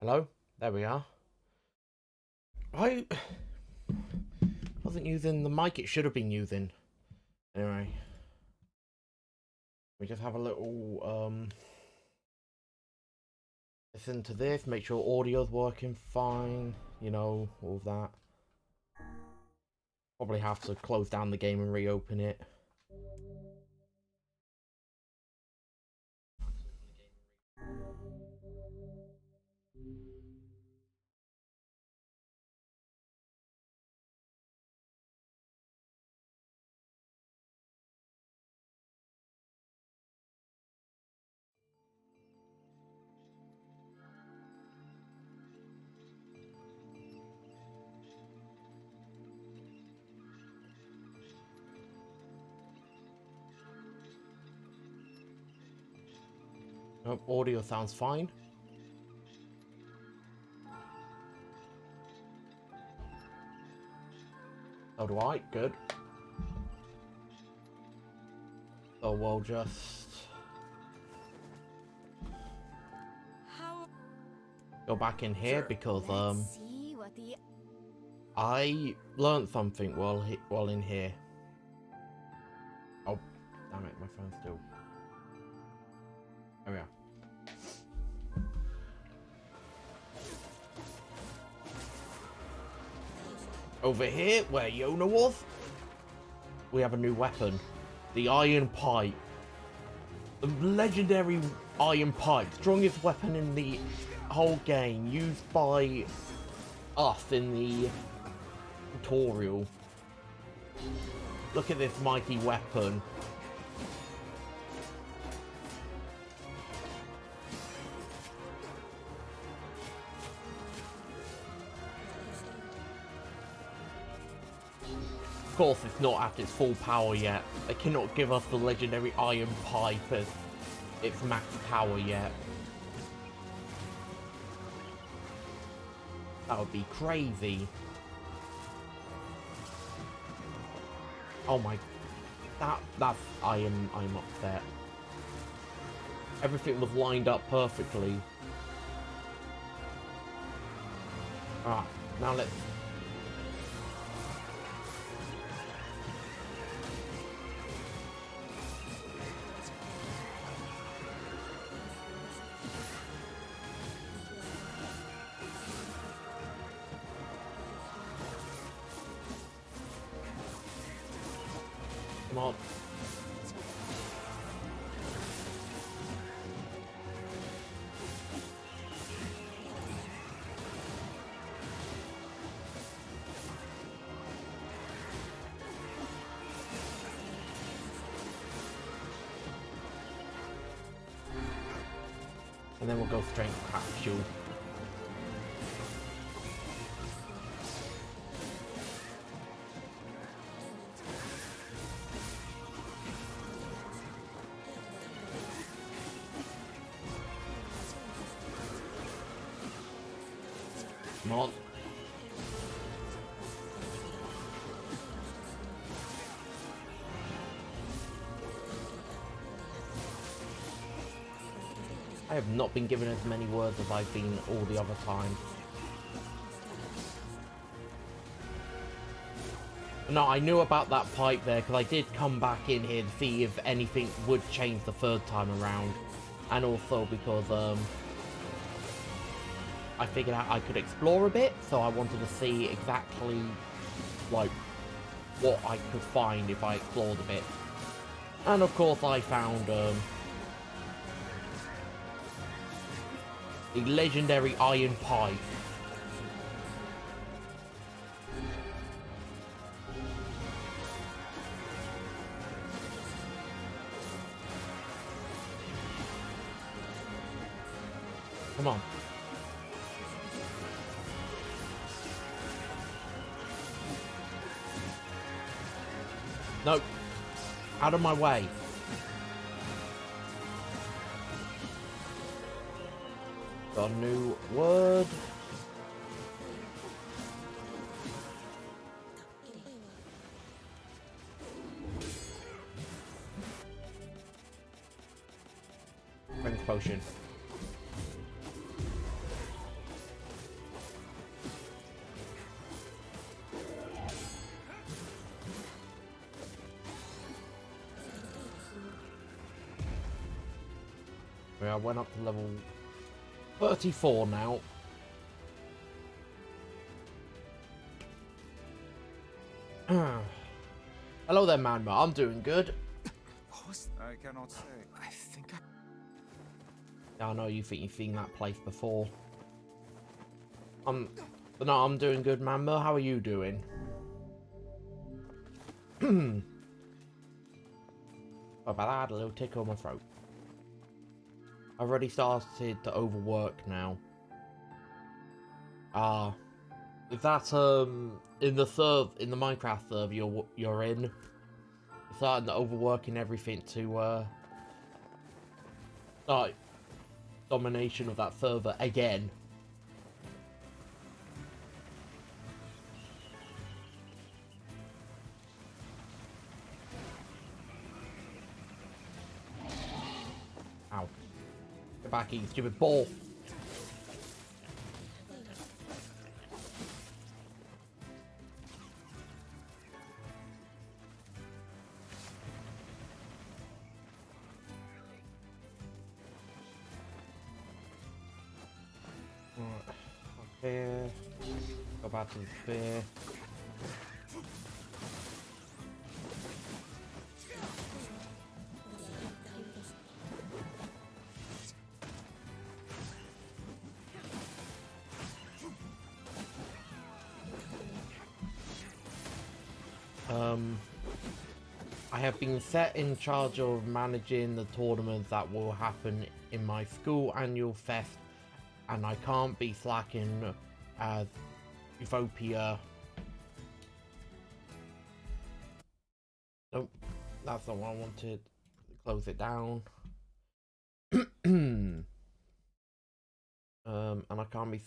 Hello? There we are. I wasn't using the mic it should have been using. Anyway. We just have a little, listen to this, make sure audio's working fine, you know, all of that. Probably have to close down the game and reopen it. Nope, audio sounds fine. So do I, good. So we'll just go back in here because I learned something while in here. Oh, damn it, my phone's still. There we are. Over here, where Yona was, we have a new weapon. The Iron Pipe. The legendary Iron Pipe. Strongest weapon in the whole game. Used by us in the tutorial. Look at this mighty weapon. Of course, it's not at its full power yet. They cannot give us the legendary Iron Pipe as its max power yet. That would be crazy. Oh my... That's... I'm upset. Everything was lined up perfectly. Alright, now let's... Come on. And then we'll go strength capsule. Come on. I have not been given as many words as I've been all the other times. No, I knew about that pipe there because I did come back in here to see if anything would change the third time around. And also because, I figured out I could explore a bit, so I wanted to see exactly, like, what I could find if I explored a bit. And of course I found, the legendary Iron Pipe. Come on. No. Out of my way. Got a new word. Strength potion. I went up to level 34 now. Hello there, man. I'm doing good. I cannot say. I think I know you think you've seen that place before. But no, I'm doing good, man. How are you doing? What about that? I had a little tickle on my throat. I've already started to overwork now. Is that in the Minecraft server you're in? You're starting to overworking everything to start domination of that server again. Ow. Get back here, you stupid ball. Here. Go back to the spear. I have been set in charge of managing the tournaments that will happen in my school annual fest, and I can't be slacking as Utopia. Nope, that's not what I wanted. Close it down. And I can't be.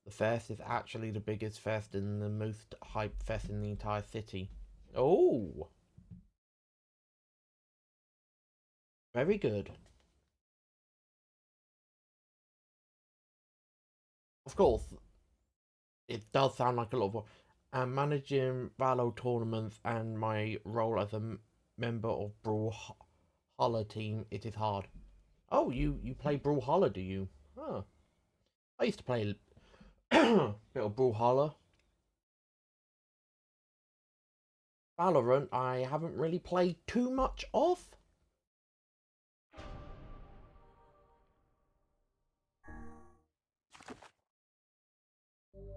The fest is actually the biggest fest and the most hyped fest in the entire city. Oh, very good. Of course, it does sound like a lot of work. And managing Valo tournaments and my role as a member of Brawlhalla team, it is hard. Oh, you play Brawlhalla, do you? Huh. I used to play a bit of Brawlhalla. Valorant, I haven't really played too much of.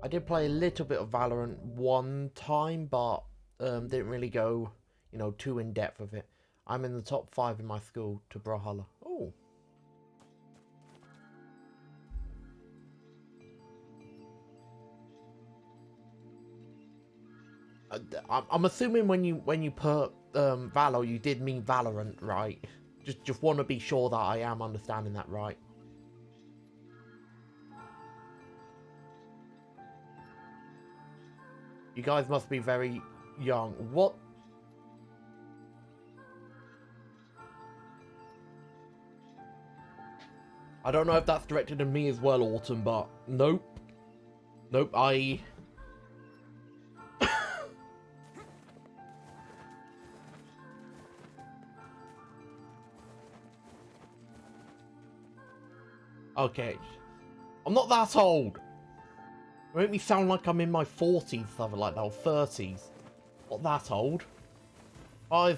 I did play a little bit of Valorant one time, but didn't really go, too in depth with it. I'm in the top 5 in my school to Brawlhalla. Oh. I'm assuming when you put Valo, you did mean Valorant, right? Just want to be sure that I am understanding that right. You guys must be very young. What? I don't know if that's directed at me as well, Autumn, but nope. Nope, Okay. I'm not that old. It make me sound like I'm in my 40s, something like that, or 30s. Not that old. Oh,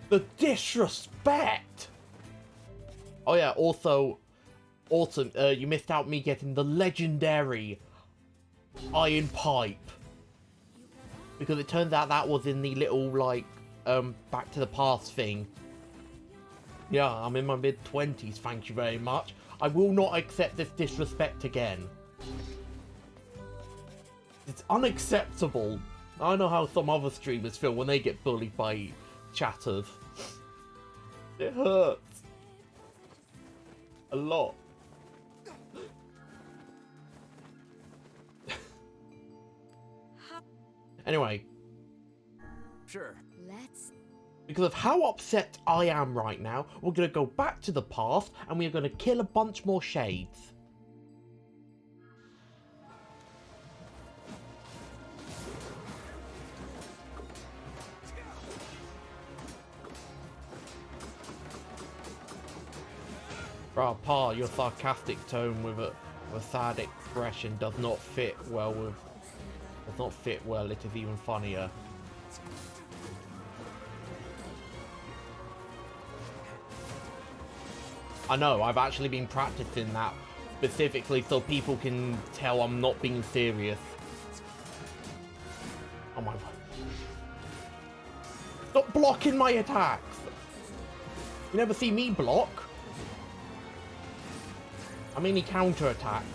the disrespect! Oh yeah, also, Autumn, you missed out me getting the legendary iron pipe. Because it turns out that was in the little, Back to the Past thing. Yeah, I'm in my mid-20s, thank you very much. I will not accept this disrespect again. It's unacceptable. I know how some other streamers feel when they get bullied by chatters. It hurts. A lot. Anyway. Sure. Because of how upset I am right now, we're going to go back to the past and we're going to kill a bunch more shades. Pa, your sarcastic tone with a sad expression does not fit well with... Does not fit well, it is even funnier. I know, I've actually been practicing that specifically so people can tell I'm not being serious. Oh my god. Stop blocking my attacks! You never see me block. I mean, he counter attacks.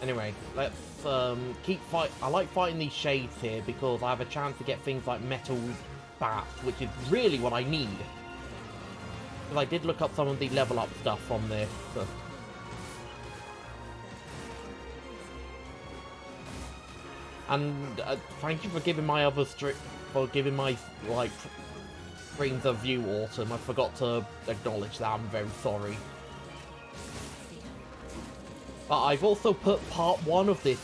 Anyway, let's keep fight. I like fighting these shades here because I have a chance to get things like metal bats, which is really what I need. Because I did look up some of the level up stuff from this. And thank you for giving my other like streams of view autumn. I forgot to acknowledge that. I'm very sorry. But I've also put part 1 of this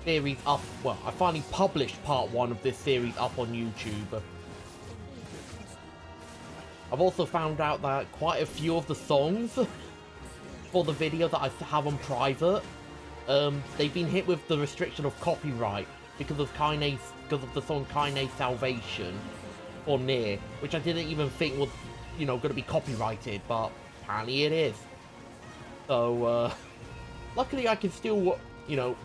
series up. Well, I finally published part 1 of this series up on YouTube. I've also found out that quite a few of the songs for the video that I have on private, they've been hit with the restriction of copyright because of the song Kaine Salvation for Nier, which I didn't even think was, you know, going to be copyrighted, but apparently it is. So, luckily I can still, you know,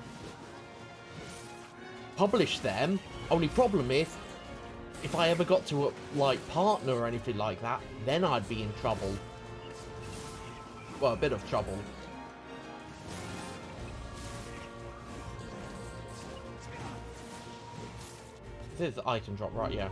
publish them. Only problem is, if I ever got to, like, partner or anything like that, then I'd be in trouble. Well, a bit of trouble. This is the item drop, right? Yeah.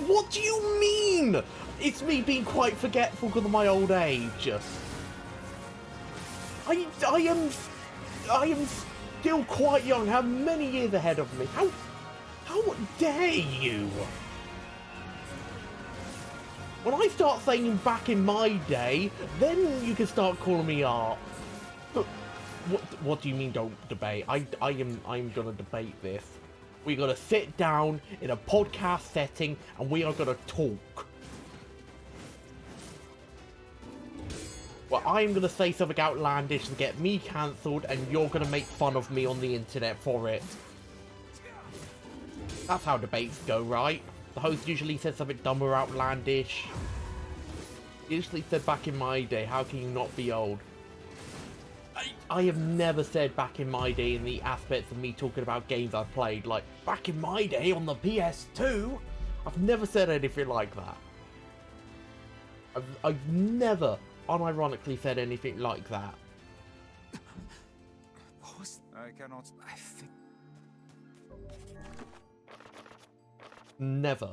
What do you mean? It's me being quite forgetful because of my old age. I am still quite young. How many years ahead of me? How dare you? When I start saying back in my day, then you can start calling me art. What do you mean don't debate? I'm gonna debate this. We gotta sit down in a podcast setting and we are gonna talk. Well, I'm gonna say something outlandish to get me cancelled and you're gonna make fun of me on the internet for it. That's how debates go, right? The host usually says something dumb or outlandish. Usually said back in my day, how can you not be old? I have never said back in my day in the aspects of me talking about games I've played, like, back in my day on the PS2. I've never said anything like that. I've never unironically said anything like that. I cannot... I think... Never.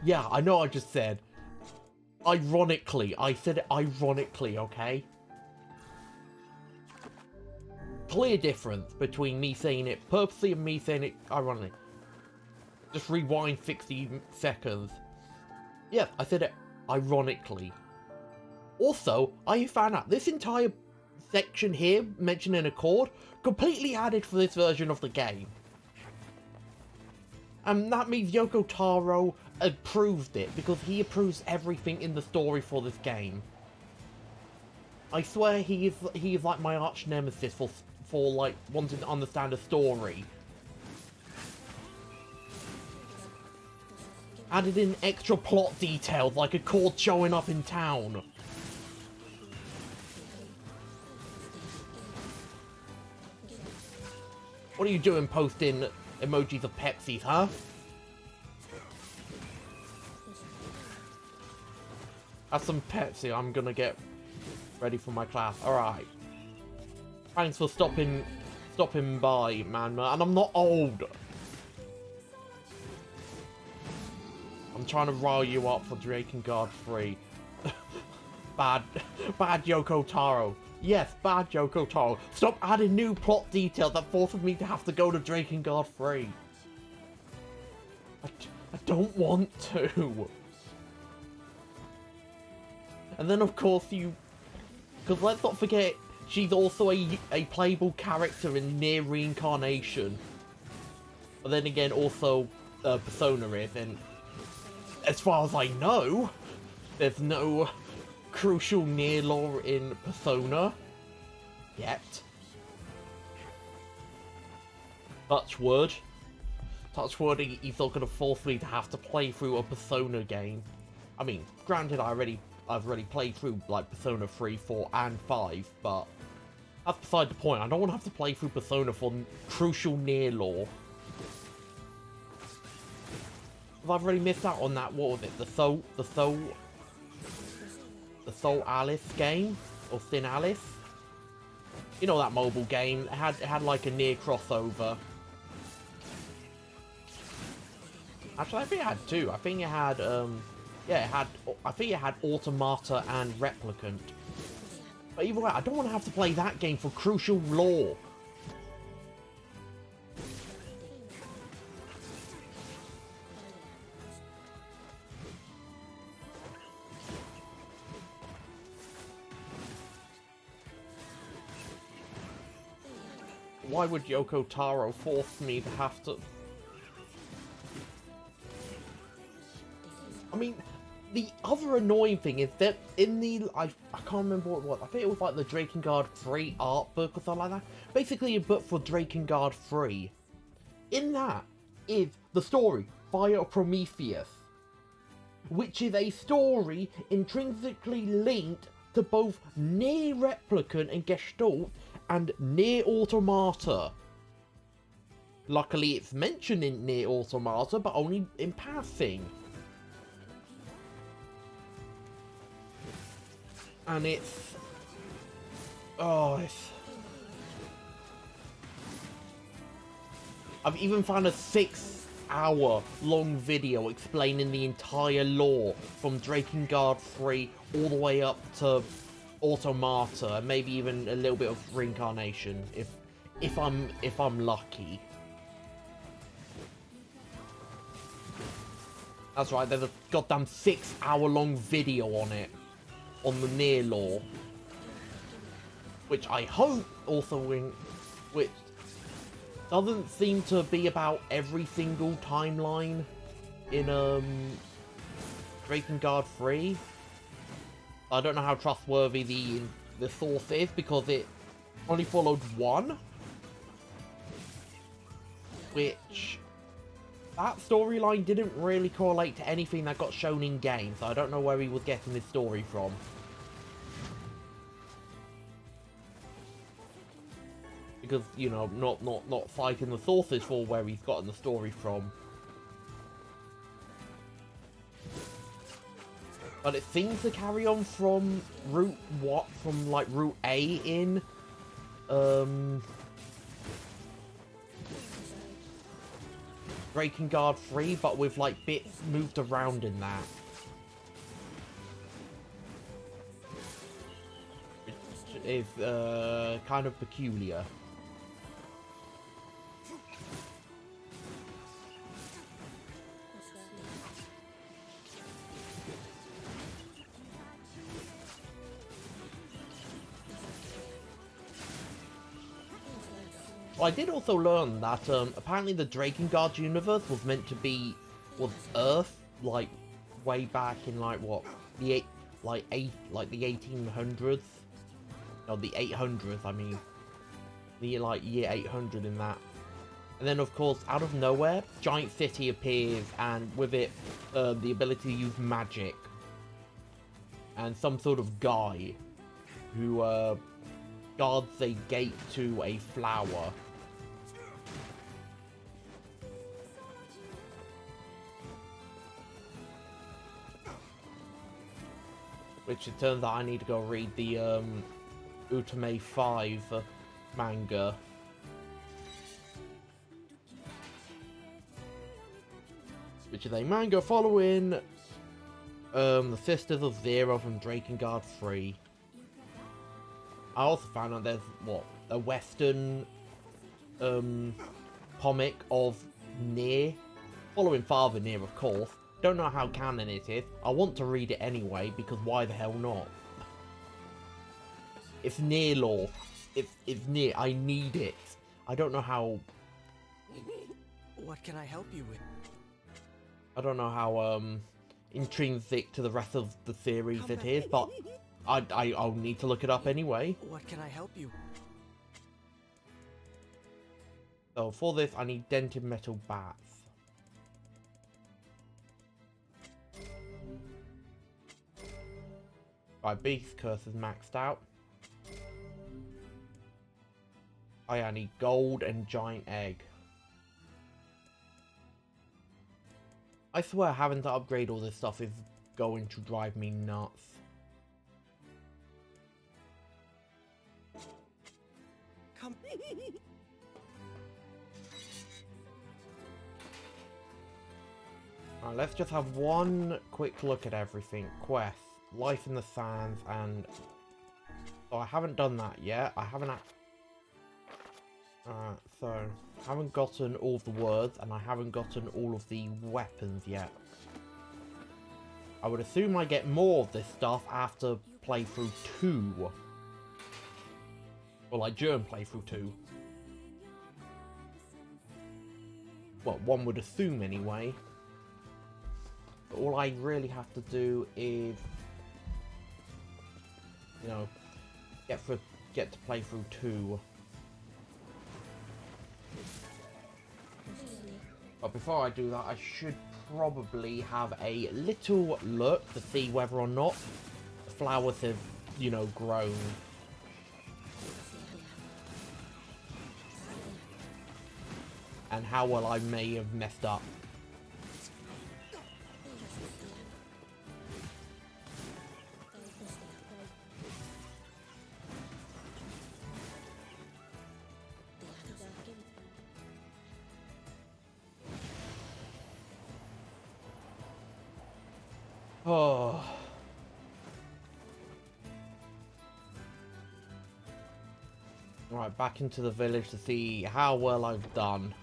Yeah, I know I just said. Ironically. I said it ironically, okay? Clear difference between me saying it purposely and me saying it ironically. Just rewind 60 seconds. Yeah, I said it ironically. Also, I found out this entire section here, mentioning a chord, completely added for this version of the game. And that means Yoko Taro approved it, because he approves everything in the story for this game. I swear he is like my arch nemesis for like wanting to understand a story. Added in extra plot details like a chord showing up in town. What are you doing posting emojis of Pepsis, huh? Have some Pepsi, I'm gonna get ready for my class. Alright. Thanks for stopping by, man. And I'm not old. I'm trying to rile you up for Drake and God 3. Bad Yoko Taro. Yes, bad Yoko Taro. Stop adding new plot details that forces me to have to go to Drakengard 3. I don't want to. And then of course because let's not forget, she's also a playable character in Nier Reincarnation. But then again, also Persona is, and as far as I know, there's no crucial Nier lore in Persona yet. Touch wood. Touch wood, he's not going to force me to have to play through a Persona game. I mean, granted, I've already played through like Persona 3, 4, and 5, but that's beside the point. I don't want to have to play through Persona for crucial Nier lore. I've already missed out on that. What was it? The Soul Alice game, or Thin Alice. You know that mobile game? It had like a Nier crossover. Actually, I think it had two. I think it had I think it had Automata and Replicant. But either way, I don't want to have to play that game for crucial lore. Why would Yoko Taro force me to have to... I mean, the other annoying thing is that in the... I can't remember what it was. I think it was like the Drakengard 3 art book or something like that. Basically a book for Drakengard 3. In that is the story, Fire of Prometheus. Which is a story intrinsically linked to both Nier Replicant and Gestalt and Nier Automata. Luckily it's mentioned in Nier Automata, but only in passing. And it's... oh, it's... I've even found a 6-hour-long video explaining the entire lore from Drakengard 3 all the way up to Automata, and maybe even a little bit of Reincarnation, if I'm lucky. That's right, there's a goddamn 6-hour-long video on it, on the Nier lore, which I hope also which doesn't seem to be about every single timeline in Drakengard 3. I don't know how trustworthy the source is, because it only followed one, which that storyline didn't really correlate to anything that got shown in game, so I don't know where he was getting this story from. Because, you know, not citing the sources for where he's gotten the story from. But it seems to carry on from Route A in Drakengard 3, but with like bits moved around in that. Which is kind of peculiar. I did also learn that apparently the Drakengard universe was meant to be Earth, like way back in like what the 1800s, no, the 800s. I mean, the like year 800 in that. And then of course, out of nowhere, giant city appears, and with it, the ability to use magic, and some sort of guy who guards a gate to a flower. Which it turns out I need to go read the Utame 5 manga. Which is a manga following the Sisters of Zero from Drakengard 3. I also found out there's, what, a Western comic of Nier, following Father Nier, of course. Don't know how canon it is. I want to read it anyway, because why the hell not? It's Nier lore. It's Nier. I need it. I don't know how... What can I help you with? I don't know how intrinsic to the rest of the series it is, but I'll need to look it up anyway. What can I help you? So for this, I need dented metal bats. Right, Beast Curse is maxed out. I need gold and giant egg. I swear having to upgrade all this stuff is going to drive me nuts. Come. Alright, let's just have one quick look at everything. Quest, Life in the Sands, and... So I haven't done that yet. I haven't... so... I haven't gotten all of the words, and I haven't gotten all of the weapons yet. I would assume I get more of this stuff after playthrough 2. Or like during playthrough 2. Well, one would assume anyway. But all I really have to do is, you know, get to playthrough 2. But before I do that, I should probably have a little look to see whether or not the flowers have, you know, grown. And how well I may have messed up. Oh. Right, back into the village to see how well I've done.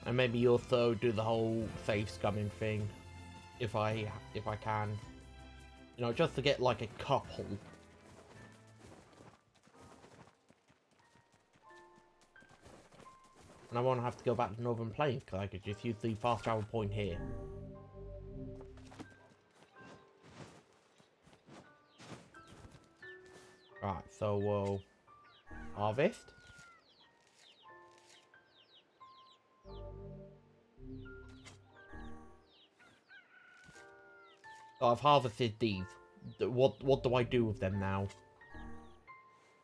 And maybe also do the whole save scumming thing. If I can. You know, just to get like a couple. And I won't have to go back to Northern Plains because I could just use the fast travel point here. Right, so we'll harvest. So I've harvested these. What do I do with them now?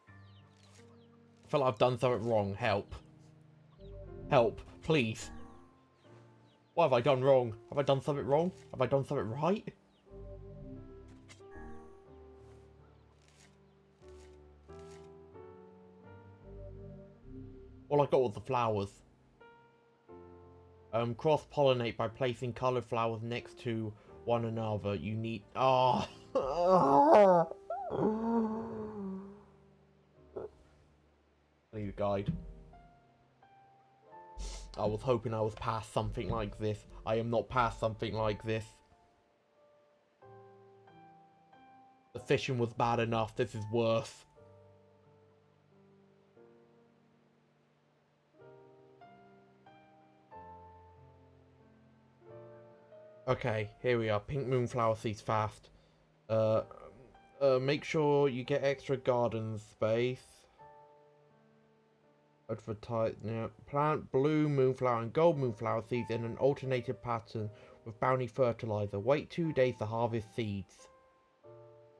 I feel like I've done something wrong. Help. Help, please. What have I done wrong? Have I done something wrong? Have I done something right? All I got was the flowers. Cross-pollinate by placing coloured flowers next to one another. You need... Oh! I need a guide. I was hoping I was past something like this. I am not past something like this. The fishing was bad enough. This is worse. Okay, here we are. Pink moonflower seeds fast. Make sure you get extra garden space. Advertise. Yeah. Plant blue moonflower and gold moonflower seeds in an alternated pattern with bounty fertilizer. Wait 2 days to harvest seeds.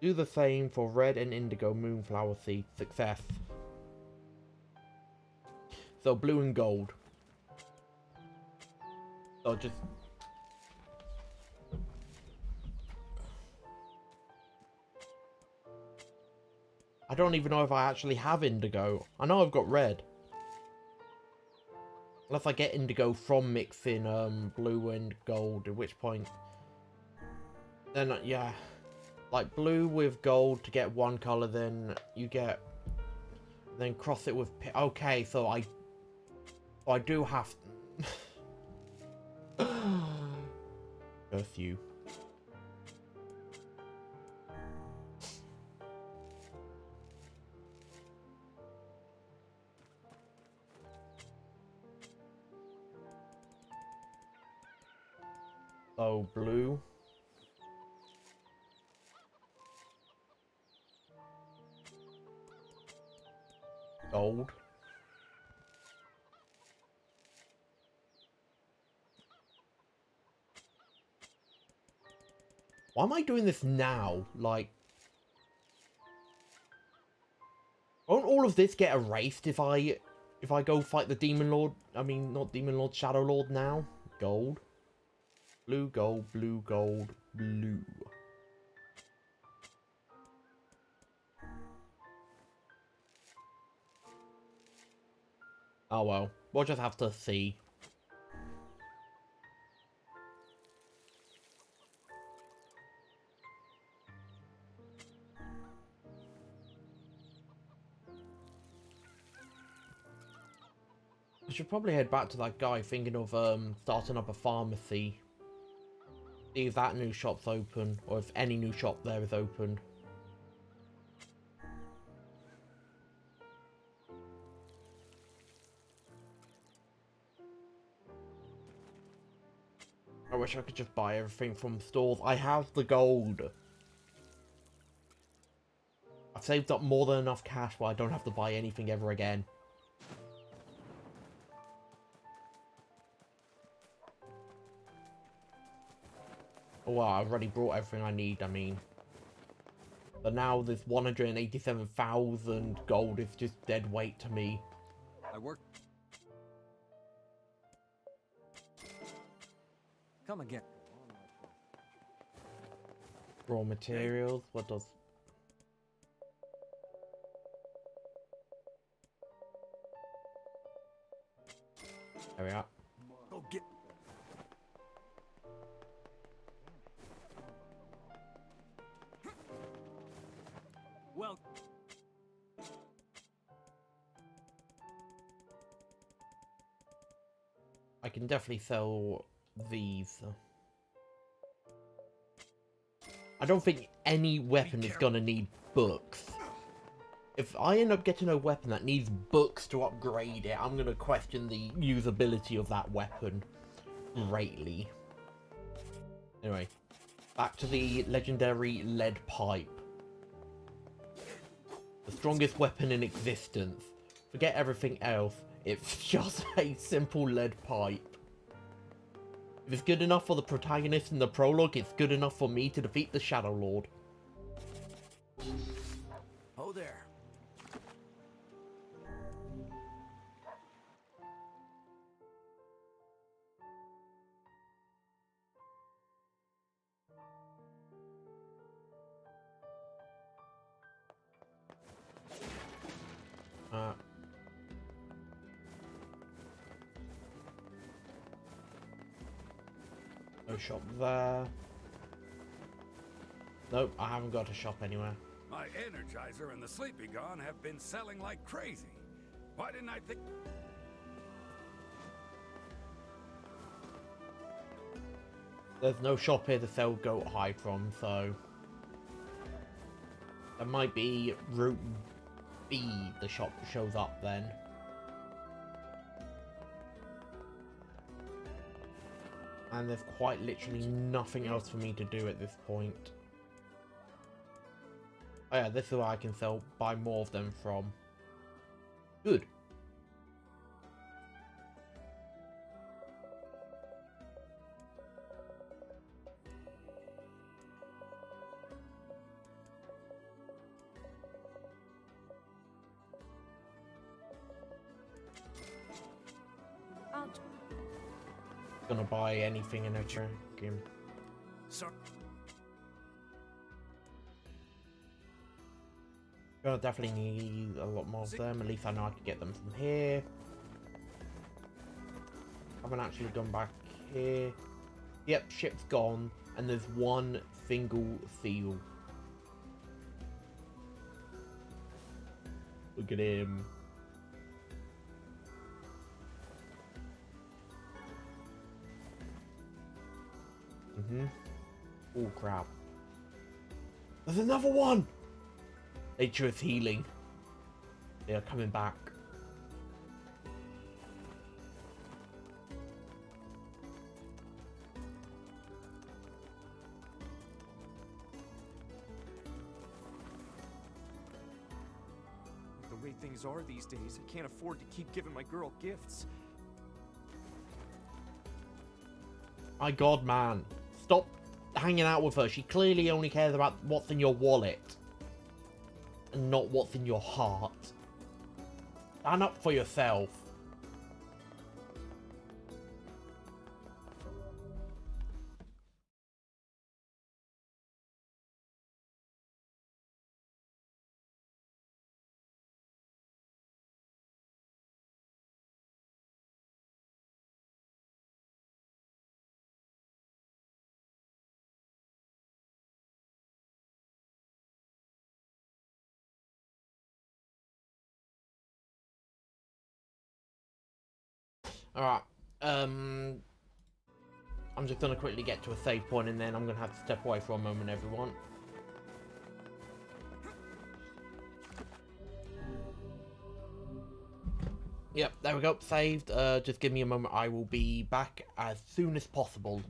Do the same for red and indigo moonflower seeds. Success. So blue and gold. So just... I don't even know if I actually have indigo. I know I've got red. Unless I get indigo from mixing blue and gold, at which point... Then, yeah. like blue with gold to get one color, then you get, then cross it with, okay, so I do have, curse you. So blue. Gold. Why am I doing this now? Like, won't all of this get erased if I go fight the Demon Lord? I mean, not Demon Lord, Shadow Lord now. Gold. Blue, gold, blue, gold, blue. Oh well, we'll just have to see. I should probably head back to that guy thinking of starting up a pharmacy. See if that new shop's open, or if any new shop there is open. I wish I could just buy everything from stores. I have the gold. I've saved up more than enough cash where I don't have to buy anything ever again. Oh well, I've already brought everything I need, I mean. But now this 187,000 gold is just dead weight to me. I work. Come again. Raw materials, what does... There we are. Go get. Well. I can definitely sell these. I don't think any weapon is gonna need books. If I end up getting a weapon that needs books to upgrade it, I'm gonna question the usability of that weapon greatly. Anyway, back to the legendary lead pipe. The strongest weapon in existence. Forget everything else, it's just a simple lead pipe. If it's good enough for the protagonist in the prologue, it's good enough for me to defeat the Shadow Lord. Oh there. No shop there. Nope, I haven't got a shop anywhere. My Energizer and the Sleepy Gone have been selling like crazy. Why didn't I think... There's no shop here to sell goat hide from, so... There might be Route B, the shop shows up then. And there's quite literally nothing else for me to do at this point. Oh yeah, this is where I can buy more of them from. Good. Gonna buy anything in a game. Sorry. Gonna definitely need a lot more of them. At least I know I can get them from here. Haven't actually gone back here. Yep, ship's gone, and there's one single seal. Look at him. Oh, crap. There's another one! Nature is healing. They are coming back. The way things are these days, I can't afford to keep giving my girl gifts. My god, man. Stop hanging out with her. She clearly only cares about what's in your wallet. And not what's in your heart. Stand up for yourself. Alright, I'm just gonna quickly get to a save point and then I'm gonna have to step away for a moment, everyone. Yep, there we go, saved. Just give me a moment, I will be back as soon as possible.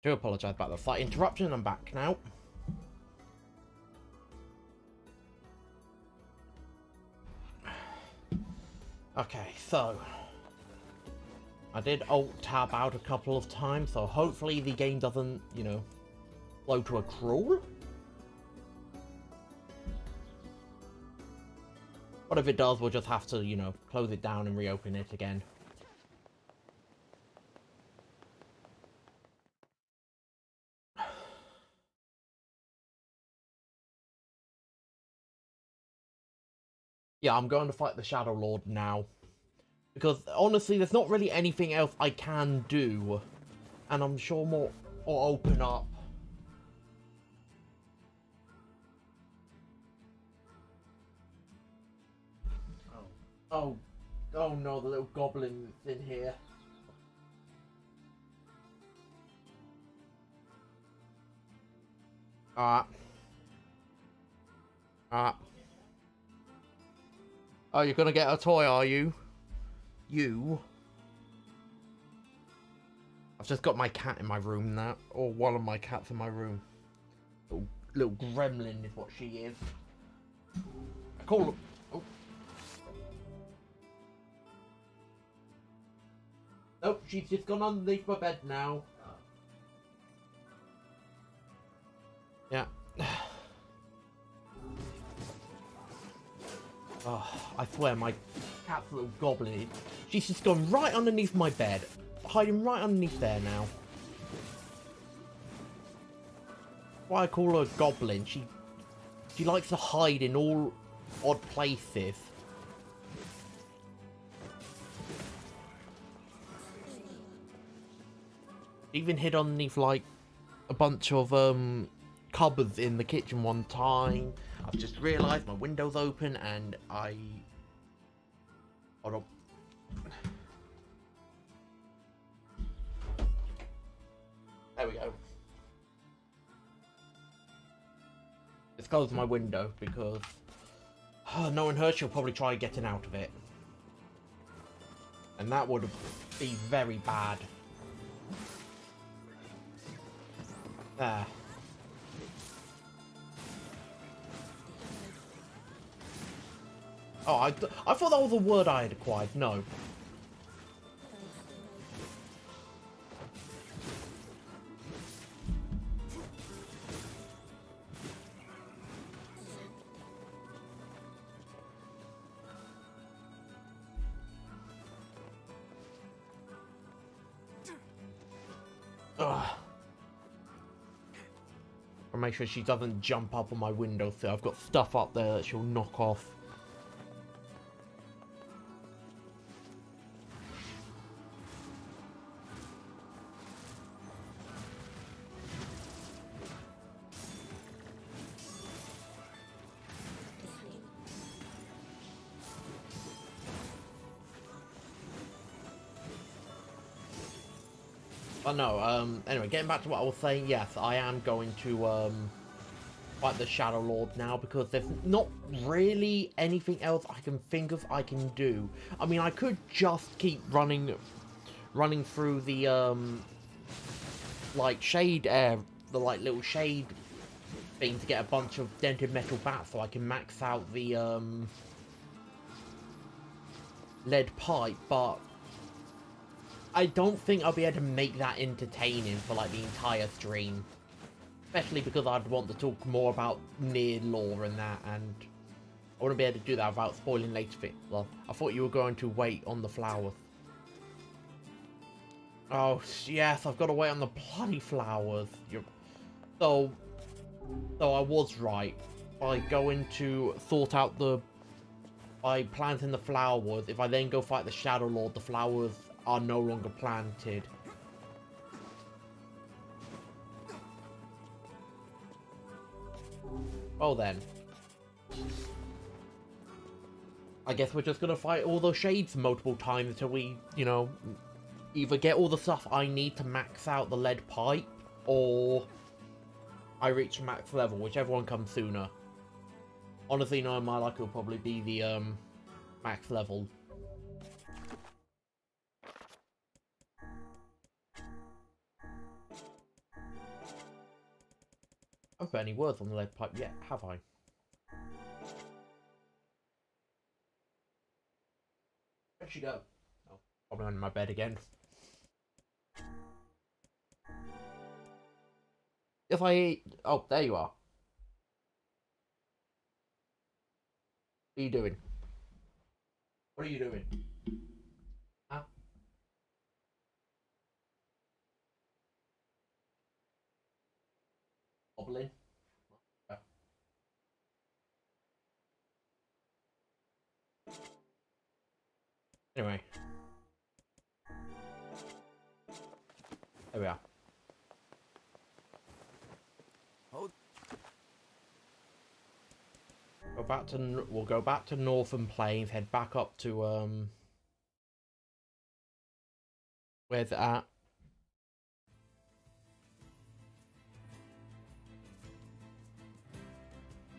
Do apologise about the slight interruption, I'm back now. Okay, so I did Alt-Tab out a couple of times, so hopefully the game doesn't, you know, flow to a crawl. But if it does, we'll just have to, you know, close it down and reopen it again. Yeah, I'm going to fight the Shadow Lord now. Because, honestly, there's not really anything else I can do. And I'm sure more will open up. Oh no, the little goblin is in here. Alright. Oh, you're gonna get a toy, are you? You? I've just got my cat in my room now. Or one of my cats in my room. Little gremlin is what she is. I call her... Oh. Nope, she's just gone underneath my bed now. Yeah. Oh, I swear, my cat's a little goblin. She's just gone right underneath my bed. Hiding right underneath there now. Why I call her a goblin. She likes to hide in all odd places. Even hid underneath like a bunch of cupboards in the kitchen one time. I've just realised my window's open and hold on. There we go. It's closed my window because knowing her, she'll probably try getting out of it. And that would be very bad. There. Oh, I thought that was a word I had acquired. No. Ugh. I'll make sure she doesn't jump up on my windowsill. I've got stuff up there that she'll knock off. But no, anyway, getting back to what I was saying, yes, I am going to fight the Shadow Lord now because there's not really anything else I can think of I can do. I mean, I could just keep running through the like shade air, the like little shade thing to get a bunch of dented metal bats so I can max out the lead pipe, but I don't think I'll be able to make that entertaining for like the entire stream. Especially because I'd want to talk more about Nier lore and that, and I wouldn't be able to do that without spoiling later bit. Well, I thought you were going to wait on the flowers. Oh, yes, I've got to wait on the bloody flowers. So I was right. By going to sort out by planting the flowers, if I then go fight the Shadow Lord, the flowers are no longer planted. Well then. I guess we're just gonna fight all those shades multiple times until we, you know, either get all the stuff I need to max out the lead pipe, or I reach max level, whichever one comes sooner. Honestly, knowing my luck, it'll probably be the max level. I haven't put any words on the lead pipe yet, have I? Where'd she go? Oh, probably under my bed again. If I eat... Oh, there you are. What are you doing? What are you doing? Huh? Wobbling? Anyway. There we are. Hold. We'll go back to Northern Plains, head back up to where's it at?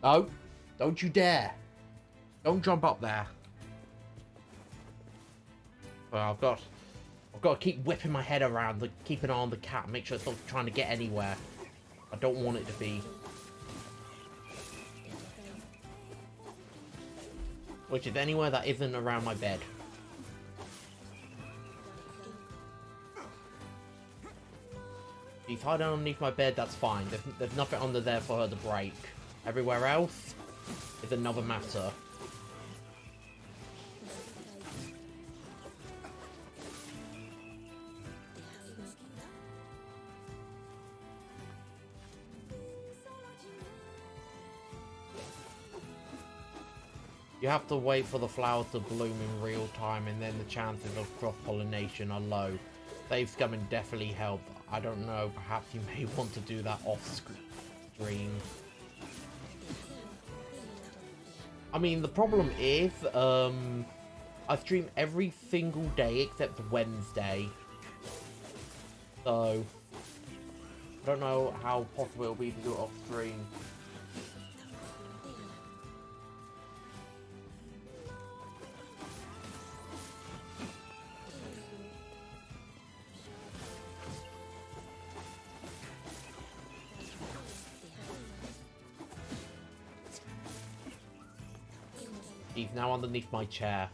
Oh, don't you dare. Don't jump up there. Well, I've got to keep whipping my head around, keep an eye on the cat, make sure it's not trying to get anywhere. I don't want it to be. Which is anywhere that isn't around my bed. She's hiding underneath my bed, that's fine. There's nothing under there for her to break. Everywhere else is another matter. You have to wait for the flowers to bloom in real time, and then the chances of cross-pollination are low. Save scumming definitely help. I don't know, perhaps you may want to do that off stream. I mean, the problem is, I stream every single day except Wednesday. So, I don't know how possible it'll be to do it off stream. He's now underneath my chair.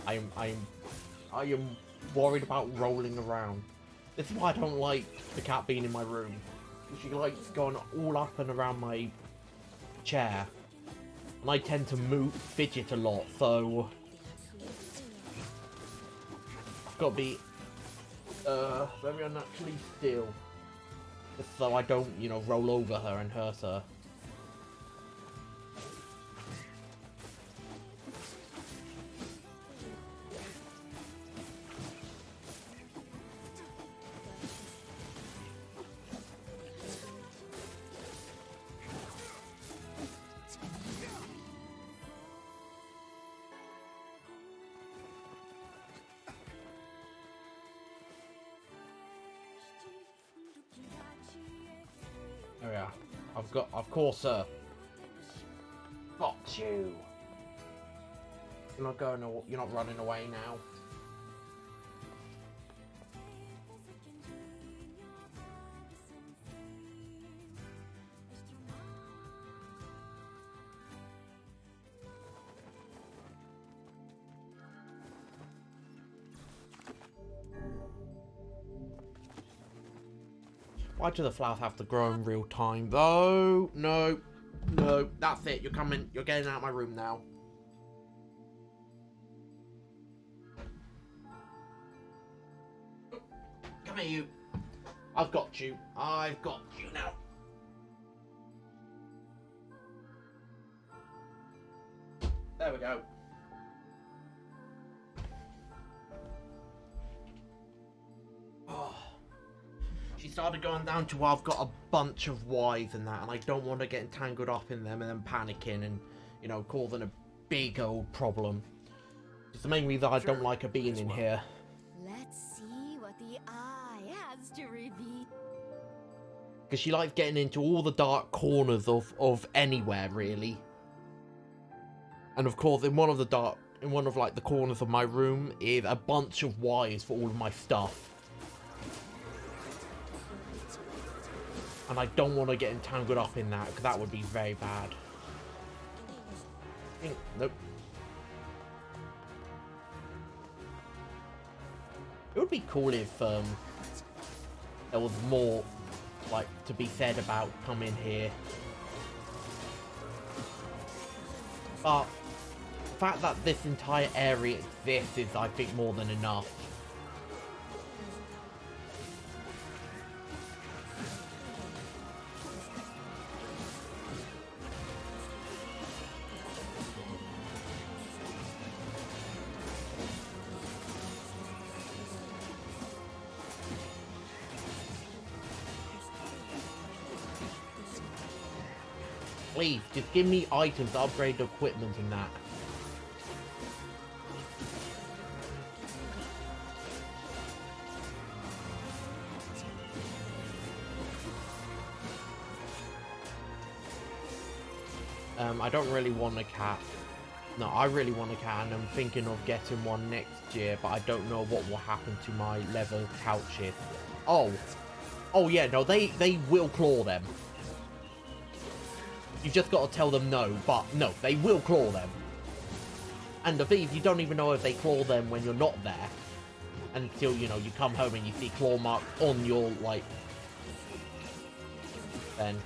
I am worried about rolling around. This is why I don't like the cat being in my room. She likes going all up and around my chair. And I tend to fidget a lot, so I've got to be very unnaturally still. Just so I don't, you know, roll over her and hurt her. Oh yeah, of course, sir. Got you. You're not running away now. Why do the flowers have to grow in real time? Oh, no, that's it. You're coming. You're getting out of my room now. Come here, you. I've got you. I've got you now. There we go. Oh. She started going down to where I've got a bunch of Ys and that, and I don't want to get entangled up in them and then panicking and, you know, causing a big old problem. It's the main reason I don't like her being in here. Let's see what the eye has to reveal. Because she likes getting into all the dark corners of anywhere, really. And of course, in one of the corners of my room is a bunch of Ys for all of my stuff. And I don't want to get entangled up in that, because that would be very bad. Nope. It would be cool if there was more, like, to be said about coming here. But the fact that this entire area exists is, I think, more than enough. Please, just give me items to upgrade the equipment and that. I don't really want a cat. No, I really want a cat, and I'm thinking of getting one next year, but I don't know what will happen to my leather couches. Oh yeah, no, they will claw them. You just got to tell them no, but no, they will claw them. And the thing is, you don't even know if they claw them when you're not there. Until, you know, you come home and you see claw marks on your, like... Then.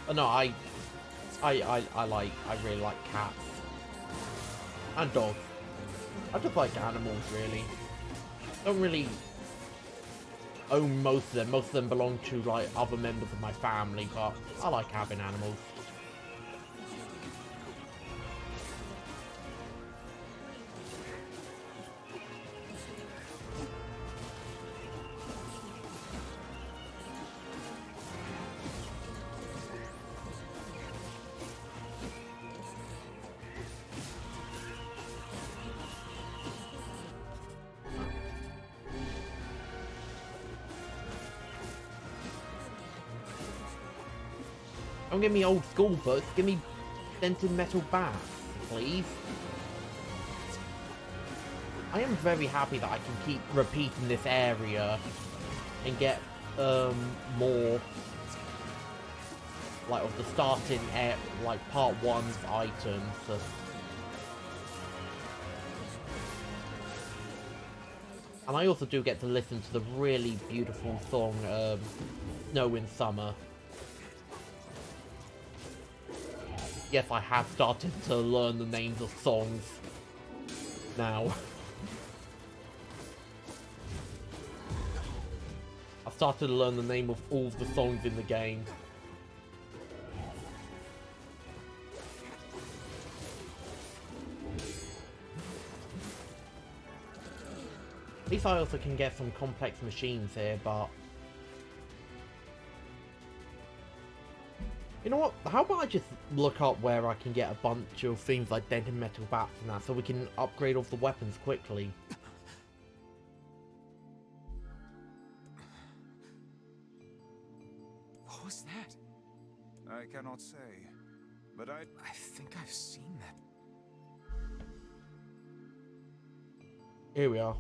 But no, I really like cats. And dogs. I just like animals, really. Don't really own most of them. Most of them belong to, like, other members of my family, but I like having animals. Don't give me old school books, give me dented metal bats, please. I am very happy that I can keep repeating this area and get more like of the starting like part 1's items. And I also do get to listen to the really beautiful song Snow in Summer. Yes, I have started to learn the names of songs now. I've started to learn the name of all of the songs in the game. At least I also can get some complex machines here, but... You know what? How about I just look up where I can get a bunch of things like dented metal bats and that, so we can upgrade all the weapons quickly. What was that? I cannot say, but I think I've seen that. Here we are.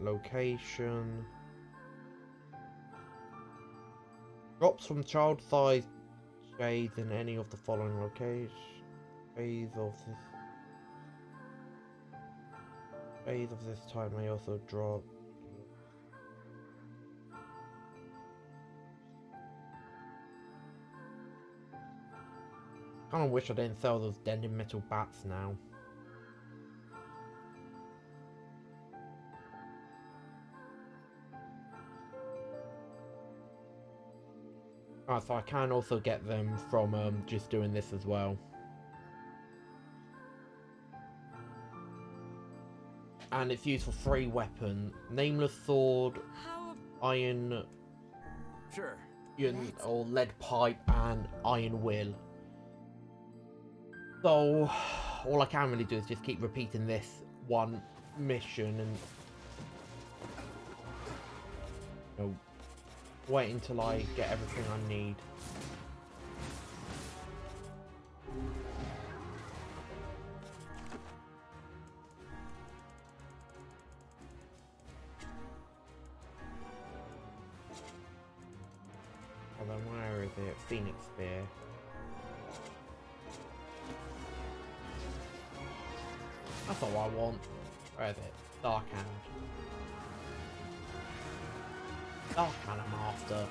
Location. Drops from child-sized shades in any of the following locations. Phase of this type may also drop. Kinda wish I didn't sell those dented metal bats now. So I can also get them from just doing this as well. And it's used for 3 weapons: Nameless Sword, Iron... Sure. or Lead Pipe, and Iron Will. So, all I can really do is just keep repeating this one mission and... You know, wait until I get everything I need. And then where is it? Phoenix Spear. That's all I want. Where is it? Dark Hand. Dark Hand I'm after.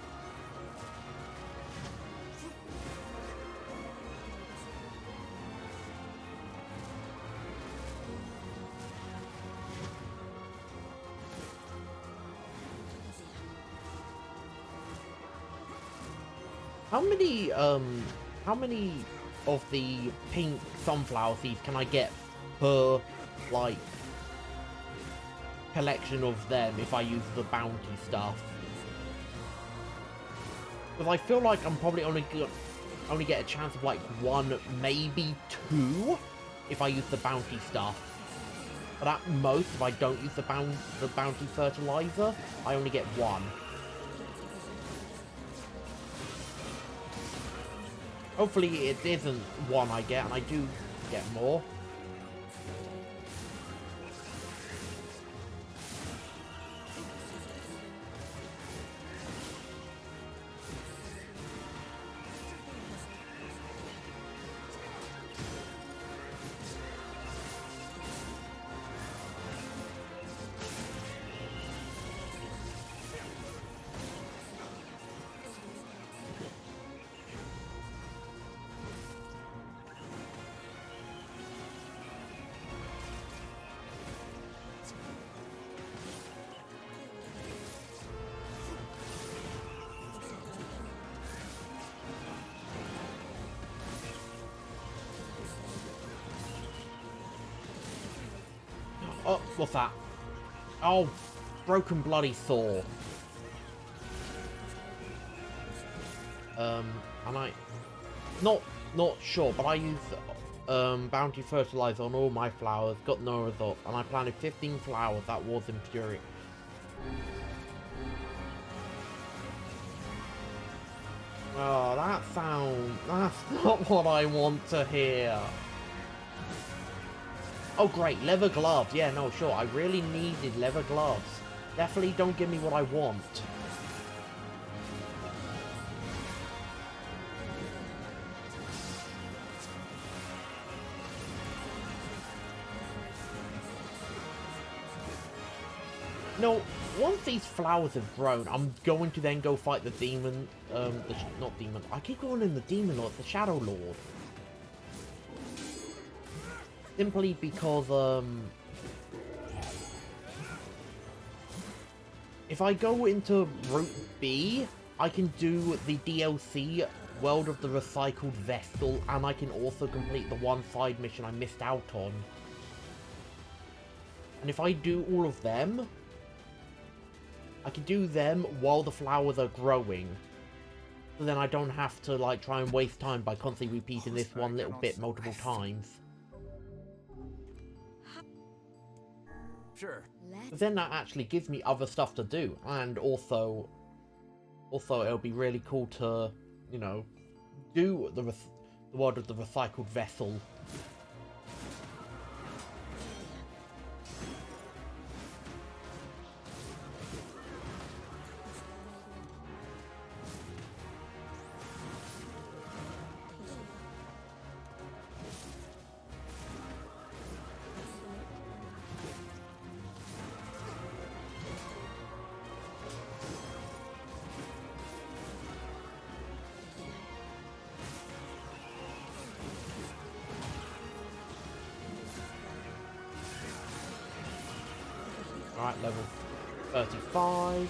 How many of the pink sunflower seeds can I get per, like, collection of them if I use the bounty stuff? Because I feel like I'm probably only get a chance of like 1, maybe 2 if I use the bounty stuff. But at most, if I don't use the bounty fertilizer, I only get 1. Hopefully it isn't 1 I get, and I do get more. Oh, what's that? Oh, broken bloody Thor. And I not sure, but I use bounty fertilizer on all my flowers, got no result, and I planted 15 flowers. That was infuriating. That's not what I want to hear. Oh great, leather gloves. Yeah, no, sure. I really needed leather gloves. Definitely don't give me what I want. No, once these flowers have grown, I'm going to then go fight the demon, not demon, I keep calling him the demon lord, the shadow lord. Simply because, if I go into Route B, I can do the DLC World of the Recycled Vessel, and I can also complete the one side mission I missed out on. And if I do all of them, I can do them while the flowers are growing. So then I don't have to, like, try and waste time by constantly repeating this one little bit multiple times. Sure. But then that actually gives me other stuff to do, and also it'll be really cool to, you know, do the World of the Recycled Vessel. Alright, level 35.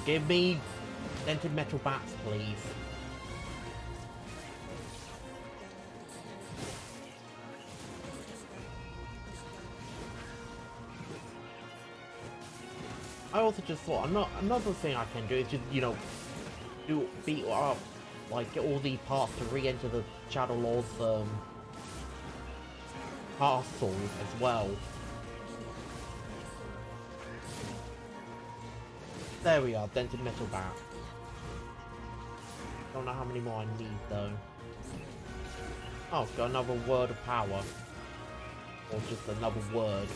Give me dented metal bats, please. I also just thought another thing I can do is just, you know, beat up, like, get all the parts to re-enter the Shadow Lord's castle as well. There we are, dented metal bat. Don't know how many more I need though. Oh, it's got another word of power. Or just another word.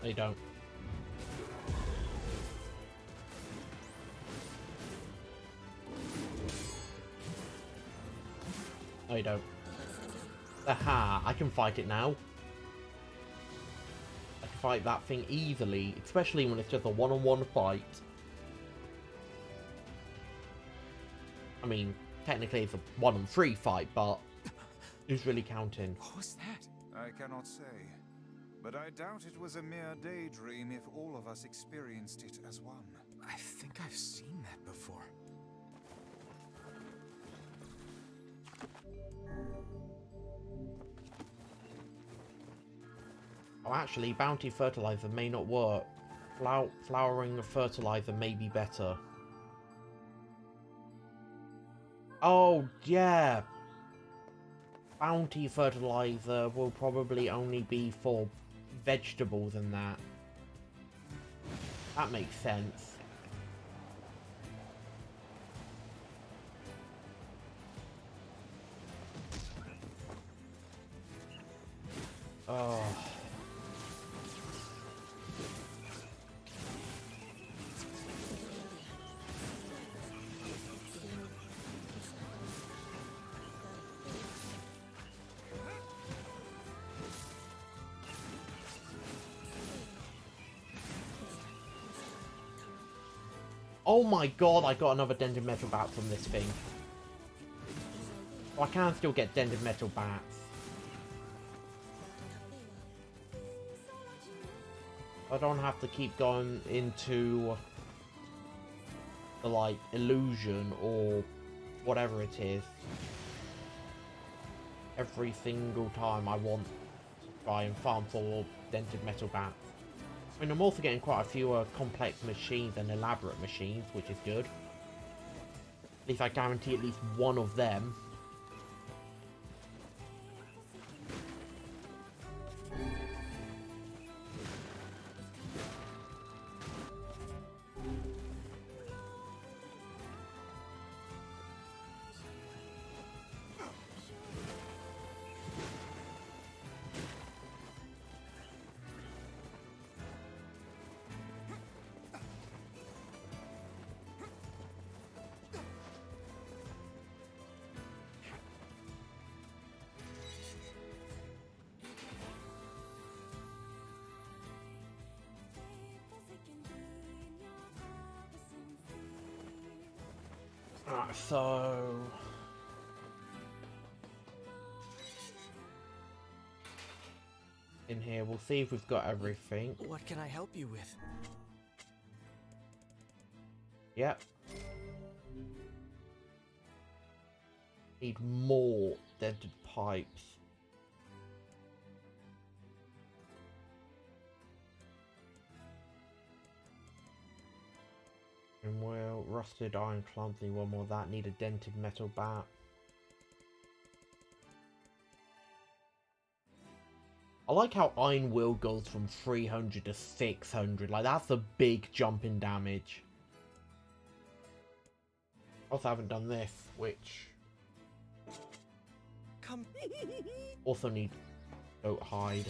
They don't. No, you don't. Aha, I can fight it now. I can fight that thing easily, especially when it's just a one-on-one fight. I mean, technically it's a 1-on-3 fight, but who's really counting? What was that? I cannot say. But I doubt it was a mere daydream if all of us experienced it as one. I think I've seen that before. Oh, actually, bounty fertilizer may not work. Flowering fertilizer may be better. Oh, yeah. Bounty fertilizer will probably only be for vegetables and that. That makes sense. Oh. Oh my god, I got another dented metal bat from this thing. I can still get dented metal bats. I don't have to keep going into the, like, illusion or whatever it is every single time I want to try and farm for dented metal bats. I mean, I'm also getting quite a few complex machines and elaborate machines, which is good. At least I guarantee at least one of them. Alright, so... in here, we'll see if we've got everything. What can I help you with? Yep. Need more dented pipes. And well, rusted iron clumsy, one more of that. Need a dented metal bat. I like how Iron Will goes from 300 to 600. Like, that's a big jump in damage. Also haven't done this, which... Come. also need goat hide.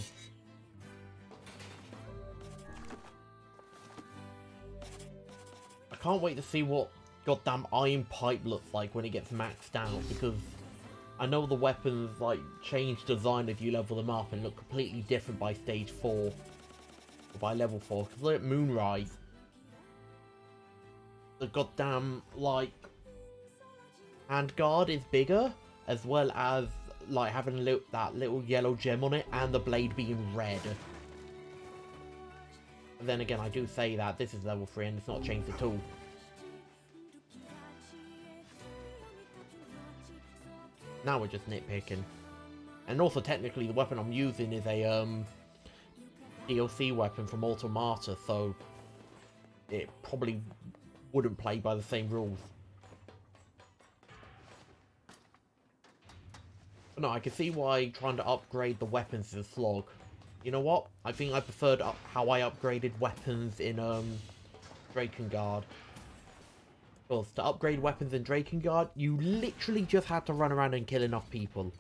I can't wait to see what goddamn iron pipe looks like when it gets maxed out, because I know the weapons like change design as you level them up and look completely different by stage 4 or by level 4. Because look at Moonrise, the goddamn like handguard is bigger, as well as like having that little yellow gem on it and the blade being red. And then again, I do say that this is level 3 and it's not changed at all. Now we're just nitpicking. And also technically the weapon I'm using is a DLC weapon from Automata, so it probably wouldn't play by the same rules. But no, I can see why trying to upgrade the weapons is a slog. You know what? I think I preferred how I upgraded weapons in Drakengard. Because to upgrade weapons in Drakengard, you literally just had to run around and kill enough people.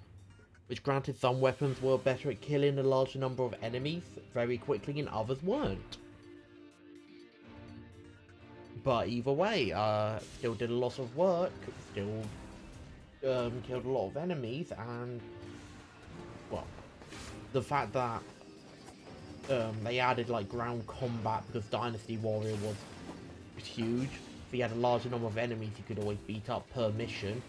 Which granted, some weapons were better at killing a large number of enemies very quickly and others weren't. But either way, still did a lot of work, still killed a lot of enemies, and well, the fact that they added like ground combat because Dynasty Warrior was huge. If you had a larger number of enemies you could always beat up per mission.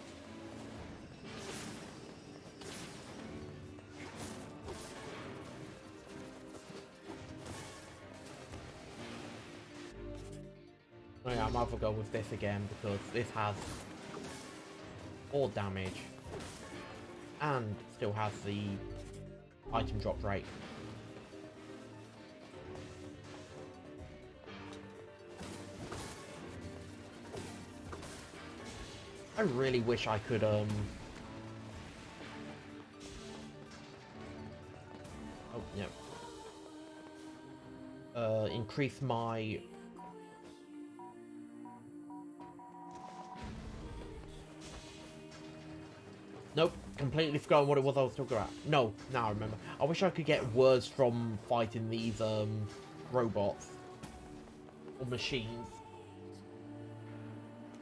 Oh yeah, I might as well go with this again because this has more damage and still has the item drop rate. I really wish I could oh yeah, increase my Nope, completely forgotten what it was I was talking about. No, now I remember. I wish I could get words from fighting these robots or machines.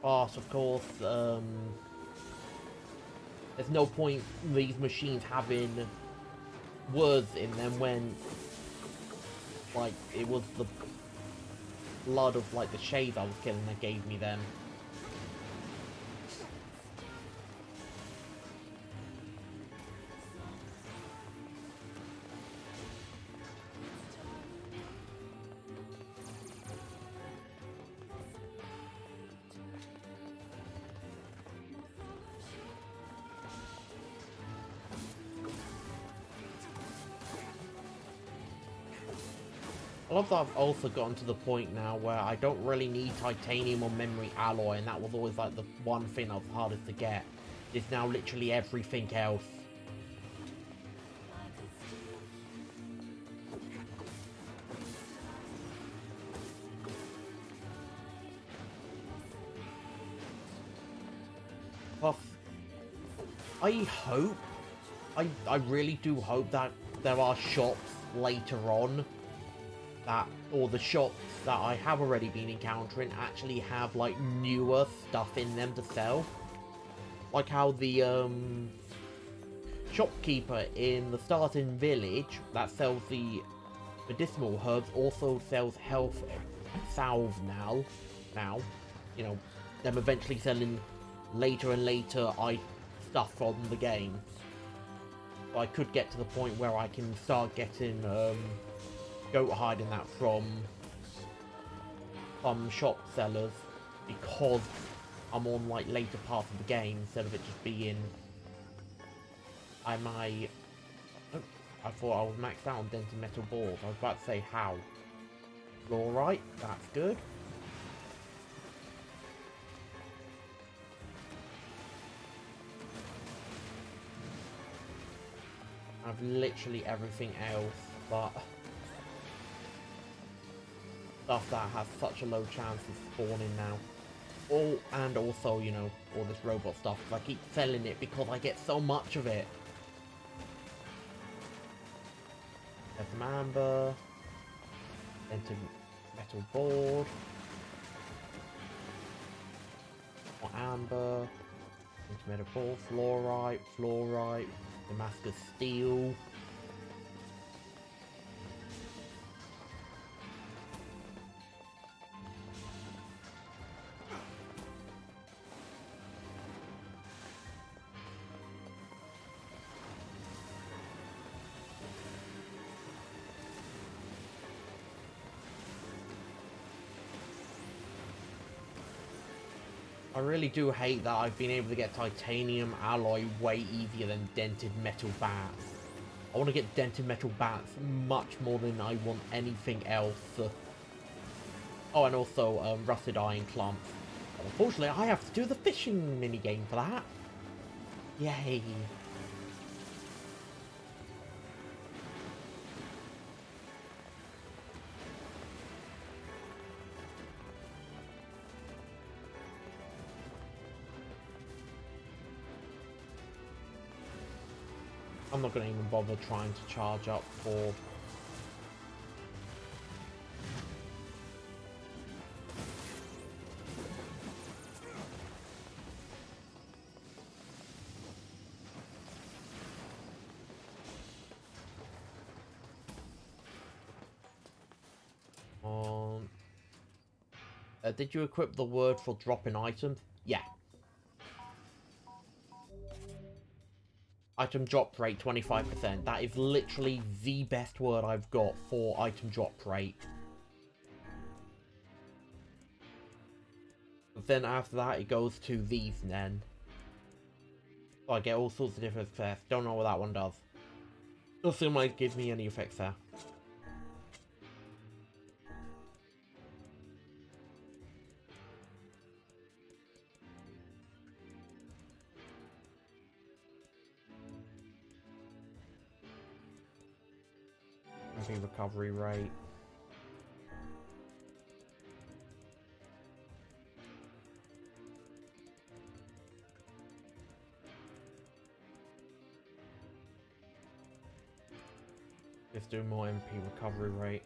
But of course, there's no point these machines having words in them when, like, it was the blood of, like, the shades I was killing that gave me them. I love that I've also gotten to the point now where I don't really need titanium or memory alloy, and that was always like the one thing that was hardest to get. It's now literally everything else. Plus, I really do hope that there are shops later on that, or the shops that I have already been encountering actually have like newer stuff in them to sell. Like how the shopkeeper in the starting village that sells the medicinal herbs also sells health salves now. You know, them eventually selling later and later stuff from the game. So I could get to the point where I can start getting goat hide and that from shop sellers, because I'm on like later parts of the game instead of it just being oh, I thought I was maxed out on dented metal balls. I was about to say how. Alright, that's good. I've literally everything else, but stuff that has such a low chance of spawning now. Oh, and also, you know, all this robot stuff, because I keep selling it because I get so much of it. There's some amber, dented metal board, more amber, dented metal board, fluorite, Damascus steel. I really do hate that I've been able to get titanium alloy way easier than dented metal bats. I want to get dented metal bats much more than I want anything else. Oh, and also rusted iron clumps. Unfortunately, I have to do the fishing minigame for that. Yay. I'm not going to even bother trying to charge up for... did you equip the word for dropping items? Yeah. Item drop rate 25%. That is literally the best word I've got for item drop rate. But then after that, it goes to these then. So I get all sorts of different effects. Don't know what that one does. Doesn't seem like it gives me any effects there. Recovery rate. Let's do more MP recovery rate.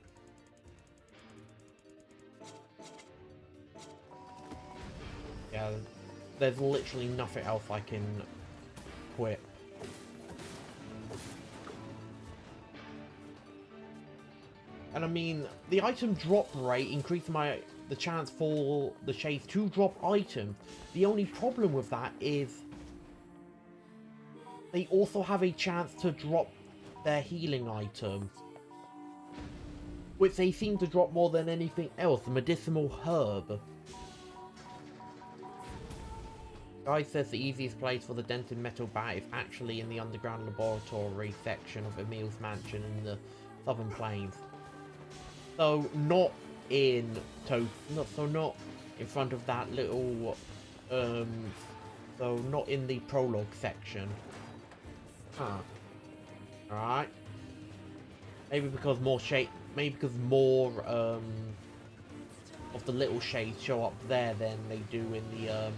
Yeah, there's literally nothing else I can equip. And I mean, the item drop rate increased the chance for the shades to drop items. The only problem with that is they also have a chance to drop their healing items, which they seem to drop more than anything else, the medicinal herb. Guy says the easiest place for the dented metal bat is actually in the underground laboratory section of Emil's mansion in the southern plains. So not in not in front of that little so not in the prologue section. Huh. Alright. Maybe because more of the little shades show up there than they do in the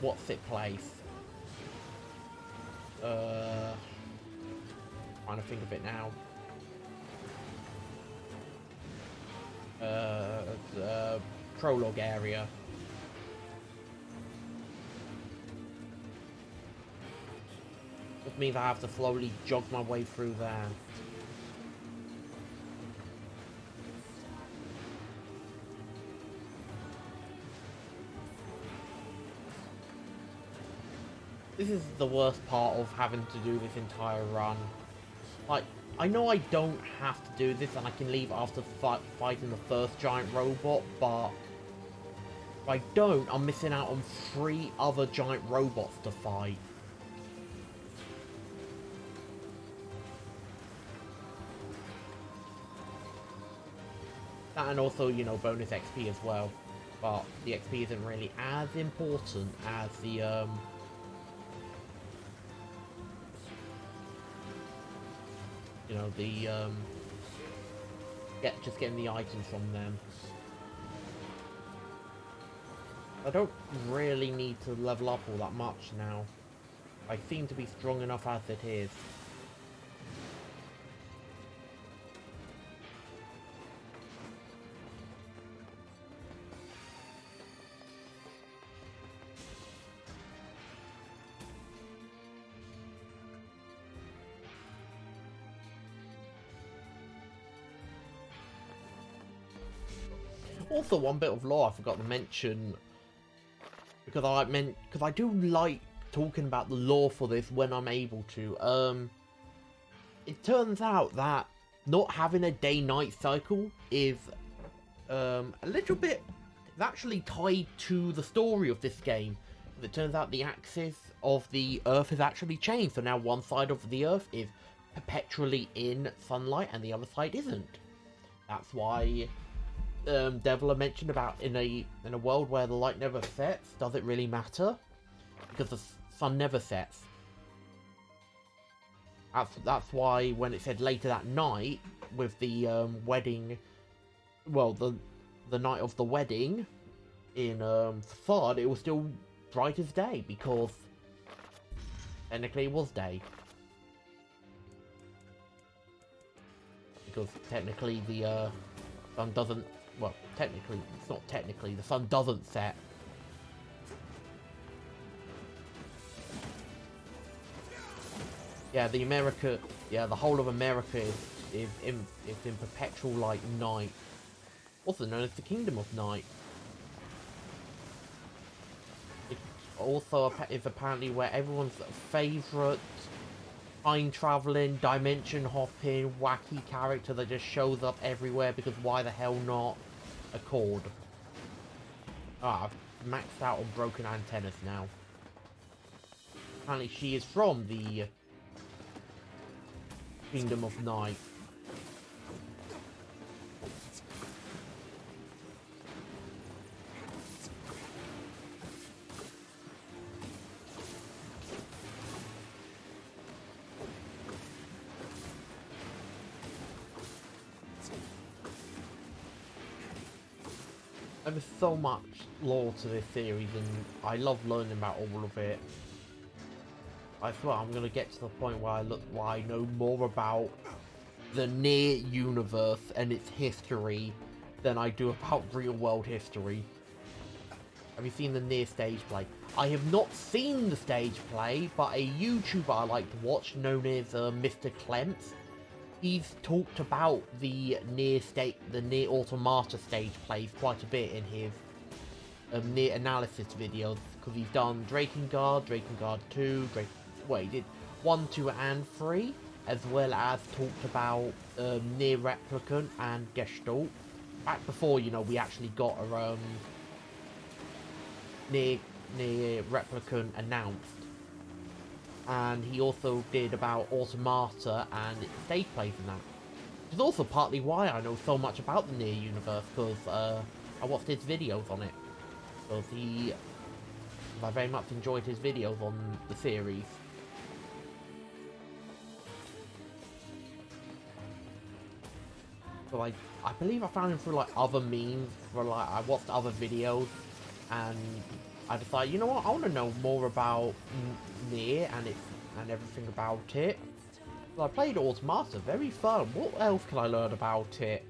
what's it place? Trying to think of it now. The prologue area. Which means I have to slowly jog my way through there. This is the worst part of having to do this entire run. Like, I know I don't have to do this and I can leave after fighting the first giant robot, but if I don't, I'm missing out on 3 other giant robots to fight. That and also, you know, bonus XP as well. But the XP isn't really as important as the, you know, the, just getting the items from them. I don't really need to level up all that much now. I seem to be strong enough as it is. Also, one bit of lore I forgot to mention, because I do like talking about the lore for this when I'm able to. It turns out that not having a day-night cycle is a little bit, it's actually tied to the story of this game. It turns out the axis of the Earth has actually changed, so now one side of the Earth is perpetually in sunlight and the other side isn't. That's why Devla mentioned about in a world where the light never sets, does it really matter? Because the sun never sets. That's why when it said later that night with the wedding, well, the night of the wedding in Facade, it was still bright as day because technically it was day. Because technically the sun doesn't. Well, technically, it's not technically, the sun doesn't set. Yeah, the whole of America is in perpetual, like, night. Also known as the Kingdom of Night. It also is apparently where everyone's favourite time-travelling, dimension-hopping, wacky character that just shows up everywhere because why the hell not? Accord. Ah, I've maxed out on broken antennas now. Apparently she is from the Kingdom of Night. There's so much lore to this series and I love learning about all of it. I swear I'm gonna get to the point where I know more about the Nier universe and its history than I do about real world history. Have you seen the Nier stage play? I have not seen the stage play, but a YouTuber I like to watch known as Mr. Clemps, he's talked about the Nier Automata stage plays quite a bit in his Nier analysis videos, because he's done Drakengard 2, he did 1, 2, and 3, as well as talked about Nier Replicant and Gestalt, back before, you know, we actually got a Nier Replicant announced. And he also did about Automata and stage plays in that. Which is also partly why I know so much about the Nier universe, because I watched his videos on it. Because I very much enjoyed his videos on the series. So I believe I found him through like other memes, for like I watched other videos, and I decided, you know what, I want to know more about Nier and everything about it. So I played Automata, very fun. What else can I learn about it?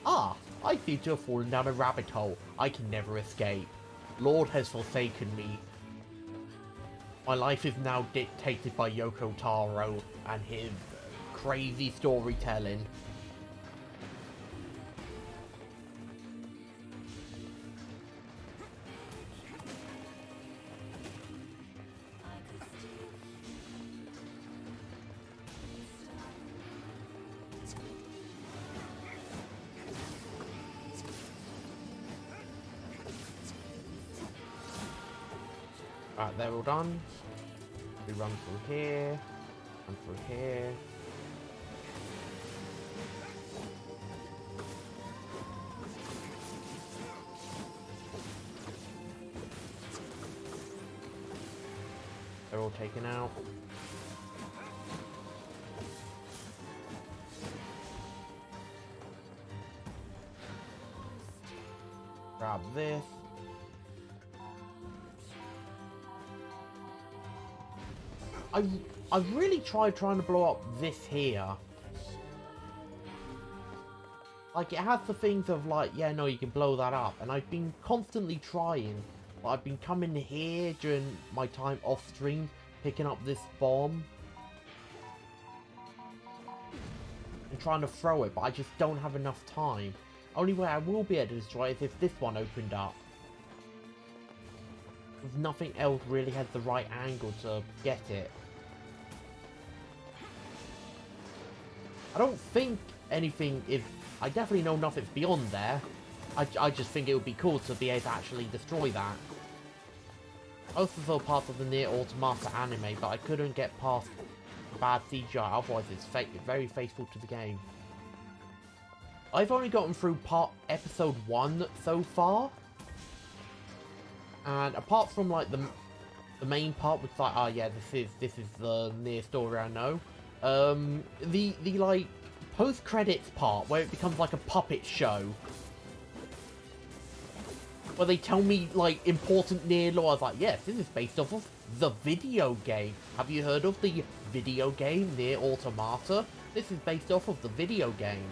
Ah, I seem to have fallen down a rabbit hole. I can never escape. Lord has forsaken me. My life is now dictated by Yoko Taro and his crazy storytelling. Alright, they're all done. We run through here, and through here. They're all taken out. Grab this. I've really tried trying to blow up this here. Like, it has the things of like, yeah, no, you can blow that up. And I've been constantly trying. But I've been coming here during my time off stream, picking up this bomb. And trying to throw it, but I just don't have enough time. Only way I will be able to destroy it is if this one opened up. Because nothing else really has the right angle to get it. I don't think anything is... I definitely know nothing's beyond there. I just think it would be cool to be able to actually destroy that. I also saw parts of the Nier Automata anime, but I couldn't get past bad CGI, otherwise it's very faithful to the game. I've only gotten through episode 1 so far. And apart from like the main part, which is like, oh yeah, this is the Nier story I know. The like post-credits part where it becomes like a puppet show, where they tell me like important Nier lore. I was like, yes, this is based off of the video game. Have you heard of the video game Nier Automata? This is based off of the video game.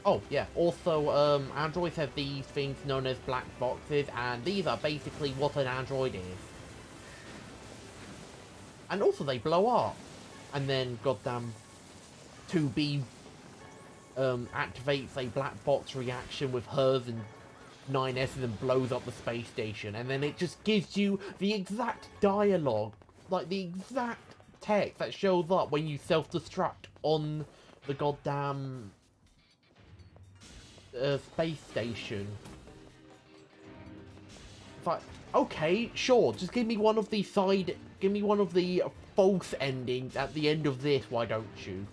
Oh yeah, also androids have these things known as black boxes, and these are basically what an android is. And also they blow up. And then, goddamn, 2B activates a black box reaction with hers and 9S's and blows up the space station. And then it just gives you the exact dialogue, like the exact text that shows up when you self-destruct on the goddamn space station. It's like, okay, sure, just give me one of the false endings at the end of this, why don't you?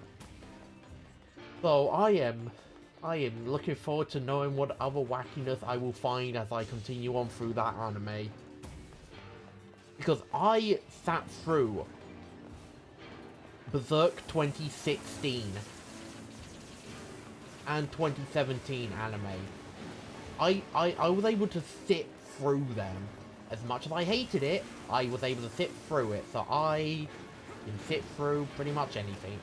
So I am looking forward to knowing what other wackiness I will find as I continue on through that anime. Because I sat through Berserk 2016 and 2017 anime. I was able to sit through them. as much as I hated it, I was able to sit through it. So I can sit through pretty much anything.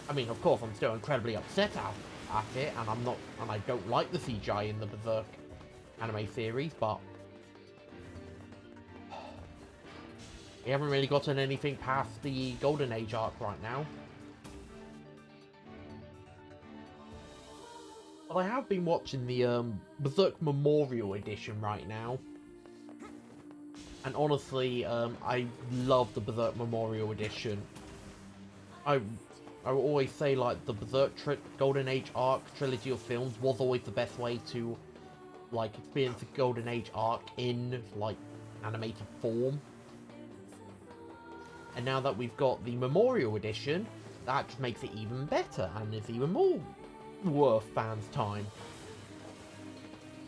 I mean, of course, I'm still incredibly upset at it, and I don't like the CGI in the Berserk anime series, but we haven't really gotten anything past the Golden Age arc right now. But I have been watching the Berserk Memorial Edition right now. And honestly, I love the Berserk Memorial Edition. I will always say, like, the Berserk Golden Age arc trilogy of films was always the best way to, like, experience the Golden Age arc in, like, animated form. And now that we've got the Memorial Edition, that just makes it even better and is even more worth fans' time.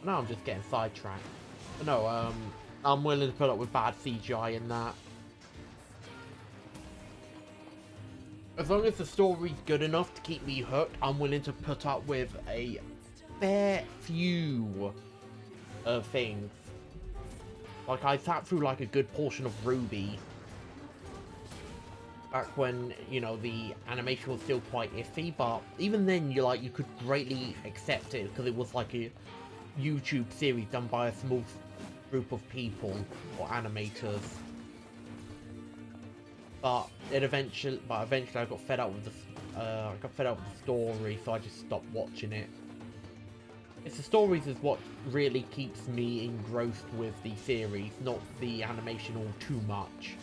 Now I'm just getting sidetracked. But no, I'm willing to put up with bad CGI in that. As long as the story's good enough to keep me hooked, I'm willing to put up with a fair few things. Like, I sat through like a good portion of Ruby back when, you know, the animation was still quite iffy, but even then you could greatly accept it because it was like a YouTube series done by a small group of people or animators. But eventually I got fed up with the story, so I just stopped watching it. It's the stories is what really keeps me engrossed with the series, not the animation all too much.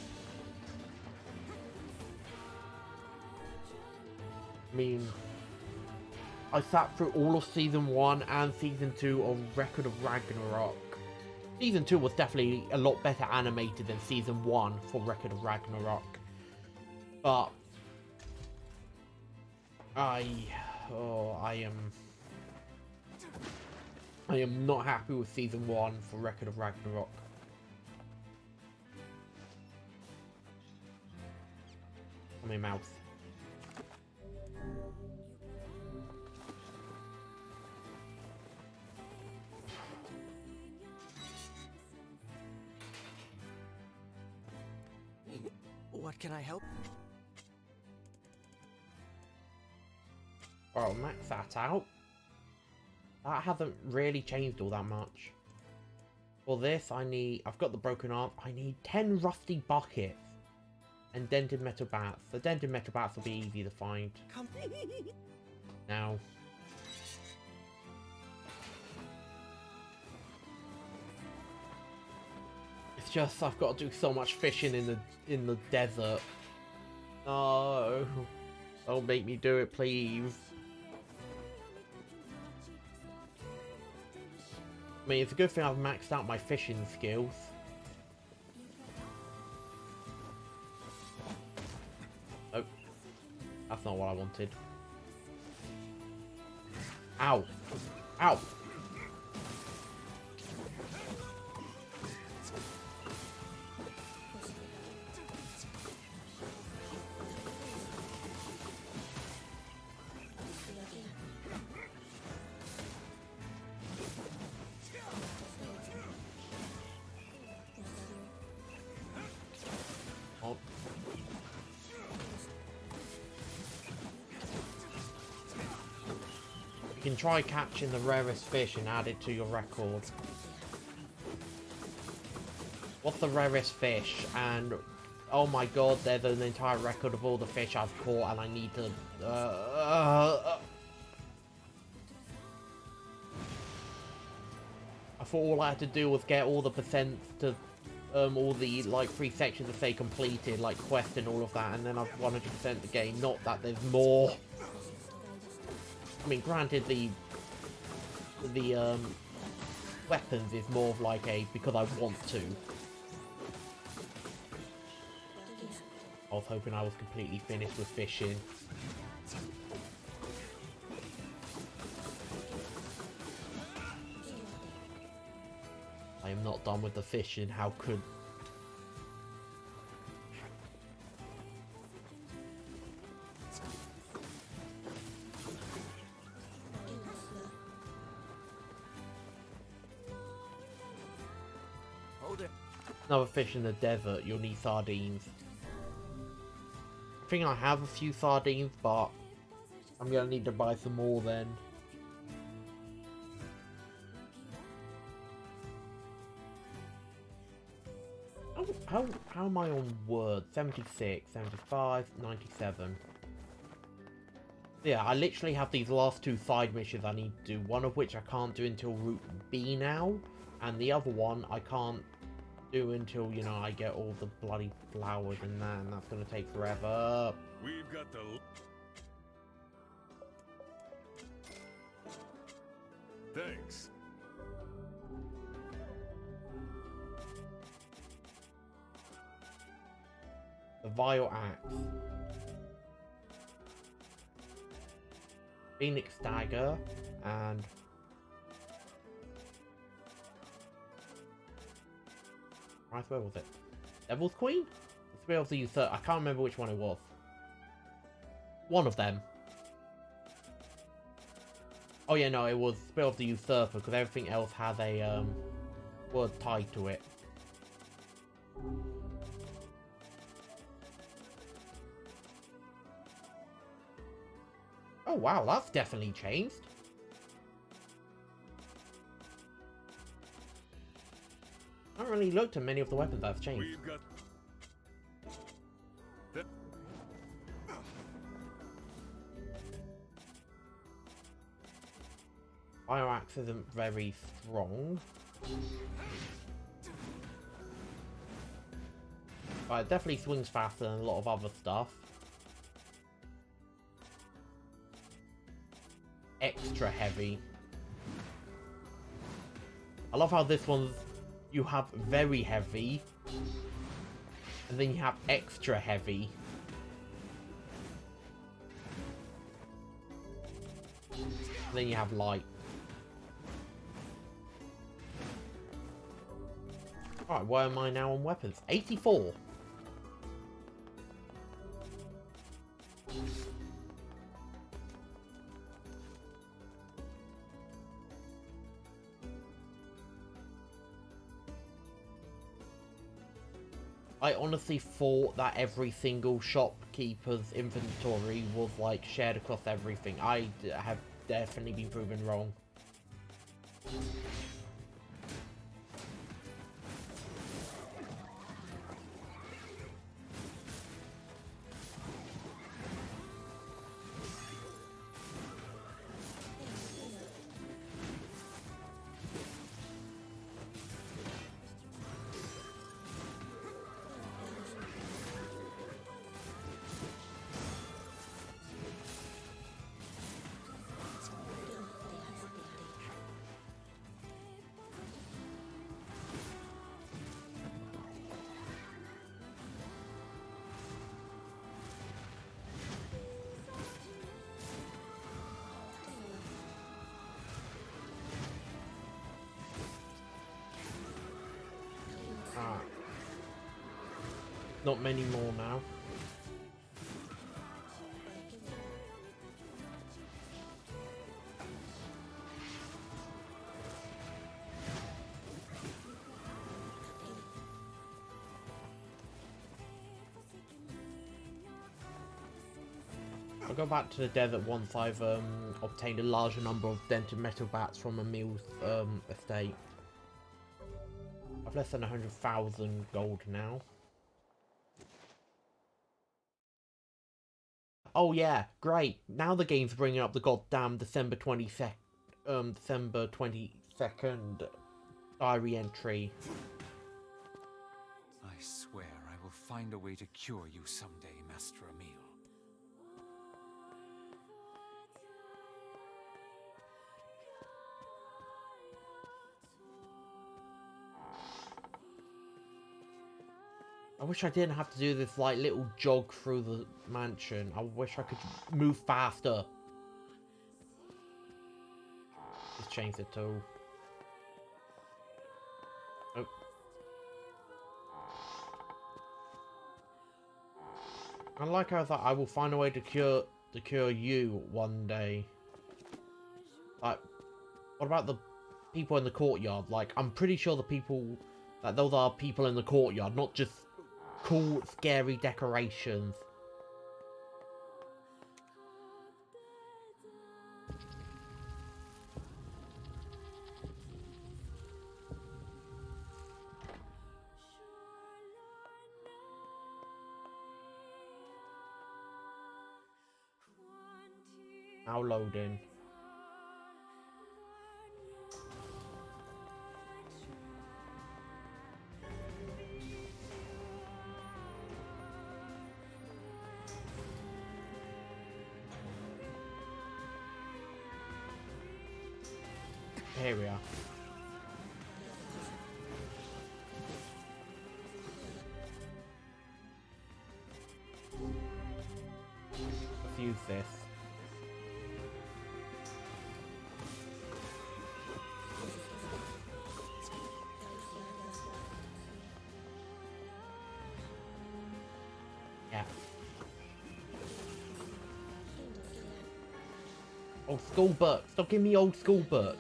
I mean, I sat through all of Season 1 and Season 2 of Record of Ragnarok. Season 2 was definitely a lot better animated than Season 1 for Record of Ragnarok. But I am not happy with Season 1 for Record of Ragnarok. On my mouth. What can I help? Well, max that out. That hasn't really changed all that much. For this, I've got the broken arm. I need 10 rusty buckets and dented metal bats. The dented metal bats will be easy to find. Come. Now. It's just I've got to do so much fishing in the desert. No. Don't make me do it, please. I mean, it's a good thing I've maxed out my fishing skills. Oh. That's not what I wanted. Ow. Ow. You can try catching the rarest fish and add it to your record. What's the rarest fish? And oh my god, there's an entire record of all the fish I've caught, and I need to. I thought all I had to do was get all the percents to all the like 3 sections to say completed, like quest and all of that, and then I've 100% the game. Not that there's more. I mean, granted, the weapons is more of like a because I want to. I was hoping I was completely finished with fishing. I am not done with the fishing. How could... Another fish in the desert, you'll need sardines. I think I have a few sardines, but I'm gonna need to buy some more then. How am I on word? 76, 75, 97. Yeah, I literally have these last two side missions I need to do, one of which I can't do until Route B now, and the other one I can't do until, you know, I get all the bloody flowers and that, and that's gonna take forever. We've got the... Thanks. The Vile Axe. Phoenix Dagger, and... Right, where was it? Devil's Queen? The Spear of the Usurper. I can't remember which one it was. One of them. Oh yeah, no, it was Spear of the Usurper, because everything else has a word tied to it. Oh wow, that's definitely changed. I haven't really looked at many of the weapons that's changed. We've got... Fire Axe isn't very strong. But it definitely swings faster than a lot of other stuff. Extra heavy. I love how this one's... You have very heavy. And then you have extra heavy. And then you have light. Alright, where am I now on weapons? 84! I honestly thought that every single shopkeeper's inventory was like shared across everything. I have definitely been proven wrong. Not many more now. I'll go back to the desert once I've obtained a larger number of dented metal bats from Emil's estate. I've less than 100,000 gold now. Oh yeah, great. Now the game's bringing up the goddamn December 22nd diary entry. I swear I will find a way to cure you someday, Master Emil. I wish I didn't have to do this like little jog through the mansion. I wish I could move faster. Just change the tool. Oh. I like how I will find a way to cure you one day. Like, what about the people in the courtyard? Like, I'm pretty sure the people Like, those are people in the courtyard, not just cool, scary decorations. Now loading. Here we are. Let's use this. Yeah. Old school books. Don't give me old school books.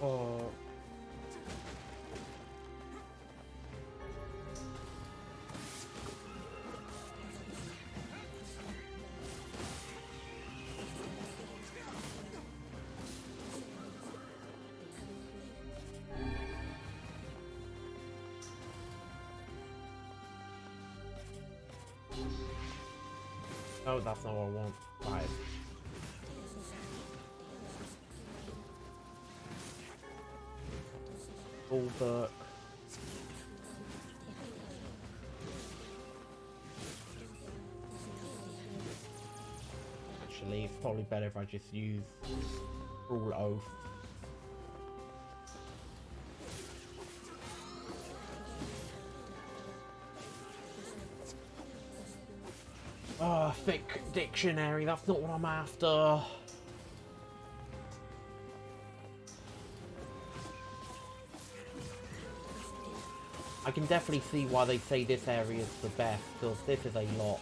Oh. Oh, that's not what I want. Right. Full book. Actually, it's probably better if I just use Rule Oath. Oh, thick dictionary, that's not what I'm after. I can definitely see why they say this area is the best, because this is a lot.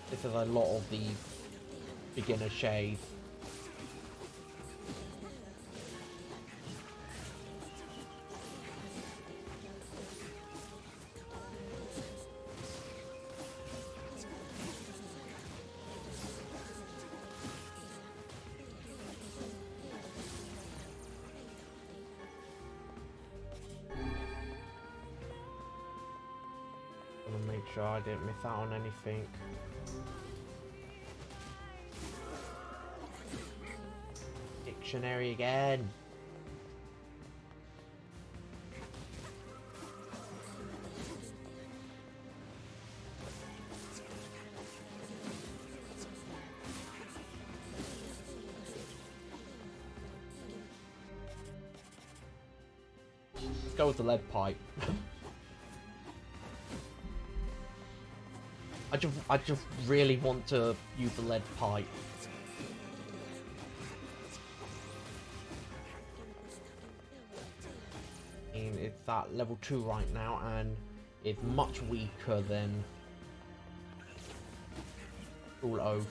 This is a lot of the beginner shades. Make sure I didn't miss out on anything. Dictionary again. Let's go with the lead pipe. I just really want to use the lead pipe. And it's at level 2 right now, and it's much weaker than Rule Oath.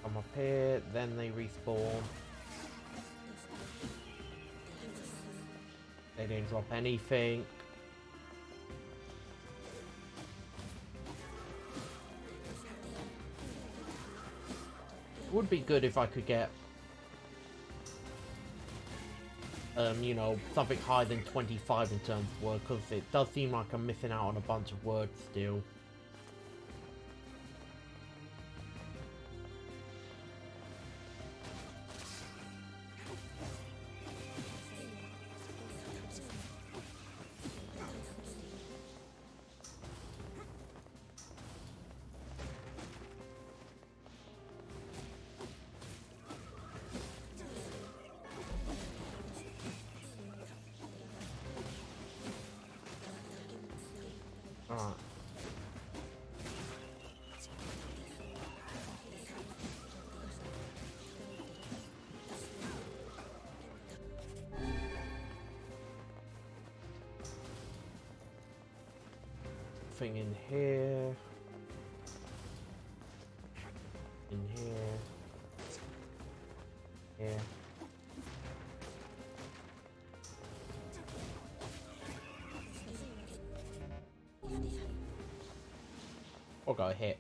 Come up here, then they respawn. They didn't drop anything. It would be good if I could get, you know, something higher than 25 in terms of word, because it does seem like I'm missing out on a bunch of words still. Alright. Thing in here. In here. Here. Or got a hit.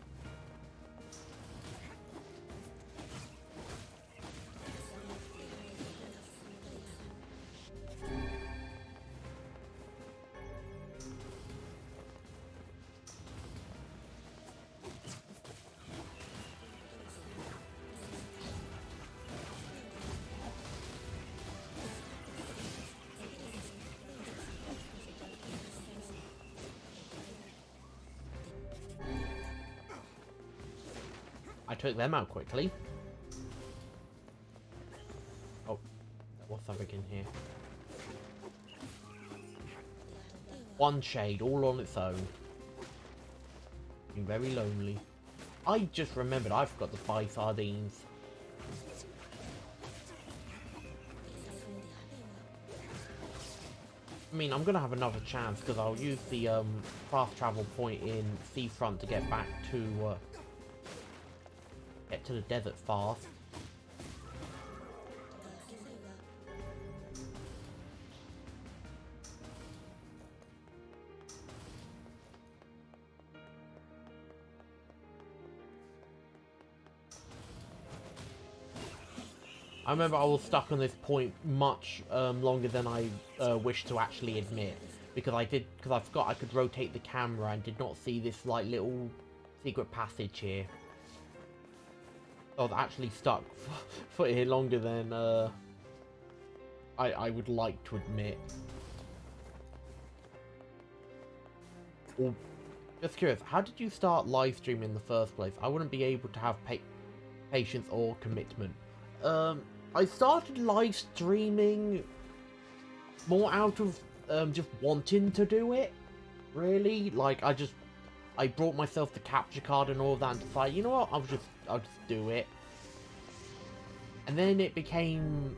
I took them out quickly. Oh, there was something in here. One shade, all on its own. Being very lonely. I just remembered I forgot to buy sardines. I mean, I'm gonna have another chance because I'll use the fast travel point in Seafront to get back to the desert fast. I remember I was stuck on this point much longer than I wish to actually admit, because I forgot I could rotate the camera and did not see this like little secret passage here. I was actually stuck for here longer than I would like to admit. Or, just curious, how did you start live streaming in the first place? I wouldn't be able to have patience or commitment. I started live streaming more out of just wanting to do it, really. Like, I brought myself the capture card and all of that and decided, you know what, I'll just do it. And then it became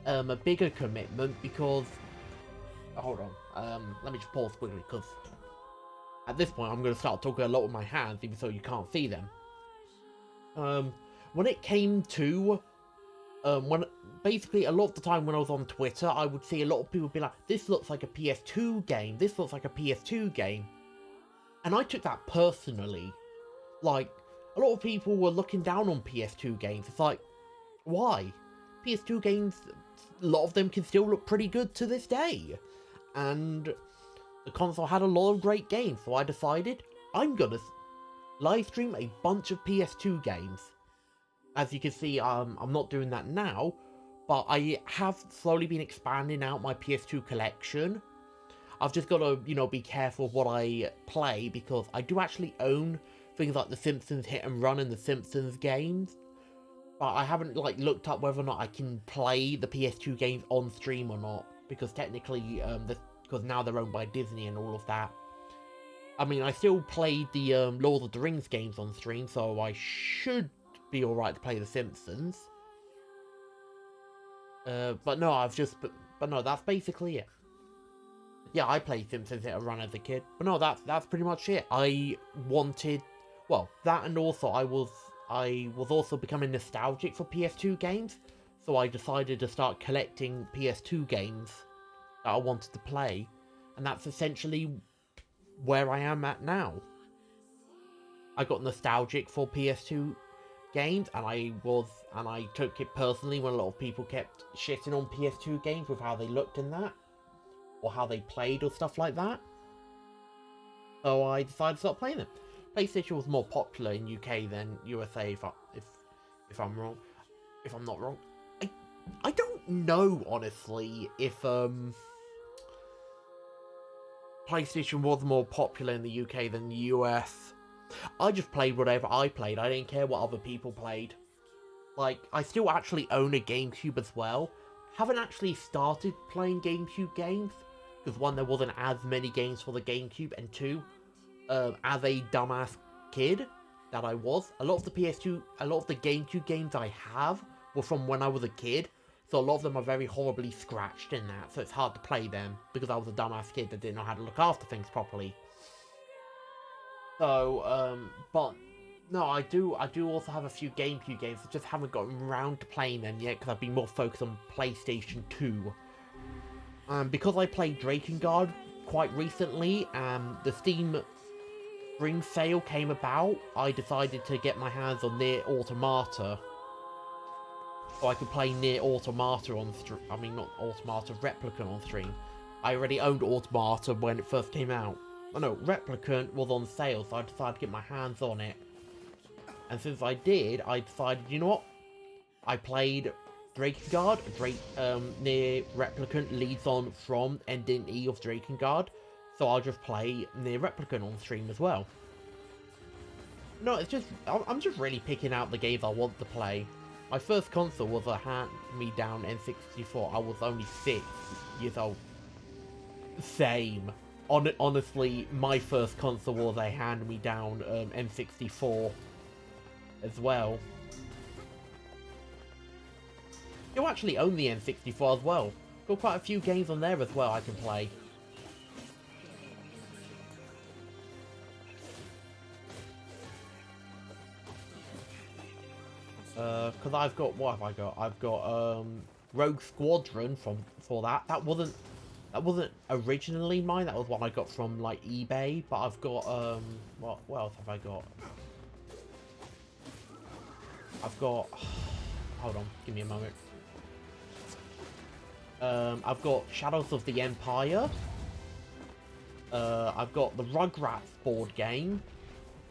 a bigger commitment because... hold on, let me just pause quickly, because at this point I'm going to start talking a lot with my hands, even though you can't see them. When it came to... when basically a lot of the time when I was on Twitter, I would see a lot of people be like, this looks like a PS2 game, this looks like a PS2 game. And I took that personally. Like, a lot of people were looking down on PS2 games. It's like, why? PS2 games, a lot of them can still look pretty good to this day. And the console had a lot of great games, so I decided I'm gonna live stream a bunch of PS2 games. As you can see, I'm not doing that now, but I have slowly been expanding out my PS2 collection. I've just got to, you know, be careful of what I play, because I do actually own things like The Simpsons Hit and Run and The Simpsons games. But I haven't, like, looked up whether or not I can play the PS2 games on stream or not. Because technically, because now they're owned by Disney and all of that. I mean, I still played the Lord of the Rings games on stream, so I should be alright to play The Simpsons. But no, but no, that's basically it. Yeah, I played Simpsons Hit and Run as a kid, but no, that's pretty much it. I wanted, well, that, and also I was also becoming nostalgic for PS2 games, so I decided to start collecting PS2 games that I wanted to play, and that's essentially where I am at now. I got nostalgic for PS2 games, and I took it personally when a lot of people kept shitting on PS2 games with how they looked in that, or how they played or stuff like that. So I decided to start playing them. PlayStation was more popular in UK than USA, if I'm wrong. If I'm not wrong. I don't know, honestly, if PlayStation was more popular in the UK than the US. I just played whatever I played. I didn't care what other people played. Like, I still actually own a GameCube as well. Haven't actually started playing GameCube games, because one, there wasn't as many games for the GameCube, and two, as a dumbass kid that I was. A lot of the PS2, a lot of the GameCube games I have were from when I was a kid, so a lot of them are very horribly scratched in that, so it's hard to play them, because I was a dumbass kid that didn't know how to look after things properly. So, but, no, I do also have a few GameCube games, I just haven't gotten around to playing them yet, because I've been more focused on PlayStation 2. Because I played Drakengard quite recently, the Steam Spring sale came about, I decided to get my hands on Nier Automata. So I could play Nier Automata on stream. I mean, not Automata, Replicant on stream. I already owned Automata when it first came out. Oh no, Replicant was on sale, so I decided to get my hands on it. And since I did, I decided, you know what? I played Drakengard. Nier Replicant leads on from Ending E of Drakengard. So I'll just play Nier Replicant on stream as well. No, it's just, I'm just really picking out the games I want to play. My first console was a hand-me-down N64. I was only 6 years old. Same. Honestly, my first console was a hand-me-down N64 as well. You actually own the N64 as well. Got quite a few games on there as well I can play. Because I've got, what have I got? I've got Rogue Squadron for that. That wasn't originally mine. That was one I got from like eBay. But I've got what else have I got? I've got, hold on, give me a moment. I've got Shadows of the Empire. I've got the Rugrats board game.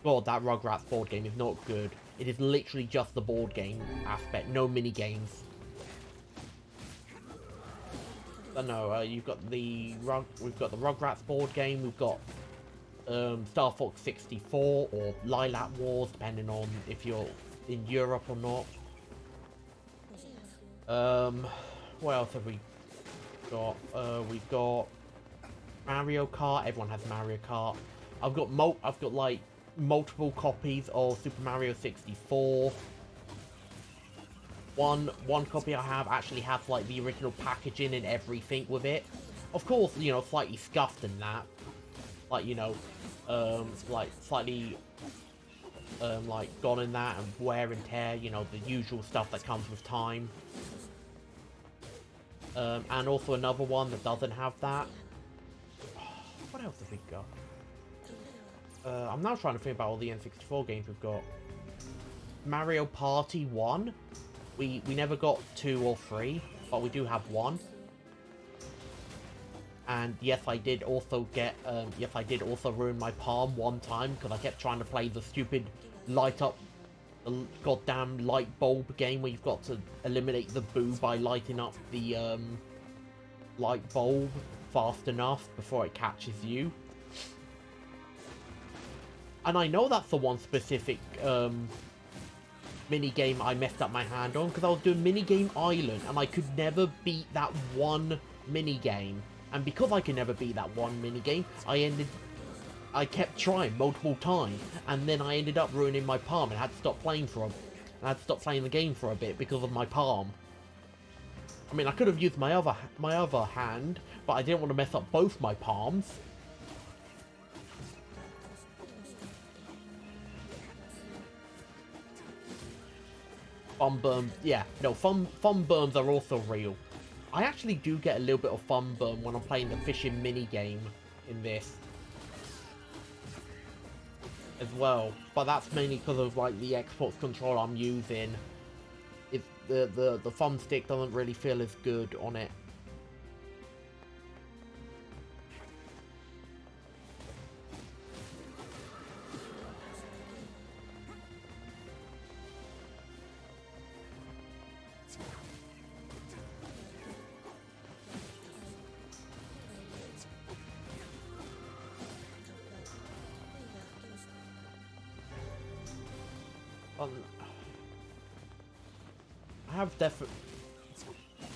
God, that Rugrats board game is not good. It is literally just the board game aspect, no mini games. But no, we've got the Rugrats board game. We've got Star Fox 64 or Lilac Wars, depending on if you're in Europe or not. What else have we got? We've got Mario Kart. Everyone has Mario Kart. I've got like multiple copies of Super Mario 64. One copy I have actually has like the original packaging and everything with it. Of course, you know, slightly scuffed in that. Like, you know, like slightly like gone in that and wear and tear, you know, the usual stuff that comes with time. And also another one that doesn't have that. What else have we got? I'm now trying to think about all the N64 games we've got. Mario Party 1. We never got 2 or 3, but we do have 1. And yes, I did also get, yes, I did also ruin my palm one time, because I kept trying to play the stupid the goddamn light bulb game where you've got to eliminate the boo by lighting up the, light bulb fast enough before it catches you. And I know that's the one specific minigame I messed up my hand on, because I was doing Minigame Island and I could never beat that one minigame. And because I could never beat that one minigame, I kept trying multiple times, and then I ended up ruining my palm and had to stop playing the game for a bit because of my palm. I mean, I could have used my other hand, but I didn't want to mess up both my palms. Fun burns, yeah, no, fun burns are also real. I actually do get a little bit of fun burn when I'm playing the fishing mini game in this as well, but that's mainly because of like the Xbox controller I'm using. The thumb stick doesn't really feel as good on it.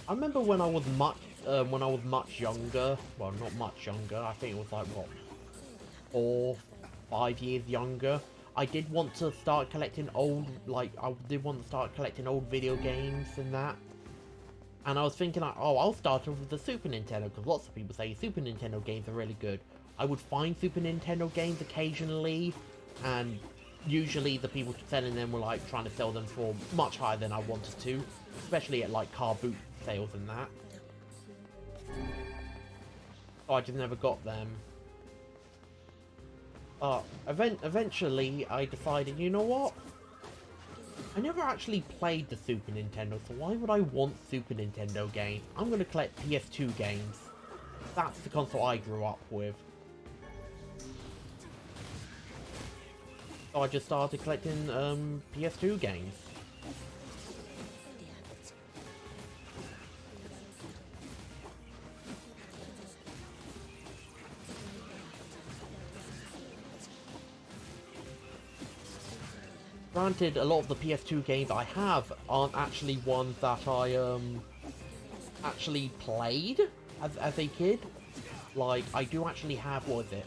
I remember when I was much younger. Well, not much younger. I think it was like what, 5 years younger, I did want to start collecting old, video games and that. And I was thinking like, oh, I'll start off with the Super Nintendo, because lots of people say Super Nintendo games are really good. I would find Super Nintendo games occasionally, and usually the people selling them were like trying to sell them for much higher than I wanted to, especially at like car boot sales and that. So I just never got them. Eventually I decided, you know what? I never actually played the Super Nintendo, so why would I want Super Nintendo games? I'm going to collect PS2 games. That's the console I grew up with. So I just started collecting PS2 games. Granted, a lot of the PS2 games I have aren't actually ones that I actually played as a kid. Like, I do actually have, what is it?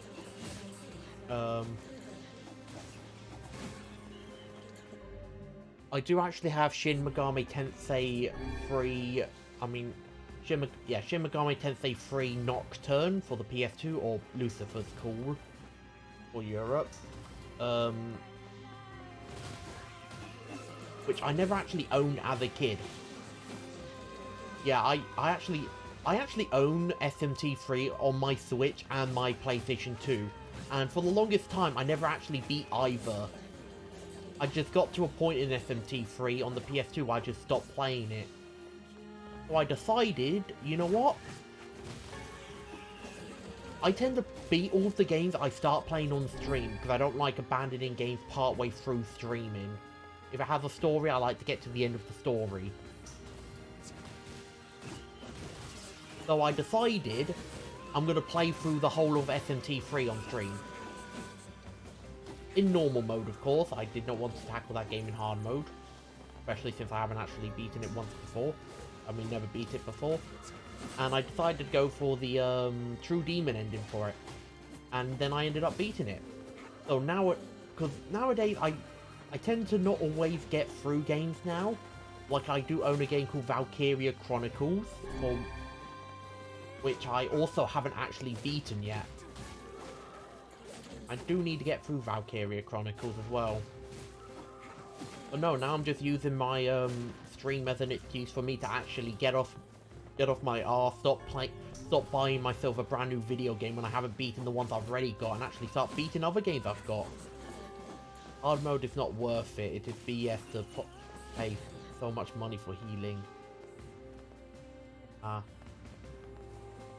I do actually have Shin Megami Tensei 3, Shin Megami Tensei 3 Nocturne for the PS2, or Lucifer's called, for Europe. Which I never actually owned as a kid. Yeah, I actually own SMT3 on my Switch and my PlayStation 2. And for the longest time, I never actually beat either. I just got to a point in SMT3 on the PS2 where I just stopped playing it. So I decided, you know what? I tend to beat all of the games I start playing on stream, because I don't like abandoning games partway through streaming. If it has a story, I like to get to the end of the story. So I decided I'm going to play through the whole of SMT3 on stream. In normal mode, of course. I did not want to tackle that game in hard mode. Especially since I haven't actually beaten it once before. Never beat it before. And I decided to go for the True Demon ending for it. And then I ended up beating it. So now, because nowadays I tend to not always get through games now. Like, I do own a game called Valkyria Chronicles, which I also haven't actually beaten yet. I do need to get through Valkyria Chronicles as well. But no, now I'm just using my stream as an excuse for me to actually get off my arse, stop buying myself a brand new video game when I haven't beaten the ones I've already got, and actually start beating other games I've got. Hard mode is not worth it. It is BS to pay so much money for healing.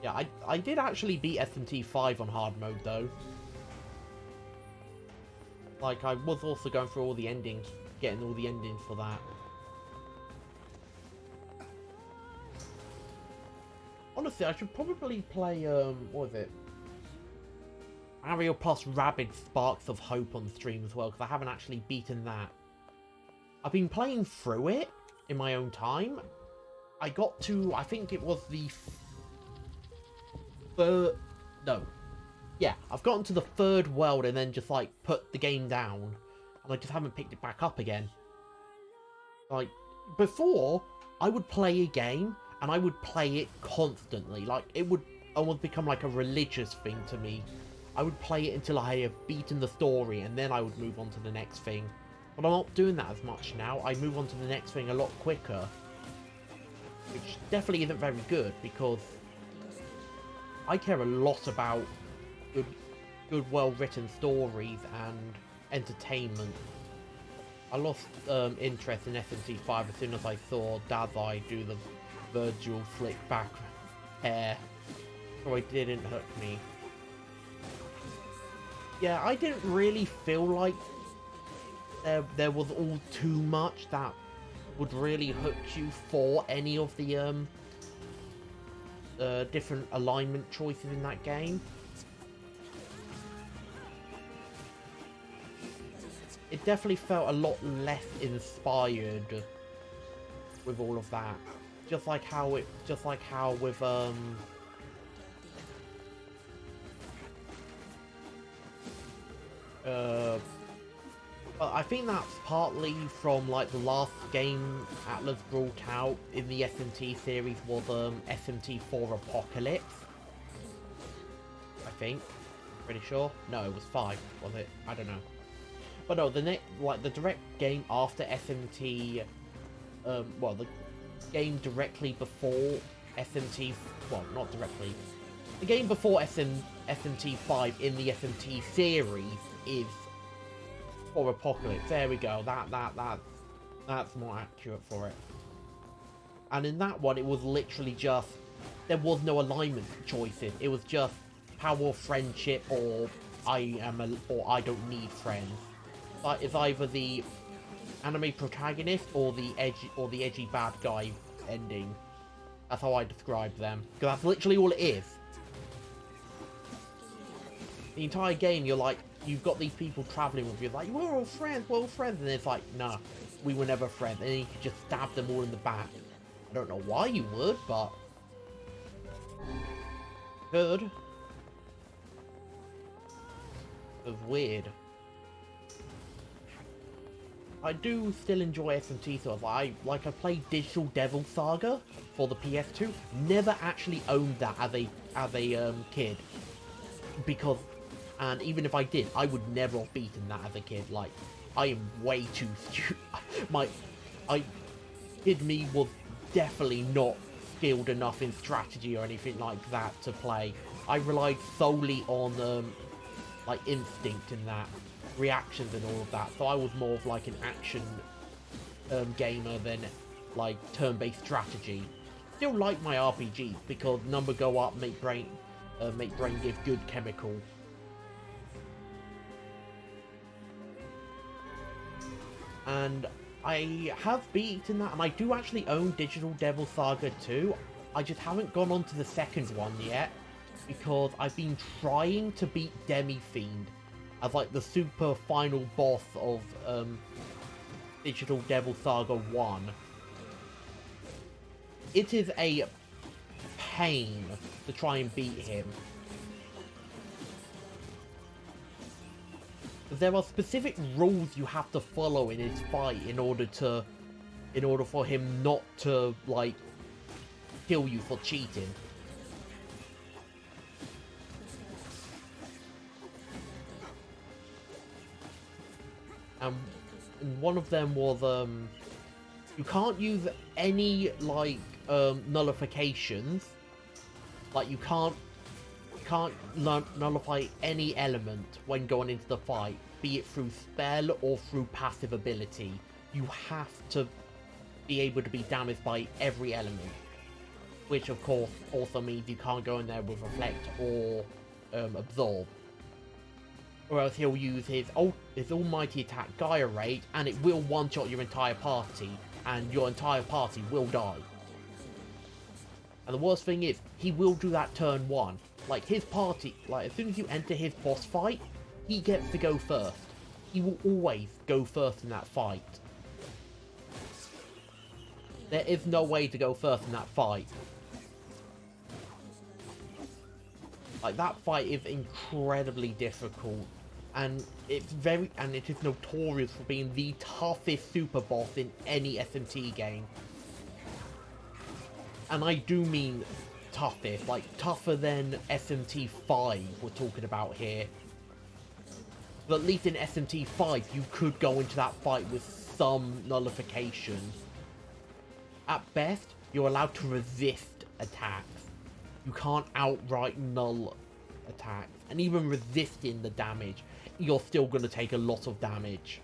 Yeah, I did actually beat SMT5 on hard mode though. Like, I was also going through all the endings, getting all the endings for that. Honestly, I should probably play, what is it? Mario plus Rabbids Sparks of Hope on stream as well, because I haven't actually beaten that. I've been playing through it in my own time. I got to, I think it was the third, no. Yeah, I've gotten to the third world and then just, like, put the game down. And I just haven't picked it back up again. Like, before, I would play a game, and I would play it constantly. Like, it would almost become like a religious thing to me. I would play it until I have beaten the story, and then I would move on to the next thing. But I'm not doing that as much now. I move on to the next thing a lot quicker. Which definitely isn't very good, because I care a lot about good well-written stories and entertainment. I lost interest in SMT5 as soon as I saw Dazai do the Virgil flick back hair. So it didn't hook me. Yeah, I didn't really feel like there was all too much that would really hook you for any of the different alignment choices in that game. It definitely felt a lot less inspired with all of that. Just like how with But I think that's partly from like the last game Atlas brought out in the SMT series was SMT4 Apocalypse. I think. Pretty sure. No, it was 5, was it? I don't know. But no, the direct game after SMT, well, the game directly before SMT, well, not directly. The game before SMT5 in the SMT series is for Apocalypse. There we go. That's more accurate for it. And in that one, it was literally just, there was no alignment choices. It was just power of friendship or I don't need friends. But it's either the anime protagonist or the edgy bad guy ending. That's how I describe them. Because that's literally all it is. The entire game, you're like, you've got these people traveling with you, like, we're all friends, and it's like, nah, we were never friends, and then you could just stab them all in the back. I don't know why you would, but could. It was weird. I do still enjoy SMT sort of. I played Digital Devil Saga for the PS2. Never actually owned that as a kid, because, and even if I did, I would never have beaten that as a kid. Like, I am way too stupid. Kid me was definitely not skilled enough in strategy or anything like that to play. I relied solely on like instinct in that, reactions and all of that. So I was more of like an action gamer than like turn-based strategy. Still like my RPGs because number go up, make brain give good chemical. And I have beaten that, and I do actually own Digital Devil Saga 2. I just haven't gone on to the second one yet, because I've been trying to beat Demi-Fiend as like the super final boss of Digital Devil Saga 1. It is a pain to try and beat him. There are specific rules you have to follow in his fight in order for him not to like kill you for cheating. And one of them was you can't use any like nullifications. Like you can't nullify any element when going into the fight, be it through spell or through passive ability. You have to be able to be damaged by every element, which of course also means you can't go in there with reflect or absorb, or else he'll use his almighty attack Gaia Rage, and it will one-shot your entire party, and your entire party will die. And the worst thing is, he will do that turn 1. Like, his party, like, as soon as you enter his boss fight, he gets to go first. He will always go first in that fight. There is no way to go first in that fight. Like, that fight is incredibly difficult. And it is notorious for being the toughest super boss in any SMT game. And I do mean toughest, like tougher than SMT5 we're talking about here. But at least in SMT5 you could go into that fight with some nullification. At best, you're allowed to resist attacks. You can't outright null attacks. And even resisting the damage, you're still going to take a lot of damage.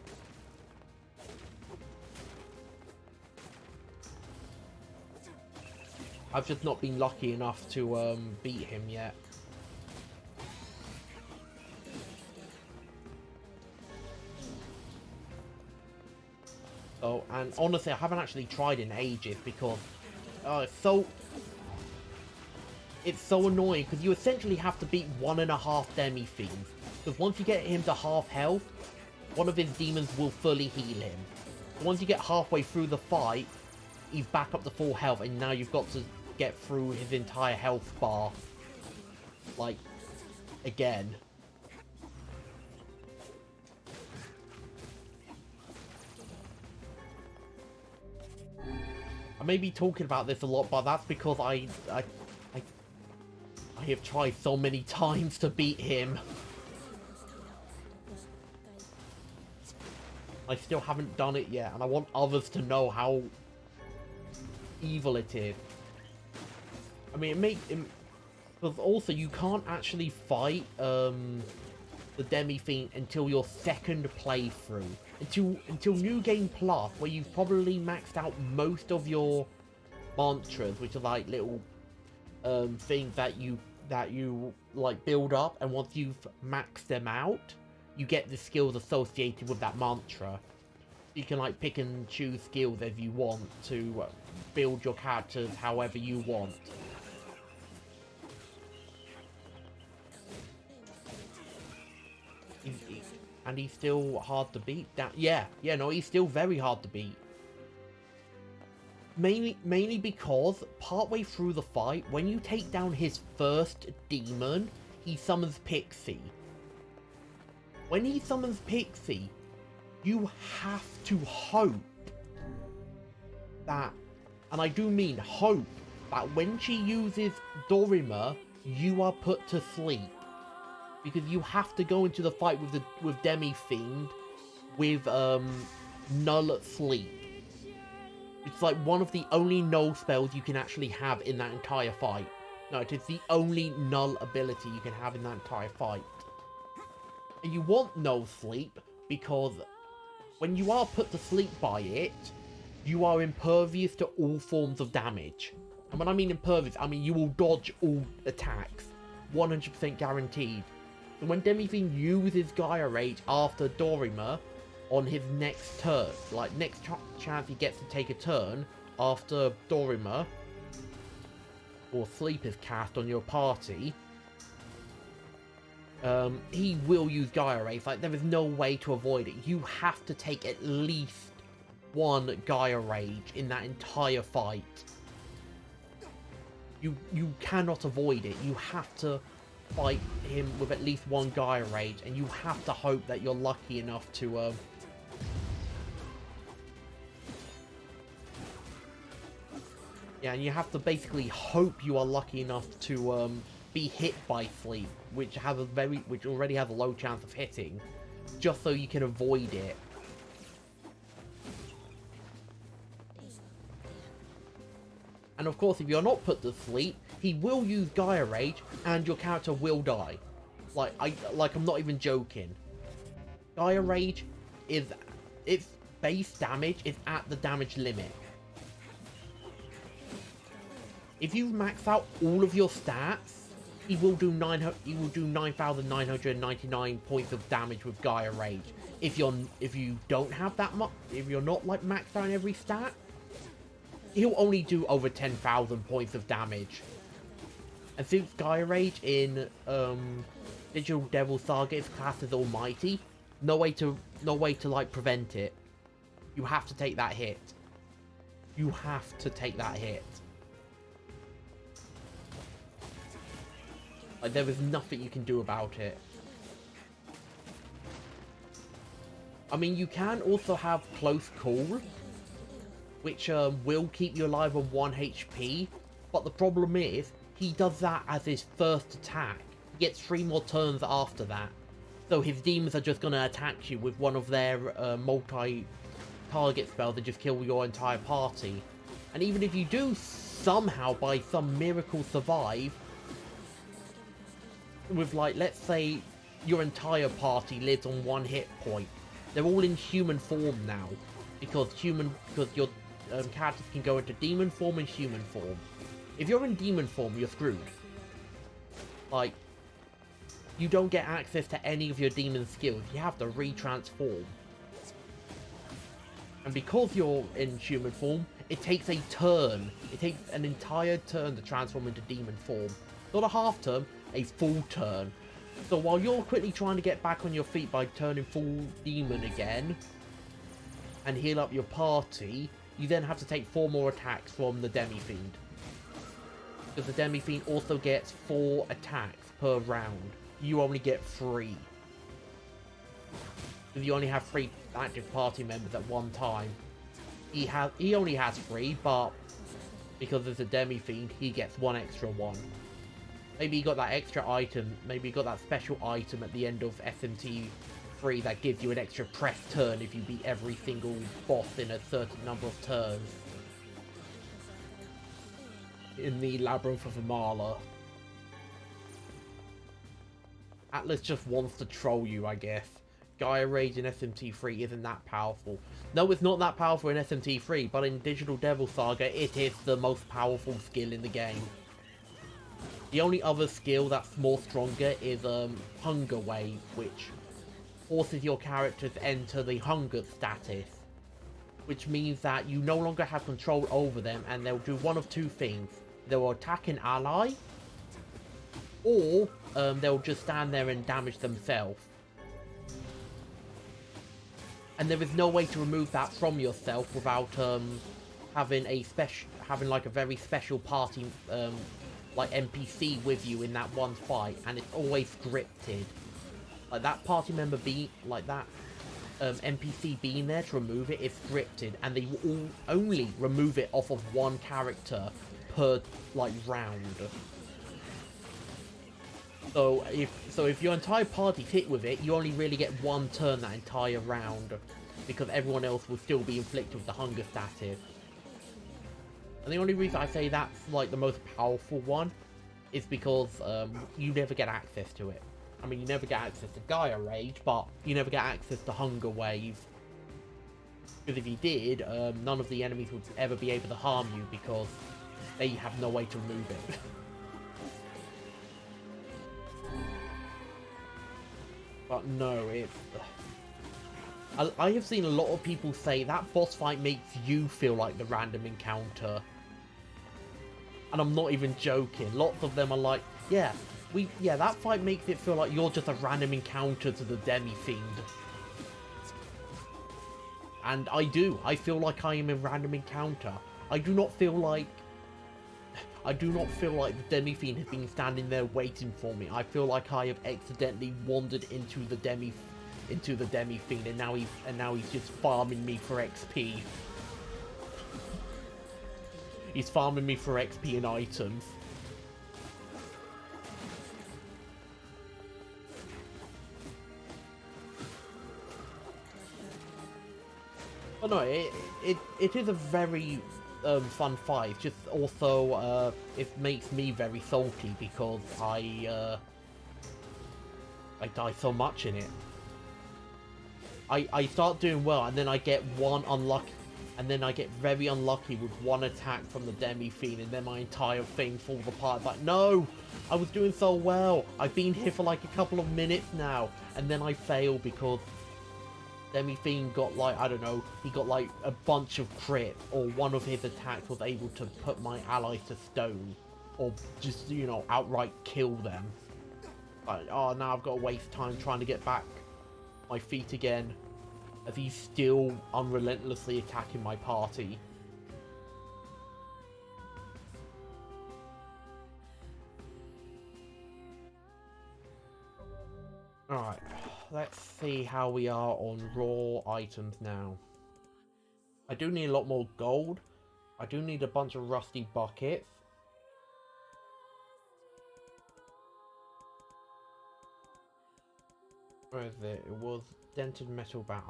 I've just not been lucky enough to beat him yet. Oh, and honestly, I haven't actually tried in ages because it's so annoying because you essentially have to beat 1.5 Demi-Fiends. Because once you get him to half health, one of his demons will fully heal him. Once you get halfway through the fight, he's back up to full health, and now you've got to get through his entire health bar, like, again. may be talking about this a lot, but that's because I have tried so many times to beat him. I still haven't done it yet, and I want others to know how evil it is. I mean, because also you can't actually fight the Demi-Fiend until your second playthrough. Until New Game Plus, where you've probably maxed out most of your mantras, which are like little things that you like build up, and once you've maxed them out, you get the skills associated with that mantra. You can like pick and choose skills as you want to build your characters however you want. And he's still hard to beat. Yeah, no, he's still very hard to beat. Mainly because partway through the fight, when you take down his first demon, he summons Pixie. When he summons Pixie, you have to hope that, and I do mean hope, that when she uses Dorima, you are put to sleep. Because you have to go into the fight with Demi-Fiend with null sleep. It's like one of the only null spells you can actually have in that entire fight. No, it is the only null ability you can have in that entire fight. And you want null sleep because when you are put to sleep by it, you are impervious to all forms of damage. And when I mean impervious, I mean you will dodge all attacks. 100% guaranteed. And when Demi-Fiend uses Gaia Rage after Dorima on his next turn, like next chance he gets to take a turn after Dorima or Sleep is cast on your party, he will use Gaia Rage. Like, there is no way to avoid it. You have to take at least one Gaia Rage in that entire fight. You cannot avoid it. You have to fight him with at least one Gaia Rage, and you have to hope that you're lucky enough to yeah, and you have to basically hope you are lucky enough to be hit by Sleep, which already has a low chance of hitting, just so you can avoid it. And of course, if you're not put to sleep, he will use Gaia Rage, and your character will die. I'm not even joking. Gaia Rage its base damage is at the damage limit. If you max out all of your stats, he will do 9,999 points of damage with Gaia Rage. If you don't have that much, if you're not like maxed out every stat, he'll only do over 10,000 points of damage. And since Gaia Rage in Digital Devil Saga is classed as Almighty, no way to like prevent it. You have to take that hit. You have to take that hit. Like, there is nothing you can do about it. I mean, you can also have Close Call, which will keep you alive on 1 HP, but the problem is, he does that as his first attack. He gets 3 more turns after that. So his demons are just going to attack you with one of their multi-target spells and just kill your entire party. And even if you do somehow, by some miracle, survive, with, like, let's say your entire party lives on 1 hit point. They're all in human form now, because your characters can go into demon form and human form. If you're in demon form, you're screwed. Like, you don't get access to any of your demon skills. You have to retransform. And because you're in human form, it takes a turn. It takes an entire turn to transform into demon form. Not a half turn, a full turn. So while you're quickly trying to get back on your feet by turning full demon again and heal up your party, you then have to take 4 more attacks from the Demi-Fiend. Because the Demi-Fiend also gets 4 attacks per round. You only get 3. Because you only have 3 active party members at one time. he only has 3, but because it's a demi-fiend, he gets 1 extra one. Maybe he got that extra item, maybe he got that special item at the end of SMT3 that gives you an extra press turn if you beat every single boss in a certain number of turns. In the Labyrinth of Amala. Atlas just wants to troll you, I guess. Gaia Rage in SMT3 isn't that powerful. No, it's not that powerful in SMT3, but in Digital Devil Saga, it is the most powerful skill in the game. The only other skill that's more stronger is Hunger Wave, which forces your character to enter the Hunger status. Which means that you no longer have control over them, and they'll do one of 2 things. They'll attack an ally, or they'll just stand there and damage themselves. And there is no way to remove that from yourself without having like a very special party like NPC with you in that one fight, and it's always scripted. Like that party member NPC being there to remove it is scripted, and they will only remove it off of 1 character per like round. So if your entire party's hit with it, you only really get 1 turn that entire round, because everyone else will still be inflicted with the hunger status. And the only reason I say that's like the most powerful one is because you never get access to it. I mean, you never get access to Gaia Rage, but you never get access to Hunger Wave. Because if you did, none of the enemies would ever be able to harm you because they have no way to remove it. But no, it's... I have seen a lot of people say that boss fight makes you feel like the random encounter. And I'm not even joking. Lots of them are like, yeah, that fight makes it feel like you're just a random encounter to the demi-fiend. And I do. I feel like I am a random encounter. I do not feel like the demi-fiend has been standing there waiting for me. I feel like I have accidentally wandered into the demi-fiend, and now he's just farming me for XP. He's farming me for XP and items. But no, it is a very fun fight. Just also it makes me very salty because I die so much in it. I start doing well, and then I get very unlucky with 1 attack from the demi-fiend, and then my entire thing falls apart. It's like, no, I was doing so well. I've been here for like a couple of minutes now, and then I fail because demi-fiend got like, I don't know, he got like a bunch of crit, or one of his attacks was able to put my allies to stone, or just, you know, outright kill them. Like, oh, now I've got to waste time trying to get back my feet again, as he's still unrelentlessly attacking my party. Alright, let's see how we are on raw items now. I do need a lot more gold. I do need a bunch of rusty buckets. Where is it? It was dented metal bat.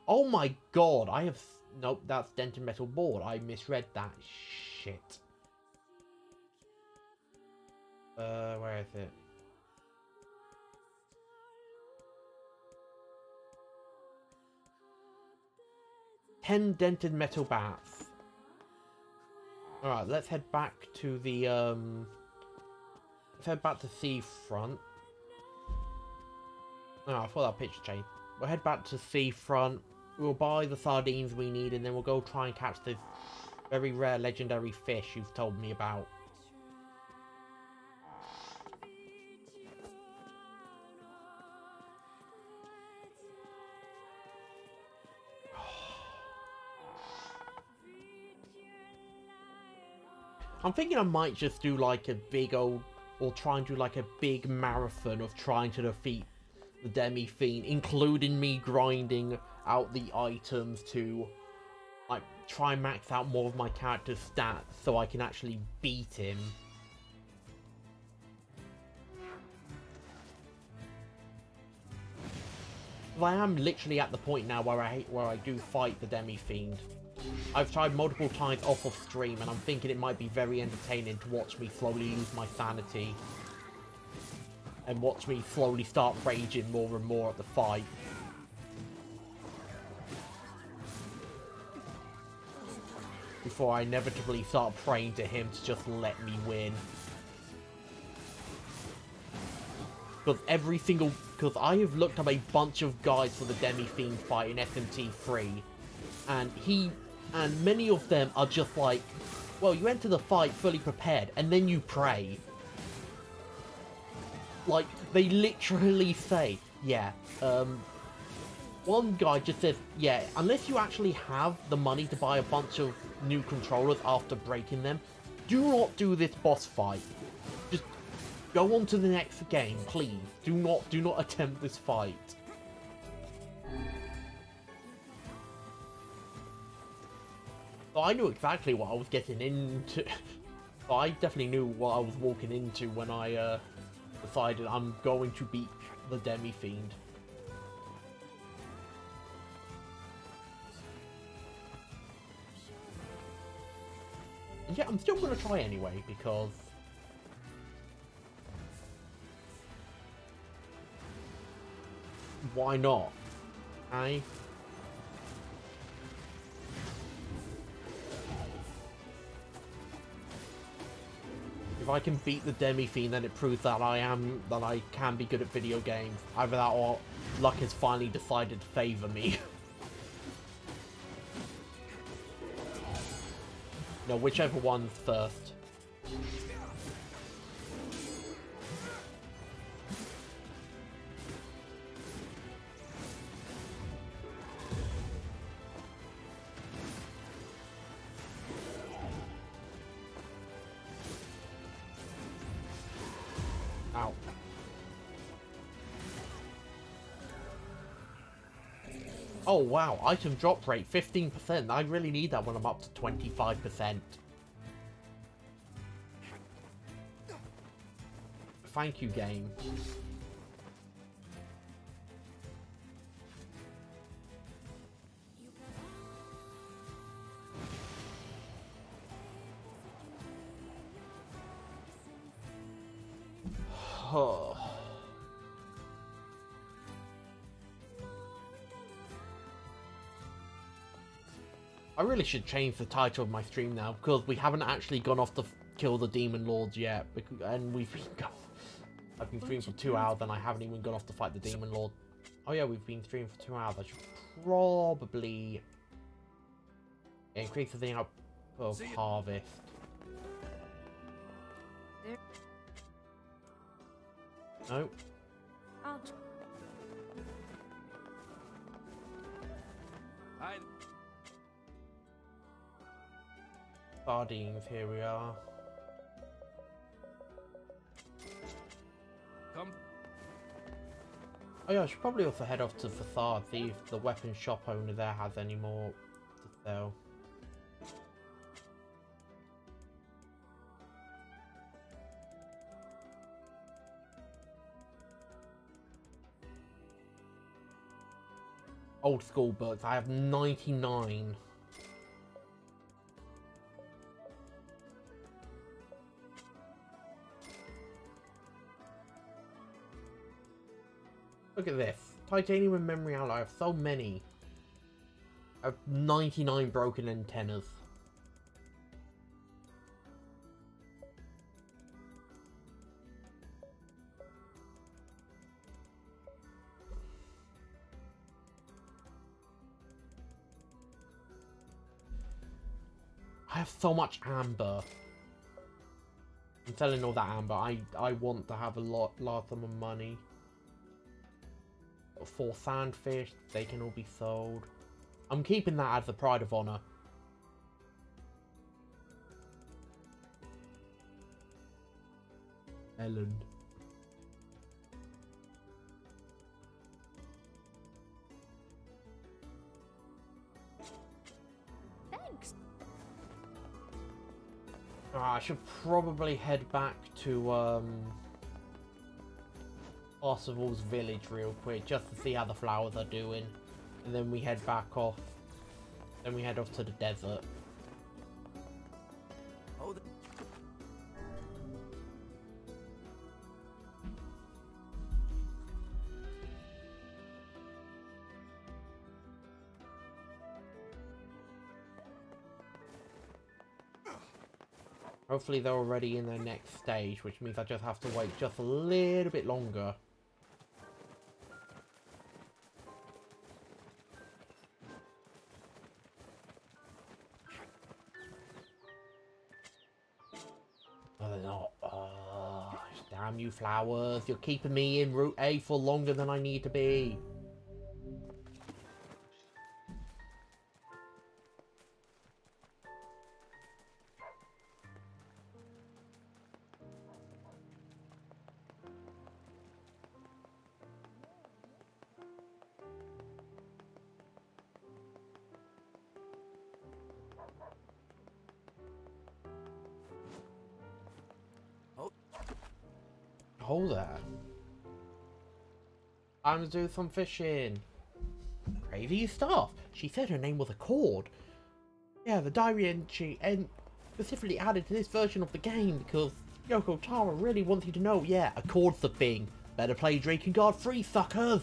Oh my god! I have... Nope, that's dented metal board. I misread that. Shit. Where is it? Ten dented metal bats. Alright, let's head back to the, let's head back to Seafront. Oh, I thought that picture changed. We'll head back to Seafront. We'll buy the sardines we need, and then we'll go try and catch this very rare legendary fish you've told me about. I'm thinking I might just do like a big old, or try and do like a big marathon of trying to defeat the demi-fiend, including me grinding out the items to like try and max out more of my character's stats so I can actually beat him. I am literally at the point now where I do fight the Demi-Fiend. I've tried multiple times off of stream, and I'm thinking it might be very entertaining to watch me slowly lose my sanity. And watch me slowly start raging more and more at the fight. Before I inevitably start praying to him to just let me win. Because I have looked up a bunch of guides for the Demi-Fiend fight in SMT3, and many of them are just like, well, you enter the fight fully prepared, and then you pray. Like, they literally say, yeah, one guy just says, yeah, unless you actually have the money to buy a bunch of new controllers after breaking them, do not do this boss fight. Just go on to the next game, please. Do not attempt this fight. So I knew exactly what I was getting into. So I definitely knew what I was walking into when I decided I'm going to beat the Demi-Fiend. Yeah, I'm still going to try anyway, because why not? Eh? If I can beat the Demi-Fiend, then it proves that I can be good at video games. Either that or luck has finally decided to favor me. No, whichever one's first. Ow. Oh wow, item drop rate 15%. I really need that when I'm up to 25%. Thank you, game. I really should change the title of my stream now, because we haven't actually gone off to kill the Demon Lords yet, and I've been streaming for 2 hours and I haven't even gone off to fight the Demon Lord. Oh yeah, we've been streaming for 2 hours. I should probably increase the output of harvest. No. Sardines, here we are. Come. Oh yeah, I should probably also head off to Facade, see if the weapon shop owner there has any more to sell. Old school books, I have 99. Look at this. Titanium and memory alloy. I have so many. I have 99 broken antennas. I have so much amber. I'm selling all that amber. I want to have a lot of money. 4 sandfish, they can all be sold. I'm keeping that as the pride of honor. Ellen. Thanks. I should probably head back to Arseval's village real quick, just to see how the flowers are doing. And then we head back off. Then we head off to the desert. Oh, Hopefully they're already in their next stage, which means I just have to wait just a little bit longer. Oh, they're not. Oh, damn you flowers. You're keeping me in Route A for longer than I need to be. Hold that. Time to do some fishing. Crazy stuff. She said her name was Accord. Yeah, the diary entry and specifically added to this version of the game because Yoko Taro really wants you to know, yeah, Accord's the thing. Better play Drakengard 3, suckers!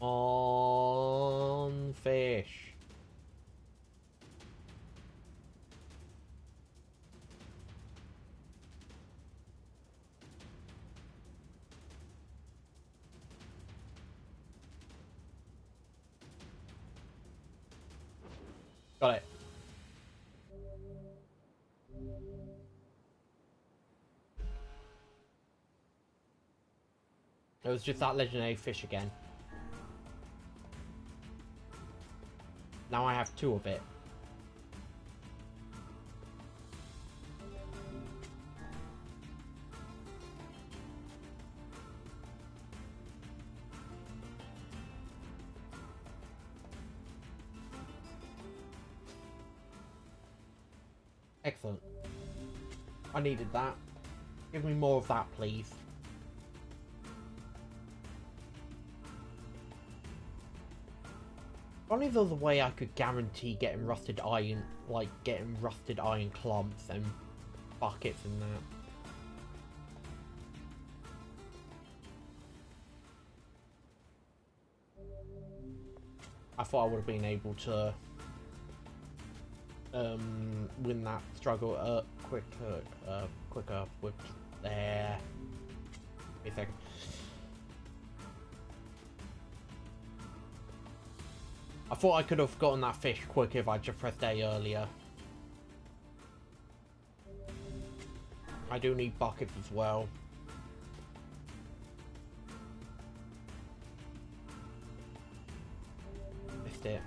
On fish. Got it. It was just that legendary fish again. Now I have 2 of it. Excellent. I needed that. Give me more of that, please. Only the other way I could guarantee getting rusted iron, like getting rusted iron clumps and buckets and that. I thought I would have been able to win that struggle quicker with there. Wait a second. I thought I could have gotten that fish quicker if I just pressed A earlier. I do need buckets as well. Missed it.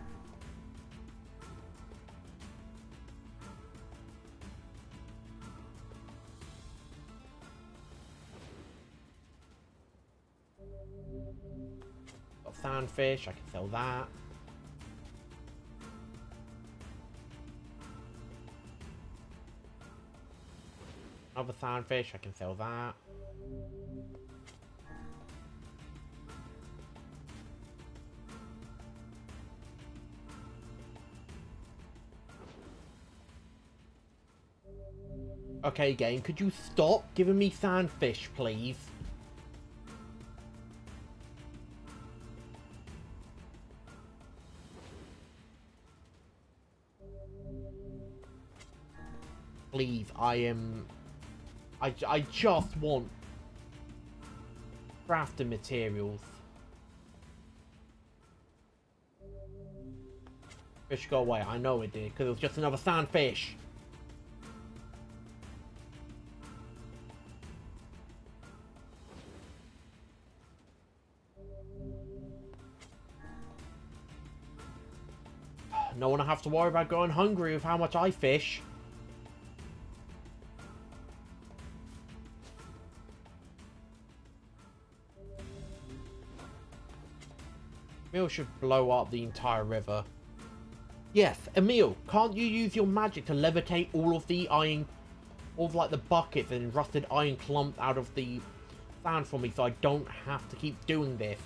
Got sandfish, I can sell that. Another sandfish, I can sell that. Okay, game, could you stop giving me sandfish, please? Please, I just want crafting materials. Fish go away. I know it did, because it was just another sandfish. No one have to worry about going hungry with how much I fish. Emil should blow up the entire river. Yes, Emil, can't you use your magic to levitate all of the iron, all of like the buckets and rusted iron clumps out of the sand for me so I don't have to keep doing this?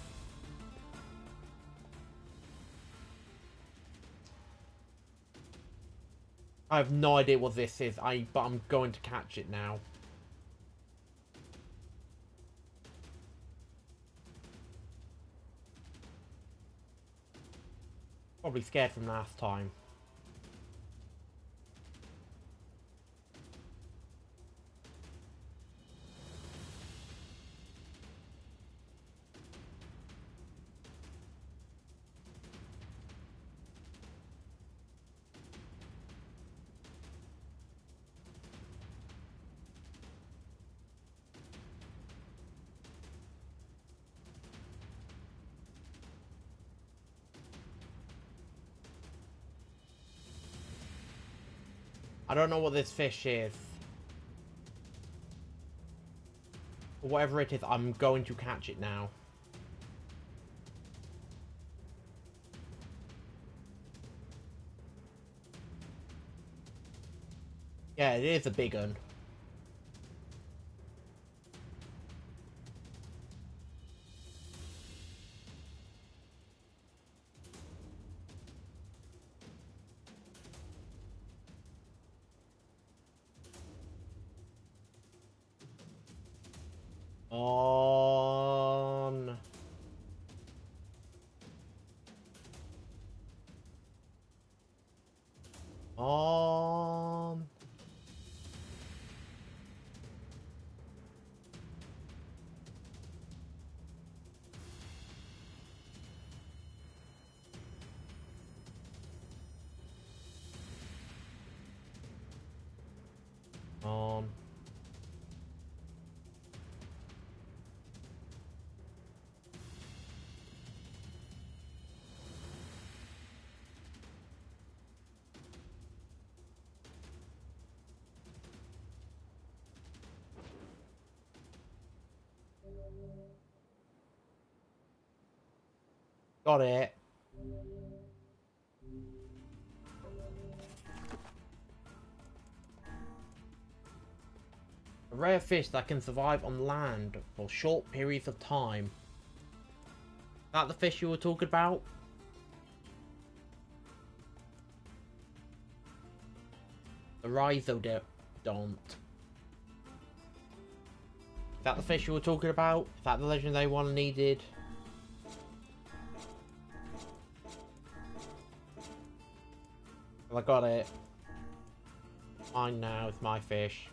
I have no idea what this is, but I'm going to catch it now. Probably scared from last time. I don't know what this fish is. Whatever it is, I'm going to catch it now. Yeah, it is a big one. On. On. On. Got it. A rare fish that can survive on land for short periods of time. Is that the fish you were talking about? The rhizodont. Is that the fish you were talking about? Is that the legendary one needed? I got it. Mine now, it's my fish.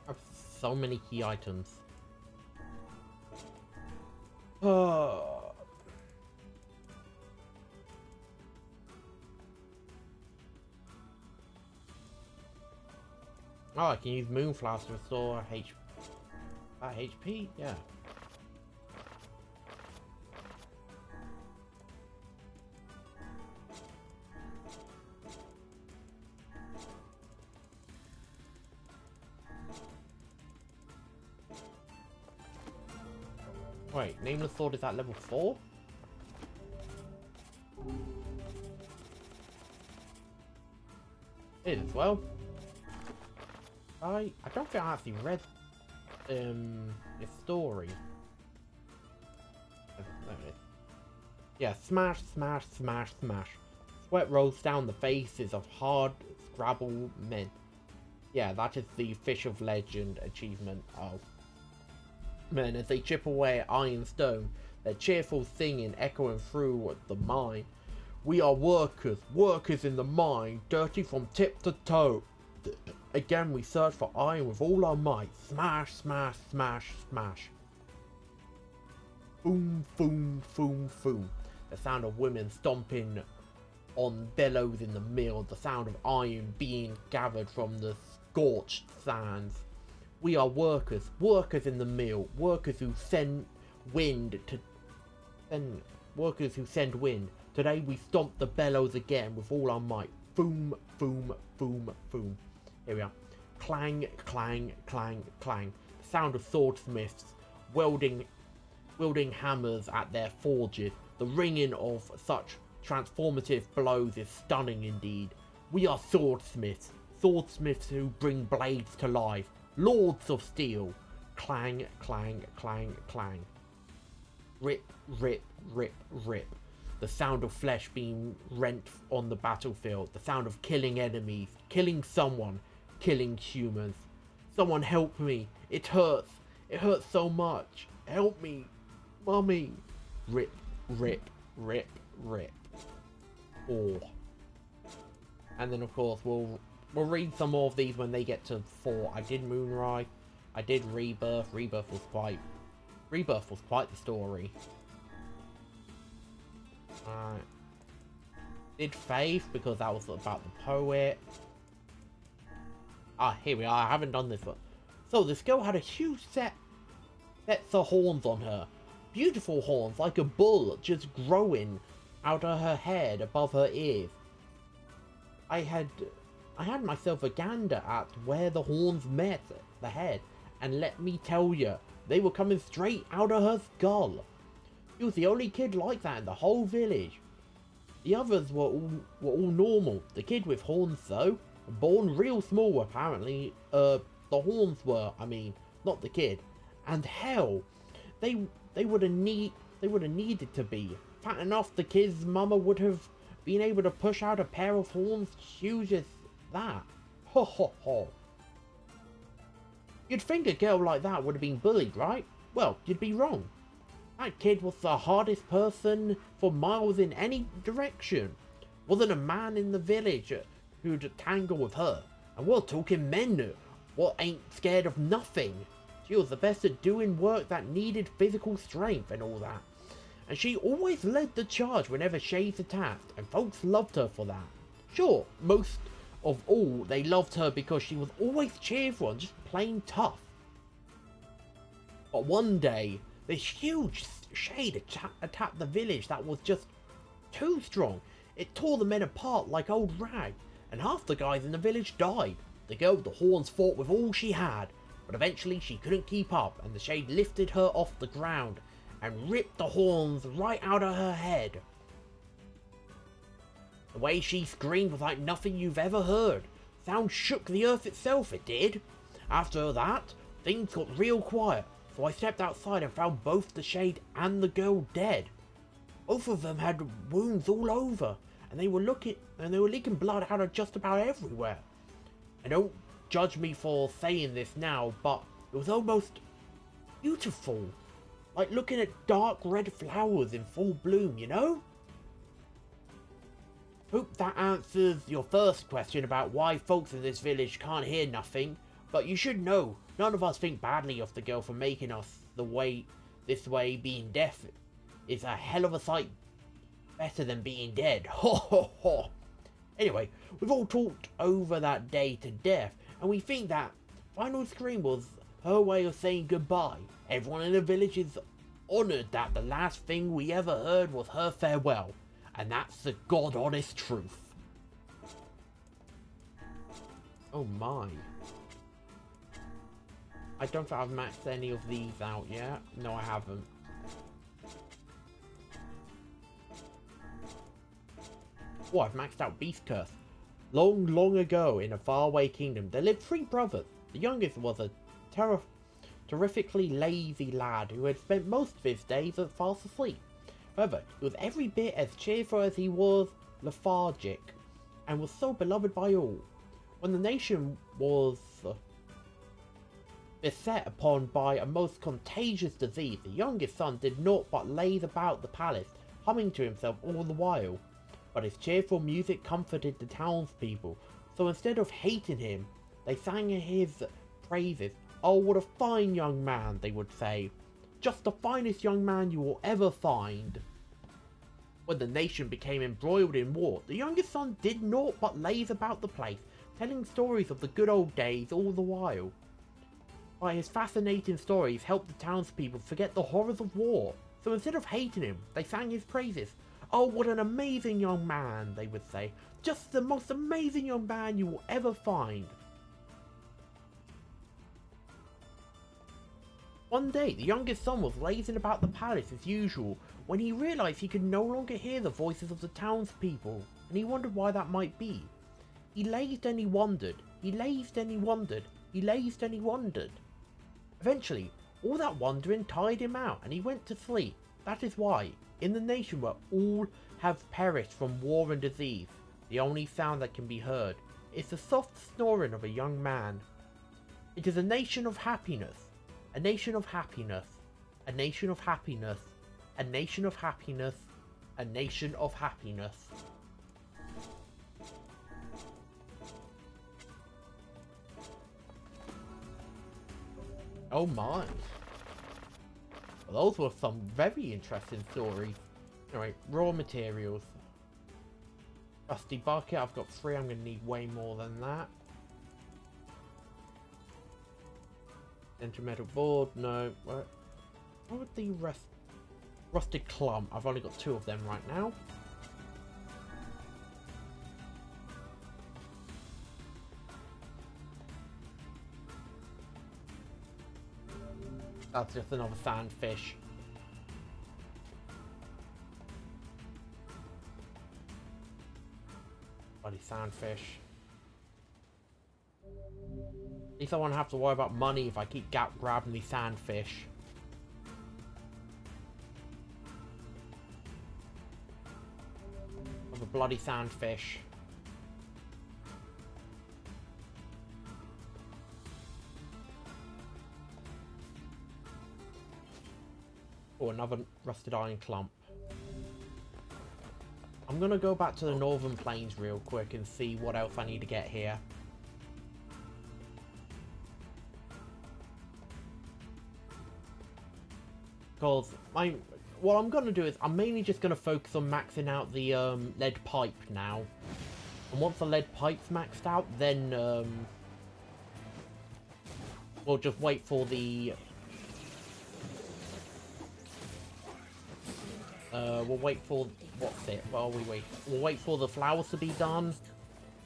I have so many key items. Oh. Oh, I can use Moonflower to restore HP? Yeah. Wait, Nameless Sword is at level 4? It is as well. I don't think I actually read the story. There it is. Yeah, smash, smash, smash, smash. Sweat rolls down the faces of hard Scrabble men. Yeah, that is the Fish of Legend achievement. Oh. Men, as they chip away at iron stone, their cheerful singing echoing through the mine. We are workers, workers in the mine, dirty from tip to toe. Again, we search for iron with all our might. Smash, smash, smash, smash. Boom, boom, boom, boom. The sound of women stomping on bellows in the mill. The sound of iron being gathered from the scorched sands. We are workers. Workers in the mill. Workers who send wind to... Workers who send wind. Today we stomp the bellows again with all our might. Boom, boom, boom, boom. Here we are. Clang, clang, clang, clang. The sound of swordsmiths wielding hammers at their forges. The ringing of such transformative blows is stunning indeed. We are swordsmiths. Swordsmiths who bring blades to life. Lords of steel. Clang, clang, clang, clang. Rip, rip, rip, rip. The sound of flesh being rent on the battlefield. The sound of killing enemies. Killing someone. Killing humans. Someone help me. It hurts. It hurts so much. Help me. Mummy. Rip, rip, rip, rip. Oh. And then of course we'll read some more of these when they get to 4. I did Moonrise. I did Rebirth. Rebirth was quite the story. Did Faith because that was about the poet. Ah, here we are. I haven't done this one. So this girl had a huge sets of horns on her. Beautiful horns like a bull just growing out of her head above her ears. I had myself a gander at where the horns met the head, and let me tell you, they were coming straight out of her skull. She was the only kid like that in the whole village. The others were all normal. The kid with horns though, born real small apparently. The horns were, I mean, not the kid. And hell, they would have needed to be fat enough. The kid's mama would have been able to push out a pair of horns huge as that. Ho ho ho. You'd think a girl like that would have been bullied, right? Well, you'd be wrong. That kid was the hardest person for miles in any direction. Wasn't a man in the village who'd tangle with her. And we're talking men what ain't scared of nothing. She was the best at doing work that needed physical strength and all that. And she always led the charge whenever shades attacked, and folks loved her for that. Sure, most of all, they loved her because she was always cheerful and just plain tough. But one day, this huge shade attacked the village that was just too strong. It tore the men apart like old rags, and half the guys in the village died. The girl with the horns fought with all she had, but eventually she couldn't keep up, and the shade lifted her off the ground and ripped the horns right out of her head. The way she screamed was like nothing you've ever heard. Sound shook the earth itself, it did. After that, things got real quiet, so I stepped outside and found both the shade and the girl dead. Both of them had wounds all over, and they were leaking blood out of just about everywhere. And don't judge me for saying this now, but it was almost beautiful. Like looking at dark red flowers in full bloom, you know? Hope that answers your first question about why folks in this village can't hear nothing, but you should know, none of us think badly of the girl for making us this way. Being deaf is a hell of a sight better than being dead. Ho ho ho. Anyway, we've all talked over that day to death, and we think that final scream was her way of saying goodbye. Everyone in the village is honoured that the last thing we ever heard was her farewell, and that's the god honest truth. Oh my. I don't think I've maxed any of these out yet. No, I haven't. Oh, I've maxed out Beast Curse. Long, long ago, in a faraway kingdom, there lived 3 brothers. The youngest was a terrifically lazy lad who had spent most of his days fast asleep. However, he was every bit as cheerful as he was lethargic, and was so beloved by all. When the nation was beset upon by a most contagious disease, the youngest son did naught but laze about the palace, humming to himself all the while. But his cheerful music comforted the townspeople, So instead of hating him, they sang his praises. "Oh, what a fine young man," they would say. "Just the finest young man you will ever find." When the nation became embroiled in war, the youngest son did naught but laze about the place, telling stories of the good old days all the while. By his fascinating stories helped the townspeople forget the horrors of war. So instead of hating him, they sang his praises. "Oh, what an amazing young man," they would say. "Just the most amazing young man you will ever find." One day, the youngest son was lazing about the palace as usual, when he realised he could no longer hear the voices of the townspeople, and he wondered why that might be. He lazed and he wondered, he lazed and he wondered, he lazed and he wondered. Eventually, all that wandering tired him out, and he went to sleep. That is why, in the nation where all have perished from war and disease, the only sound that can be heard is the soft snoring of a young man. It is a nation of happiness, a nation of happiness, a nation of happiness, a nation of happiness, a nation of happiness. Oh my. Well, those were some very interesting stories. Anyway, raw materials. Rusty bucket, I've got 3, I'm going to need way more than that. Metal board, no. What would the rusted clump? I've only got 2 of them right now. That's just another sandfish. Bloody sandfish. At least I won't have to worry about money if I keep grabbing these sandfish. Of a bloody sandfish. Oh, another rusted iron clump. I'm gonna go back to the northern plains real quick and see what else I need to get here. Because what I'm gonna do is I'm mainly just gonna focus on maxing out the lead pipe now. And once the lead pipe's maxed out, then we'll just wait for the we'll wait for we'll wait for the flowers to be done,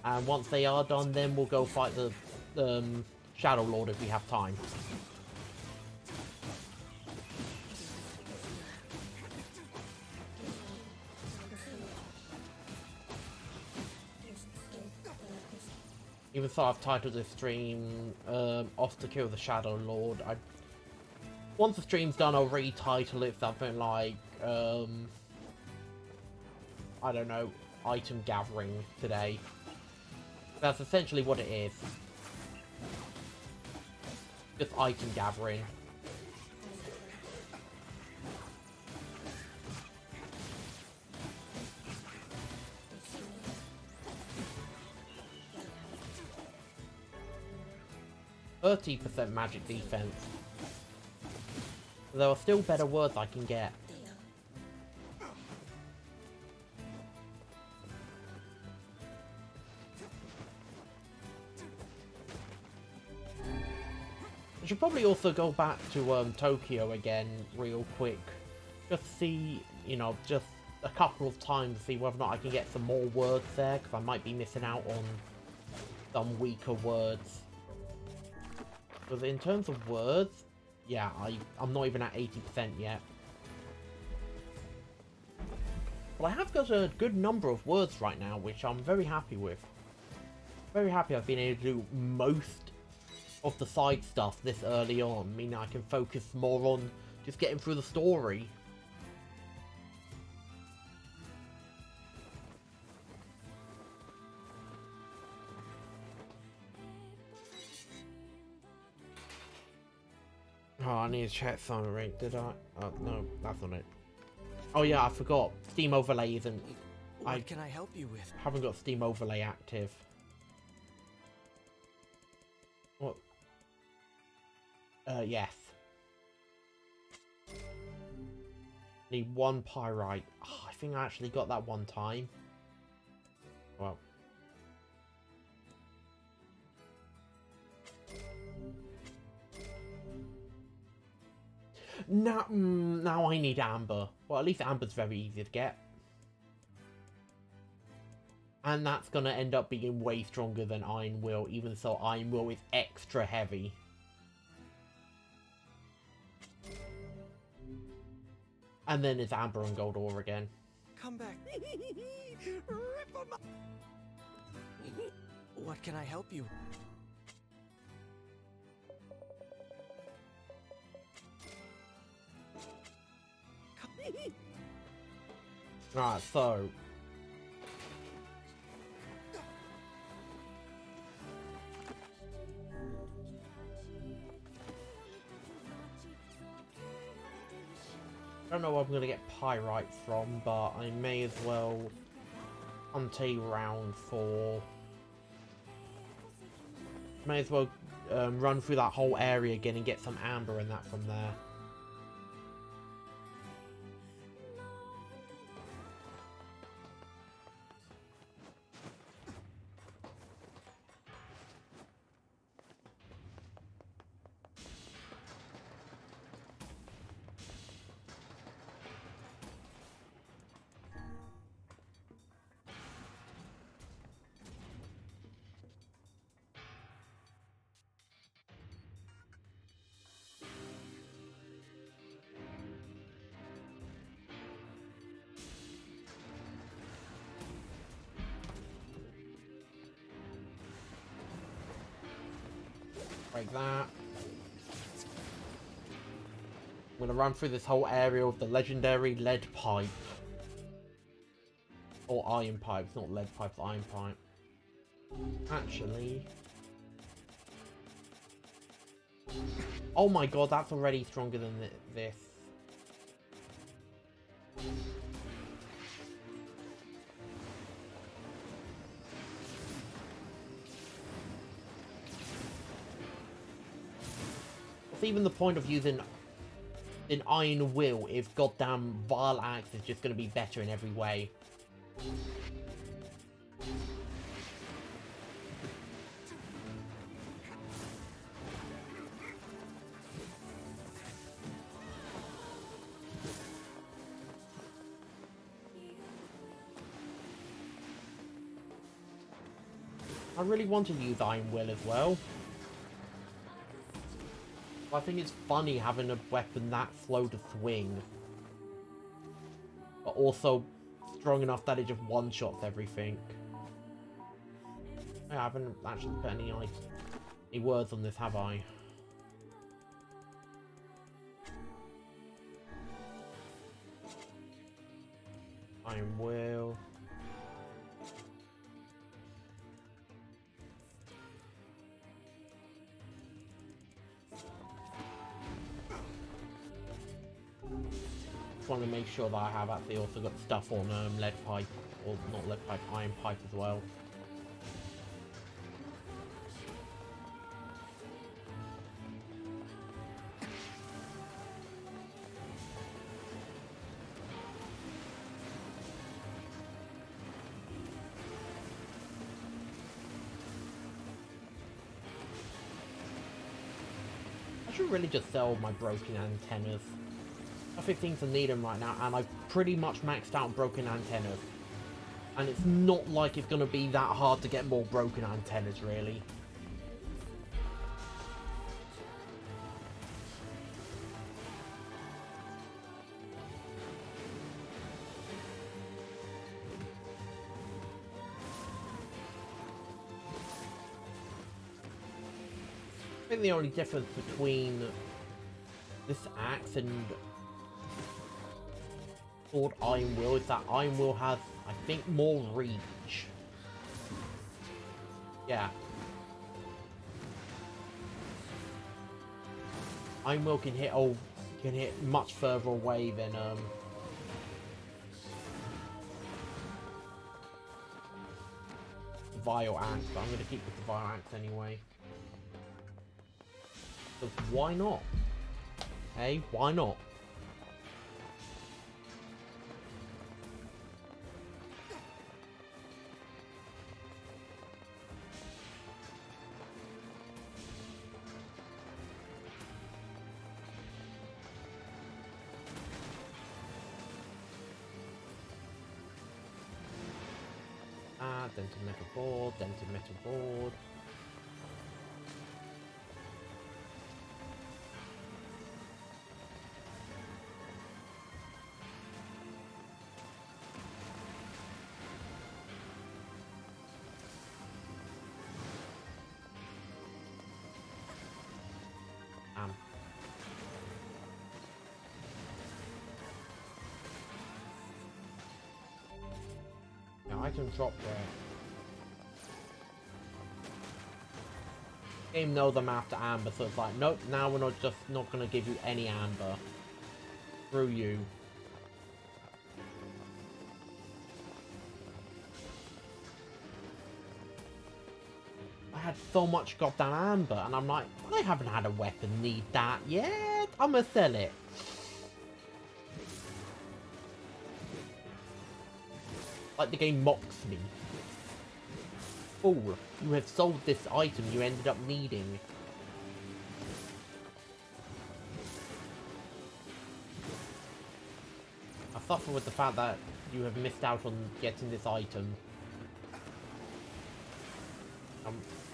and once they are done, then we'll go fight the Shadow Lord if we have time. Even so, I've titled this stream "Off to Kill the Shadow Lord." Once the stream's done, I'll retitle it something like, I don't know, item gathering today. That's essentially what it is. Just item gathering. %30 magic defense. There are still better words I can get. I should probably also go back to Tokyo again real quick. Just see, you know, just a couple of times to see whether or not I can get some more words there, because I might be missing out on some weaker words. Because in terms of words, yeah, I'm not even at 80% yet. But I have got a good number of words right now, which I'm very happy with. Very happy I've been able to do most of the side stuff this early on, meaning I can focus more on just getting through the story. Oh, I need to check summary, did I? Oh, no, that's not it. Oh yeah, I forgot. Steam Overlay isn't... What can I help you with? Haven't got Steam Overlay active. Yes. Need one pyrite. Oh, I think I actually got that one time. Well. Now I need amber. Well, at least amber's very easy to get. And that's gonna end up being way stronger than Iron Will, even so Iron Will is extra heavy. And then it's amber and gold ore again. Come back. What can I help you? Alright, so I don't know where I'm going to get pyrite from, but I may as well hunt around for... May as well run through that whole area again and get some amber and that from there. Like that. I'm going to run through this whole area of the legendary lead pipe. Or iron pipe. It's not lead pipe, it's iron pipe. Actually... Oh my god, that's already stronger than this. What's even the point of using an Iron Will if goddamn Vile Axe is just going to be better in every way? I really want to use Iron Will as well. I think it's funny having a weapon that slow to swing. But also strong enough that it just one-shots everything. I haven't actually put any words on this, have I? Iron Will. Just want to make sure that I have actually also got stuff on lead pipe, or not lead pipe, iron pipe as well. I should really just sell my broken antennas. I think things are needing right now, and I've pretty much maxed out broken antennas. And it's not like it's going to be that hard to get more broken antennas, really. I think the only difference between this axe and Sword Iron Will is that Iron Will has, I think, more reach. Yeah. Iron Will can hit much further away than Vile Axe, but I'm gonna keep with the Vile Axe anyway. Because why not? Hey, why not? Dented metal board, dented metal board. Now I can drop there. Game knows I'm after amber, so it's like, nope, now we're not gonna give you any amber. Through you. I had so much goddamn amber, and I'm like, I haven't had a weapon need that yet. I'm gonna sell it. Like the game mocks me. Fool, you have sold this item you ended up needing. I suffer with the fact that you have missed out on getting this item.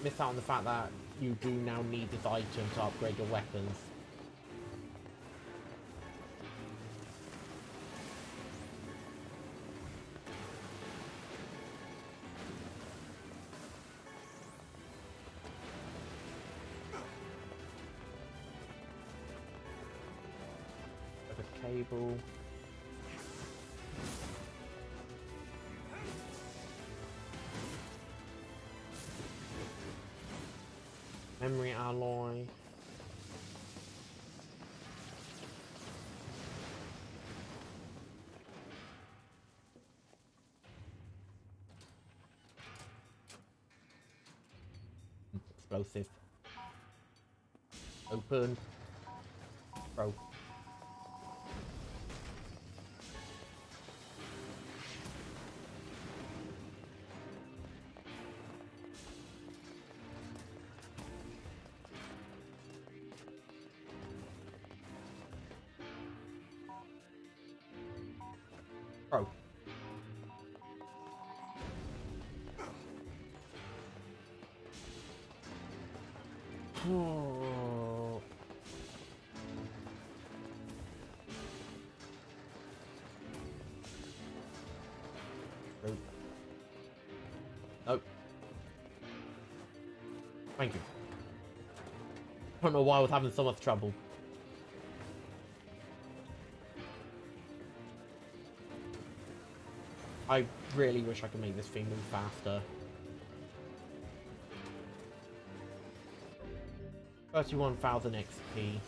Missed out on the fact that you do now need this item to upgrade your weapons. Cable. Memory alloy. Explosive. Open. Bro. Bro. Oh. Nope. Nope. Thank you. I don't know why I was having so much trouble. I really wish I could make this thing move faster. 31,000 XP.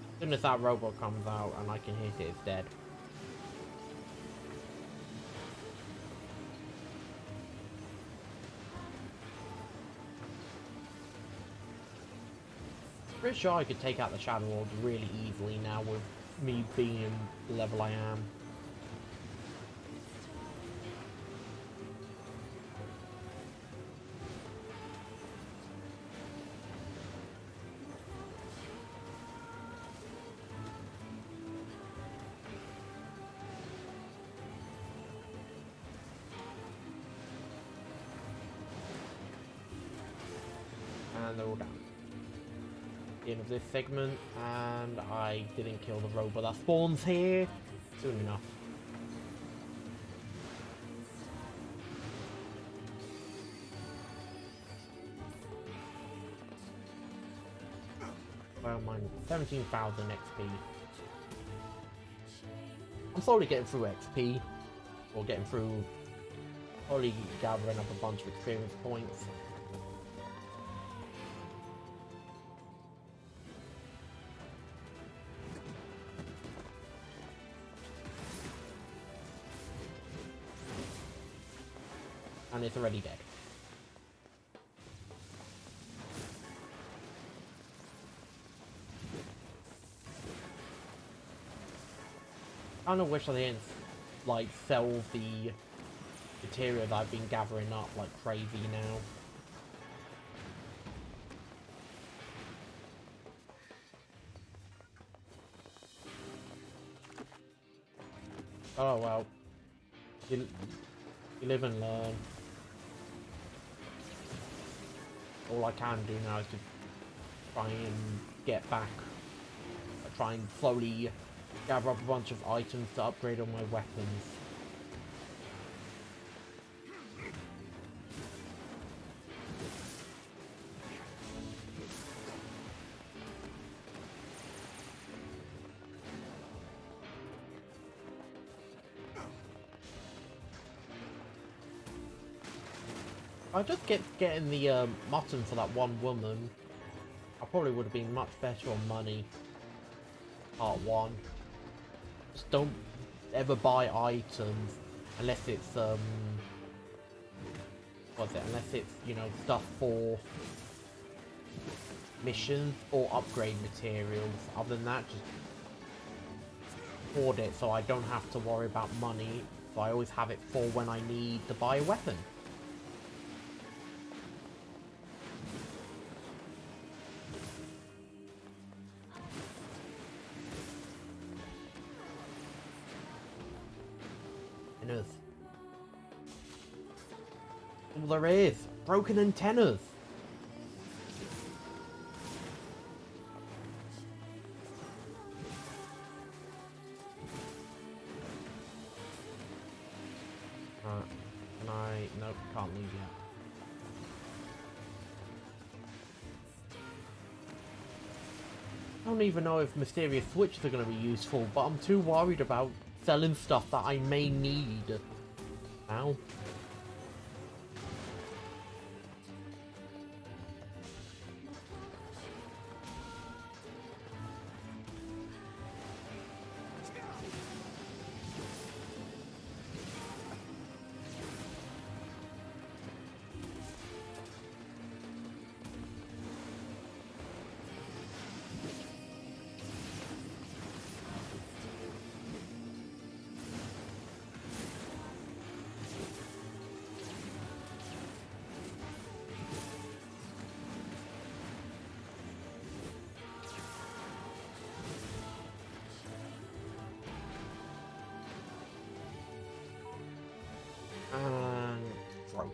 As soon as that robot comes out and I can hit it, it's dead. Pretty sure I could take out the Shadow Lord really easily now with me being the level I am. And they're all down. The end of this segment, and I didn't kill the robot that spawns here. Soon enough. Well, mine 17,000 XP. I'm slowly getting through XP, or getting through, slowly gathering up a bunch of experience points. And it's already dead. I kind of wish I didn't, like, sell the material that I've been gathering up like crazy now. Oh well. You live and learn. All I can do now is just try and get back. Try and slowly gather up a bunch of items to upgrade all my weapons. I just getting the mutton for that one woman. I probably would have been much better on money. Part 1. Just don't ever buy items unless it's what's it? Unless it's, you know, stuff for missions or upgrade materials. Other than that, just hoard it so I don't have to worry about money. So I always have it for when I need to buy a weapon. All there is, broken antennas. Can I? Nope, can't leave yet. I don't even know if mysterious switches are going to be useful, but I'm too worried about selling stuff that I may need now. And throw.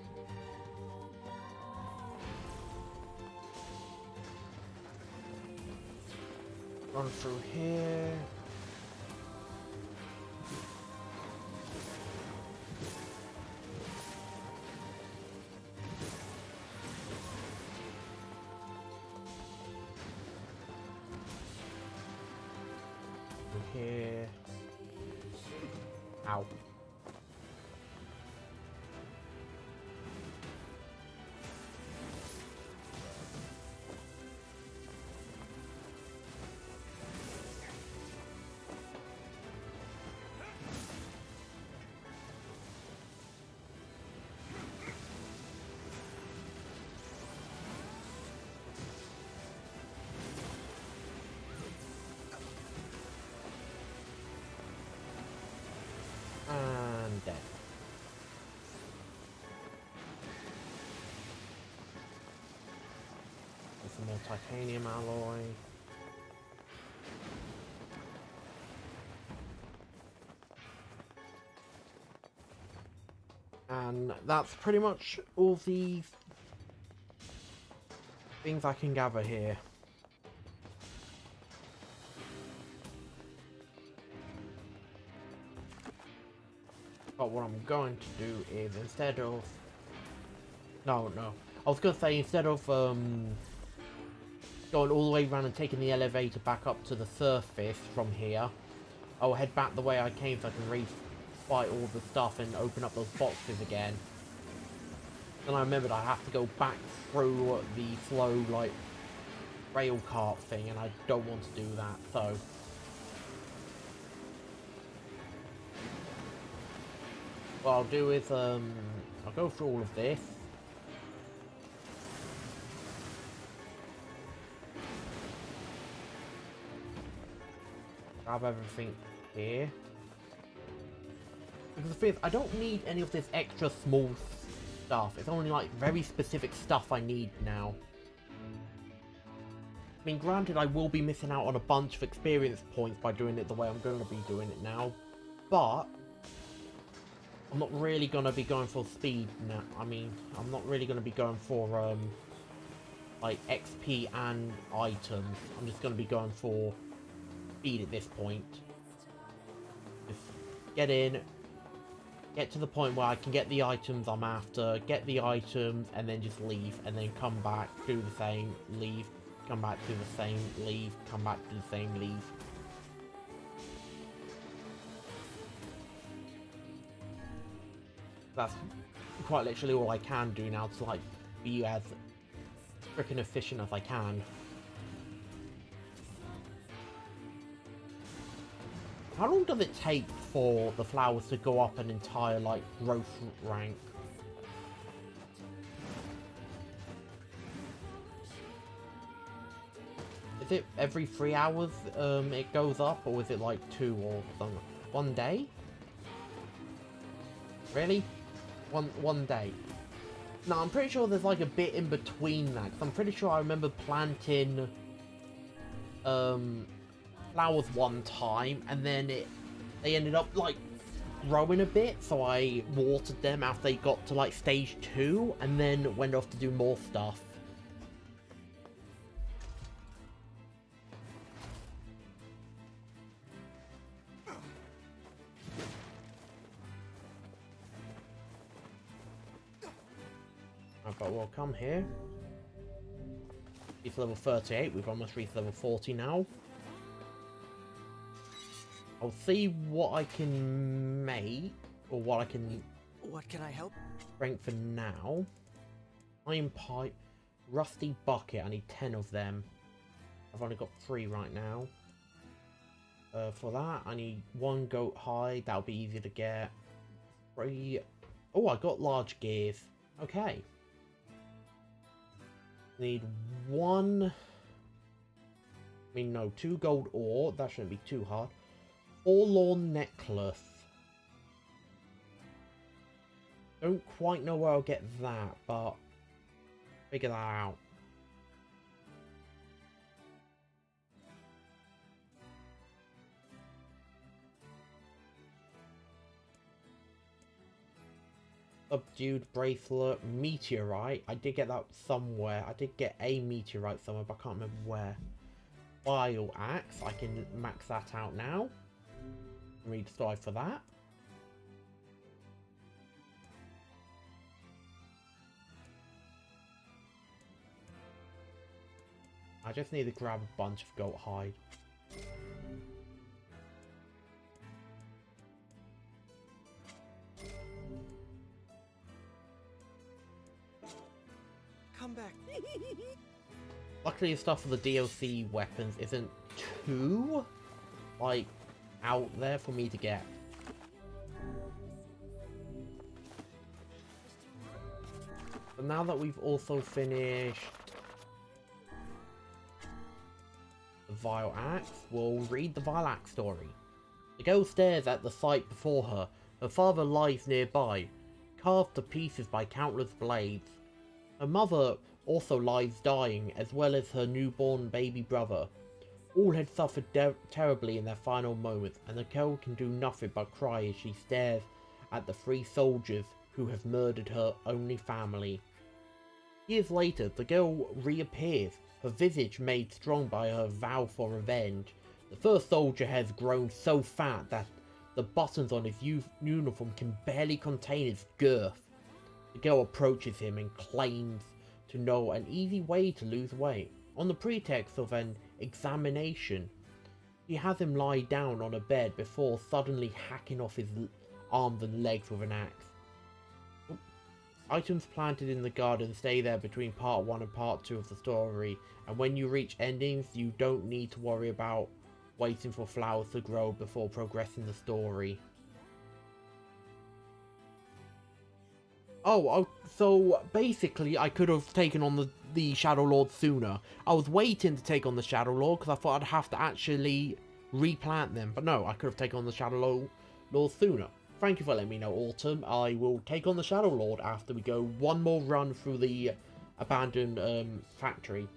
Run through here. Through here. Ow. And dead. There's some more titanium alloy. And that's pretty much all the things I can gather here. But what I'm going to do is, instead of... No. I was going to say, instead of going all the way around and taking the elevator back up to the surface from here. I'll head back the way I came so I can re-fight all the stuff and open up those boxes again. Then I remembered I have to go back through the slow, like, rail cart thing, and I don't want to do that, so... what I'll do is, I'll go through all of this. Grab everything here. Because the thing is, I don't need any of this extra small stuff. It's only like very specific stuff I need now. I mean, granted, I will be missing out on a bunch of experience points by doing it the way I'm going to be doing it now. But I'm not really going to be going for speed now. I mean, I'm not really going to be going for, like, XP and items. I'm just going to be going for speed at this point. Just get in, get to the point where I can get the items I'm after, get the items, and then just leave, and then come back, do the same, leave, come back, do the same, leave, come back, do the same, leave. That's quite literally all I can do now to, like, be as freaking efficient as I can. How long does it take for the flowers to go up an entire, like, growth rank? Is it every 3 hours it goes up, or is it like 2 or something? 1 day? Really? One day? No, I'm pretty sure there's like a bit in between that, 'cause I'm pretty sure I remember planting flowers one time, and then they ended up like growing a bit, so I watered them after they got to like stage 2, and then went off to do more stuff. But we'll come here. It's level 38, we've almost reached level 40 now. I'll see what I can make, or what I can... What can I help? Strengthen now. Iron pipe, rusty bucket, I need 10 of them. I've only got 3 right now. For that, I need 1 goat hide, that'll be easy to get. 3... Oh, I got large gears. Okay. Need 1... I mean, no, 2 gold ore. That shouldn't be too hard. Forlorn necklace. Don't quite know where I'll get that, but figure that out. Subdued bracelet, meteorite. I did get that somewhere. I did get a meteorite somewhere, but I can't remember where. Bile axe. I can max that out now. Read story for that. I just need to grab a bunch of goat hide. Come back. Luckily the stuff for the DLC weapons isn't too, like, out there for me to get. But now that we've also finished the Vile Axe, we'll read the Vile Axe story. The girl stares at the sight before her. Her father lies nearby, carved to pieces by countless blades. Her mother also lies dying, as well as her newborn baby brother. All had suffered terribly in their final moments, and the girl can do nothing but cry as she stares at the 3 soldiers who have murdered her only family. Years later, the girl reappears, her visage made strong by her vow for revenge. The first soldier has grown so fat that the buttons on his uniform can barely contain its girth. The girl approaches him and claims to know an easy way to lose weight. On the pretext of an examination, she has him lie down on a bed before suddenly hacking off his arms and legs with an axe. Items planted in the garden stay there between part 1 and part 2 of the story, and when you reach endings, you don't need to worry about waiting for flowers to grow before progressing the story. Oh, so basically I could have taken on the Shadow Lord sooner. I was waiting to take on the Shadow Lord because I thought I'd have to actually replant them. But no, I could have taken on the Shadow Lord sooner. Thank you for letting me know, Autumn. I will take on the Shadow Lord after we go one more run through the abandoned factory.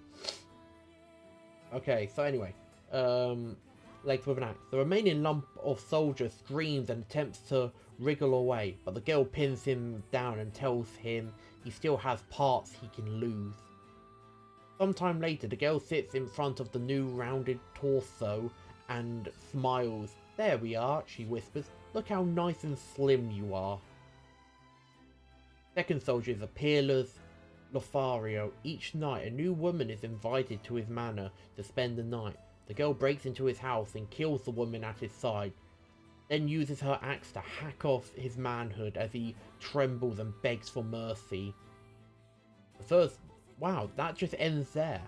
Okay, so anyway. Legs with an axe. The remaining lump of soldier screams and attempts to wriggle away, but the girl pins him down and tells him he still has parts he can lose. Sometime later, the girl sits in front of the new rounded torso and smiles. "There we are," she whispers. "Look how nice and slim you are." Second soldier is a peerless Lothario. Each night, a new woman is invited to his manor to spend the night. The girl breaks into his house and kills the woman at his side, then uses her axe to hack off his manhood as he trembles and begs for mercy. The first... Wow, that just ends there.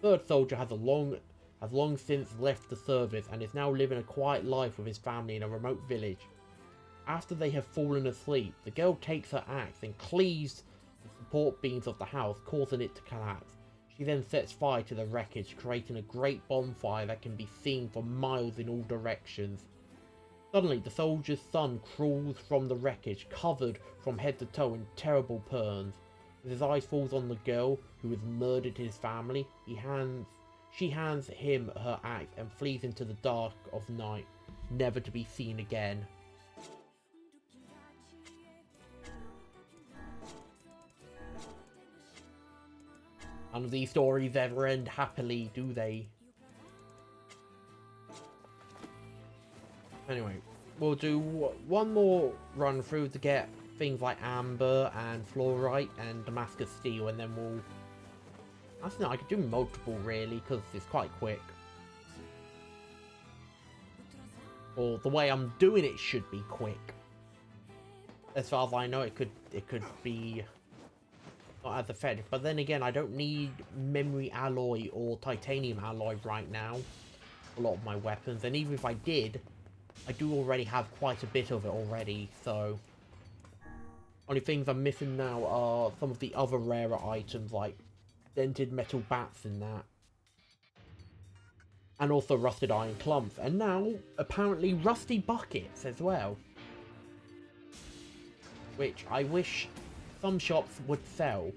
Third soldier has long since left the service and is now living a quiet life with his family in a remote village. After they have fallen asleep, the girl takes her axe and cleaves the support beams of the house, causing it to collapse. She then sets fire to the wreckage, creating a great bonfire that can be seen for miles in all directions. Suddenly, the soldier's son crawls from the wreckage, covered from head to toe in terrible burns. As his eyes falls on the girl who has murdered his family, she hands him her axe and flees into the dark of night, never to be seen again. None of these stories ever end happily, do they? Anyway, we'll do one more run through to get things like amber and fluorite and Damascus steel, and then we'll... I don't know, I could do multiple really, because it's quite quick. Or the way I'm doing it should be quick. As far as I know, it could be not as effective. But then again, I don't need memory alloy or titanium alloy right now for a lot of my weapons. And even if I did, I do already have quite a bit of it already, so... Only things I'm missing now are some of the other rarer items like dented metal bats and that. And also rusted iron clumps. And now, apparently, rusty buckets as well. Which I wish some shops would sell.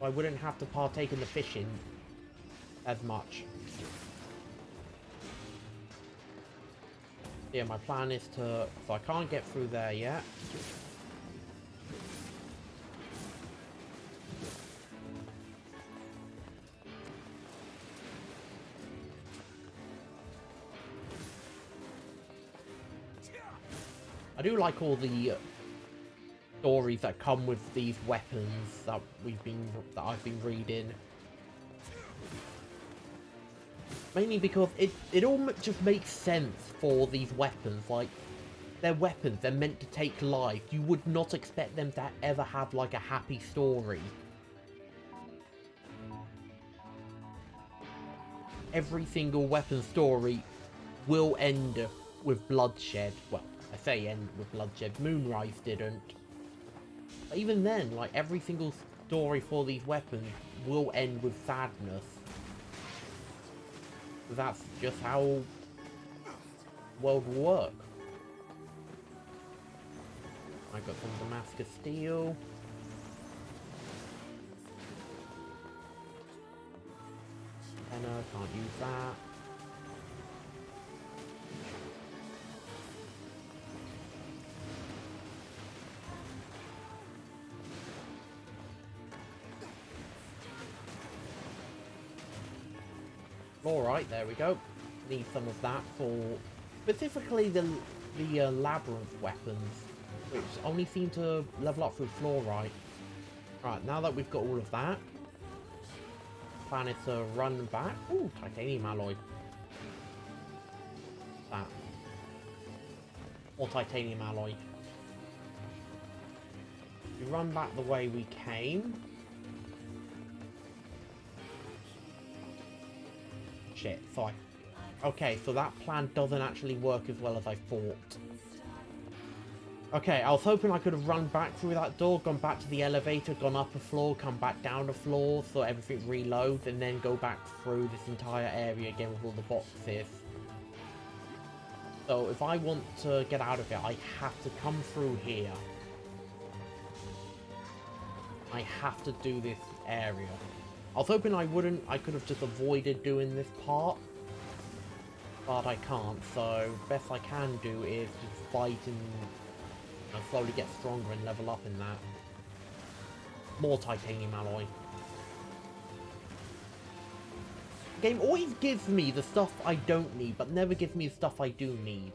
So I wouldn't have to partake in the fishing as much. Yeah, my plan is to... So I can't get through there yet. I do like all the stories that come with these weapons that I've been reading. Mainly because it all just makes sense for these weapons. Like, they're weapons, they're meant to take life. You would not expect them to ever have like a happy story. Every single weapon story will end with bloodshed. Well, I say end with bloodshed. Moonrise didn't. But even then, like, every single story for these weapons will end with sadness. That's just how the world will work. I got some Damascus steel. Penna, can't use that. Alright, there we go. Need some of that for specifically the labyrinth weapons, which only seem to level up through fluorite. Right, now that we've got all of that, plan is to run back. Ooh, titanium alloy. That. Or titanium alloy. We run back the way we came. Shit, sorry. Okay, so that plan doesn't actually work as well as I thought. Okay, I was hoping I could have run back through that door, gone back to the elevator, gone up a floor, come back down a floor, so everything reloads, and then go back through this entire area again with all the boxes. So if I want to get out of it, I have to come through here. I have to do this area. I was hoping I could have just avoided doing this part. But I can't, so best I can do is just fight and slowly get stronger and level up in that. More titanium alloy. The game always gives me the stuff I don't need, but never gives me the stuff I do need.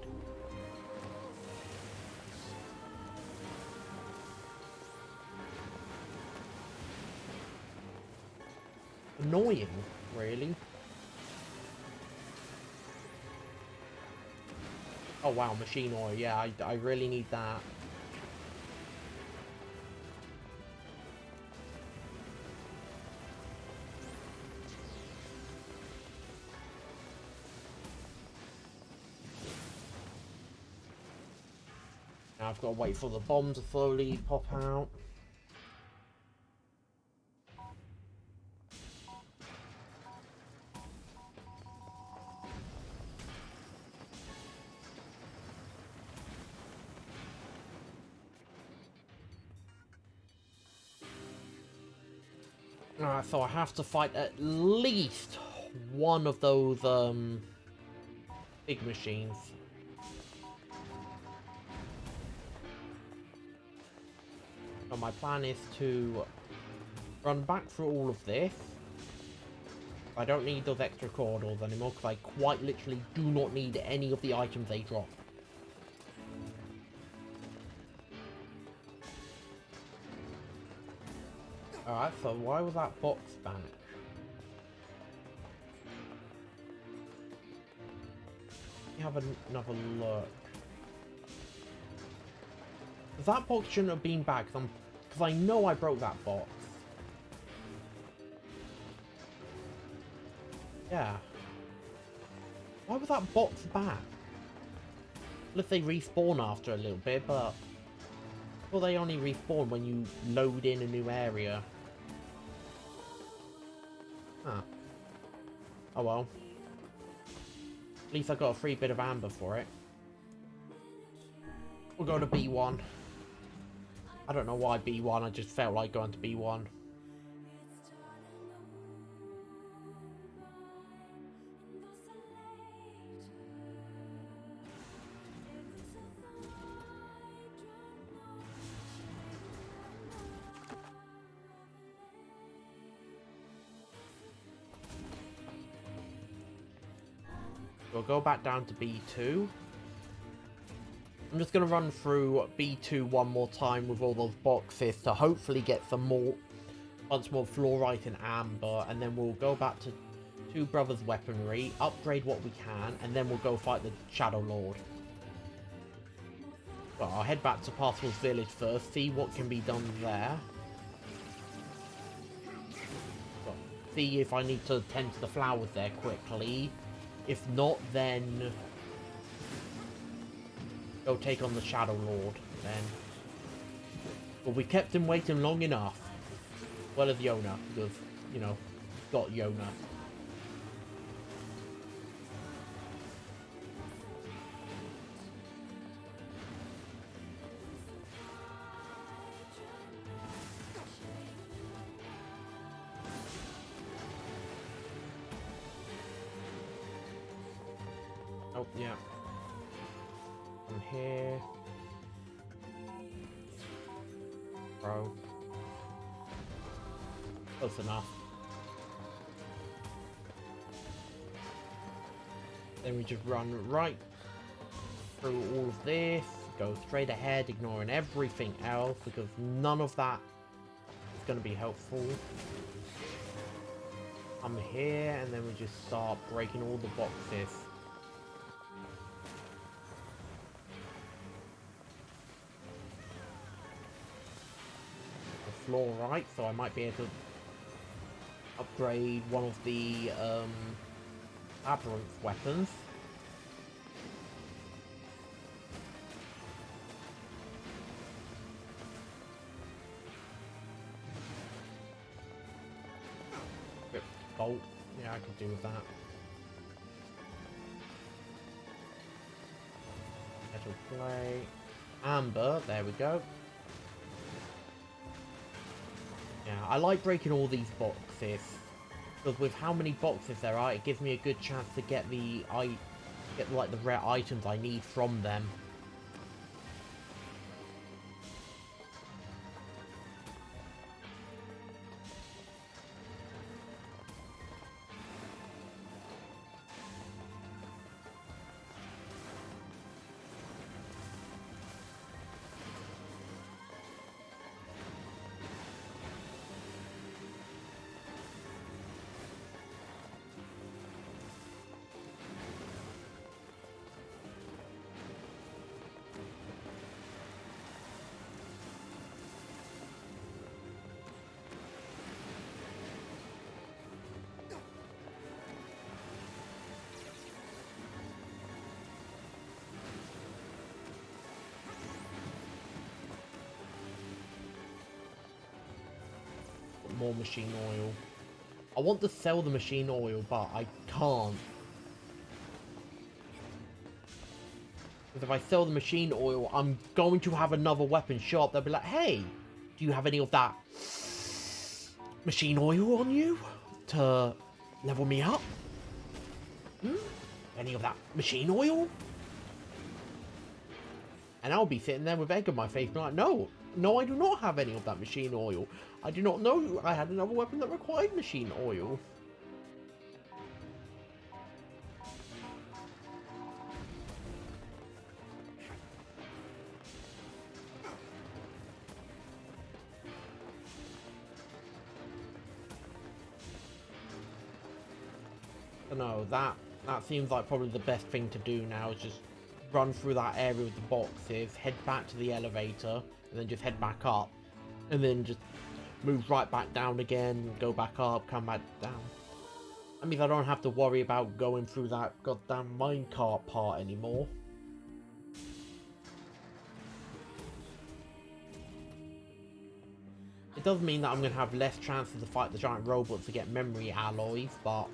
Annoying, really. Oh wow, machine oil. Yeah, I really need that. Now I've got to wait for the bomb to slowly pop out. Alright, so I have to fight at least one of those, big machines. So my plan is to run back through all of this. I don't need those extra corridors anymore, because I quite literally do not need any of the items they drop. Alright, so why was that box back? Let me have another look. That box shouldn't have been back, because I know I broke that box. Yeah. Why was that box back? Unless they respawn after a little bit, but... well, they only respawn when you load in a new area. Huh. Oh well. At least I got a free bit of amber for it. We'll go to B1. I don't know why B1, I just felt like going to B1. We'll go back down to B2. I'm just going to run through B2 one more time with all those boxes to hopefully get some more, bunch more fluorite and amber, and then we'll go back to Two Brothers weaponry, upgrade what we can, and then we'll go fight the Shadow Lord. Well, I'll head back to Parsifal's village first, see what can be done there. Well, see if I need to tend to the flowers there quickly. If not, then go take on the Shadow Lord, then. But we kept him waiting long enough. Well as Yona, because, you know, got Yona. Oh, yeah. From here. Bro. Close enough. Then we just run right through all of this. Go straight ahead, ignoring everything else, because none of that is going to be helpful. come here, and then we just start breaking all the boxes. The floor right, so I might be able to upgrade one of the labyrinth weapons. Bolt. Yeah, I could do with that. Metal plate. Amber. There we go. Yeah, I like breaking all these boxes. Because with how many boxes there are, it gives me a good chance to get like the rare items I need from them. More machine oil. I want to sell the machine oil, but I can't. Because if I sell the machine oil, I'm going to have another weapon show up. They'll be like, hey, do you have any of that machine oil on you to level me up? Any of that machine oil? And I'll be sitting there with egg on my face, being like, no, I do not have any of that machine oil. I do not know I had another weapon that required machine oil. No, that seems like probably the best thing to do now is just run through that area with the boxes, head back to the elevator, and then just head back up, and then just move right back down again, go back up, come back down. That means I don't have to worry about going through that goddamn minecart part anymore. It does mean that I'm going to have less chances to fight the giant robots to get memory alloys, but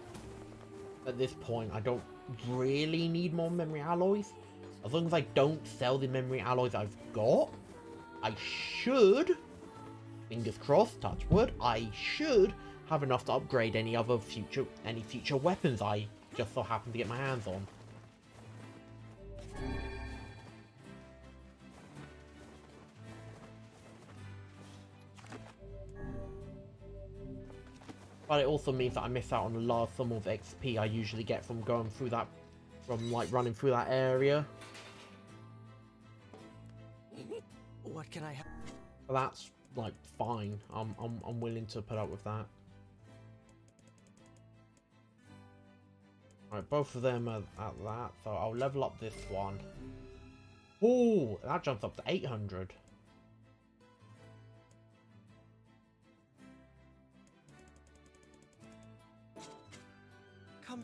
at this point I don't really need more memory alloys. As long as I don't sell the memory alloys I've got, I should, fingers crossed, touch wood, I should have enough to upgrade any future weapons I just so happen to get my hands on. But it also means that I miss out on the large sum of XP I usually get from going through that, from like running through that area. What can I help? But that's like fine. I'm willing to put up with that. Alright, both of them are at that, so I'll level up this one. Oh, that jumps up to 800. Come.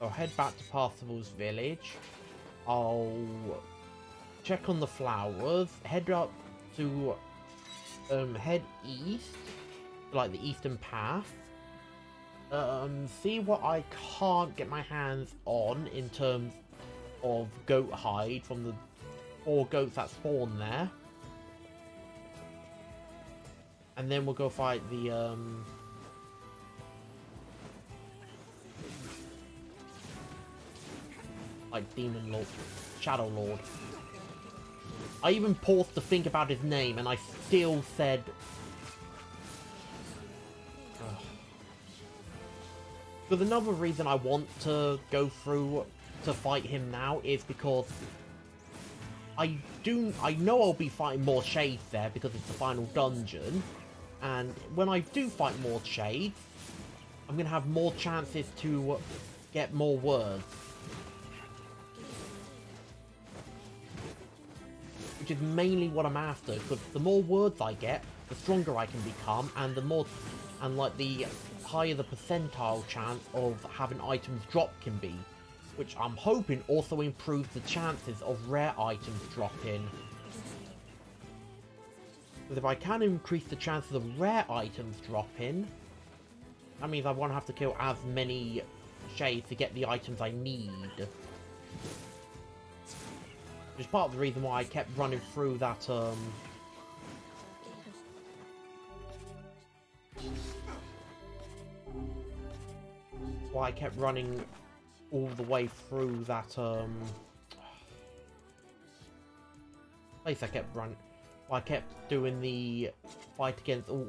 I'll head back to Parsifal's village. I'll check on the flowers. Head up to head east, like the eastern path. See what I can't get my hands on in terms of goat hide from the 4 goats that spawn there. And then we'll go fight the like Demon Lord, Shadow Lord. I even paused to think about his name and I still said Because another reason I want to go through to fight him now is because I know I'll be fighting more shades there because it's the final dungeon, And when I do fight more shades, I'm going to have more chances to get more words. Which is mainly what I'm after, because the more words I get, the stronger I can become, and the higher the percentile chance of having items drop can be. Which I'm hoping also improves the chances of rare items dropping. Because if I can increase the chances of rare items dropping, that means I won't have to kill as many shades to get the items I need. Which is part of the reason why I kept running through that, why I kept running all the way through that, place I kept doing the fight against all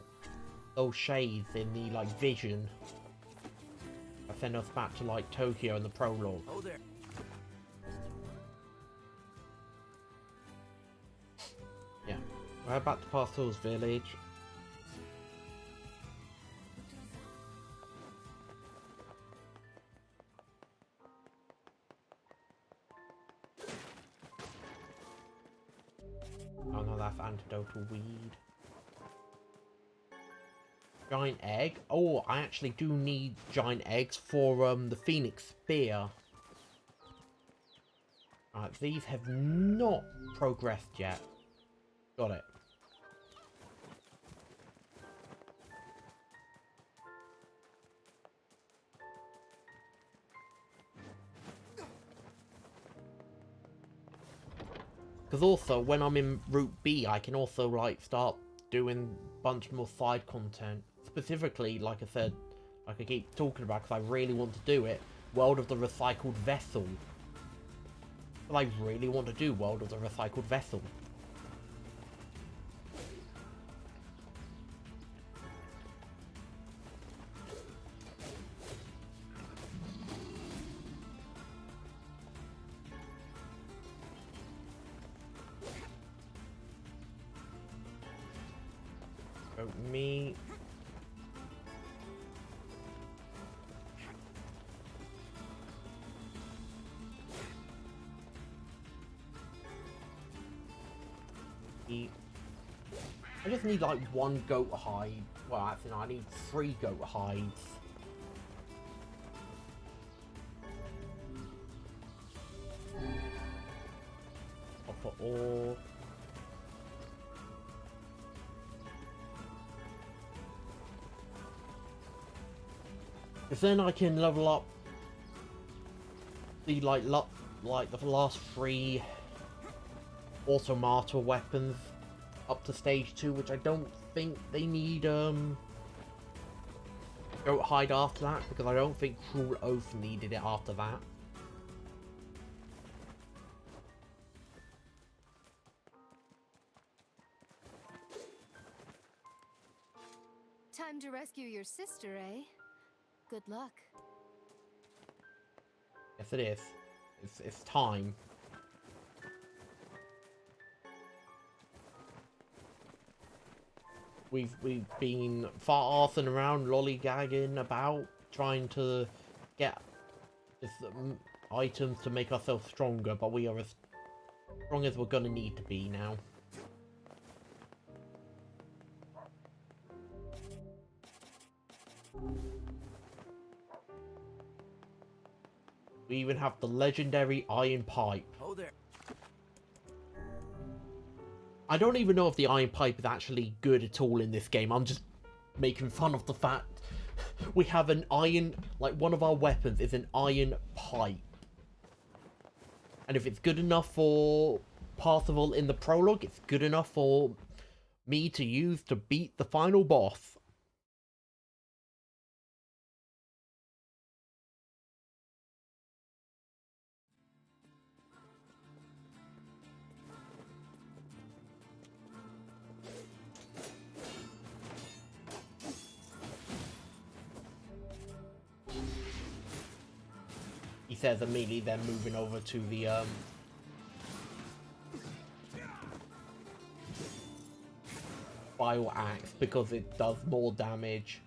those shades in the, like, vision. I sent us back to, like, Tokyo in the prologue. Oh, there. Yeah. We're back to Pastor's village. Oh no, that's antidotal weed. Giant egg. Oh, I actually do need giant eggs for the Phoenix Spear. Alright, these have not progressed yet. Got it. Because also, when I'm in Route B, I can also, like, start doing a bunch more side content. Specifically, like I said, like I keep talking about, because I really want to do it, World of the Recycled Vessel. But I really want to do World of the Recycled Vessel. Me. I just need like one goat hide. Well, actually, no, I need 3 goat hides. Copper ore. Because then I can level up the like the last 3 automata weapons up to stage 2, which I don't think they need goat hide after that, because I don't think Cruel Oath needed it after that. Time to rescue your sister, eh? Good luck. Yes, it is. It's time. We've been far-arsing around, lollygagging about, trying to get items to make ourselves stronger, but we are as strong as we're gonna need to be now. We even have the legendary iron pipe. Oh, there. I don't even know if the iron pipe is actually good at all in this game. I'm just making fun of the fact we have an iron, like one of our weapons is an iron pipe. And if it's good enough for Parsifal in the prologue, it's good enough for me to use to beat the final boss. He says immediately, then moving over to the Bile Axe because it does more damage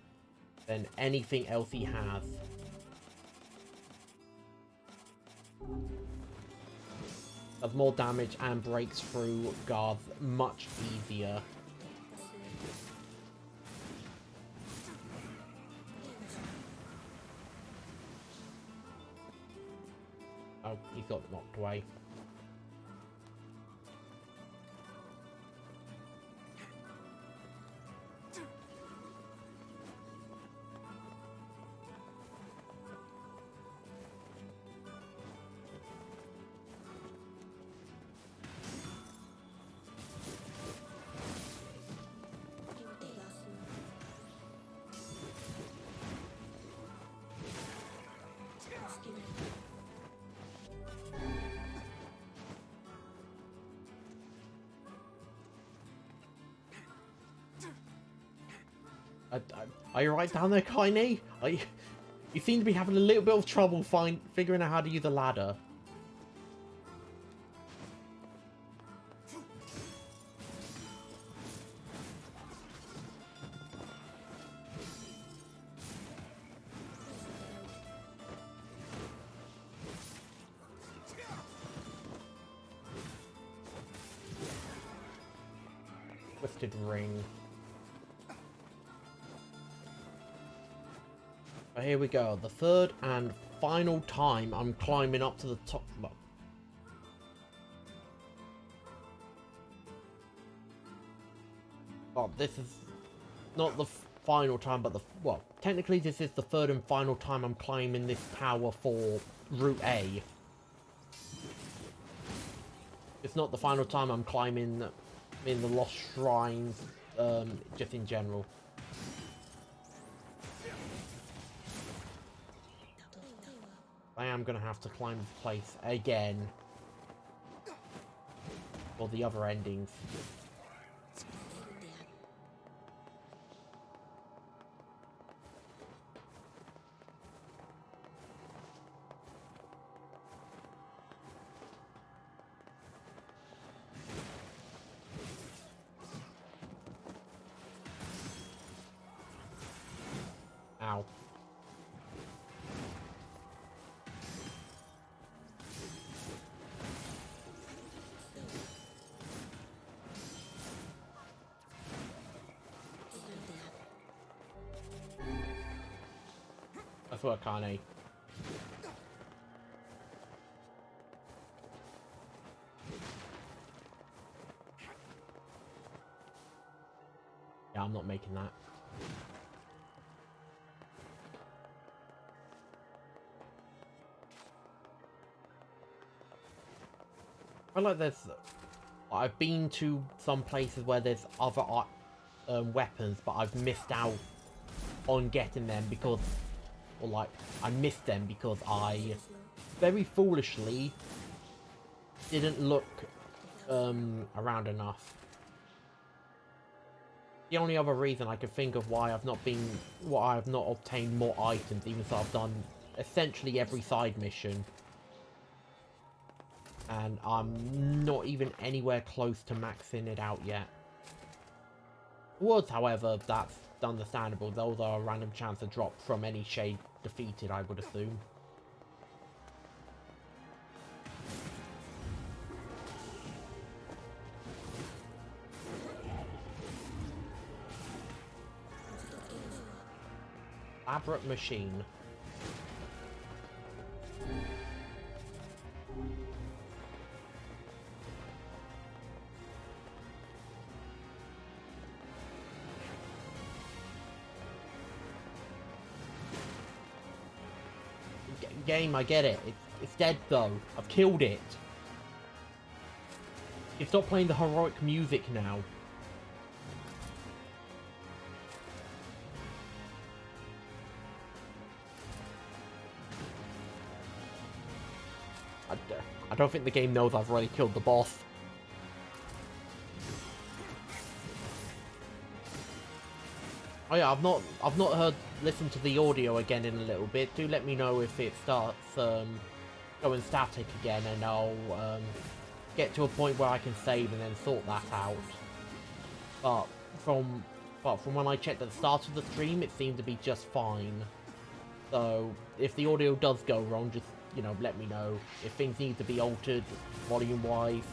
than anything else he has. Does more damage and breaks through guards much easier. Oh, he got knocked away. Are you right down there, Kaine? You seem to be having a little bit of trouble figuring out how to use a ladder. Twisted ring. But here we go. The third and final time I'm climbing up to the top. Well, this is not the final time, but well, technically this is the third and final time I'm climbing this tower for Route A. It's not the final time I'm climbing in the Lost Shrines, just in general. I am going to have to climb this place again for the other endings. Ow. That's what Kane. Yeah, I'm not making that. I like this. I've been to some places where there's other weapons, but I've missed out on getting them because, or like, I missed them because I very foolishly didn't look around enough. The only other reason I can think of why I've not obtained more items, even though I've done essentially every side mission. And I'm not even anywhere close to maxing it out yet. Words, however, that's understandable. Those are a random chance to drop from any shade defeated, I would assume. Elaborate machine. Game, I get it. It's dead though. I've killed it. You stop playing the heroic music now. I don't think the game knows I've already killed the boss. Oh yeah, I've not listened to the audio again in a little bit. Do let me know if it starts going static again, and I'll get to a point where I can save and then sort that out. But from when I checked at the start of the stream, it seemed to be just fine. So if the audio does go wrong, just, you know, let me know. If things need to be altered volume-wise.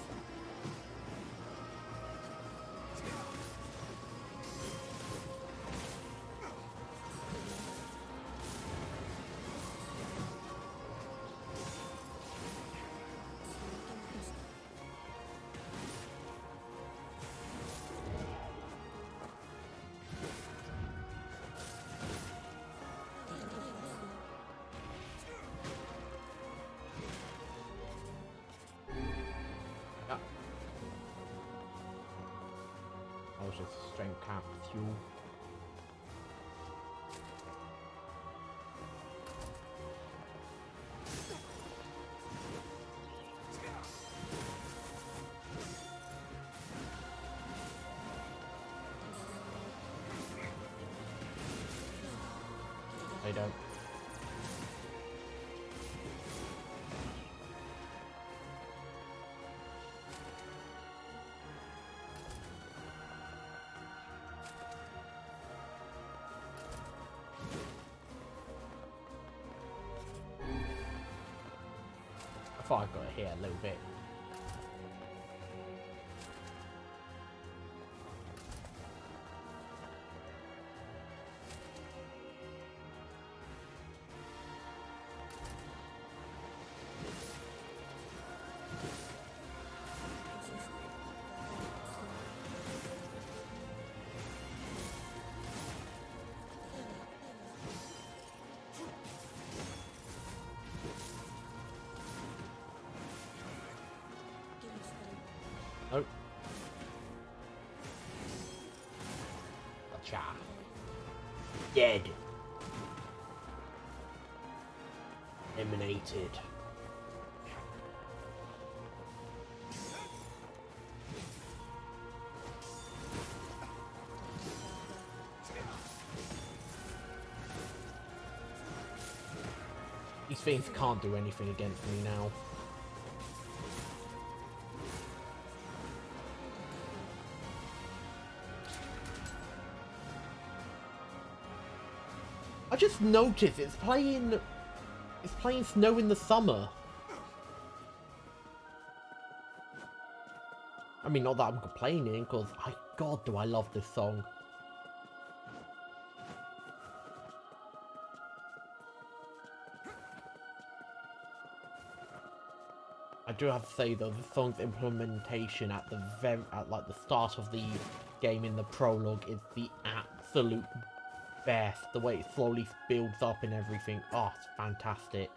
That was just strength capsule. They don't. I thought I got it here a little bit. Nope. Gotcha. Dead. Eliminated. These things can't do anything against me now. I just noticed it's playing Snow in the Summer. I mean, not that I'm complaining, because God, do I love this song. I do have to say though, the song's implementation at like the start of the game in the prologue is the absolute best. The way it slowly builds up and everything. Oh, it's fantastic.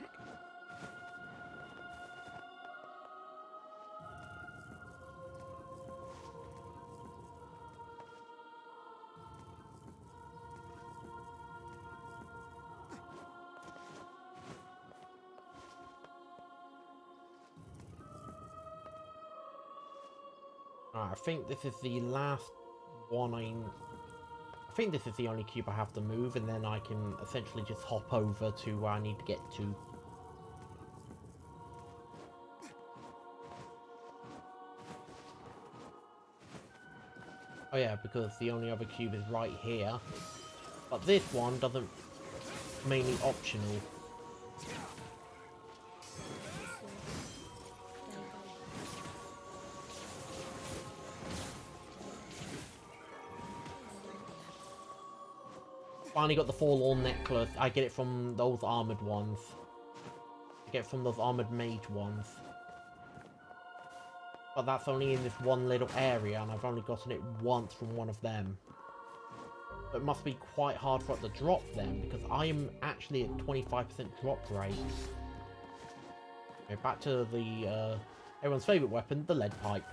I think this is the last one I think this is the only cube I have to move, and then I can essentially just hop over to where I need to get to. Oh yeah, because the only other cube is right here. But this one doesn't... mainly optional. Finally got the Forlorn necklace. I get it from those armored ones. I get it from those armored mage ones. But that's only in this one little area, and I've only gotten it once from one of them. But it must be quite hard for it to drop then, because I am actually at 25% drop rate. Okay, back to the everyone's favourite weapon, the lead pipe.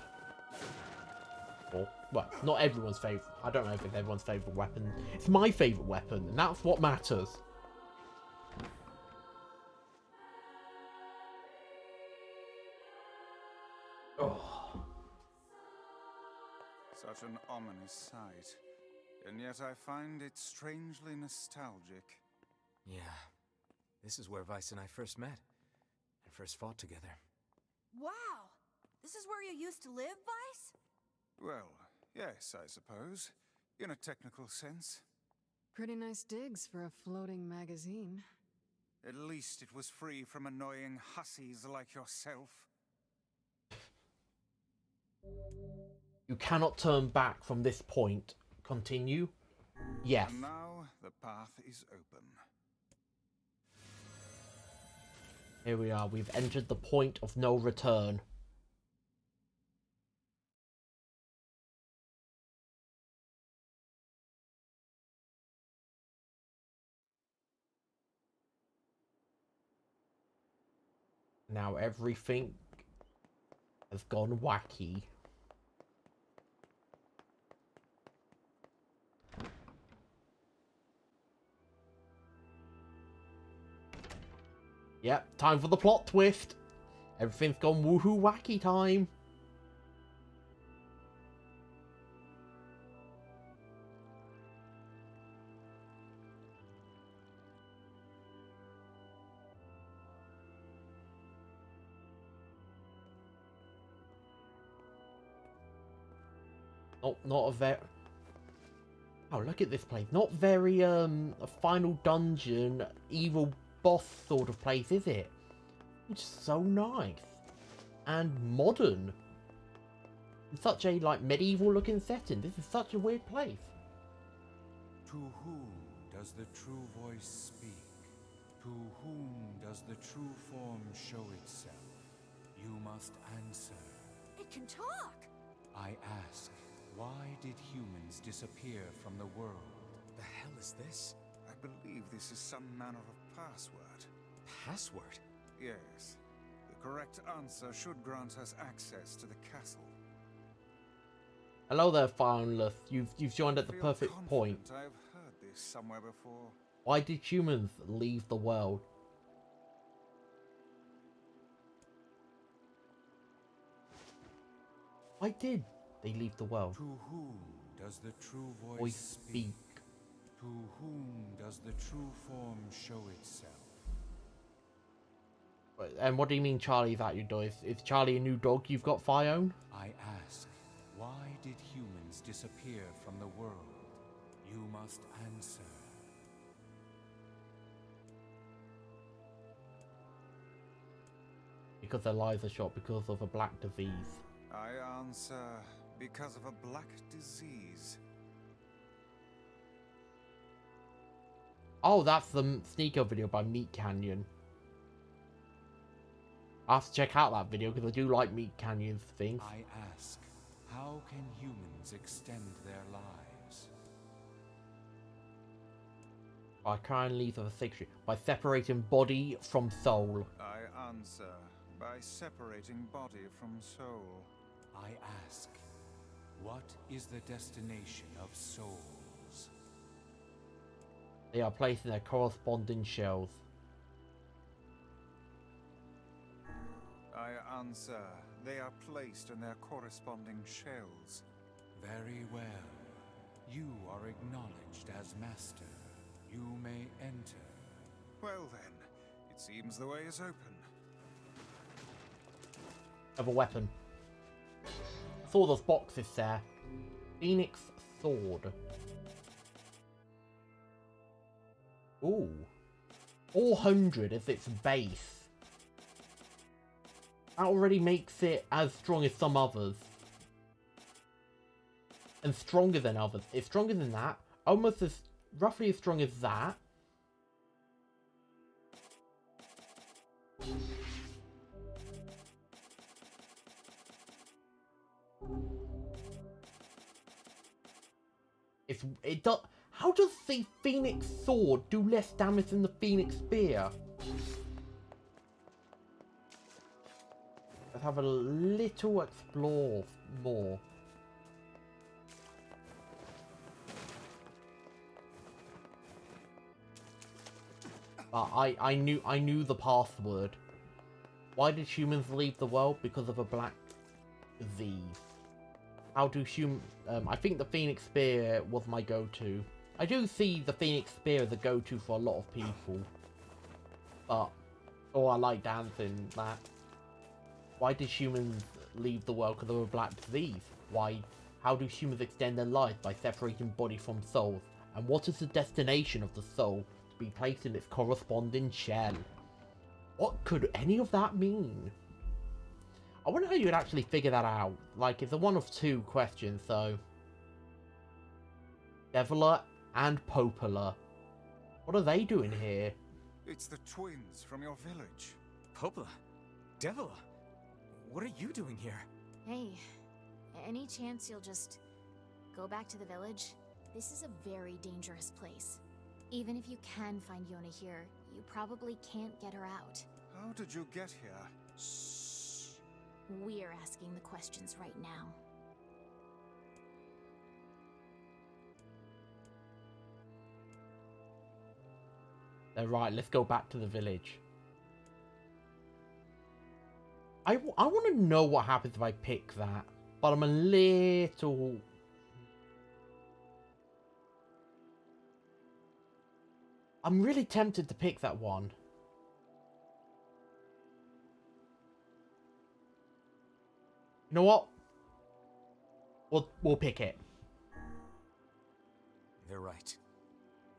Or, well, not everyone's favourite. I don't know if it's everyone's favourite weapon. It's my favourite weapon, and that's what matters. Oh. Such an ominous sight. And yet I find it strangely nostalgic. Yeah. This is where Vice and I first met. And first fought together. Wow! This is where you used to live, Vice? Well, yes, I suppose. in a technical sense. Pretty nice digs for a floating magazine. At least it was free from annoying hussies like yourself. You cannot turn back from this point. Continue. Yes. And now the path is open. Here we are. We've entered the point of no return. Now everything has gone wacky. Yep, time for the plot twist. Everything's gone woohoo wacky time. Not a very... Oh, look at this place. Not very, a final dungeon, evil boss sort of place, is it? It's so nice. And modern. In such a, like, medieval looking setting. This is such a weird place. To whom does the true voice speak? To whom does the true form show itself? You must answer. It can talk! I ask, why did humans disappear from the world? The hell is this? I believe this is some manner of password. Password? Yes. The correct answer should grant us access to the castle. Hello there, finalist. You've joined at the Feel perfect point. confident I've heard this somewhere before. Why did humans leave the world? Why did they leave the world? To whom does the true voice Voice speak? speak. To whom does the true form show itself? And what do you mean Charlie's at your door? Is Charlie a new dog you've got, Fione? I ask, why did humans disappear from the world? You must answer. Because their lives are shot because of a black disease. I answer because of a black disease. Oh, that's the sneaker video by Meat Canyon. I have to check out that video because I do like Meat Canyon's things. I ask, how can humans extend their lives? By carrying leaves of a secretary. By separating body from soul. I answer by separating body from soul. I ask, what is the destination of souls? They are placed in their corresponding shells. I answer, they are placed in their corresponding shells. Very well. You are acknowledged as master. You may enter. Well then, it seems the way is open. Of a weapon. I saw those boxes there. Phoenix sword. Ooh. 400 is its base. That already makes it as strong as some others. And stronger than others. It's stronger than that. Almost as, roughly as strong as that. It does. How does the Phoenix sword do less damage than the Phoenix spear? Let's have a little explore more. I knew the password. Why did humans leave the world? Because of a black disease. How do I think the Phoenix Spear was my go-to. I do see the Phoenix Spear as a go-to for a lot of people. But, oh, I like dancing, that. Why did humans leave the world? Because of a black disease. Why? How do humans extend their lives by separating body from soul? And what is the destination of the soul to be placed in its corresponding shell? What could any of that mean? I wonder how you would actually figure that out. Like, it's a one of two question, so... Deviler and Popola. What are they doing here? It's the twins from your village. Popola? Devila? What are you doing here? Hey, any chance you'll just go back to the village? This is a very dangerous place. Even if you can find Yona here, you probably can't get her out. How did you get here? Shh. We're asking the questions right now. They're right, let's go back to the village. I want to know what happens if I pick that, but I'm a little... I'm really tempted to pick that one. You know what? We'll pick it. They're right.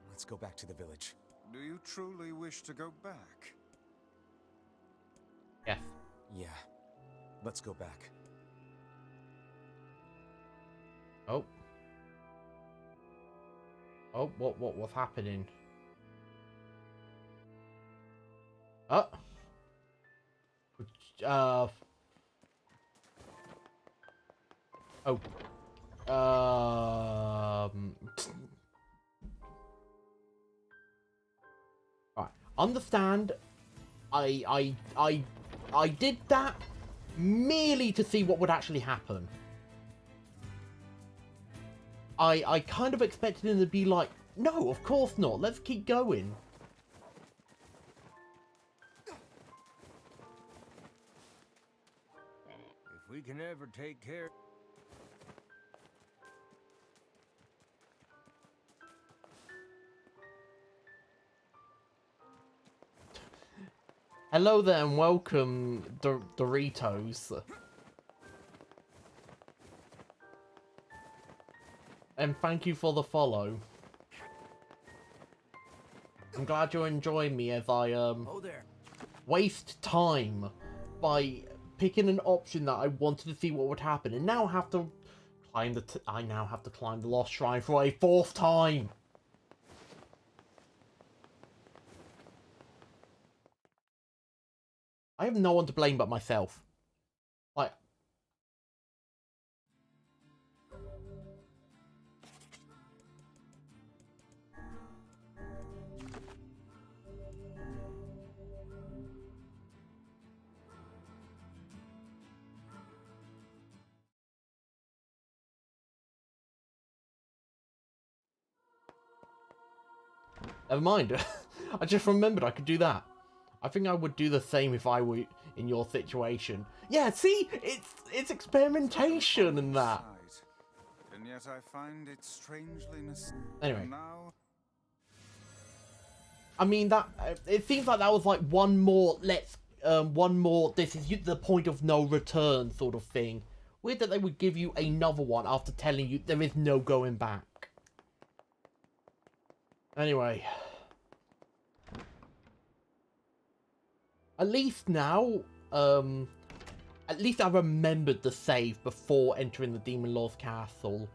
Let's go back to the village. Do you truly wish to go back? Yes. Yeah. Let's go back. Oh. Oh, what's happening? Oh. Oh. Right. Understand. I did that merely to see what would actually happen. I kind of expected him to be like, no, of course not. Let's keep going. If we can ever take care... Hello there and welcome, Doritos. And thank you for the follow. I'm glad you're enjoying me as I Oh there. waste time by picking an option that I wanted to see what would happen, and now have to climb I now have to climb the Lost Shrine for a fourth time. I have no one to blame but myself. Like, never mind. I just remembered I could do that. I think I would do the same if I were in your situation. Yeah, see? It's experimentation and that. Sight. And yet I find it strangely Anyway. Now I mean, that it seems like that was like one more, this is the point of no return sort of thing. Weird that they would give you another one after telling you there is no going back. Anyway. At least now, at least I remembered the save before entering the Demon Lord's castle.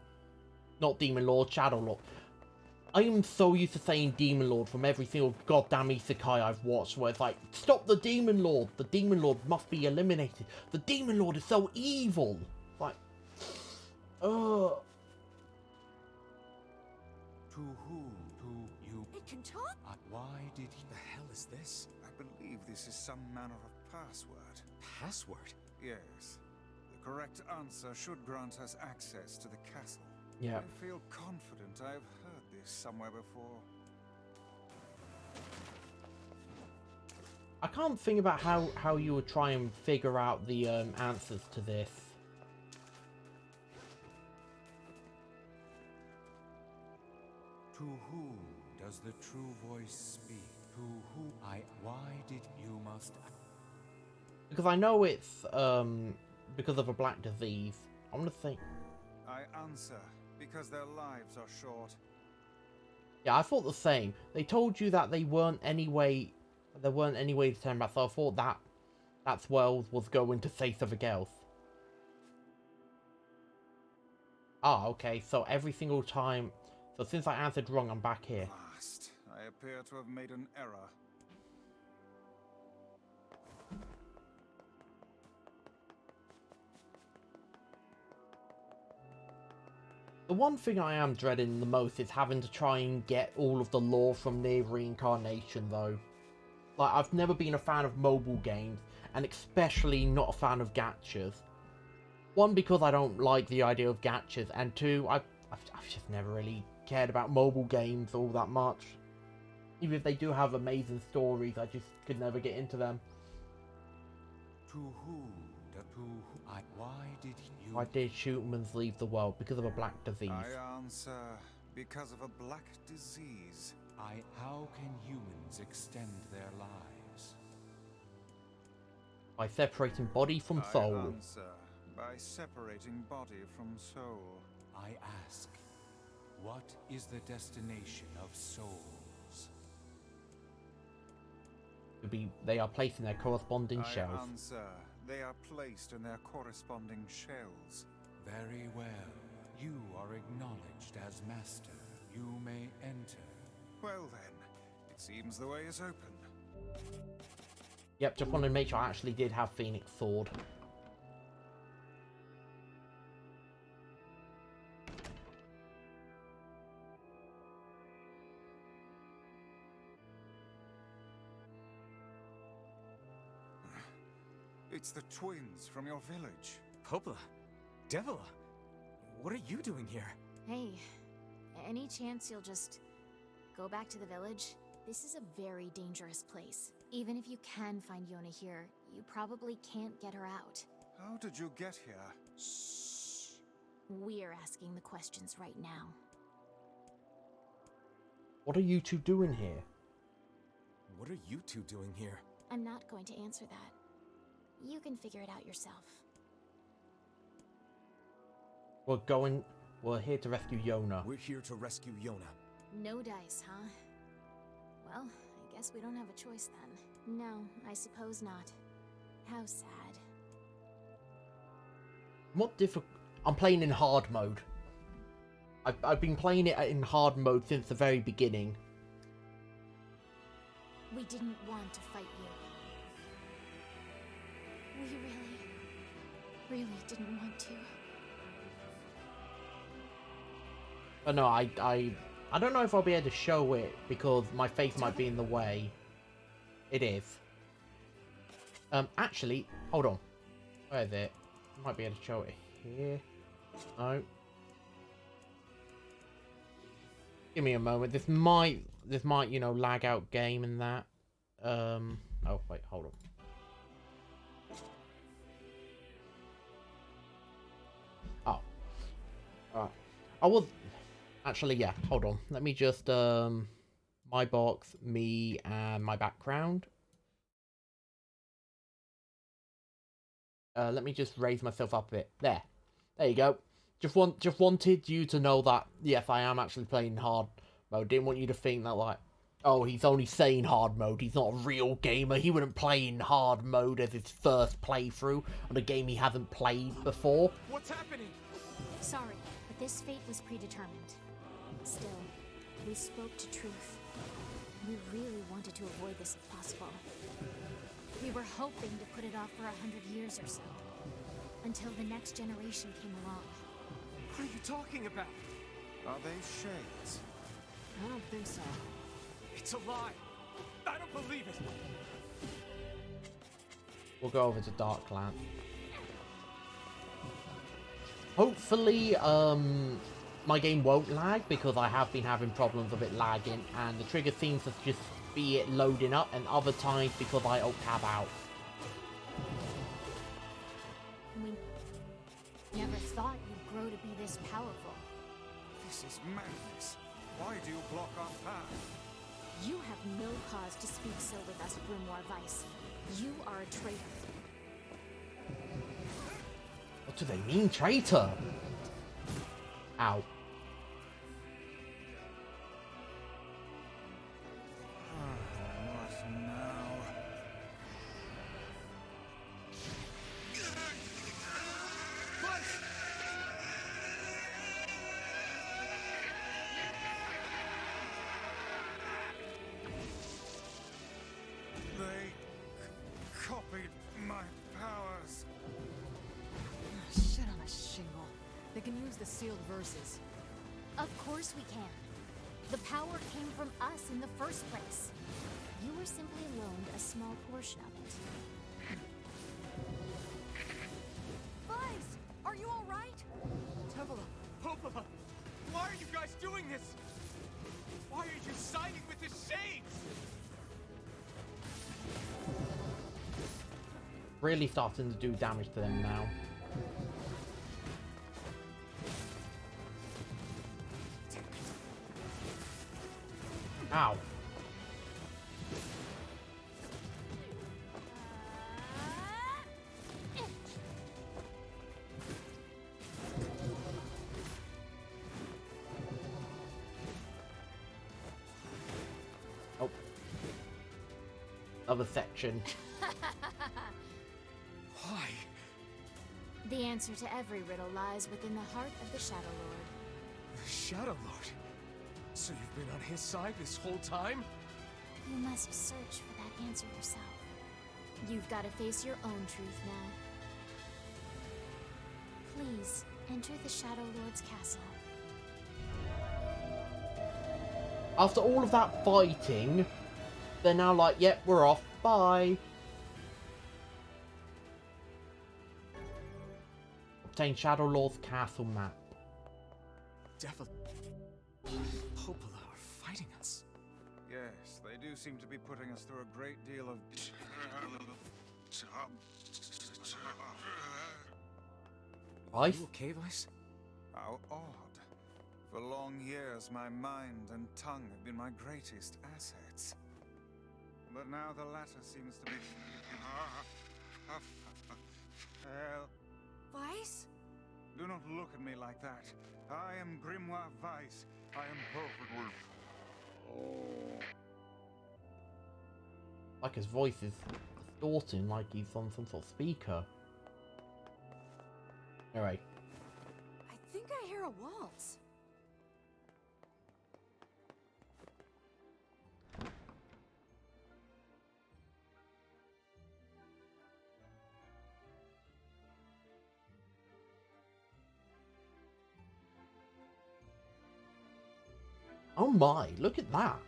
Not Demon Lord, Shadow Lord. I am so used to saying Demon Lord from every single goddamn isekai I've watched, where it's like, stop the Demon Lord! The Demon Lord must be eliminated! The Demon Lord is so evil! Like, ugh. To who? To you? It can talk? Why did he... The hell is this? I believe this is some manner of password. Password? Yes. The correct answer should grant us access to the castle. Yeah. I feel confident I have heard this somewhere before. I can't think about how you would try and figure out the answers to this. To who does the true voice speak? To who why did you must... Because I know it's because of a black disease. I want to think. I answer because their lives are short. Yeah, I thought the same. They told you that there weren't any way to turn back, so I thought that's Wells was going to say something else. Ah, okay, so every single time... So since I answered wrong, I'm back here. Last, I appear to have made an error. The one thing I am dreading the most is having to try and get all of the lore from Nier Reincarnation, though. Like, I've never been a fan of mobile games, and especially not a fan of gachas. One, because I don't like the idea of gachas, and two, I've just never really cared about mobile games all that much. Even if they do have amazing stories, I just could never get into them. To who? Why did you... Why did humans leave the world? Because of a black disease. I answer because of a black disease. How can humans extend their lives? By separating body from soul. I answer by separating body from soul. I ask, what is the destination of souls? They are placed in their corresponding shells. I answer, they are placed in their corresponding shells. Very well. You are acknowledged as master. You may enter. Well then, it seems the way is open. Yep, just wanted to make sure I actually did have Phoenix Sword. It's the twins from your village. Popla? Devila? What are you doing here? Hey, any chance you'll just go back to the village? This is a very dangerous place. Even if you can find Yona here, you probably can't get her out. How did you get here? Shh. We're asking the questions right now. What are you two doing here? What are you two doing here? I'm not going to answer that. You can figure it out yourself. We're here to rescue Yona. We're here to rescue Yona. No dice, huh? Well, I guess we don't have a choice then. No, I suppose not. How sad. I'm playing in hard mode. I've been playing it in hard mode since the very beginning. We didn't want to fight you. We really didn't want to. But no, I don't know if I'll be able to show it because my face might be in the way. It is. Actually, hold on. Where is it? I might be able to show it here. No. Give me a moment. This might, you know, lag out game and that. Oh wait, hold on. Oh. Alright. I was actually, yeah, hold on. Let me just my box, me, and my background. Let me just raise myself up a bit. There you go. Just wanted you to know that yes, I am actually playing hard mode. Didn't want you to think that like, oh, he's only saying hard mode. He's not a real gamer. He wouldn't play in hard mode as his first playthrough on a game he hasn't played before. What's happening? Sorry, but this fate was predetermined. Still, we spoke to truth. We really wanted to avoid this if possible. We were hoping to put it off for 100 years or so. Until the next generation came along. What are you talking about? Are they shades? I don't think so. It's a lie. I don't believe it. We'll go over to Darkland. Hopefully, my game won't lag because I have been having problems of it lagging, and the trigger seems to just be it loading up, and other times because I alt-tab out. We never thought you'd grow to be this powerful. This is madness. Why do you block our path? You have no cause to speak so with us, Grimoire Vice. You are a traitor. What do they mean, traitor? Ow. What now? They copied my powers. Shit on a shingle. They can use the sealed verses. Of course we can. The power came from us in the first place. You were simply loaned a small portion of it. Vice, are you all right? Tevela, Popola, why are you guys doing this? Why are you siding with the Shades? Really starting to do damage to them now. Ow. Oh. Other section. Why? The answer to every riddle lies within the heart of the Shadow Lord. The Shadow Lord? So you've been on his side this whole time? You must search for that answer yourself. You've got to face your own truth now. Please, enter the Shadow Lord's castle. After all of that fighting, they're now like, yep, we're off. Bye. Obtain Shadow Lord's castle map. Devil... Popola are fighting us. Yes, they do seem to be putting us through a great deal of... Life? You okay, Vice? How odd. For long years, my mind and tongue have been my greatest assets. But now the latter seems to be... Hell, Vice? do not look at me like that. I am Grimoire Weiss. I am perfectly... Like his voice is distorting, like he's on some sort of speaker. Alright. I think I hear a waltz. Oh my, look at that.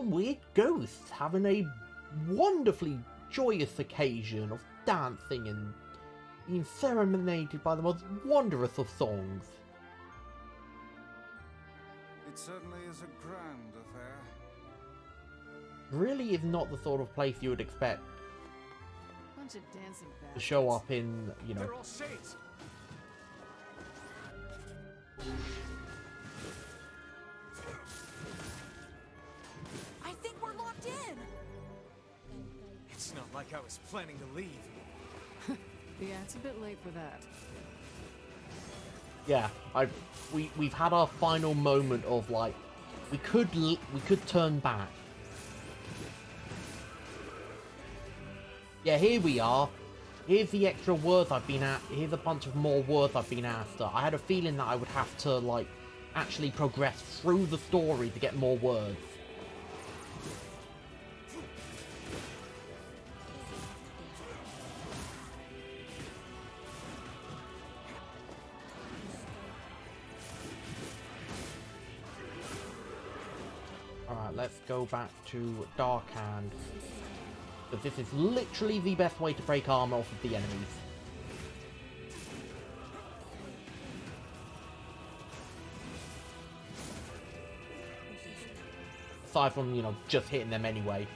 A weird ghost having a wonderfully joyous occasion of dancing and being serenaded by the most wondrous of songs. It certainly is a grand affair. Really is not the sort of place you would expect bunch of dancing to bastards. show up in, you know. They're all Shades. I think we're locked in. It's not like I was planning to leave. Yeah, it's a bit late for that. Yeah, we've had our final moment of like, we could turn back. Yeah, here we are. Here's the extra words I've been at. Here's a bunch of more words I've been after. I had a feeling that I would have to like actually progress through the story to get more words. Alright, let's go back to Darkhand. Because this is literally the best way to break armor off of the enemies. Aside from, you know, just hitting them anyway.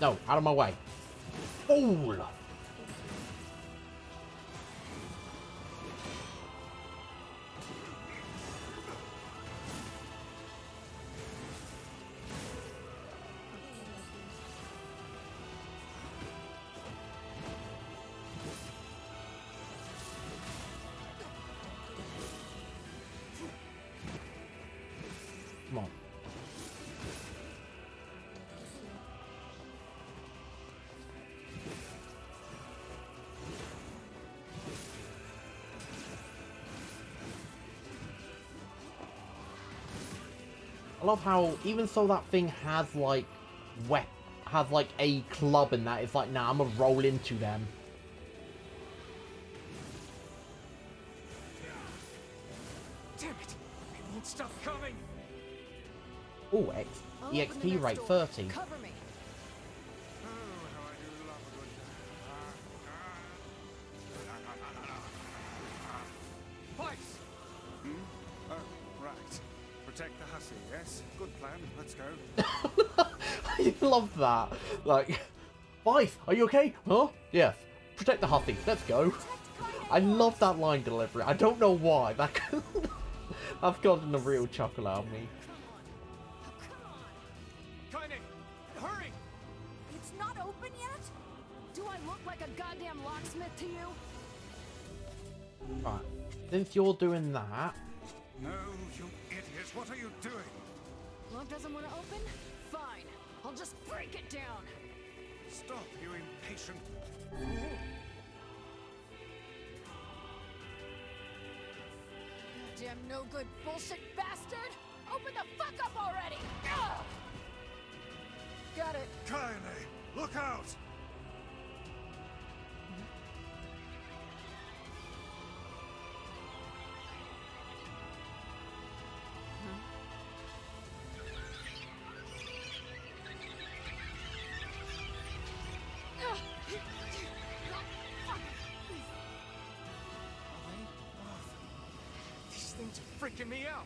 No, out of my way. Fool! Come on. I love how even though that thing has like has like a club in that, it's like, nah, I'm gonna roll into them. Damn it! It won't stop coming! Oh, I'll open the EXP next rate door. 30. Cover me. Oh, how I do love a good... Vice! Oh, right. Protect the hussy, yes? Good plan. Let's go. I love that. Like, Vice, are you okay? Huh? Yes. Protect the hussy. Let's go. I love that line delivery. I don't know why. That that's gotten a real chuckle out of me. Kaine! Hurry! It's not open yet? Do I look like a goddamn locksmith to you? Right. Since you're doing that, No, you idiot. What are you doing? Lock doesn't want to open? Fine. I'll just break it down. Stop, you impatient... Damn no good bullshit bastard! Open the fuck up already! Ugh! Got it. Kaine, look out! These things are freaking me out!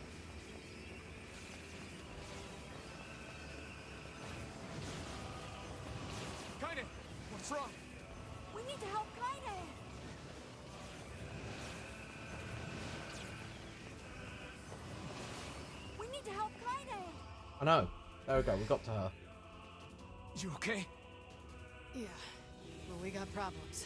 Kaine! What's wrong? We need to help Kaine! We need to help Kaine! I know. There we go. We got to her. You okay? Yeah, but we got problems.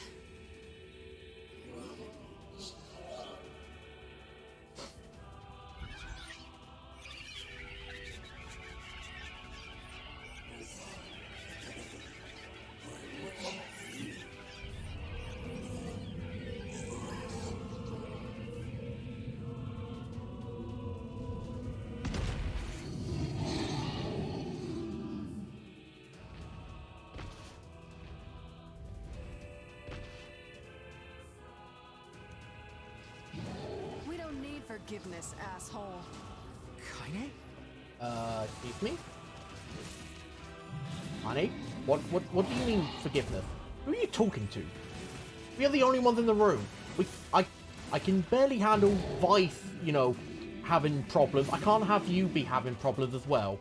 We don't need forgiveness, asshole. Kaine? Excuse me? Honey? What do you mean forgiveness? Who are you talking to? We are the only ones in the room. I can barely handle Vice, you know, having problems. I can't have you be having problems as well.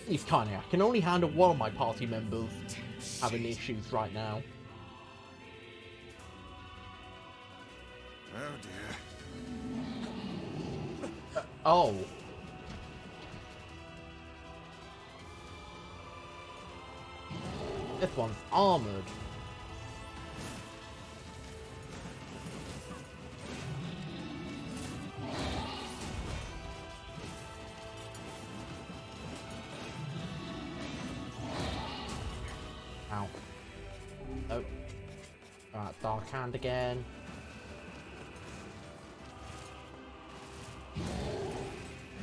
He's Kanye. I can only handle one of my party members having issues right now. Oh dear. Oh. This one's armored. Ow. Oh. Alright, dark hand again.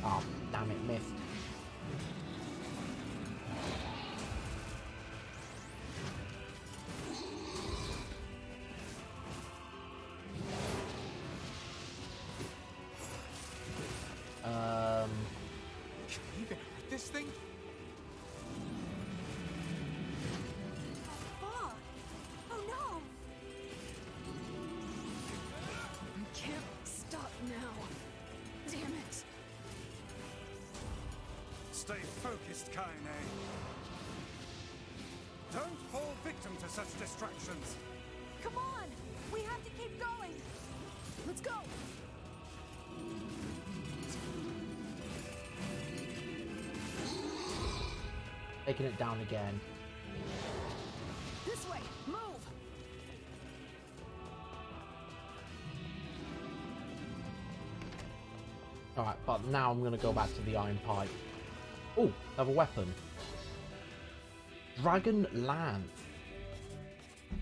Oh, damn it, missed. Can we even hurt this thing? Fuck! Oh no! Stay focused, Kaine. Don't fall victim to such distractions. Come on! We have to keep going! Let's go! Taking it down again. This way! Move! Alright, but now I'm gonna go back to the iron pipe. Oh, I have a weapon. Dragon Lance.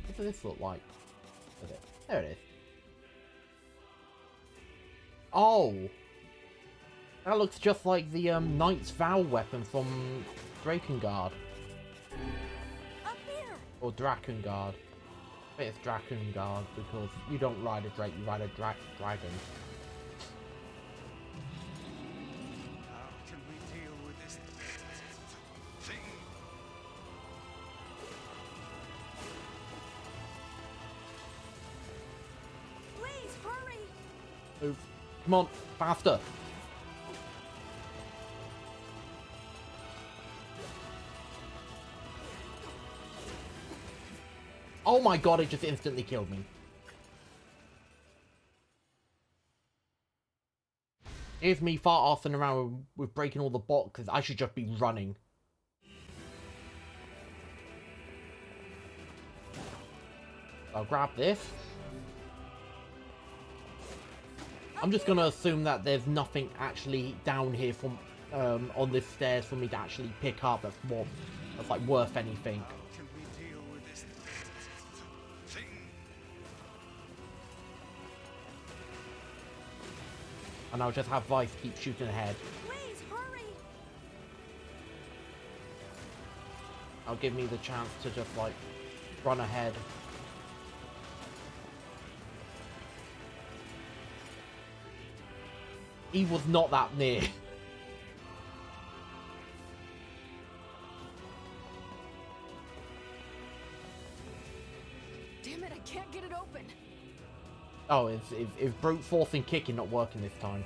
What does this look like? Is it? There it is. Oh! That looks just like the Knight's Vow weapon from Drakengard. Up here! Or Drakengard. I think it's Drakengard because you don't ride a drake, you ride a dragon. How can we deal with this thing? Please, hurry! Move. Come on, faster! Oh my god, it just instantly killed me. Here's me fart arsing around with breaking all the boxes. I should just be running. I'll grab this. I'm just gonna assume that there's nothing actually down here from on this stairs for me to actually pick up that's like worth anything. How can we deal with this thing? And I'll just have Vice keep shooting ahead. Please, hurry! I'll give me the chance to just like run ahead. He was not that near. Damn it, I can't get it open! Oh, it's brute force and kicking not working this time.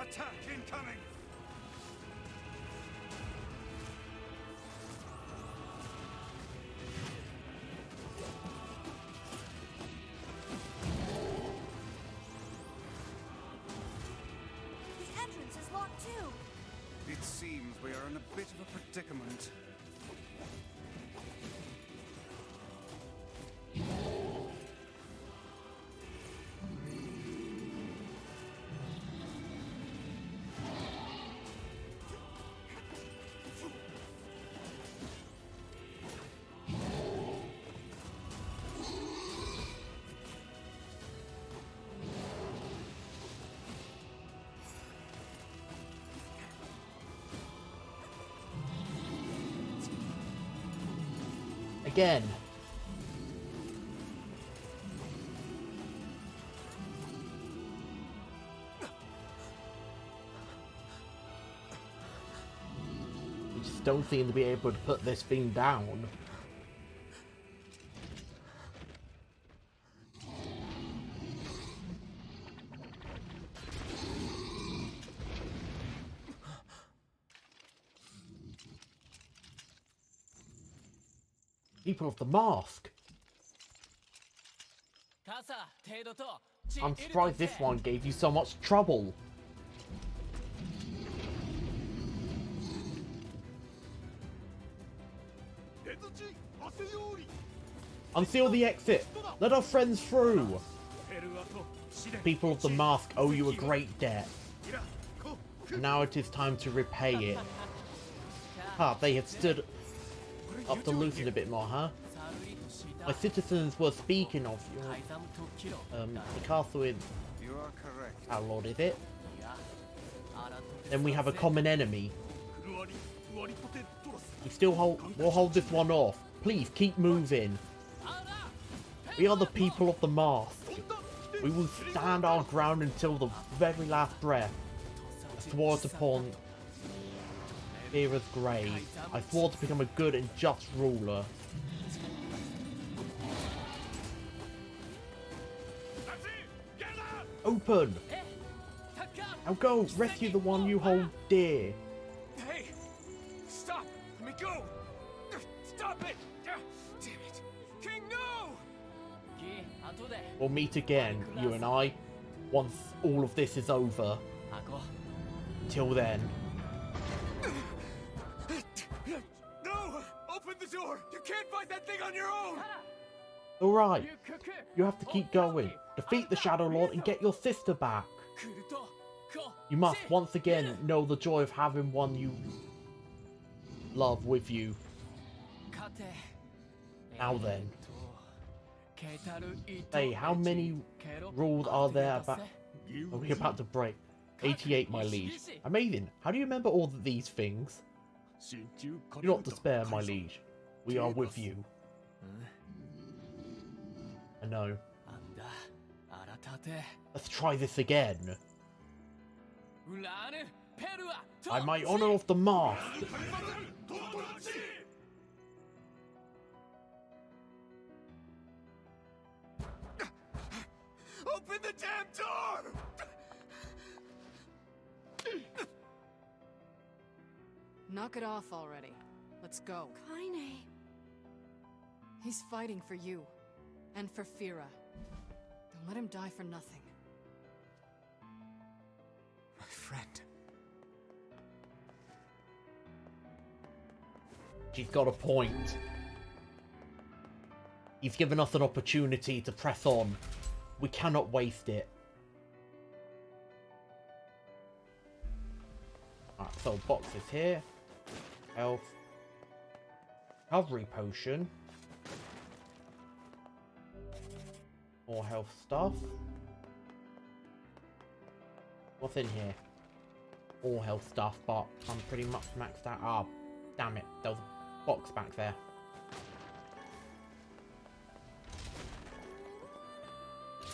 Attack incoming! The entrance is locked too! It seems we are in a bit of a predicament. Again. We just don't seem to be able to put this thing down. People of the mask. I'm surprised this one gave you so much trouble. Unseal the exit. Let our friends through. People of the mask owe you a great debt. Now it is time to repay it. Ah, they have stood up to loosen a bit more, huh? My citizens were speaking of you. The castle in... You are correct. Our lord, is it? Then we have a common enemy. We'll hold this one off. Please, keep moving. We are the people of the mask. We will stand our ground until the very last breath. I swore upon Era's grave. I swore to become a good and just ruler. Open! Now go, rescue the one you hold dear. Hey! We'll meet again, you and I, once all of this is over. Till then. No! Open the door! You can't fight that thing on your own! Alright, you have to keep going. Defeat the Shadow Lord and get your sister back. You must once again know the joy of having one you love with you. Now then. Hey, how many rules are there are we about to break? 88, my liege. Amazing. How do you remember all of these things? Do not despair, my liege. We are with you. I know. Let's try this again. By my honor of the mask. Open the damn door! Knock it off already. Let's go. Kaine. He's fighting for you. And for Fira. Don't let him die for nothing. My friend. She's got a point. He's given us an opportunity to press on. We cannot waste it. Alright, so boxes here. Health. Recovery potion. More health stuff. What's in here? All health stuff, but I'm pretty much maxed out. Ah, damn it. There was a box back there.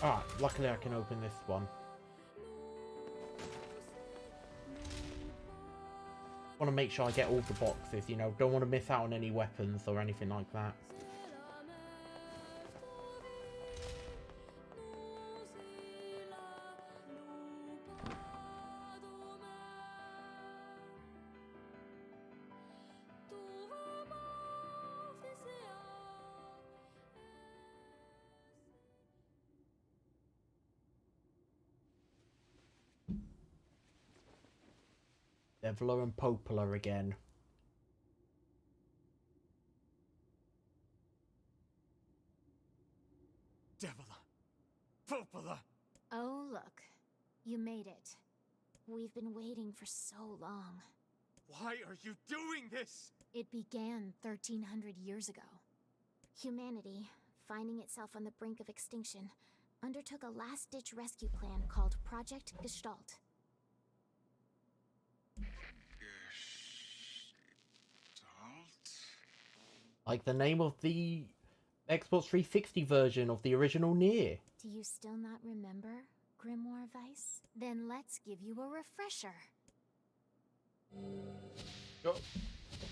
Alright, luckily I can open this one. Want to make sure I get all the boxes, you know, don't want to miss out on any weapons or anything like that. Deviler and Popola again. Deviler! Popola! Oh, look. You made it. We've been waiting for so long. Why are you doing this? It began 1300 years ago. Humanity, finding itself on the brink of extinction, undertook a last-ditch rescue plan called Project Gestalt. Like the name of the Xbox 360 version of the original Nier. Do you still not remember, Grimoire Weiss? Then let's give you a refresher.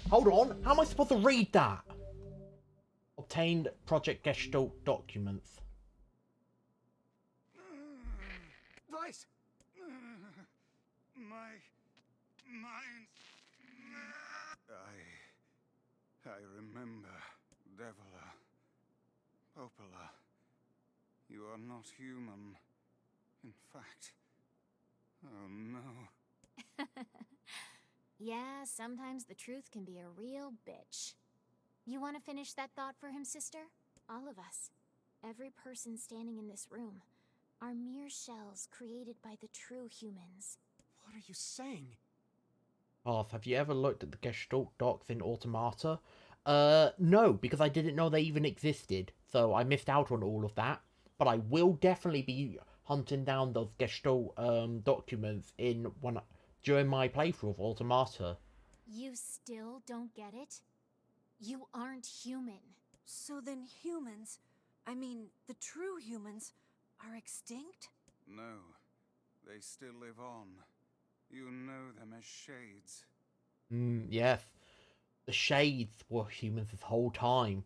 Hold on, how am I supposed to read that? Obtained Project Gestalt documents. Weiss! My mind. I remember, Deviler. Popola. You are not human. In fact. Oh no. Yeah, sometimes the truth can be a real bitch. You want to finish that thought for him, sister? All of us. Every person standing in this room are mere shells created by the true humans. What are you saying? Path, have you ever looked at the Gestalt docs in Automata? No, because I didn't know they even existed, so I missed out on all of that. But I will definitely be hunting down those Gestalt documents during my playthrough of Automata. You still don't get it? You aren't human. So then humans, I mean, the true humans, are extinct? No. They still live on. You know them as shades. Yes. The shades were humans this whole time.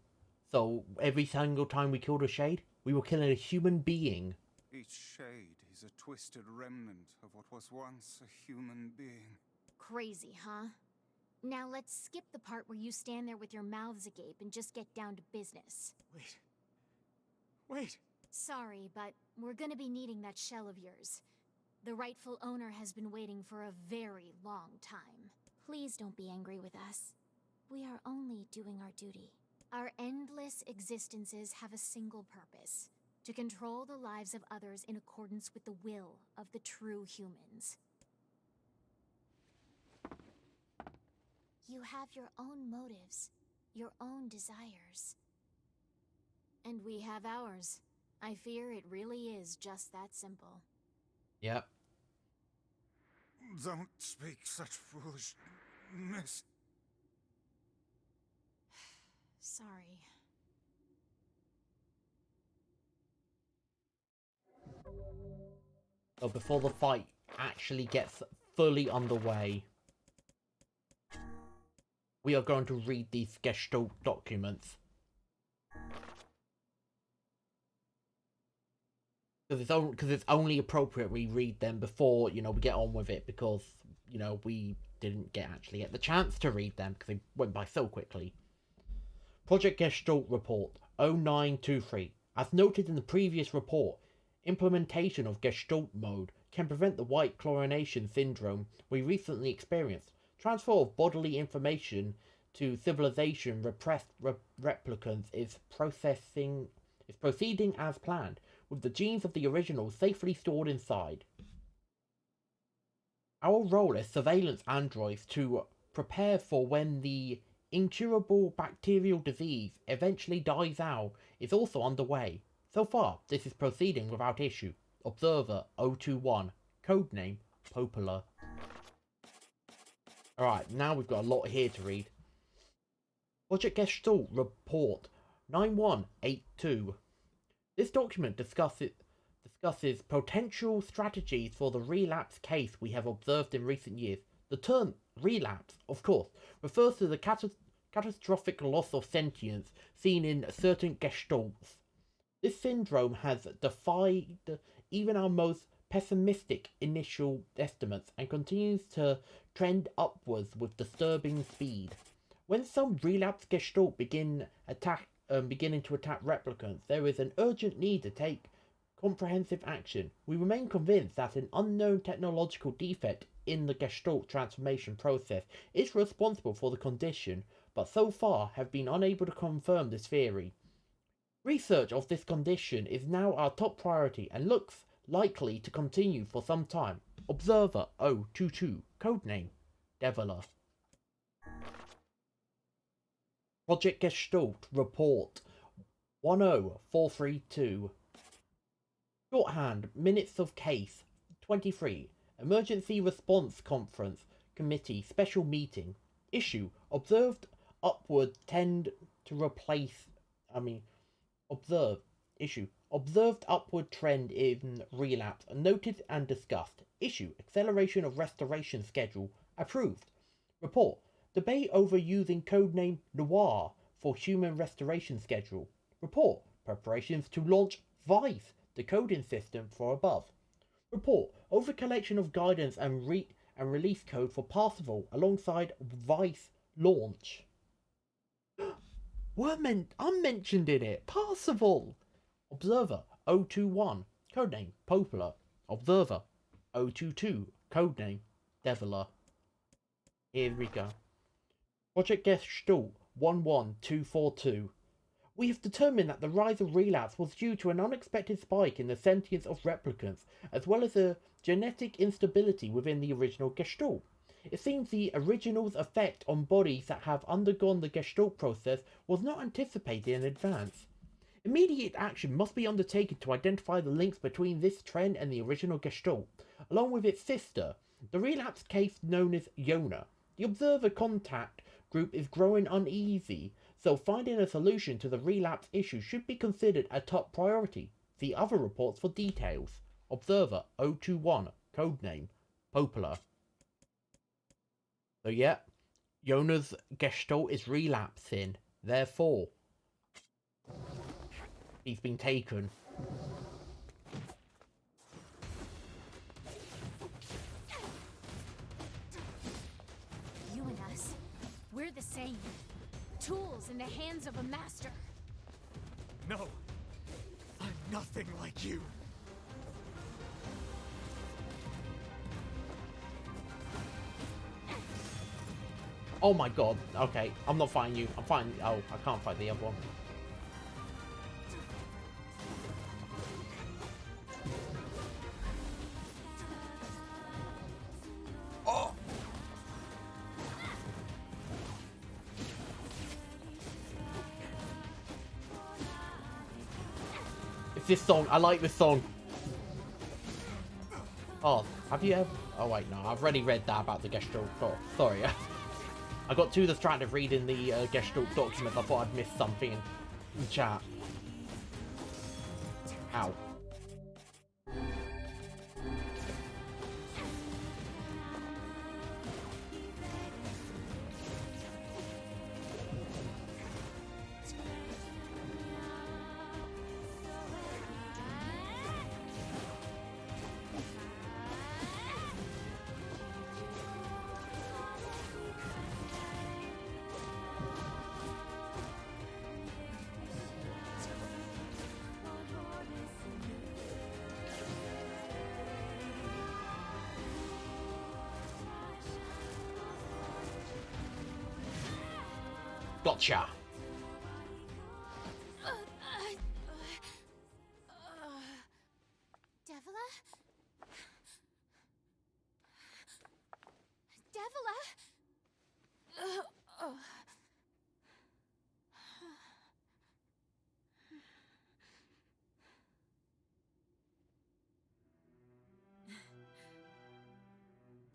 So every single time we killed a shade, we were killing a human being. Each shade is a twisted remnant of what was once a human being. Crazy, huh? Now let's skip the part where you stand there with your mouths agape and just get down to business. Wait. Sorry, but we're gonna be needing that shell of yours. The rightful owner has been waiting for a very long time. Please don't be angry with us. We are only doing our duty. Our endless existences have a single purpose: to control the lives of others in accordance with the will of the true humans. You have your own motives, your own desires. And we have ours. I fear it really is just that simple. Yep. Don't speak such foolishness. Sorry. So before the fight actually gets fully underway, we are going to read these Gestalt documents. Because it's only appropriate we read them before, you know, we get on with it, because, you know, we didn't actually get the chance to read them because they went by so quickly. Project Gestalt Report 0923. As noted in the previous report, implementation of Gestalt mode can prevent the white chlorination syndrome we recently experienced. Transfer of bodily information to civilization repressed replicants is proceeding as planned, with the genes of the original safely stored inside. Our role as surveillance androids to prepare for when the incurable bacterial disease eventually dies out is also underway. So far, this is proceeding without issue. Observer 021, codename Popular. Alright, now we've got a lot here to read. Project Gestalt Report 9182. This document discusses potential strategies for the relapse case we have observed in recent years. The term relapse, of course, refers to the catastrophic loss of sentience seen in certain gestalts. This syndrome has defied even our most pessimistic initial estimates and continues to trend upwards with disturbing speed. When some relapse gestalt beginning to attack replicants, there is an urgent need to take comprehensive action. We remain convinced that an unknown technological defect in the gestalt transformation process is responsible for the condition, but so far have been unable to confirm this theory. Research of this condition is now our top priority and looks likely to continue for some time. Observer 022, codename Deviler. Project Gestalt Report 10432. Shorthand Minutes of Case 23. Emergency Response Conference Committee Special Meeting. Issue Observed upward trend in relapse noted and discussed. Issue Acceleration of Restoration Schedule approved. Report Debate over using codename Noir for human restoration schedule. Report Preparations to launch Vice, the coding system for above. Report over collection of guidance and release code for Parsifal alongside Vice launch. Unmentioned in it. Parsifal. Observer 021, codename Popular. Observer 022, codename Deviler. Here we go. Project Gestalt 11242. We have determined that the rise of relapse was due to an unexpected spike in the sentience of replicants, as well as a genetic instability within the original Gestalt. It seems the original's effect on bodies that have undergone the Gestalt process was not anticipated in advance. Immediate action must be undertaken to identify the links between this trend and the original Gestalt, along with its sister, the relapse case known as Yona. The observer contact group is growing uneasy, so finding a solution to the relapse issue should be considered a top priority. See other reports for details. Observer 021, codename Popular. So yeah, Yona's Gestalt is relapsing, therefore he's been taken. You and us, we're the same. Tools in the hands of a master. No! I'm nothing like you. Oh my god. Okay, I'm not fighting you. I'm fighting... Oh, I can't fight the other one. Oh! It's this song. I like this song. Oh, have you ever... Oh wait, no. I've already read that about the Gestalt. Oh, sorry. I got too distracted reading the Gestalt document. I thought I'd missed something in chat. Ow. Gotcha. Devila? Devila?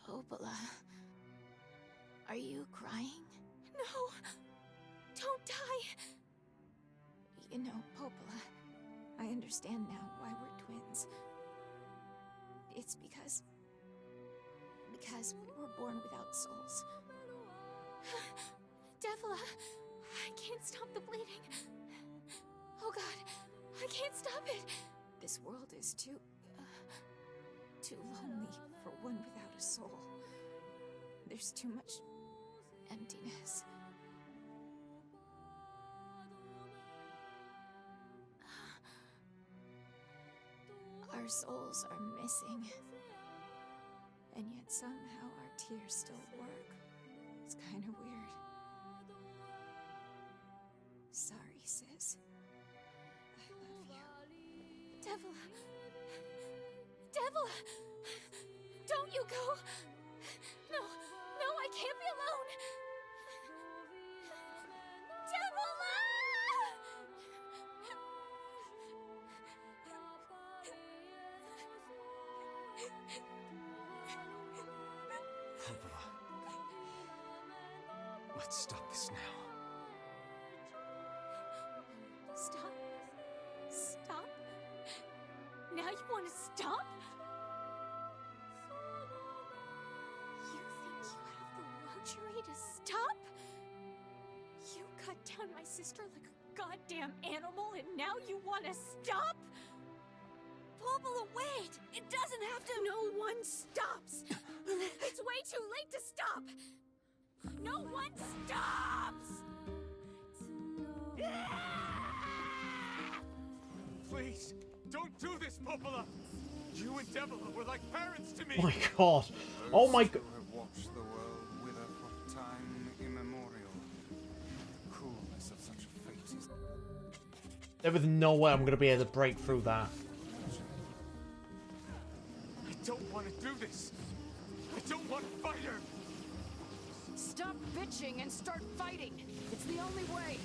Popola, are you crying? No! Don't die! You know, Popola, I understand now why we're twins. It's because we were born without souls. Devila, I can't stop the bleeding. Oh God, I can't stop it. This world is too lonely for one without a soul. There's too much emptiness. Our souls are missing. And yet somehow our tears still work. It's kind of weird. Sorry, sis. I love you. Devila! Devila! Don't you go! No, I can't be alone! Devila! Popola. Let's stop this now. Stop? Stop? Now you want to stop? You think you have the luxury to stop? You cut down my sister like a goddamn animal and now you want to stop? Popola, wait! It doesn't have to— No one stops! It's way too late to stop! No one stops! Please, don't do this, Popola! You and Devila were like parents to me! Oh my god. Oh my god. Those who have watched the world wither for time immemorial. The cruelness of such a fate is... There was no way I'm going to be able to break through that. I don't want to do this! I don't want to fight her! Stop bitching and start fighting! It's the only way!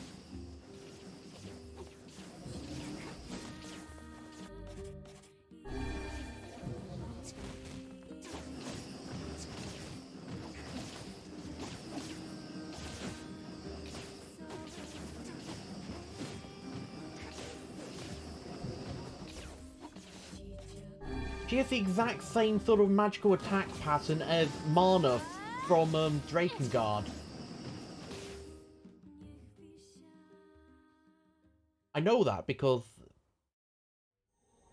She has the exact same sort of magical attack pattern as Mana from Drakengard. I know that because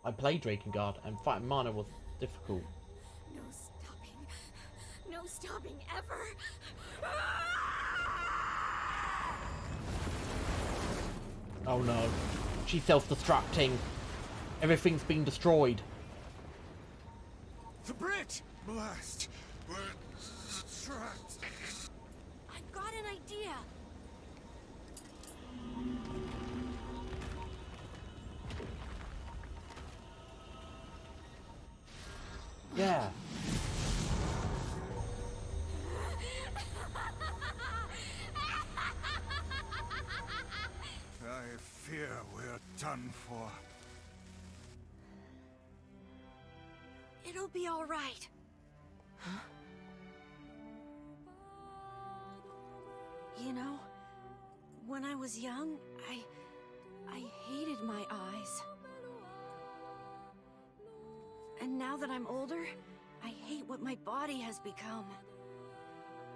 I played Drakengard and fighting Mana was difficult. No stopping. No stopping ever. Oh no. She's self-destructing. Everything's been destroyed. The bridge! Blast! We're trapped. I've got an idea. Yeah. I fear we're done for. It'll be all right. You know, when I was young, I hated my eyes. And now that I'm older, I hate what my body has become.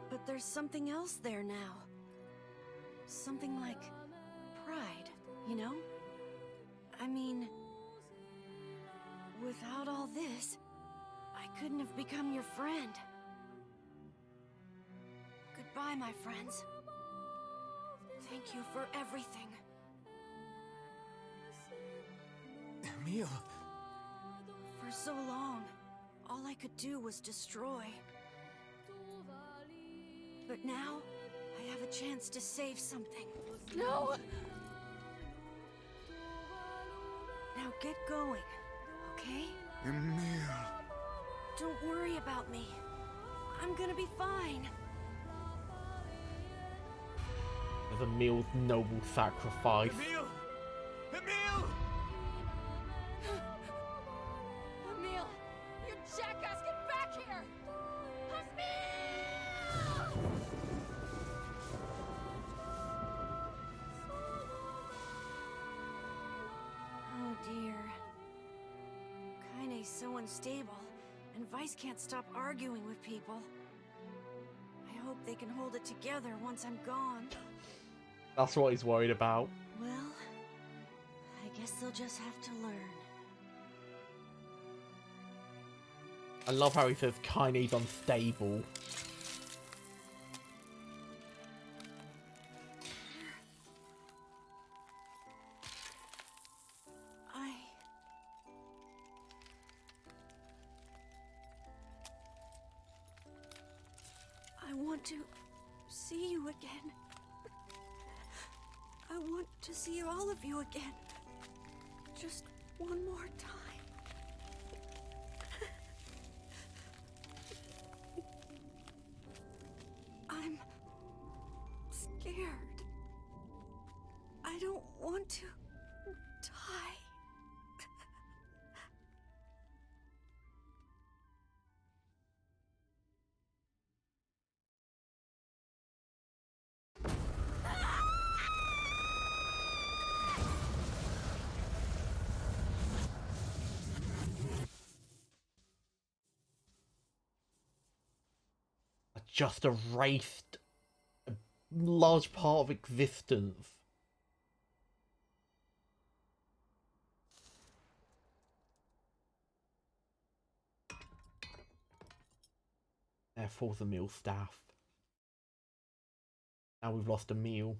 But there's something else there now. Something like pride, you know? I mean, without all this, I couldn't have become your friend. Goodbye, my friends. Thank you for everything. Emil! For so long, all I could do was destroy. But now, I have a chance to save something. No! Now get going, okay? Emil. Don't worry about me. I'm gonna be fine. There's Emil's noble sacrifice. Emil! Emil! Emil! You jackass, get back here! Emil! Oh dear. Kaine's so unstable, and Vice can't stop arguing with people. I hope they can hold it together once I'm gone. That's what he's worried about. Well, I guess they'll just have to learn. I love how he says Kaine's unstable. I want to see you again. I want to see all of you again. Just one more time. I'm scared. I don't want to die. Just erased a large part of existence. Therefore, the meal staff. Now we've lost a meal.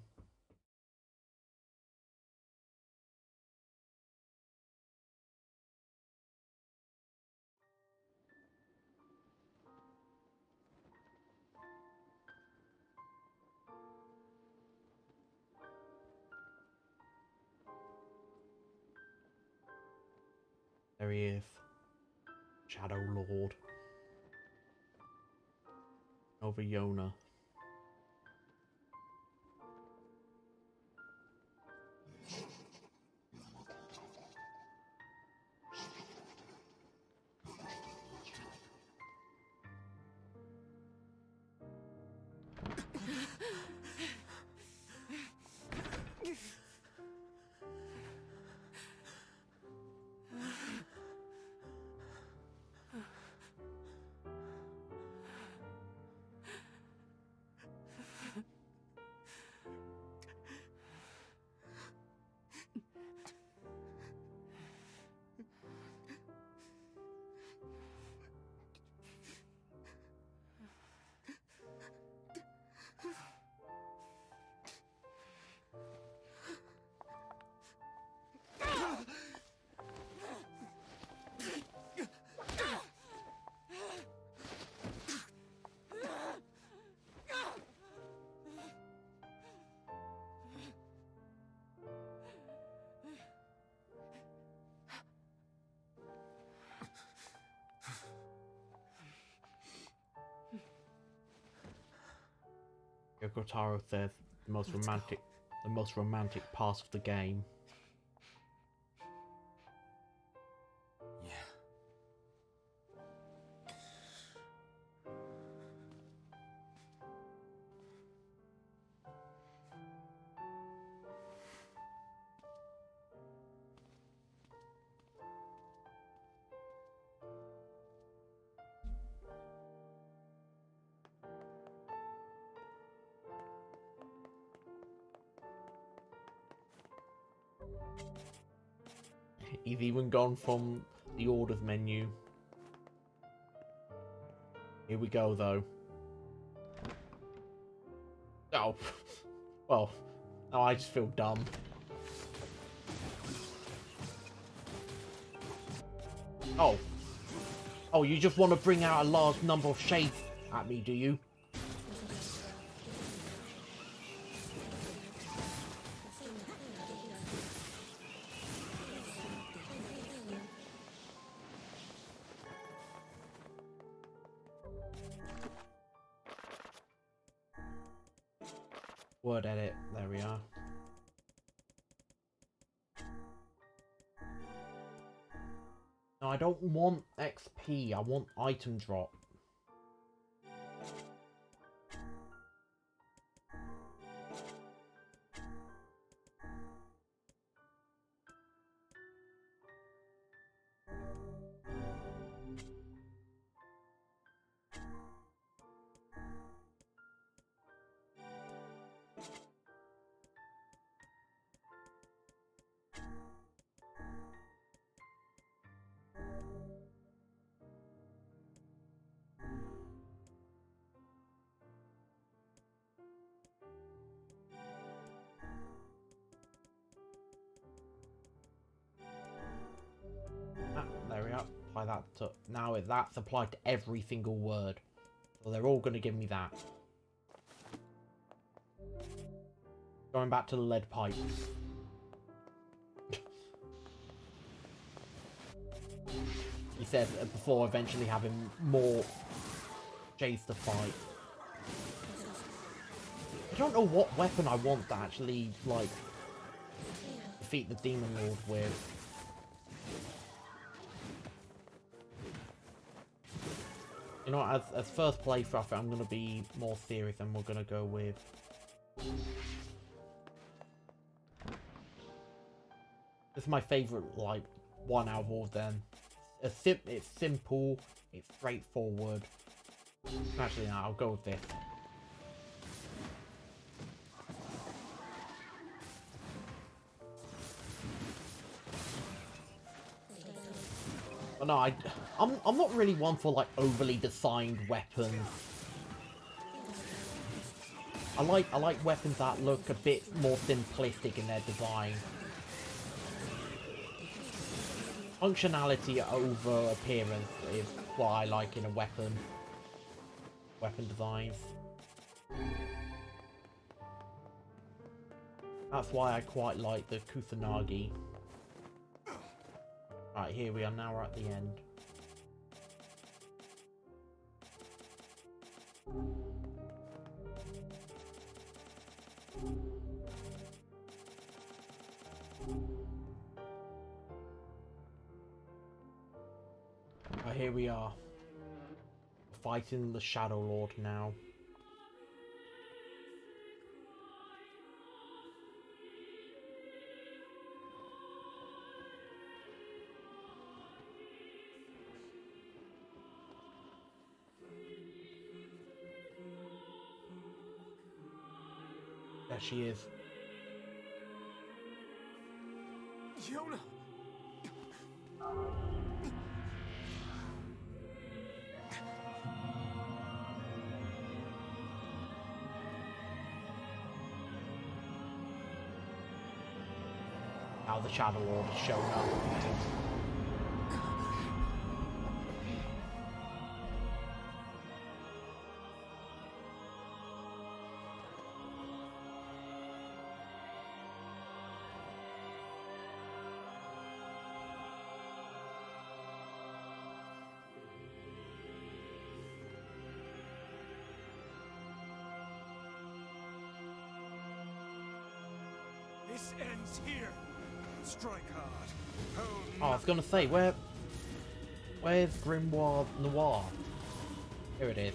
There he is. Shadow Lord. Over Yona. Yokotaro says the most romantic part of the game. Yeah. He's even gone from the orders menu. Here we go, though. Oh, well, no, I just feel dumb. Oh. Oh, you just want to bring out a large number of shades at me, do you? Word edit, there we are. No, I don't want XP, I want item drop. There we are. Apply that to now. That's applied to every single word, so they're all going to give me that. Going back to the lead pipe. He said before eventually having more Jays to fight. I don't know what weapon I want to actually like defeat the Demon Lord with. You know what, as first playthrough, I think I'm going to be more serious and we're going to go with... This is my favourite, like, one out of all of them. It's simple, it's straightforward. Actually, no, I'll go with this. But no, I'm not really one for like overly designed weapons. I like weapons that look a bit more simplistic in their design. Functionality over appearance is what I like in a weapon. Weapon designs. That's why I quite like the Kusanagi. Right, here we are, now we're at the end. Right, here we are. Fighting the Shadow Lord now. There she is. Yona! Now the Shadow Lord has shown up. This ends here. Strike hard. Hold Oh, I was gonna say, where's Grimoire Noir? Here it is.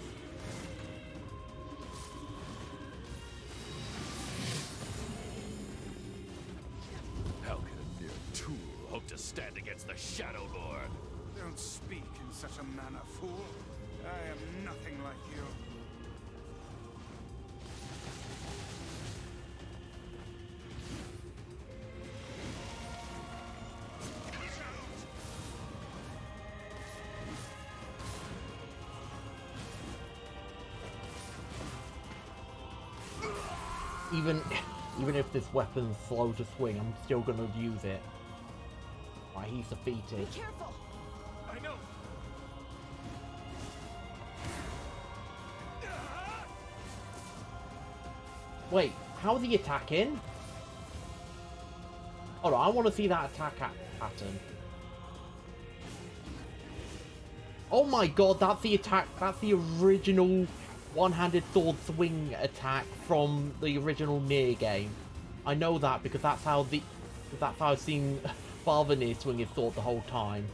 How can a mere tool hope to stand against the Shadow Lord? Don't speak in such a manner, fool. I am nothing like you. Even if this weapon's slow to swing, I'm still gonna use it. Right, he's defeated. Be careful. I know. Wait, how's he attacking? Hold on, I want to see that attack pattern. Oh my god, that's the attack. That's the original one-handed sword swing attack from the original Nier game. I know that because that's how I've seen Father Nier swing his sword the whole time.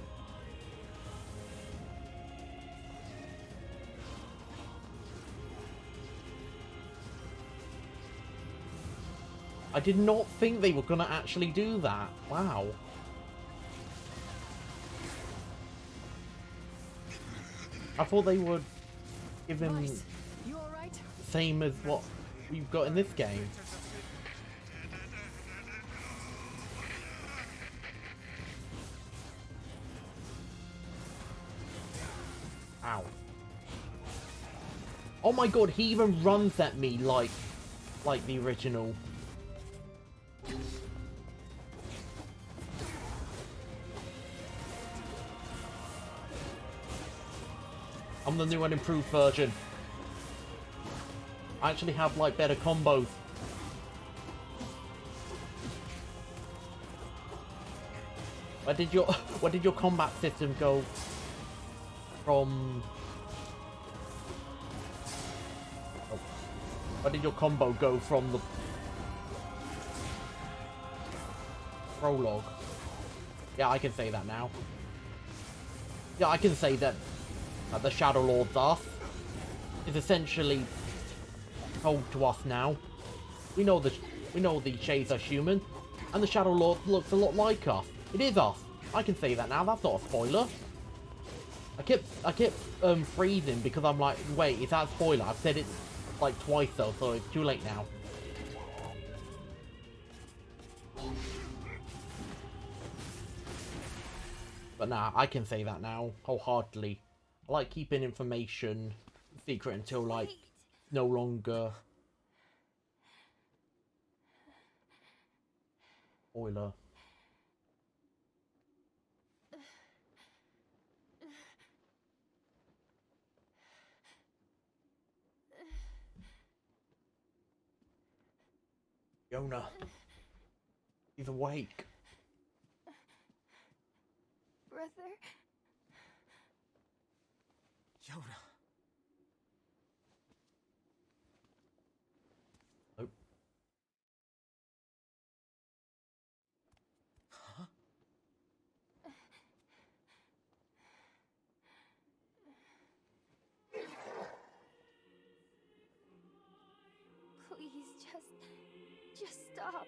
I did not think they were gonna actually do that. Wow. I thought they would give him Weiss, you all right? the same as what we've got in this game. Ow. Oh my god, he even runs at me like the original. I'm the new and improved version. I actually have like better combos. Where did your combat system go from? Oh. Where did your combo go from the prologue? Yeah, I can say that now. Yeah, I can say that the Shadow Lord's Arth is essentially told to us now. We know the Shades are human, and the Shadow Lord looks a lot like us. It is us. I can say that now. That's not a spoiler. I kept freezing because I'm like, wait, is that a spoiler? I've said it like twice though, so it's too late now. But nah, I can say that now wholeheartedly. I like keeping information secret until like no longer spoiler. Yona, he's awake. Brother? Yona. Oh. Huh? Please, just stop.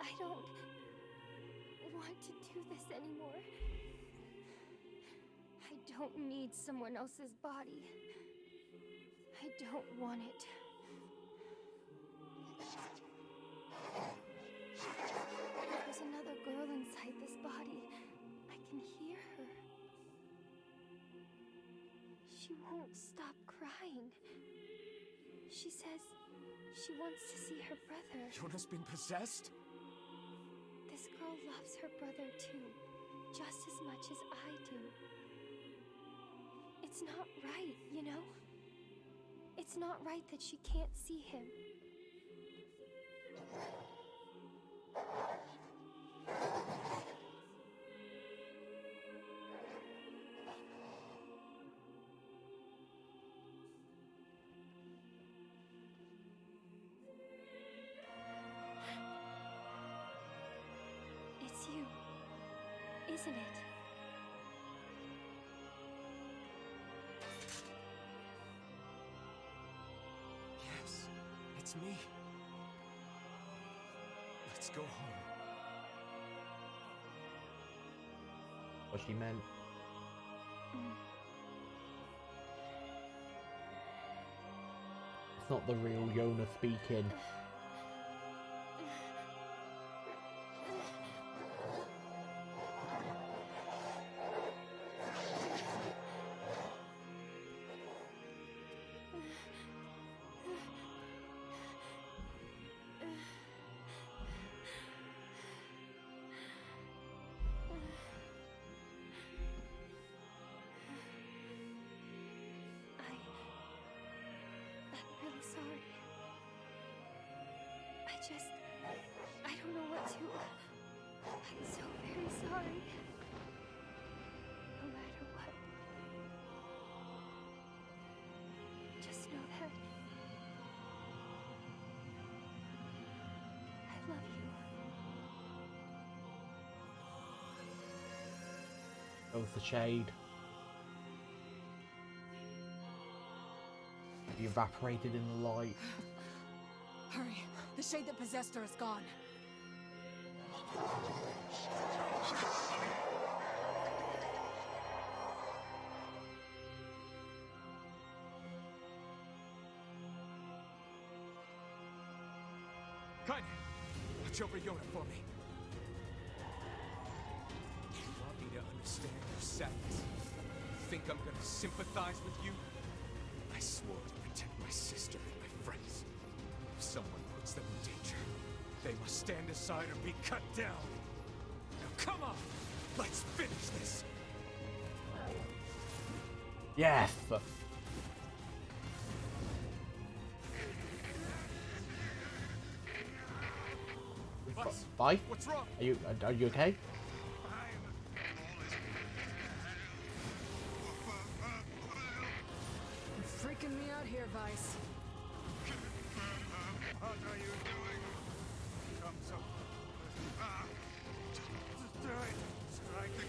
I don't want to do this anymore. I don't need someone else's body. I don't want it. There's another girl inside this body. I can hear her. She won't stop crying. She says she wants to see her brother. Yona's been possessed? This girl loves her brother too, just as much as I do. It's not right, you know? It's not right that she can't see him. isn't it? Yes, it's me. Let's go home. What she meant. It's not the real Yona speaking. I'm really sorry. I don't know what to... I'm so very sorry. No matter what. Just know that... I love you. Both the shade. He evaporated in the light. Hurry. The shade that possessed her is gone. Kaine, watch over Yona for me. You want me to understand your sadness? Think I'm gonna sympathize with you? I swore to protect my sister and my friends. If someone puts them in danger, they must stand aside or be cut down. Now come on, let's finish this. Yes! Bye? What's wrong? Are you okay? You're freaking me out here, Vice. What are you doing? Come so... Strike the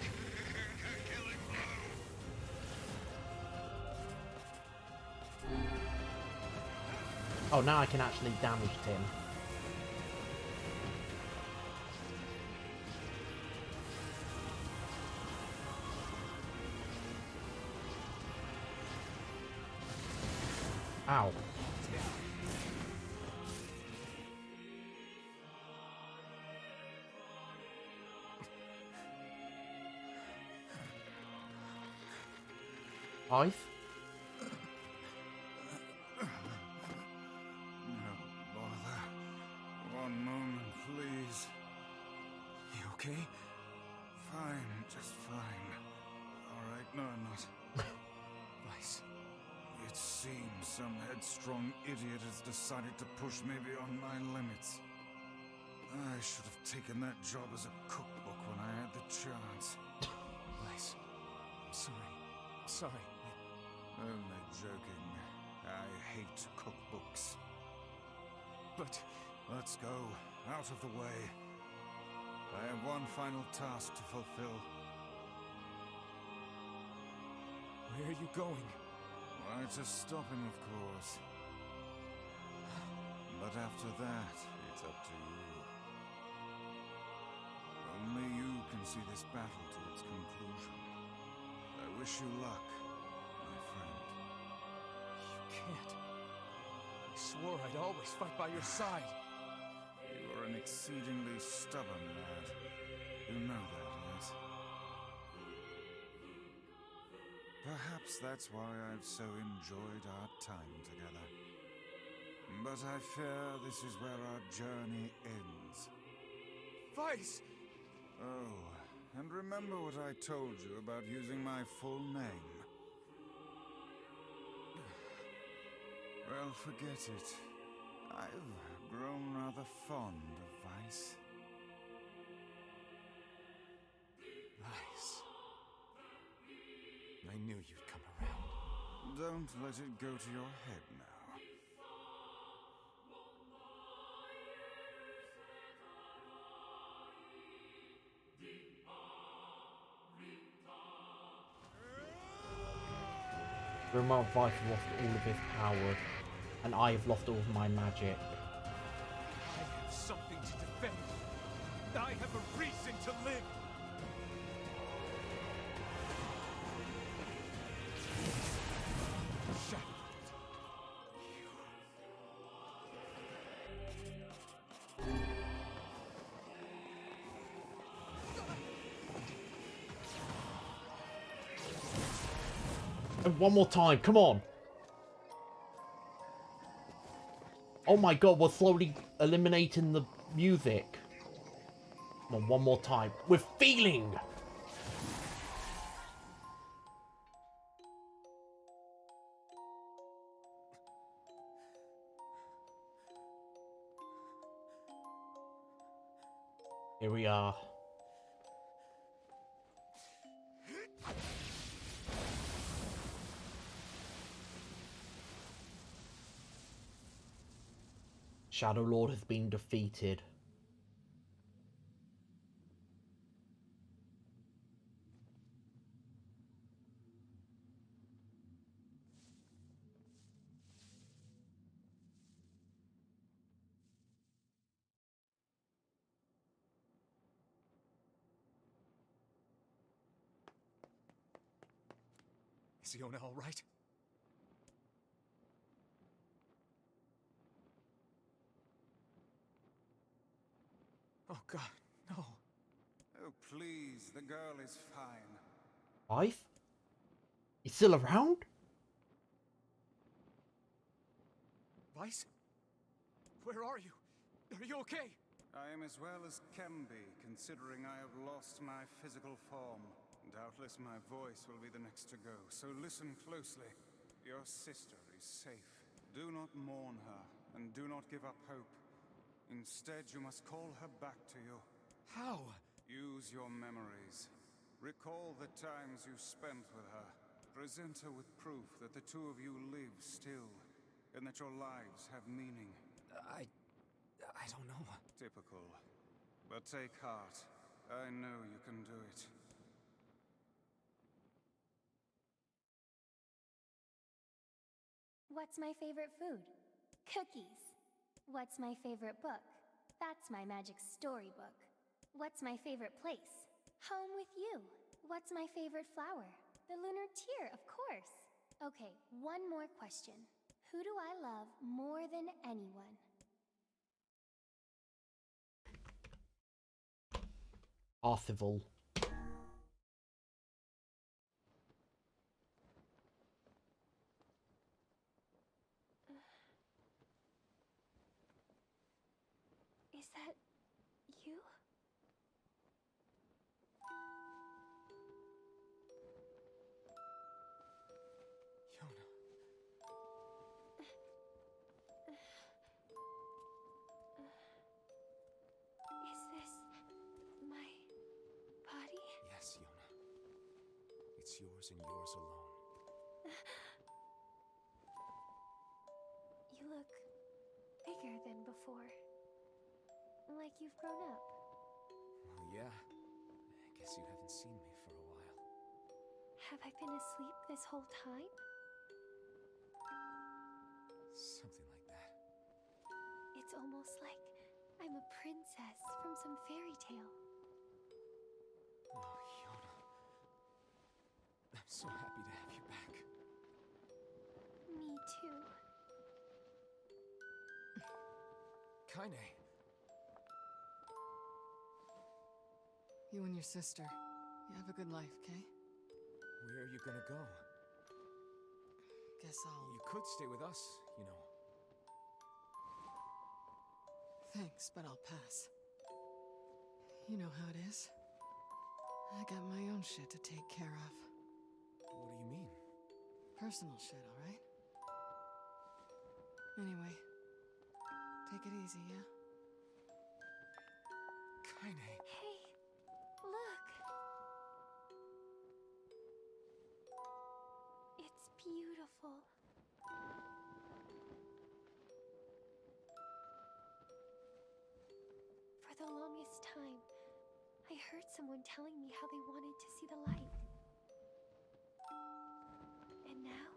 killing blow. Oh, now I can actually damage Tim. Ow. Ice? No bother. One moment, please. You okay? Fine, just fine. All right, no, I'm not. Vice. It seems some headstrong idiot has decided to push me beyond my limits. I should have taken that job as a cookbook when I had the chance. Vice, I'm sorry. I'm sorry. Only joking. I hate cookbooks. But... Let's go. Out of the way. I have one final task to fulfill. where are you going? Why, to stop him, of course. But after that, it's up to you. Only you can see this battle to its conclusion. I wish you luck, my friend. You can't. I swore I'd always fight by your side. You are an exceedingly stubborn lad. You know that, yes? Perhaps that's why I've so enjoyed our time together. But I fear this is where our journey ends. Vice! Oh, and remember what I told you about using my full name? Well, forget it. I've grown rather fond of Vice. Vice. I knew you'd come around. Don't let it go to your head now. Grimoire of Ice lost all of his power, and I have lost all of my magic. I have something to defend. I have a reason to live. And one more time, come on! Oh my god, we're slowly eliminating the music. Come on, one more time. With feeling! Here we are. Shadow Lord has been defeated. Is Yona all right? Oh God, no. Oh, please, the girl is fine. Life? He's still around? Weiss? Where are you? Are you okay? I am as well as can be, considering I have lost my physical form. Doubtless my voice will be the next to go, so listen closely. Your sister is safe. Do not mourn her, and do not give up hope. Instead, you must call her back to you. How? Use your memories. Recall the times you spent with her. Present her with proof that the two of you live still, and that your lives have meaning. I don't know. Typical. But take heart. I know you can do it. What's my favorite food? Cookies. What's my favorite book? That's my magic storybook. What's my favorite place? Home with you. What's my favorite flower? The lunar tear, of course. Okay, one more question. Who do I love more than anyone? Arthival. Is that you? Yona. Is this my body? Yes, Yona. It's yours and yours alone. You look bigger than before. Like you've grown up. Well, yeah. I guess you haven't seen me for a while. Have I been asleep this whole time? Something like that. It's almost like I'm a princess from some fairy tale. Oh, Yona. I'm so happy to have you back. Me too. Kaine. You and your sister, you have a good life, Kay? Where are you gonna go? Guess I'll... You could stay with us, you know. Thanks, but I'll pass. You know how it is. I got my own shit to take care of. What do you mean? Personal shit, alright? Anyway, take it easy, yeah? Kaine. Hey, look! It's beautiful. For the longest time, I heard someone telling me how they wanted to see the light. And now,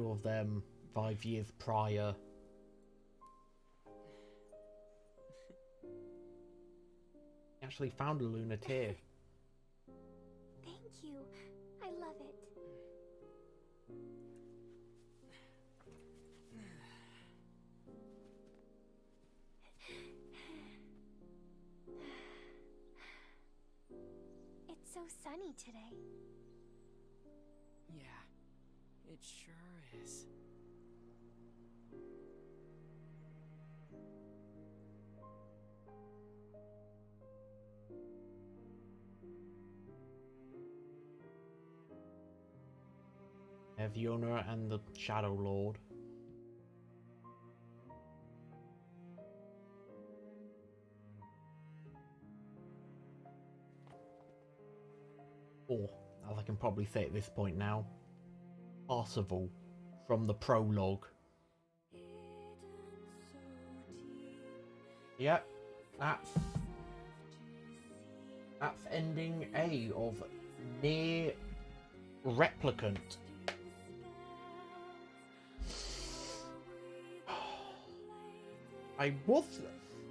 2 of them 5 years prior. He actually found a lunatic. Thank you. I love it. It's so sunny today. Yeah, it sure is. Yona and the Shadow Lord. Or, as I can probably say at this point now, Parsifal from the prologue. Yep, that's ending A of Nier Replicant. I was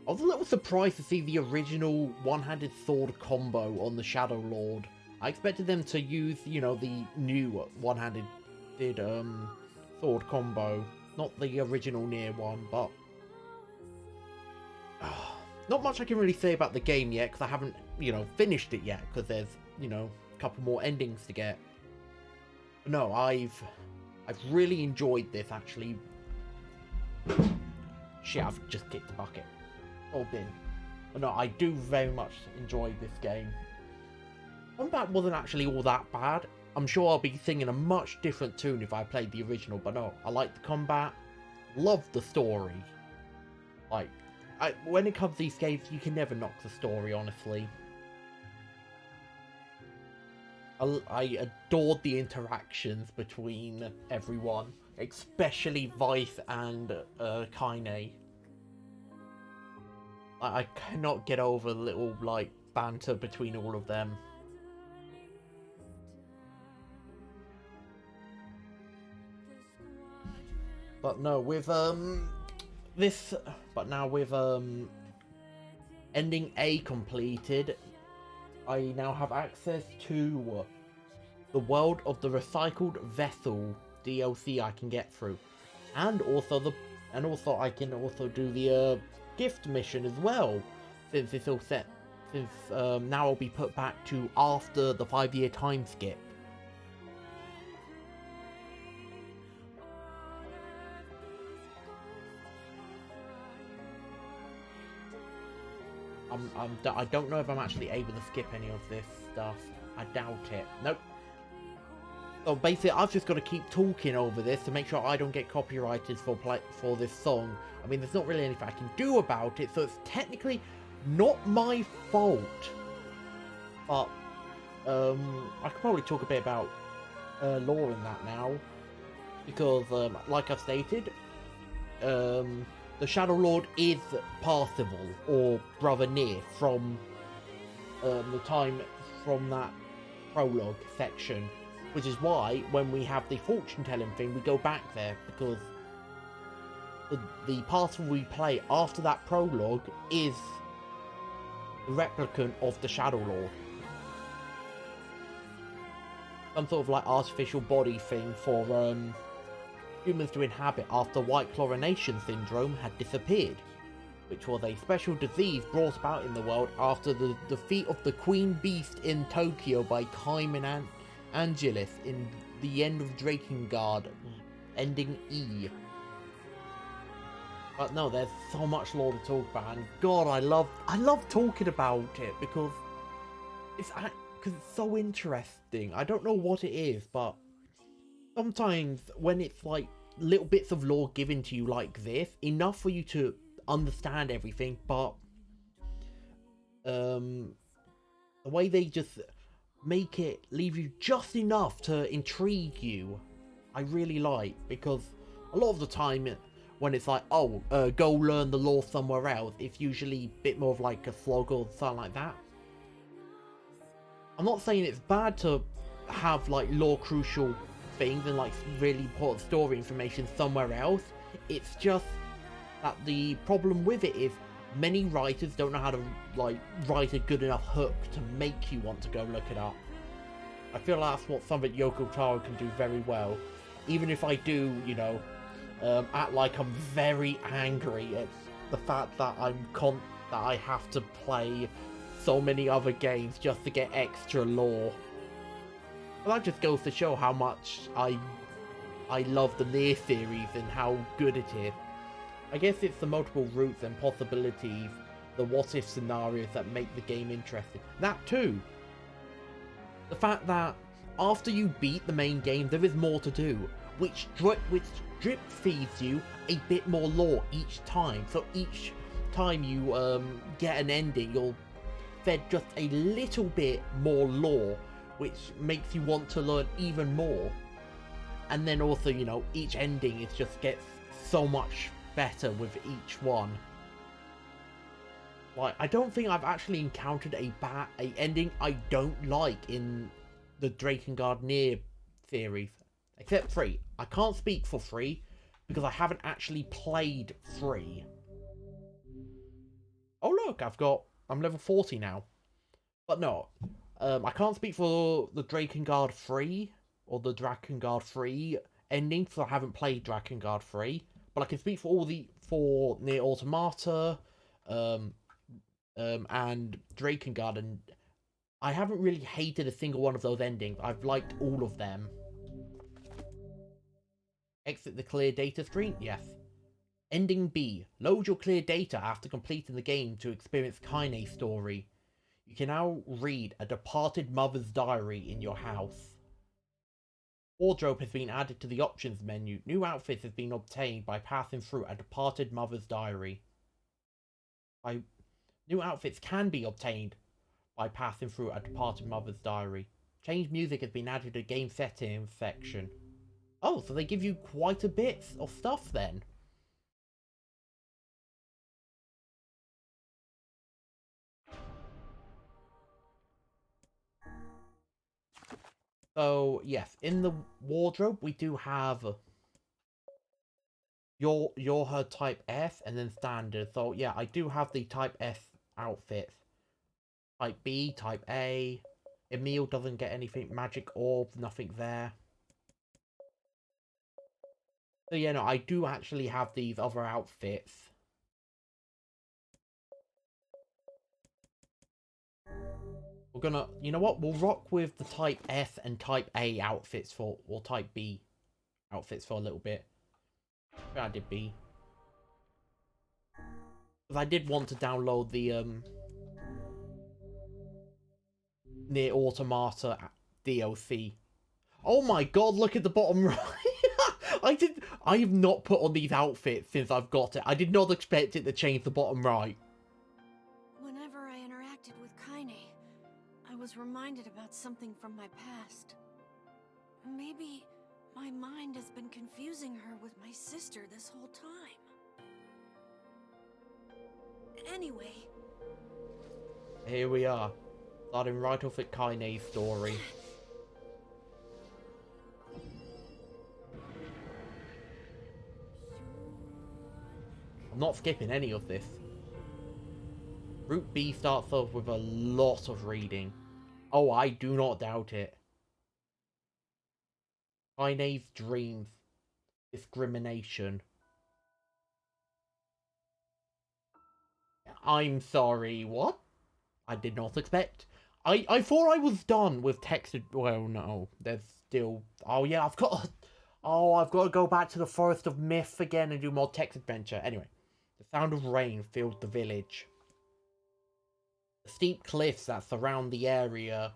a little surprised to see the original one-handed sword combo on the Shadow Lord. I expected them to use, you know, the new one-handed sword combo, not the original Nier one, but not much I can really say about the game yet, because I haven't, you know, finished it yet, because there's, you know, a couple more endings to get. But no, I've really enjoyed this, actually. Shit, I've just kicked the bucket. Or bin. But no, I do very much enjoy this game. Combat wasn't actually all that bad. I'm sure I'll be singing a much different tune if I played the original, but no, I like the combat. Love the story. Like, when it comes to these games, you can never knock the story, honestly. I adored the interactions between everyone, especially Vice and Kaine. I cannot get over the little, like, banter between all of them. But no, with ending A completed, I now have access to the World of the Recycled Vessel DLC I can get through, and also I can also do the gift mission as well, since it's all set. Since now I'll be put back to after the 5-year time skip. I don't know if I'm actually able to skip any of this stuff. I doubt it. Nope. So basically, I've just got to keep talking over this to make sure I don't get copyrighted for this song. I mean, there's not really anything I can do about it, so it's technically not my fault. But I could probably talk a bit about lore in that now, because like I've stated, the Shadow Lord is Parsifal, or Brother Nier, from the time from that prologue section. Which is why, when we have the fortune-telling thing, we go back there, because the Parsifal we play after that prologue is the replicant of the Shadow Lord. Some sort of, like, artificial body thing for humans to inhabit after White Chlorination Syndrome had disappeared, which was a special disease brought about in the world after the defeat of the Queen Beast in Tokyo by Kaim Angelus in the end of Drakengard, ending E. But no, there's so much lore to talk about, and God, I love talking about it, because it's so interesting. I don't know what it is, but sometimes when it's like little bits of lore given to you like this, enough for you to understand everything, but the way they just make it leave you just enough to intrigue you, I really like, because a lot of the time when it's like, oh, go learn the lore somewhere else, it's usually a bit more of like a slog or something like that. I'm not saying it's bad to have like lore crucial things and like really important story information somewhere else. It's just that the problem with it is many writers don't know how to like write a good enough hook to make you want to go look it up. I feel that's what something Yoko Taro can do very well. Even if I do, you know, act like I'm very angry at the fact that that I have to play so many other games just to get extra lore. Well, that just goes to show how much I love the Nier series and how good it is. I guess it's the multiple routes and possibilities, the what-if scenarios that make the game interesting. That too! The fact that after you beat the main game, there is more to do, which drip feeds you a bit more lore each time. So each time you get an ending, you're fed just a little bit more lore, which makes you want to learn even more. And then also, you know, each ending just gets so much better with each one. Like, I don't think I've actually encountered a ending I don't like in the Drakengard Nier series. Except 3. I can't speak for 3 because I haven't actually played 3. Oh look, I'm level 40 now. But no, I can't speak for the Drakengard 3 or the Drakengard 3 ending because I haven't played Drakengard 3. But I can speak for for Nier Automata, and Drakengard, and I haven't really hated a single one of those endings. I've liked all of them. Exit the clear data screen? Yes. Ending B. Load your clear data after completing the game to experience Kaine's story. You can now read a departed mother's diary in your house. Wardrobe has been added to the options menu. New outfits have been obtained by passing through a departed mother's diary. New outfits can be obtained by passing through a departed mother's diary. Change music has been added to the game settings section. Oh, so they give you quite a bit of stuff then. So, yes, in the wardrobe we do have your her type S and then standard. So yeah, I do have the type S outfits. Type B, type A. Emil doesn't get anything. Magic orbs, nothing there. So yeah, no, I do actually have these other outfits. We're gonna, you know what? We'll rock with the type S and type A outfits or type B outfits for a little bit. I did B. Because I did want to download the Nier Automata DLC. Oh my god, look at the bottom right. I have not put on these outfits since I've got it. I did not expect it to change the bottom right. Whenever I interacted with Kaine, I was reminded about something from my past. Maybe my mind has been confusing her with my sister this whole time. Anyway. Here we are. Starting right off at Kaine's story. I'm not skipping any of this. Route B starts off with a lot of reading. Oh, I do not doubt it. Kaine's dreams. Discrimination. I'm sorry, what? I did not expect. I thought I was done with texted. Well, no, there's still. Oh yeah, I've got to go back to the Forest of Myth again and do more text adventure. Anyway, the sound of rain filled the village. The steep cliffs that surround the area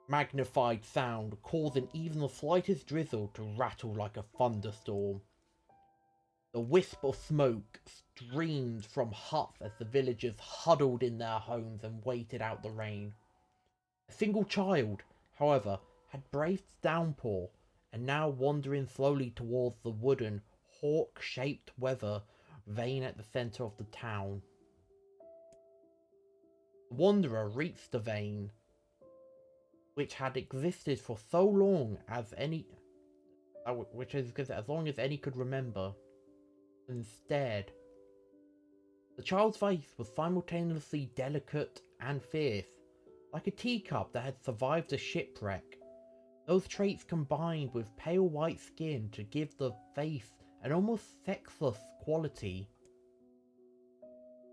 magnified sound, causing even the slightest drizzle to rattle like a thunderstorm. The wisp of smoke streamed from huts as the villagers huddled in their homes and waited out the rain. A single child, however, had braved the downpour and now wandering slowly towards the wooden, hawk-shaped weather vane at the centre of the town. The wanderer reached the vane, which had existed for so long as which is because as long as any could remember. Instead, the child's face was simultaneously delicate and fierce, like a teacup that had survived a shipwreck. Those traits combined with pale white skin to give the face an almost sexless quality.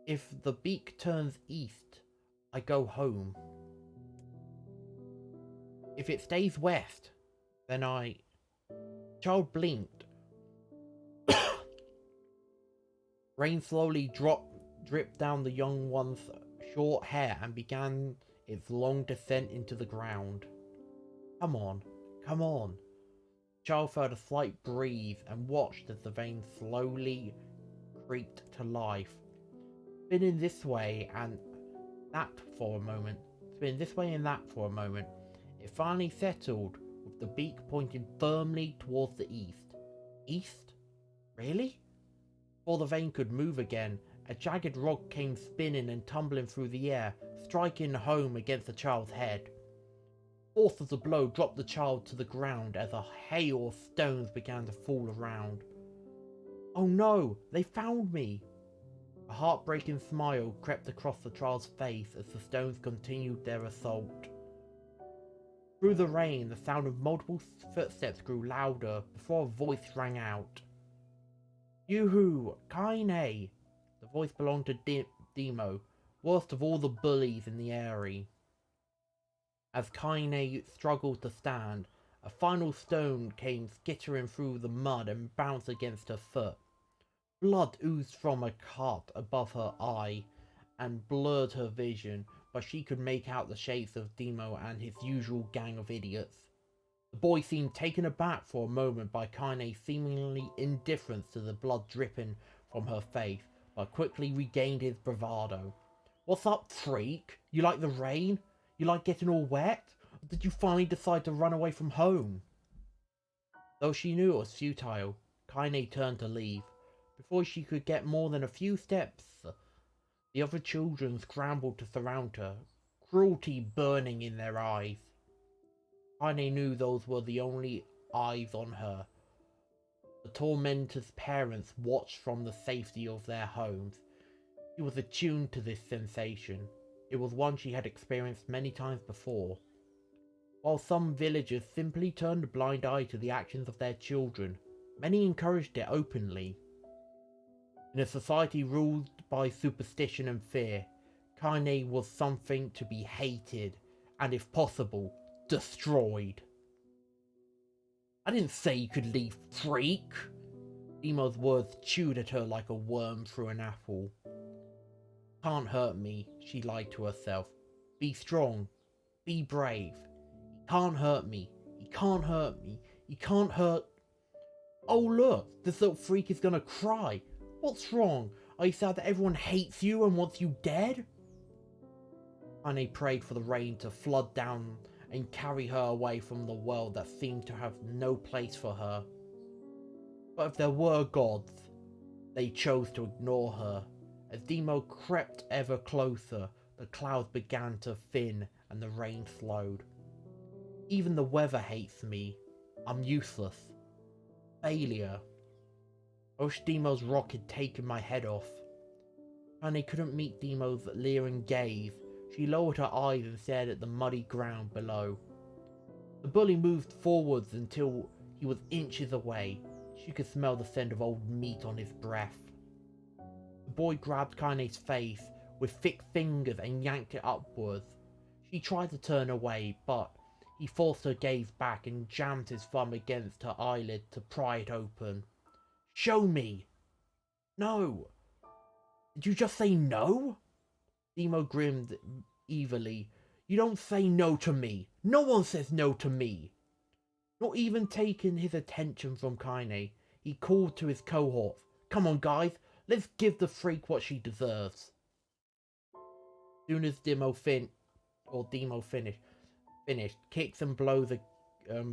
If the beak turns east, I go home. If it stays west, then I... Child blinked. Rain slowly dripped down the young one's short hair and began its long descent into the ground. Come on, come on. Child felt a slight breeze and watched as the vein slowly creaked to life. Spinning this way and that for a moment. Spinning this way and that for a moment. It finally settled, with the beak pointing firmly towards the east. East? Really? Before the vein could move again, a jagged rock came spinning and tumbling through the air, striking home against the child's head. Force of the blow dropped the child to the ground as a hail of stones began to fall around. Oh no, they found me! A heartbreaking smile crept across the child's face as the stones continued their assault. Through the rain, the sound of multiple footsteps grew louder before a voice rang out. Yoo-hoo, Kaine! The voice belonged to Demo, worst of all the bullies in the area. As Kaine struggled to stand, a final stone came skittering through the mud and bounced against her foot. Blood oozed from a cut above her eye and blurred her vision, but she could make out the shapes of Demo and his usual gang of idiots. The boy seemed taken aback for a moment by Kaine's seemingly indifference to the blood dripping from her face, but quickly regained his bravado. What's up, freak? You like the rain? You like getting all wet? Or did you finally decide to run away from home? Though she knew it was futile, Kaine turned to leave. Before she could get more than a few steps, the other children scrambled to surround her, cruelty burning in their eyes. Kaine knew those were the only eyes on her. The tormentor's parents watched from the safety of their homes. She was attuned to this sensation. It was one she had experienced many times before. While some villagers simply turned a blind eye to the actions of their children, many encouraged it openly. In a society ruled by superstition and fear, Kaine was something to be hated, and if possible, destroyed. I didn't say you could leave, freak! Demo's words chewed at her like a worm through an apple. Can't hurt me, she lied to herself. Be strong. Be brave. He can't hurt me. He can't hurt me. He can't hurt... Oh look, this little freak is gonna cry. What's wrong? Are you sad that everyone hates you and wants you dead? Kaine prayed for the rain to flood down and carry her away from the world that seemed to have no place for her. But if there were gods, they chose to ignore her. As Demo crept ever closer, the clouds began to thin and the rain slowed. Even the weather hates me. I'm useless. Failure. I wish Demo's rock had taken my head off. Kaine couldn't meet Demo's leering gaze. She lowered her eyes and stared at the muddy ground below. The bully moved forwards until he was inches away. She could smell the scent of old meat on his breath. The boy grabbed Kaine's face with thick fingers and yanked it upwards. She tried to turn away, but he forced her gaze back and jammed his thumb against her eyelid to pry it open. Show me! No! Did you just say no? Demo grinned evilly. You don't say no to me. No one says no to me. Not even taking his attention from Kaine, he called to his cohorts. Come on guys, let's give the freak what she deserves. Soon as Demo finished, kicks and blows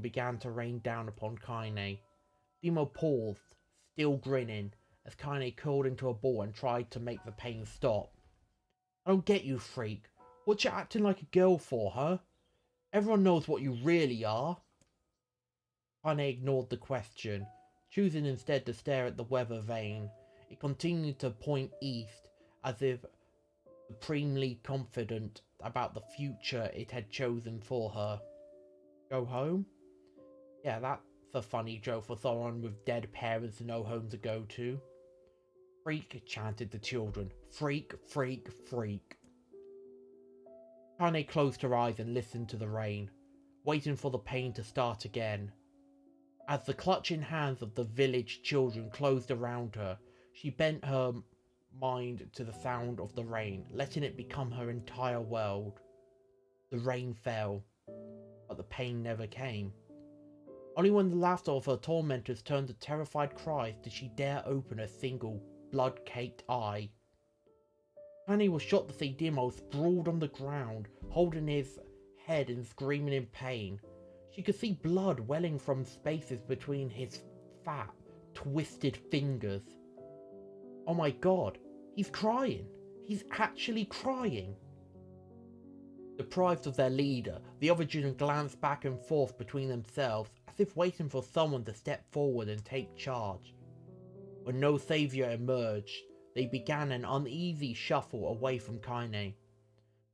began to rain down upon Kaine. Demo paused, still grinning, as Kaine curled into a ball and tried to make the pain stop. I don't get you, freak. What you acting like a girl for, huh? Everyone knows what you really are. Kaine ignored the question, choosing instead to stare at the weather vane. It continued to point east, as if supremely confident about the future it had chosen for her. Go home? Yeah, that's a funny joke for someone with dead parents and no home to go to. Freak, chanted the children. Freak, freak, freak. Kaine closed her eyes and listened to the rain, waiting for the pain to start again. As the clutching hands of the village children closed around her, she bent her mind to the sound of the rain, letting it become her entire world. The rain fell, but the pain never came. Only when the laughter of her tormentors turned to terrified cries did she dare open a single, blood-caked eye. Kaine was shocked to see Demo sprawled on the ground, holding his head and screaming in pain. She could see blood welling from spaces between his fat, twisted fingers. Oh my god, he's crying. He's actually crying. Deprived of their leader, the other children glanced back and forth between themselves, as if waiting for someone to step forward and take charge. When no savior emerged, they began an uneasy shuffle away from Kaine.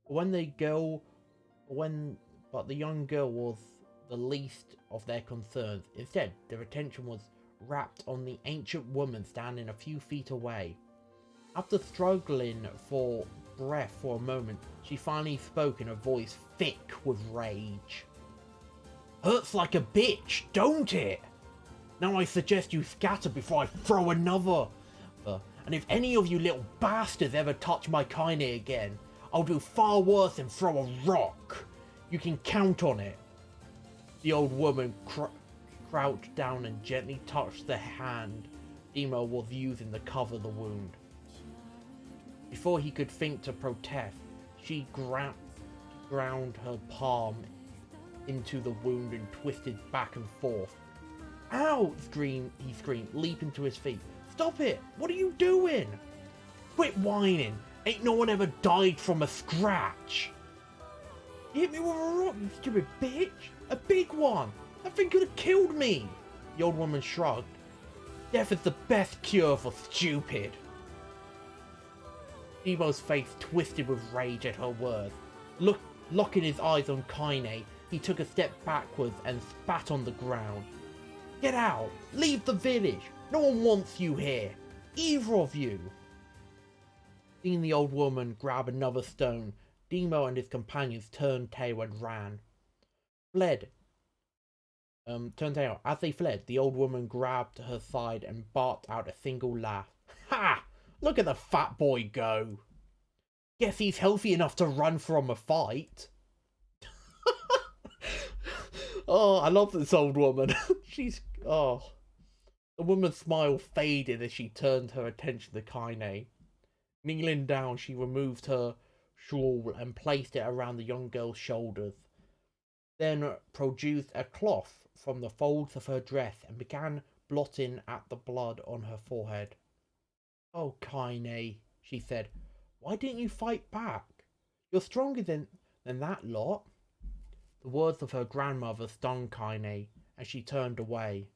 But the young girl was the least of their concerns. Instead, their attention was wrapped on the ancient woman standing a few feet away. After struggling for breath for a moment, she finally spoke in a voice thick with rage. Hurts like a bitch, don't it? Now I suggest you scatter before I throw another. And if any of you little bastards ever touch my Kaine again, I'll do far worse than throw a rock. You can count on it. The old woman crouched down and gently touched the hand Demo was using to cover the wound. Before he could think to protest, she ground her palm into the wound and twisted back and forth. Ow! He screamed, leaping to his feet. Stop it! What are you doing? Quit whining! Ain't no one ever died from a scratch! You hit me with a rock, you stupid bitch! A big one! That thing could have killed me! The old woman shrugged. Death is the best cure for stupid. Demo's face twisted with rage at her words. Locking his eyes on Kaine, he took a step backwards and spat on the ground. Get out! Leave the village! No one wants you here! Either of you! Seeing the old woman grab another stone, Demo and his companions turned tail and ran. As they fled, the old woman grabbed her side and barked out a single laugh. Ha! Look at the fat boy go! Guess he's healthy enough to run from a fight. Oh, I love this old woman. The woman's smile faded as she turned her attention to Kaine. Kneeling down, she removed her shawl and placed it around the young girl's shoulders. Then produced a cloth from the folds of her dress and began blotting at the blood on her forehead. Oh, Kaine, she said, why didn't you fight back? You're stronger than that lot. The words of her grandmother stung Kaine, and she turned away.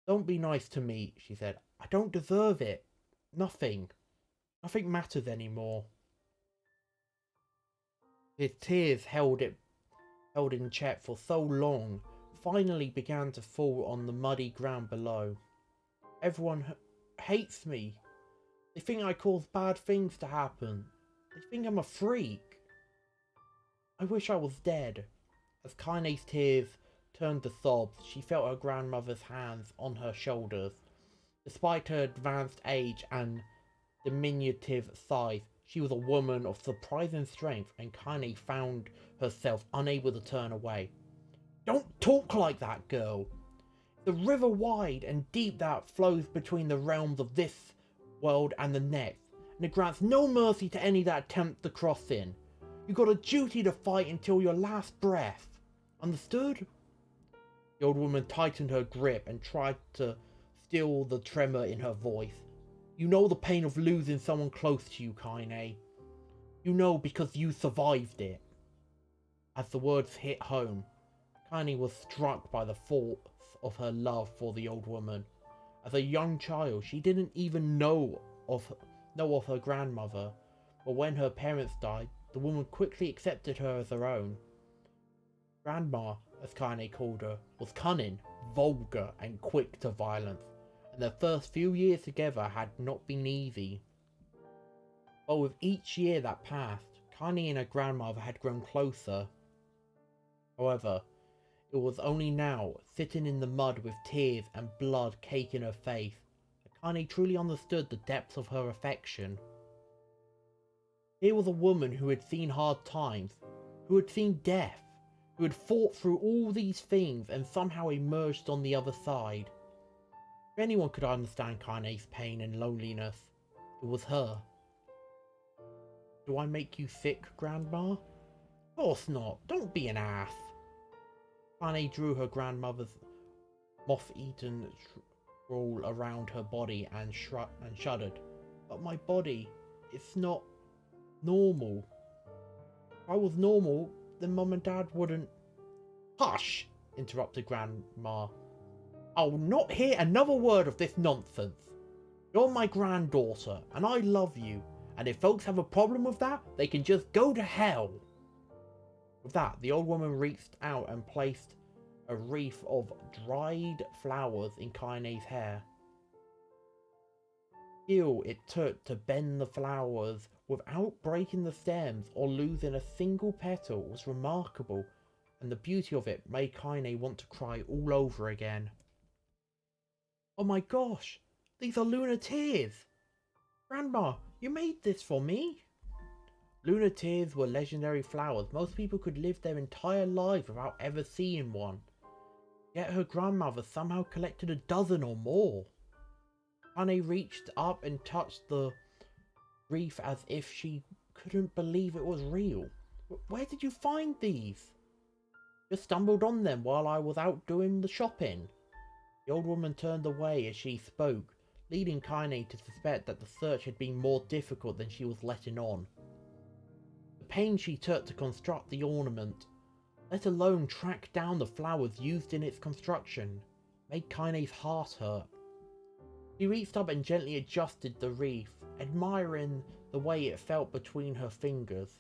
Don't be nice to me, she said. I don't deserve it. Nothing matters anymore. His tears held in check for so long finally began to fall on the muddy ground below. Everyone hates me. They think I cause bad things to happen. They think I'm a freak. I wish I was dead. As Kaine's tears turned to sobs, she felt her grandmother's hands on her shoulders. Despite her advanced age and diminutive size, she was a woman of surprising strength, and Kaine found herself unable to turn away. Don't talk like that, girl. The river wide and deep that flows between the realms of this world and the next, and it grants no mercy to any that attempt to cross in. You got a duty to fight until your last breath. Understood? The old woman tightened her grip and tried to still the tremor in her voice. You know the pain of losing someone close to you, Kaine. You know because you survived it. As the words hit home, Kaine was struck by the force of her love for the old woman. As a young child, she didn't even know of her grandmother, but when her parents died, the woman quickly accepted her as her own. Grandma, as Kaine called her, was cunning, vulgar, and quick to violence, and their first few years together had not been easy. But with each year that passed, Kaine and her grandmother had grown closer. However, it was only now, sitting in the mud with tears and blood caking her face, that Kaine truly understood the depths of her affection. Here was a woman who had seen hard times, who had seen death, who had fought through all these things and somehow emerged on the other side. If anyone could understand Kaine's pain and loneliness, it was her. Do I make you sick, Grandma? Of course not. Don't be an ass. Kaine drew her grandmother's moth-eaten shawl around her body and shuddered. But my body, it's not normal. If I was normal, then Mum and Dad wouldn't... Hush! Interrupted Grandma. I'll not hear another word of this nonsense. You're my granddaughter, and I love you. And if folks have a problem with that, they can just go to hell. With that, the old woman reached out and placed a wreath of dried flowers in Kaine's hair. Skill it took to bend the flowers without breaking the stems or losing a single petal was remarkable, and the beauty of it made Kaine want to cry all over again. Oh my gosh, these are lunar tears! Grandma, you made this for me? Lunar tears were legendary flowers. Most people could live their entire lives without ever seeing one. Yet her grandmother somehow collected a dozen or more. Kaine reached up and touched the wreath as if she couldn't believe it was real. Where did you find these? Just stumbled on them while I was out doing the shopping. The old woman turned away as she spoke, leading Kaine to suspect that the search had been more difficult than she was letting on. The pains she took to construct the ornament, let alone track down the flowers used in its construction, made Kaine's heart hurt. She reached up and gently adjusted the wreath, admiring the way it felt between her fingers.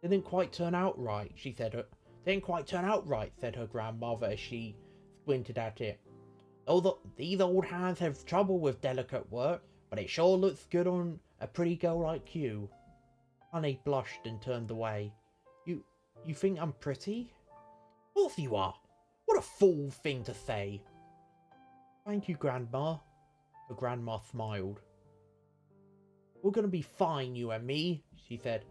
Didn't quite turn out right, she said. Didn't quite turn out right, said her grandmother as she squinted at it. Although these old hands have trouble with delicate work, but it sure looks good on a pretty girl like you. Kaine blushed and turned away. You think I'm pretty? Of course you are. What a fool thing to say. Thank you, Grandma. Her grandma smiled. We're gonna be fine, you and me, she said.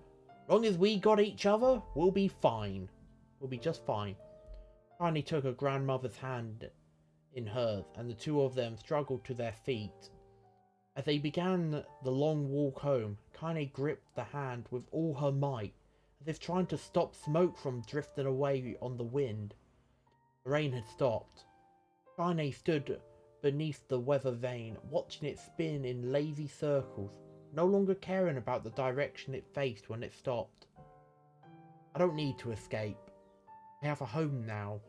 Long as we got each other, we'll be fine. We'll be just fine. Kaine took her grandmother's hand in hers, and the two of them struggled to their feet. As they began the long walk home, Kaine gripped the hand with all her might, as if trying to stop smoke from drifting away on the wind. The rain had stopped. Kaine stood beneath the weather vane, watching it spin in lazy circles, no longer caring about the direction it faced when it stopped. I don't need to escape. I have a home now.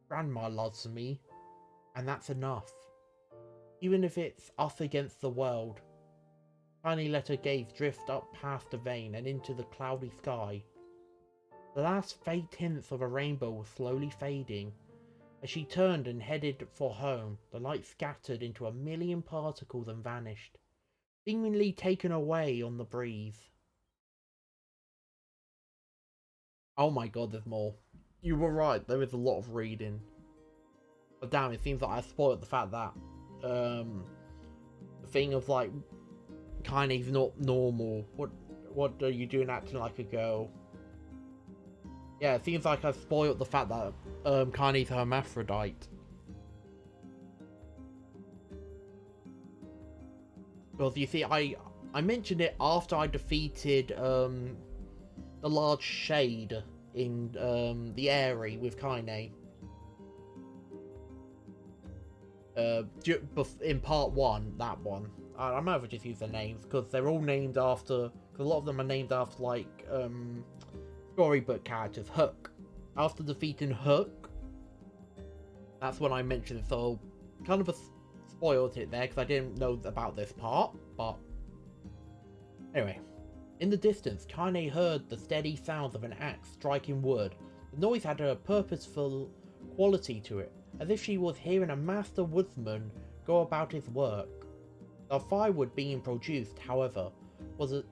Grandma loves me, and that's enough. Even if it's us against the world. Kaine let her gaze drift up past the vane and into the cloudy sky. The last faint hints of a rainbow were slowly fading. As she turned and headed for home, the light scattered into a million particles and vanished, seemingly taken away on the breeze. Oh my god, there's more. You were right, there is a lot of reading. But damn, it seems like I spoiled the fact that the thing of like Kaine's not normal. What are you doing acting like a girl? Yeah, it seems like I spoiled the fact that Kaine's a hermaphrodite. Because you see, I mentioned it after I defeated the large shade in the Airy with Kaine. In part 1, that one. I might have just used the names because they're all named after. Because a lot of them are named after like storybook characters. Hook. After defeating Hook, That's when I mentioned it, so kind of spoiled it there because I didn't know about this part, but anyway. In the distance, Kaine heard the steady sounds of an axe striking wood. The noise had a purposeful quality to it, as if she was hearing a master woodsman go about his work. The firewood being produced, however, was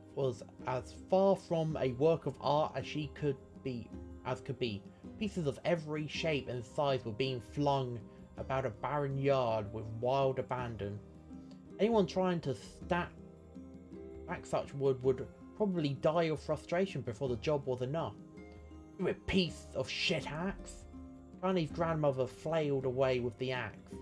as far from a work of art as could be. Pieces of every shape and size were being flung about a barren yard with wild abandon. Anyone trying to stack such wood would probably die of frustration before the job was enough. You a piece of shit axe! Kaine's grandmother flailed away with the axe,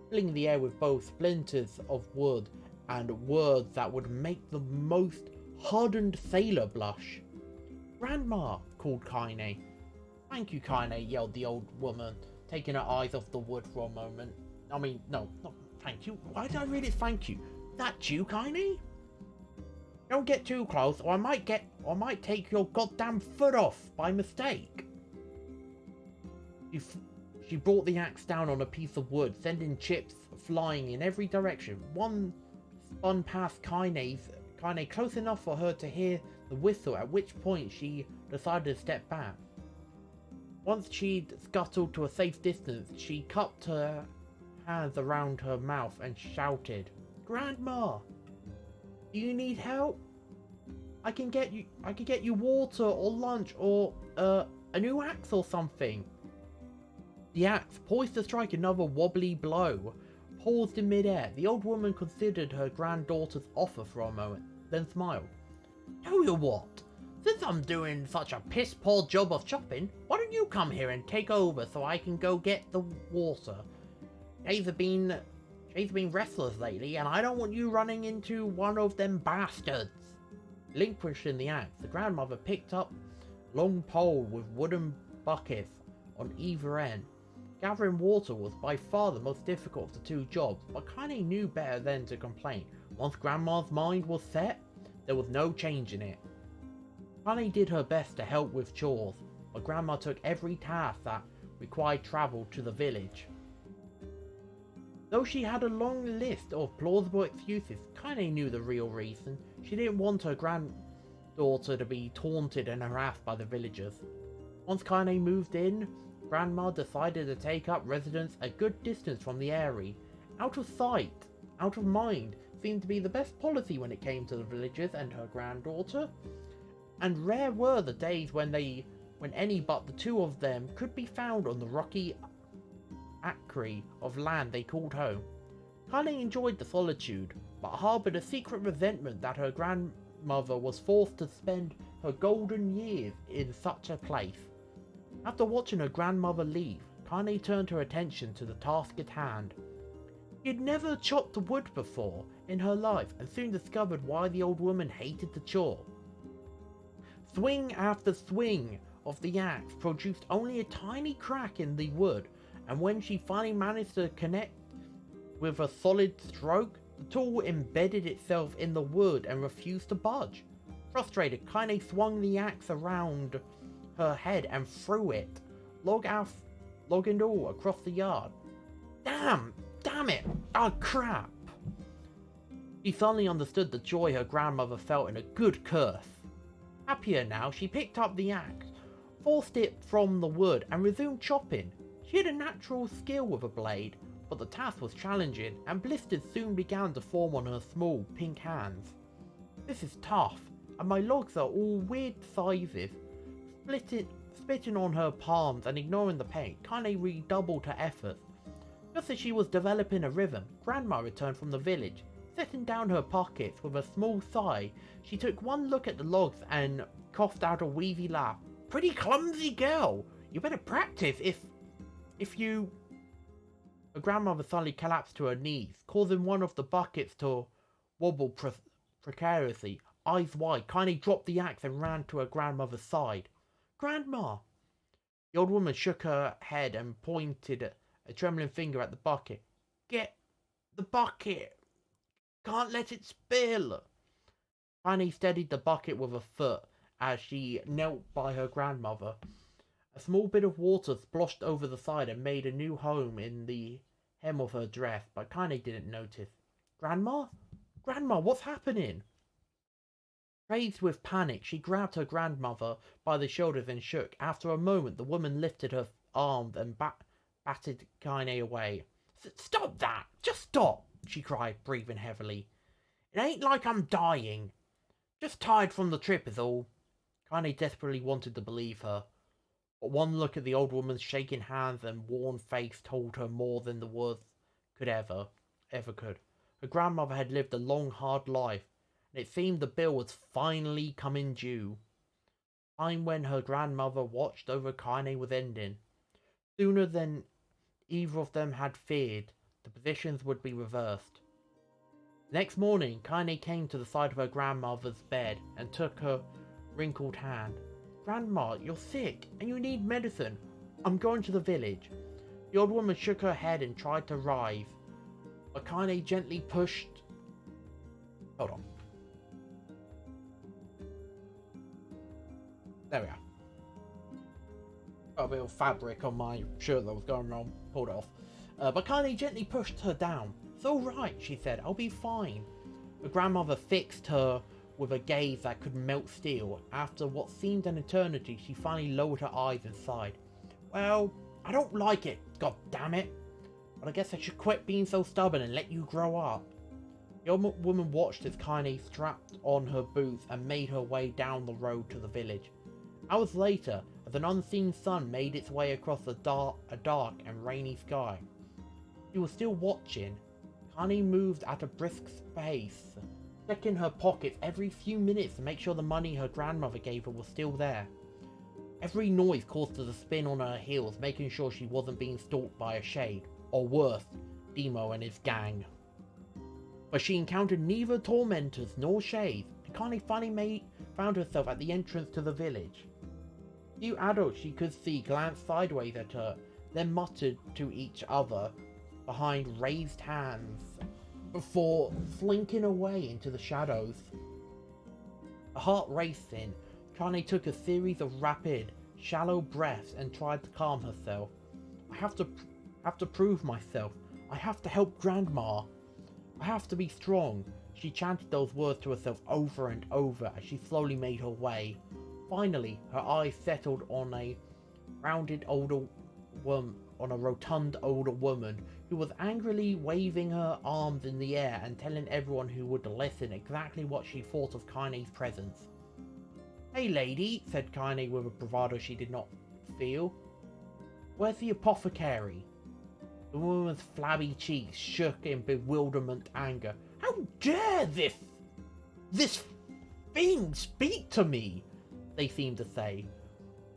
filling the air with both splinters of wood and words that would make the most hardened sailor blush. "Grandma!" called Kaine. "Thank you, Kaine," yelled the old woman, taking her eyes off the wood for a moment. I mean, no, not thank you. Why did I read it thank you? That you, Kaine? Don't get too close, or I might take your goddamn foot off by mistake. She brought the axe down on a piece of wood, sending chips flying in every direction. One spun past Kaine close enough for her to hear the whistle, at which point she decided to step back. Once she'd scuttled to a safe distance, she cupped her hands around her mouth and shouted, "Grandma! Do you need help? I can get you water or lunch or a new axe or something." The axe, poised to strike another wobbly blow, paused in midair. The old woman considered her granddaughter's offer for a moment, then smiled. "Tell you what, since I'm doing such a piss-poor job of chopping, why don't you come here and take over so I can go get the water? Jay's been restless lately, and I don't want you running into one of them bastards." Relinquishing the axe, the grandmother picked up a long pole with wooden buckets on either end. Gathering water was by far the most difficult of the two jobs, but Kaine knew better than to complain. Once Grandma's mind was set, there was no changing it. Kaine did her best to help with chores, but Grandma took every task that required travel to the village. Though she had a long list of plausible excuses, Kaine knew the real reason. She didn't want her granddaughter to be taunted and harassed by the villagers. Once Kaine moved in, Grandma decided to take up residence a good distance from the area. Out of sight, out of mind seemed to be the best policy when it came to the villagers and her granddaughter, and rare were the days when any but the two of them could be found on the rocky acre of land they called home. Kaine enjoyed the solitude, but harboured a secret resentment that her grandmother was forced to spend her golden years in such a place. After watching her grandmother leave, Kaine turned her attention to the task at hand. She had never chopped wood before in her life, and soon discovered why the old woman hated the chore. Swing after swing of the axe produced only a tiny crack in the wood, and when she finally managed to connect with a solid stroke, the tool embedded itself in the wood and refused to budge. Frustrated, Kaine swung the axe around her head and threw it, log and all, across the yard. Damn it! Oh crap! She suddenly understood the joy her grandmother felt in a good curse. Happier now, she picked up the axe, forced it from the wood, and resumed chopping. She had a natural skill with a blade, but the task was challenging, and blisters soon began to form on her small, pink hands. "This is tough, and my logs are all weird sizes." Spitting on her palms and ignoring the pain, Kaine redoubled her efforts. Just as she was developing a rhythm, Grandma returned from the village. Setting down her pockets with a small sigh, she took one look at the logs and coughed out a wheezy laugh. "Pretty clumsy girl! You better practice if you..." Her grandmother suddenly collapsed to her knees, causing one of the buckets to wobble precariously. Eyes wide, Kaine dropped the axe and ran to her grandmother's side. "Grandma!" The old woman shook her head and pointed a trembling finger at the bucket. "Get the bucket! Can't let it spill!" Kaine steadied the bucket with a foot as she knelt by her grandmother. A small bit of water splashed over the side and made a new home in the hem of her dress, but Kaine didn't notice. Grandma? Grandma, what's happening? Crazed with panic, she grabbed her grandmother by the shoulders and shook. After a moment, the woman lifted her arms and batted Kaine away. Stop that! Just stop! She cried, breathing heavily. It ain't like I'm dying. Just tired from the trip is all. Kaine desperately wanted to believe her, but one look at the old woman's shaking hands and worn face told her more than the words could ever could. Her grandmother had lived a long, hard life, and it seemed the bill was finally coming due. Time when her grandmother watched over Kaine was ending. Sooner than either of them had feared, the positions would be reversed. Next morning, Kaine came to the side of her grandmother's bed and took her wrinkled hand. Grandma, you're sick, and you need medicine. I'm going to the village. The old woman shook her head and tried to rise, but Kaine gently pushed... Hold on. There we are. Got a bit of fabric on my shirt that was going wrong. Pulled it off. But Kaine gently pushed her down. It's alright, she said. I'll be fine. Her grandmother fixed her with a gaze that could melt steel. After what seemed an eternity, she finally lowered her eyes and sighed. Well, I don't like it, god damn it. But I guess I should quit being so stubborn and let you grow up. The old woman watched as Kaine strapped on her boots and made her way down the road to the village. Hours later, as an unseen sun made its way across a dark and rainy sky, she was still watching. Kaine moved at a brisk pace, checking her pockets every few minutes to make sure the money her grandmother gave her was still there. Every noise caused her to spin on her heels, making sure she wasn't being stalked by a shade, or worse, Demo and his gang. But she encountered neither tormentors nor shades, and Kaine finally found herself at the entrance to the village. Few adults she could see glanced sideways at her, then muttered to each other behind raised hands before slinking away into the shadows. Her heart racing, Kaine took a series of rapid, shallow breaths and tried to calm herself. I have to prove myself. I have to help Grandma. I have to be strong. She chanted those words to herself over and over as she slowly made her way. Finally, her eyes settled on a rotund older woman who was angrily waving her arms in the air and telling everyone who would listen exactly what she thought of Kaine's presence. Hey lady, said Kaine with a bravado she did not feel. Where's the apothecary? The woman's flabby cheeks shook in bewilderment anger. How dare this thing speak to me? They seemed to say.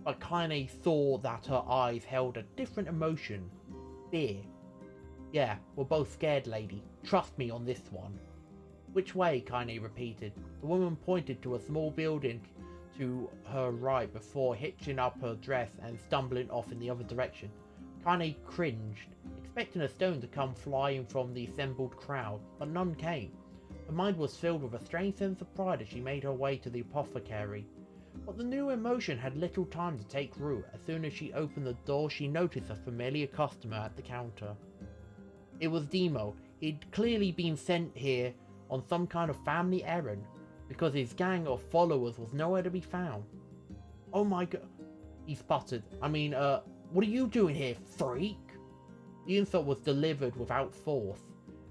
But Kaine saw that her eyes held a different emotion. Fear. Yeah, we're both scared, lady. Trust me on this one. Which way? Kaine repeated. The woman pointed to a small building to her right before hitching up her dress and stumbling off in the other direction. Kaine cringed, expecting a stone to come flying from the assembled crowd, but none came. Her mind was filled with a strange sense of pride as she made her way to the apothecary. But the new emotion had little time to take root. As soon as she opened the door, she noticed a familiar customer at the counter. It was Demo. He'd clearly been sent here on some kind of family errand, because his gang of followers was nowhere to be found. Oh my god, he sputtered. What are you doing here, freak? The insult was delivered without force,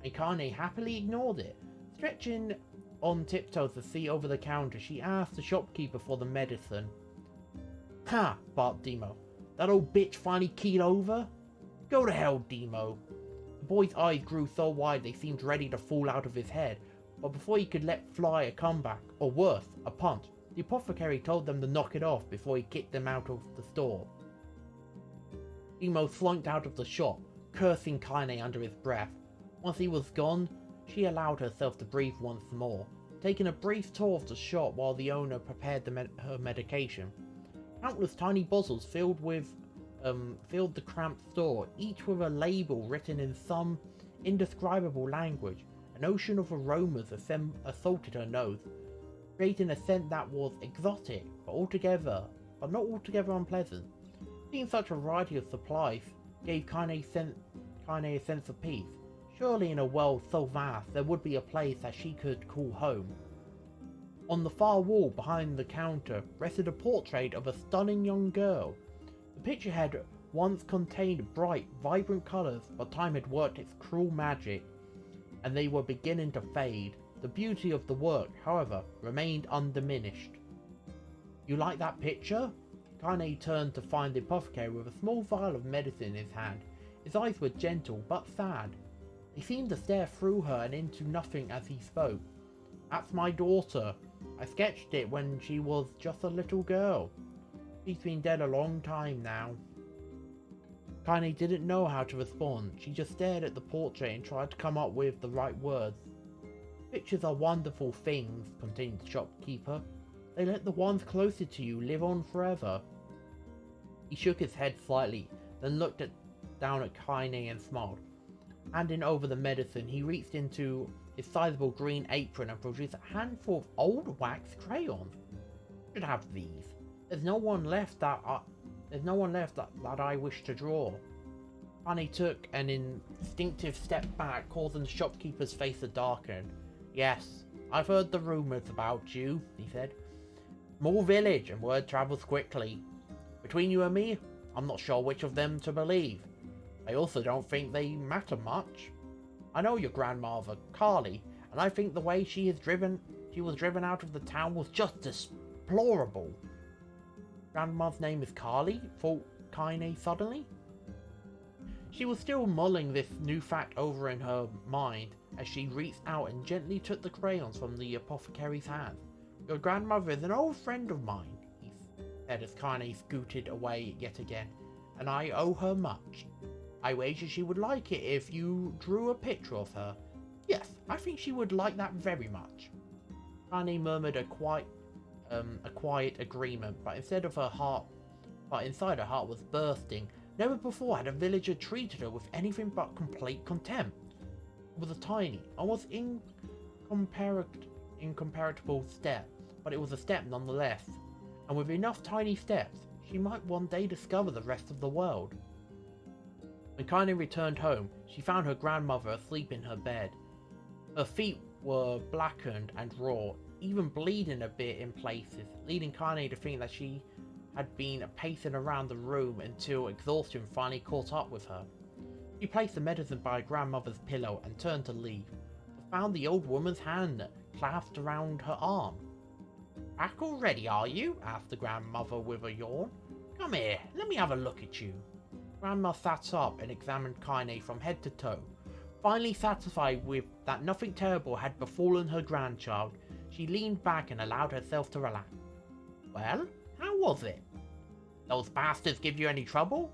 and Kaine happily ignored it. Stretching on tiptoes to see over the counter, she asked the shopkeeper for the medicine. Ha, barked Demo. That old bitch finally keyed over? Go to hell, Demo. The boy's eyes grew so wide they seemed ready to fall out of his head, but before he could let fly a comeback, or worse, a punt, the apothecary told them to knock it off before he kicked them out of the store. Demo slunk out of the shop, cursing Kaine under his breath. Once he was gone, she allowed herself to breathe once more, taking a brief tour of the shop while the owner prepared her medication. Countless tiny bottles filled the cramped store, each with a label written in some indescribable language. An ocean of aromas assaulted her nose, creating a scent that was exotic, but not altogether unpleasant. Seeing such a variety of supplies gave Kaine a sense of peace. Surely in a world so vast there would be a place that she could call home. On the far wall behind the counter rested a portrait of a stunning young girl. The picture had once contained bright, vibrant colours, but time had worked its cruel magic, and they were beginning to fade. The beauty of the work, however, remained undiminished. You like that picture? Kaine turned to find the apothecary with a small vial of medicine in his hand. His eyes were gentle but sad. They seemed to stare through her and into nothing as he spoke. That's my daughter. I sketched it when she was just a little girl. She's been dead a long time now. Kaine didn't know how to respond. She just stared at the portrait and tried to come up with the right words. Pictures are wonderful things, continued the shopkeeper. They let the ones closer to you live on forever. He shook his head slightly, then looked down at Kaine and smiled. Handing over the medicine, he reached into his sizable green apron and produced a handful of old wax crayons. I should have these. There's no one left that I wish to draw. Kaine took an instinctive step back, causing the shopkeeper's face to darken. Yes, I've heard the rumours about you, he said. Small village, and word travels quickly. Between you and me, I'm not sure which of them to believe. I also don't think they matter much. I know your grandmother, Carly, and I think the way she was driven out of the town was just deplorable. Grandma's name is Carly? Thought Kaine suddenly. She was still mulling this new fact over in her mind as she reached out and gently took the crayons from the apothecary's hand. Your grandmother is an old friend of mine, he said as Kaine scooted away yet again, and I owe her much. I wager she would like it if you drew a picture of her. Yes, I think she would like that very much. Kaine murmured a quiet agreement, but inside her heart was bursting. Never before had a villager treated her with anything but complete contempt. It was a tiny, almost incomparable step, but it was a step nonetheless, and with enough tiny steps, she might one day discover the rest of the world. When Kaine returned home, she found her grandmother asleep in her bed. Her feet were blackened and raw, even bleeding a bit in places, leading Kaine to think that she had been pacing around the room until exhaustion finally caught up with her. She placed the medicine by her grandmother's pillow and turned to leave, but found the old woman's hand clasped around her arm. Back already, are you? Asked the grandmother with a yawn. Come here, let me have a look at you. Grandma sat up and examined Kaine from head to toe. Finally satisfied with that nothing terrible had befallen her grandchild, she leaned back and allowed herself to relax. Well, how was it? Those bastards give you any trouble?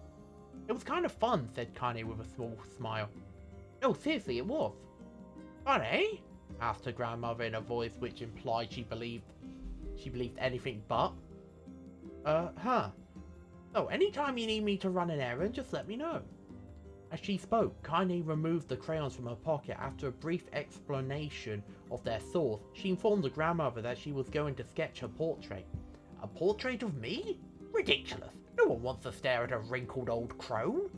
It was kind of fun, said Kaine with a small smile. No, seriously, it was. But eh? Asked her grandmother in a voice which implied she believed anything but. So, anytime you need me to run an errand, just let me know. As she spoke, Kaine removed the crayons from her pocket. After a brief explanation of their source, she informed the grandmother that she was going to sketch her portrait. A portrait of me? Ridiculous. No one wants to stare at a wrinkled old crone.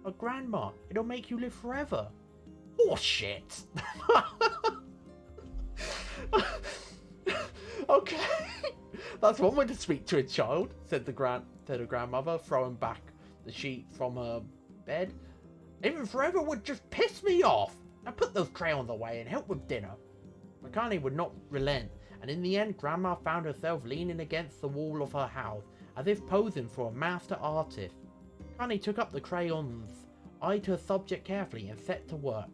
But Grandma, it'll make you live forever. Horseshit. Okay. That's one way to speak to a child, said her grandmother, throwing back the sheet from her bed. Living forever would just piss me off. Now put those crayons away and help with dinner. Kaine would not relent, and in the end Grandma found herself leaning against the wall of her house, as if posing for a master artist. Kaine took up the crayons, eyed her subject carefully, and set to work.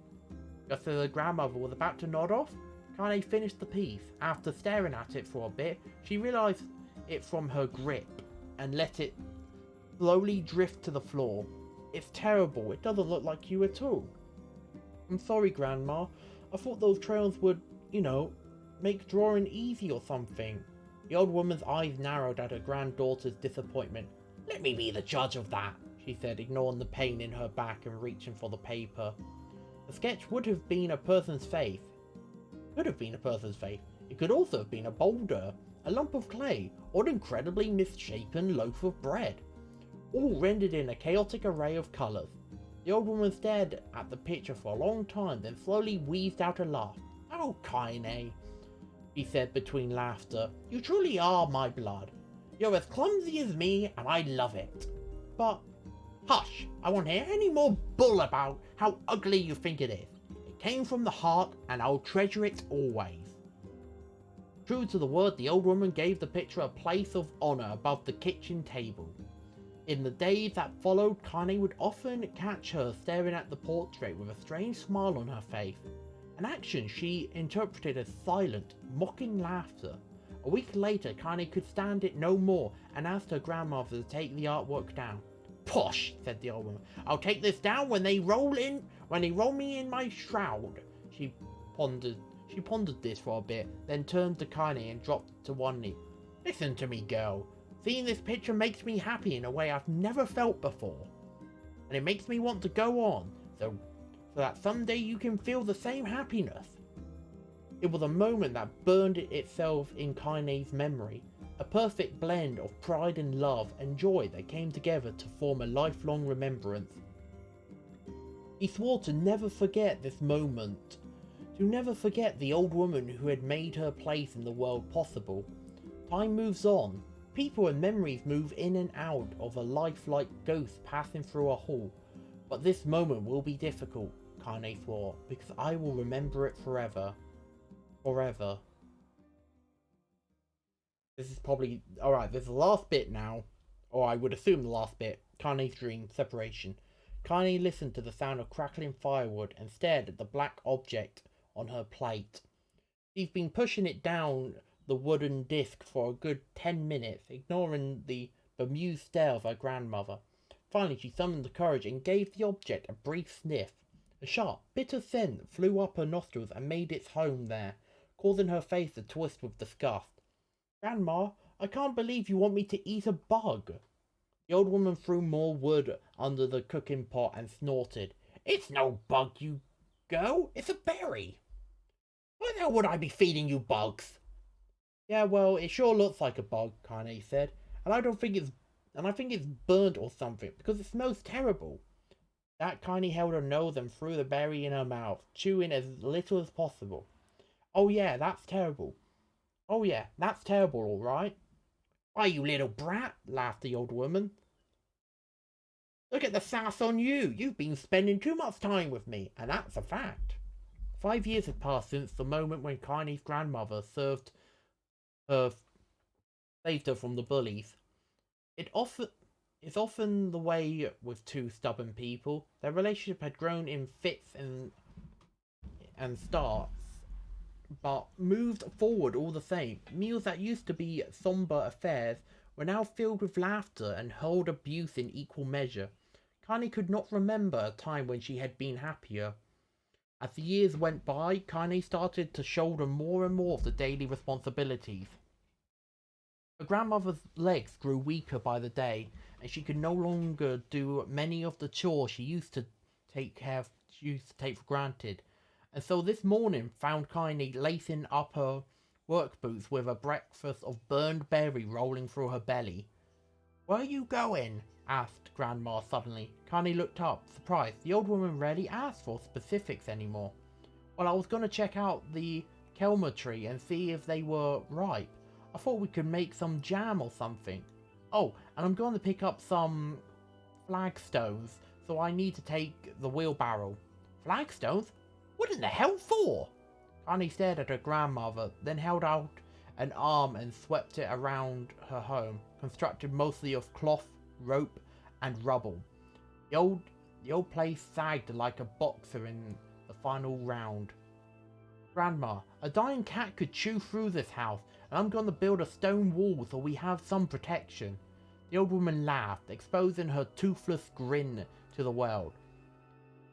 Just as her grandmother was about to nod off, Kaine finished the piece. After staring at it for a bit, she realised it from her grip, and let it slowly drift to the floor. It's terrible, it doesn't look like you at all. I'm sorry, Grandma. I thought those crayons would, make drawing easy or something. The old woman's eyes narrowed at her granddaughter's disappointment. Let me be the judge of that, she said, ignoring the pain in her back and reaching for the paper. The sketch would have been a person's face. Could have been a person's face. It could also have been a boulder, a lump of clay, or an incredibly misshapen loaf of bread. all rendered in a chaotic array of colours. The old woman stared at the picture for a long time, then slowly wheezed out a laugh. "Oh, Kaine," he said between laughter, "you truly are my blood. You're as clumsy as me, and I love it. But, hush, I won't hear any more bull about how ugly you think it is. It came from the heart, and I'll treasure it always." True to the word, the old woman gave the picture a place of honour above the kitchen table. In the days that followed, Kaine would often catch her staring at the portrait with a strange smile on her face, an action she interpreted as silent, mocking laughter. A week later, Kaine could stand it no more and asked her grandmother to take the artwork down. "Posh," said the old woman. "I'll take this down when they roll me in my shroud." She pondered this for a bit, then turned to Kaine and dropped to one knee. "Listen to me, girl. Seeing this picture makes me happy in a way I've never felt before. And it makes me want to go on, so that someday you can feel the same happiness." It was a moment that burned itself in Kaine's memory, a perfect blend of pride and love and joy that came together to form a lifelong remembrance. He swore to never forget this moment, to never forget the old woman who had made her place in the world possible. Time moves on. People and memories move in and out of a life like ghosts passing through a hall. But this moment will be difficult, Kaine swore, because I will remember it forever. Forever. This is probably... Alright, this is the last bit now. Or I would assume the last bit. Kaine's dream, separation. Kaine listened to the sound of crackling firewood and stared at the black object on her plate. She's been pushing it down the wooden disc for a good 10 minutes, ignoring the bemused stare of her grandmother. Finally, she summoned the courage and gave the object a brief sniff. A sharp, bitter scent flew up her nostrils and made its home there, causing her face to twist with disgust. "Grandma, I can't believe you want me to eat a bug." The old woman threw more wood under the cooking pot and snorted. "It's no bug, you go. It's a berry. Why the hell would I be feeding you bugs?" "Yeah, well, it sure looks like a bug," Kaine said, and I think it's burnt or something, because it smells terrible." That Kaine held her nose and threw the berry in her mouth, chewing as little as possible. Oh yeah, that's terrible, all right." "Why, you little brat," laughed the old woman. "Look at the sass on you. You've been spending too much time with me, and that's a fact." 5 years had passed since the moment when Kaine's grandmother saved her from the bullies. It's often the way with two stubborn people. Their relationship had grown in fits and starts, but moved forward all the same. Meals that used to be somber affairs were now filled with laughter and hurled abuse in equal measure. Kaine could not remember a time when she had been happier. As the years went by, Kaine started to shoulder more and more of the daily responsibilities. Her grandmother's legs grew weaker by the day, and she could no longer do many of the chores she used to take for granted. And so this morning found Kaine lacing up her work boots with a breakfast of burned berry rolling through her belly. "Where are you going?" asked Grandma suddenly. Kaine looked up, surprised. The old woman rarely asked for specifics anymore. "Well, I was going to check out the kelma tree and see if they were ripe. I thought we could make some jam or something. Oh, and I'm going to pick up some flagstones, so I need to take the wheelbarrow." "Flagstones? What in the hell for?" Kaine stared at her grandmother, then held out an arm and swept it around her home, constructed mostly of cloth, rope, and rubble. The old place sagged like a boxer in the final round. "Grandma, a dying cat could chew through this house, and I'm going to build a stone wall so we have some protection." The old woman laughed, exposing her toothless grin to the world.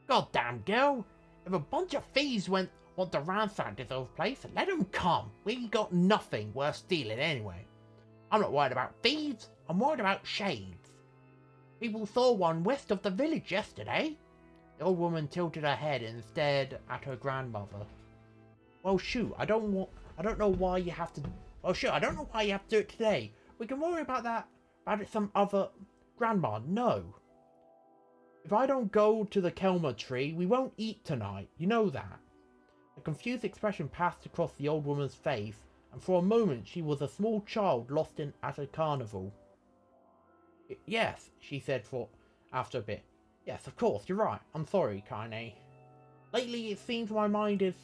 "Goddamn girl, if a bunch of thieves want to ransack this old place, let them come. We ain't got nothing worth stealing anyway. I'm not worried about thieves, I'm worried about shades. People saw one west of the village yesterday." The old woman tilted her head and stared at her grandmother. "Well, shoot, I don't know why you have to do it today. We can worry about it some other Grandma, no. If I don't go to the Kelma tree, we won't eat tonight. You know that. A confused expression passed across the old woman's face, and for a moment she was a small child lost at a carnival. Yes, she said after a bit. Yes, of course, you're right. I'm sorry, Kaine. Lately it seems my mind is...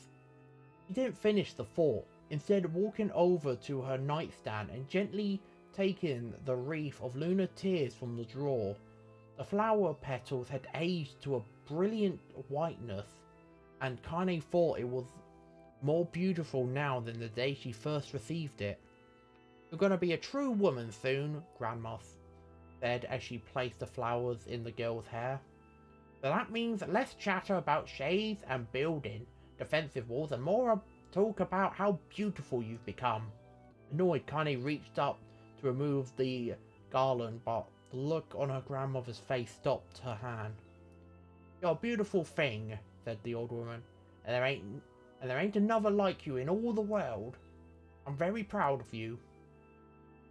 She didn't finish the thought, instead walking over to her nightstand and gently taking the wreath of lunar tears from the drawer. The flower petals had aged to a brilliant whiteness, and Kaine thought it was more beautiful now than the day she first received it. You're gonna be a true woman soon, Grandma said as she placed the flowers in the girl's hair. So that means less chatter about shades and building defensive walls and more talk about how beautiful you've become. Annoyed, Kaine reached up to remove the garland, but the look on her grandmother's face stopped her hand. You're a beautiful thing, said the old woman, and there ain't another like you in all the world. I'm very proud of you.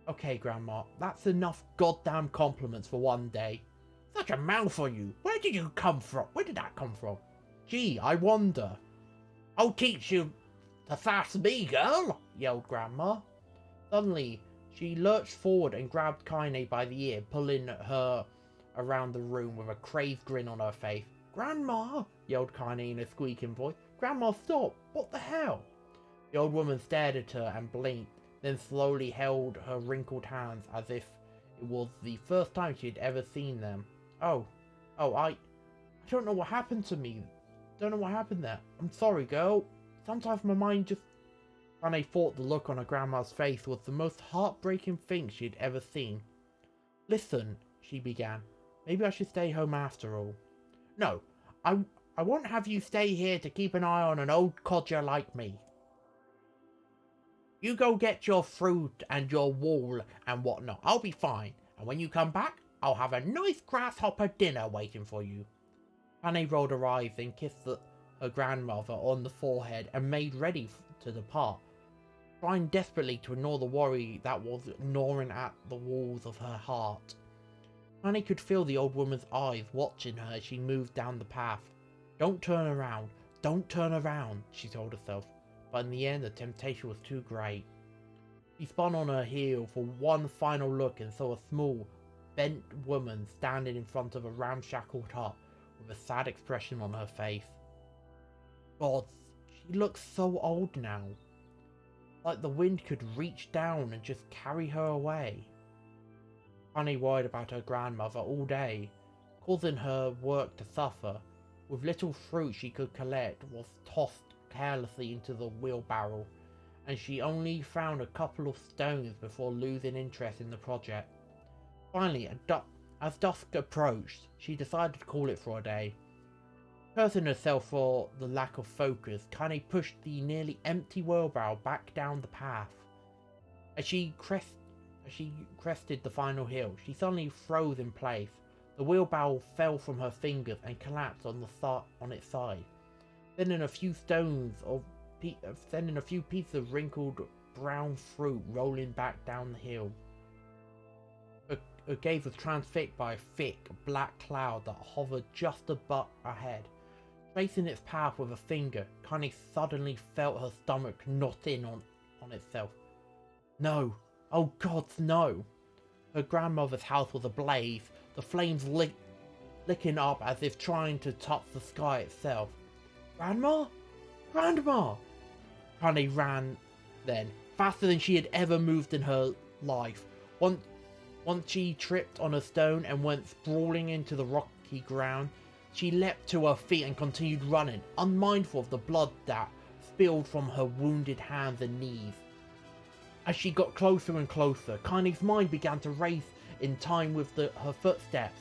Okay, Grandma, that's enough goddamn compliments for one day. Such a mouth on you. Where did you come from? Where did that come from? Gee, I wonder. I'll teach you to sass me, girl, yelled Grandma. Suddenly, she lurched forward and grabbed Kaine by the ear, pulling her around the room with a crazed grin on her face. Grandma, yelled Kaine in a squeaking voice. Grandma, stop! What the hell? The old woman stared at her and blinked, then slowly held her wrinkled hands as if it was the first time she had ever seen them. I don't know what happened to me. Don't know what happened there. I'm sorry, girl. Sometimes my mind just... Kaine thought the look on her grandma's face was the most heartbreaking thing she had ever seen. Listen, she began. Maybe I should stay home after all. No, I won't have you stay here to keep an eye on an old codger like me. You go get your fruit and your wool and whatnot. I'll be fine. And when you come back, I'll have a nice grasshopper dinner waiting for you. Kaine rolled her eyes and kissed her grandmother on the forehead and made ready to depart, trying desperately to ignore the worry that was gnawing at the walls of her heart. Kaine could feel the old woman's eyes watching her as she moved down the path. Don't turn around, she told herself, but in the end the temptation was too great. She spun on her heel for one final look and saw a small, bent woman standing in front of a ramshackle hut with a sad expression on her face. God, she looks so old now. Like the wind could reach down and just carry her away. Kaine worried about her grandmother all day, causing her work to suffer. With little fruit she could collect was tossed carelessly into the wheelbarrow, and she only found a couple of stones before losing interest in the project. Finally, as dusk approached, she decided to call it for a day. Cursing herself for the lack of focus, Kaine pushed the nearly empty wheelbarrow back down the path. As she crested the final hill, she suddenly froze in place. The wheelbarrow fell from her fingers and collapsed on its side, sending a few pieces of wrinkled brown fruit rolling back down the hill. Her gaze was transfixed by a thick, black cloud that hovered just above her head. Tracing its path with a finger, Kaine suddenly felt her stomach knot in on itself. No! Oh God, no! Her grandmother's house was ablaze, the flames licking up as if trying to touch the sky itself. Grandma? Grandma! Kaine ran then, faster than she had ever moved in her life. Once she tripped on a stone and went sprawling into the rocky ground, she leapt to her feet and continued running, unmindful of the blood that spilled from her wounded hands and knees. As she got closer and closer, Kaine's mind began to race in time with her footsteps.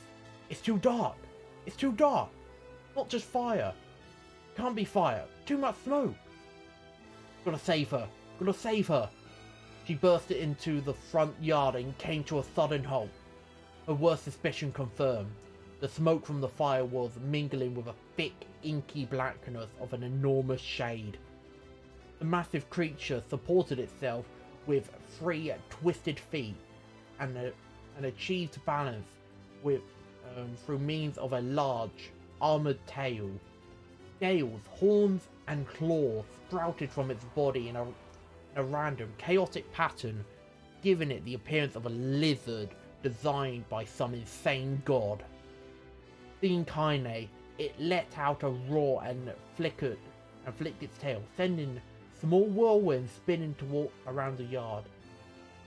It's too dark! It's too dark! Not just fire! Can't be fire! Too much smoke! Gotta save her! Gotta save her! She burst into the front yard and came to a sudden halt. Her worst suspicion confirmed. The smoke from the fire was mingling with a thick, inky blackness of an enormous shade. The massive creature supported itself with 3 twisted feet and achieved balance with through means of a large, armored tail. Scales, horns, and claws sprouted from its body in a random, chaotic pattern, giving it the appearance of a lizard designed by some insane god. Seeing Kaine, it let out a roar and flicked its tail, sending small whirlwinds spinning around the yard.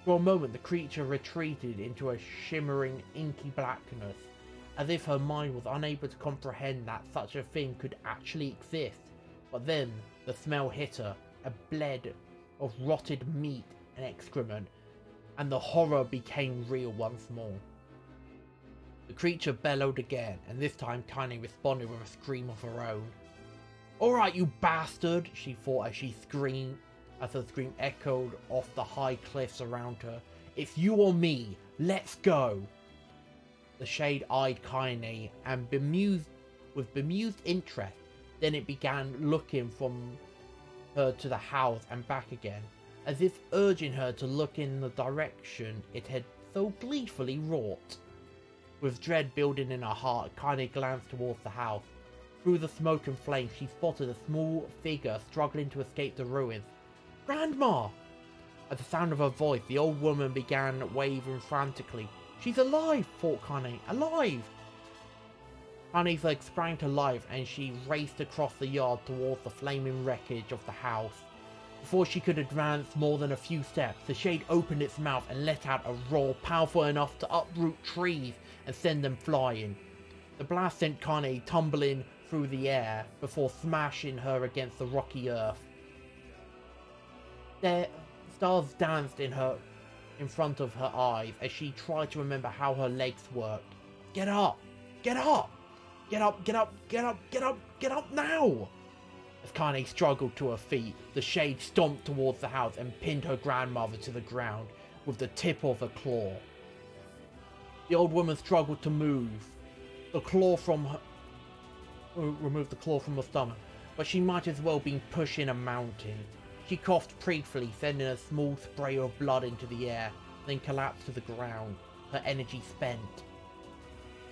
For a moment, the creature retreated into a shimmering, inky blackness, as if her mind was unable to comprehend that such a thing could actually exist. But then, the smell hit her, a blend of rotted meat and excrement, and the horror became real once more. The creature bellowed again, and this time Tiny responded with a scream of her own. "Alright, you bastard," she thought as her scream echoed off the high cliffs around her. "It's you or me, let's go." The shade eyed Kaine and with bemused interest, then it began looking from her to the house and back again, as if urging her to look in the direction it had so gleefully wrought. With dread building in her heart, Kaine glanced towards the house. Through the smoke and flames, she spotted a small figure struggling to escape the ruins. "Grandma!" At the sound of her voice, the old woman began waving frantically. "She's alive!" thought Kaine. "Alive!" Kaine's legs sprang to life and she raced across the yard towards the flaming wreckage of the house. Before she could advance more than a few steps, the shade opened its mouth and let out a roar powerful enough to uproot trees and send them flying. The blast sent Kaine tumbling through the air before smashing her against the rocky earth. Stars danced in front of her eyes as she tried to remember how her legs worked. "Get up! Get up! Get up! Get up! Get up! Get up! Get up now!" As Kaine struggled to her feet, the shade stomped towards the house and pinned her grandmother to the ground with the tip of a claw. The old woman struggled to remove the claw from her stomach, but she might as well been pushing a mountain. She coughed briefly, sending a small spray of blood into the air, then collapsed to the ground, her energy spent.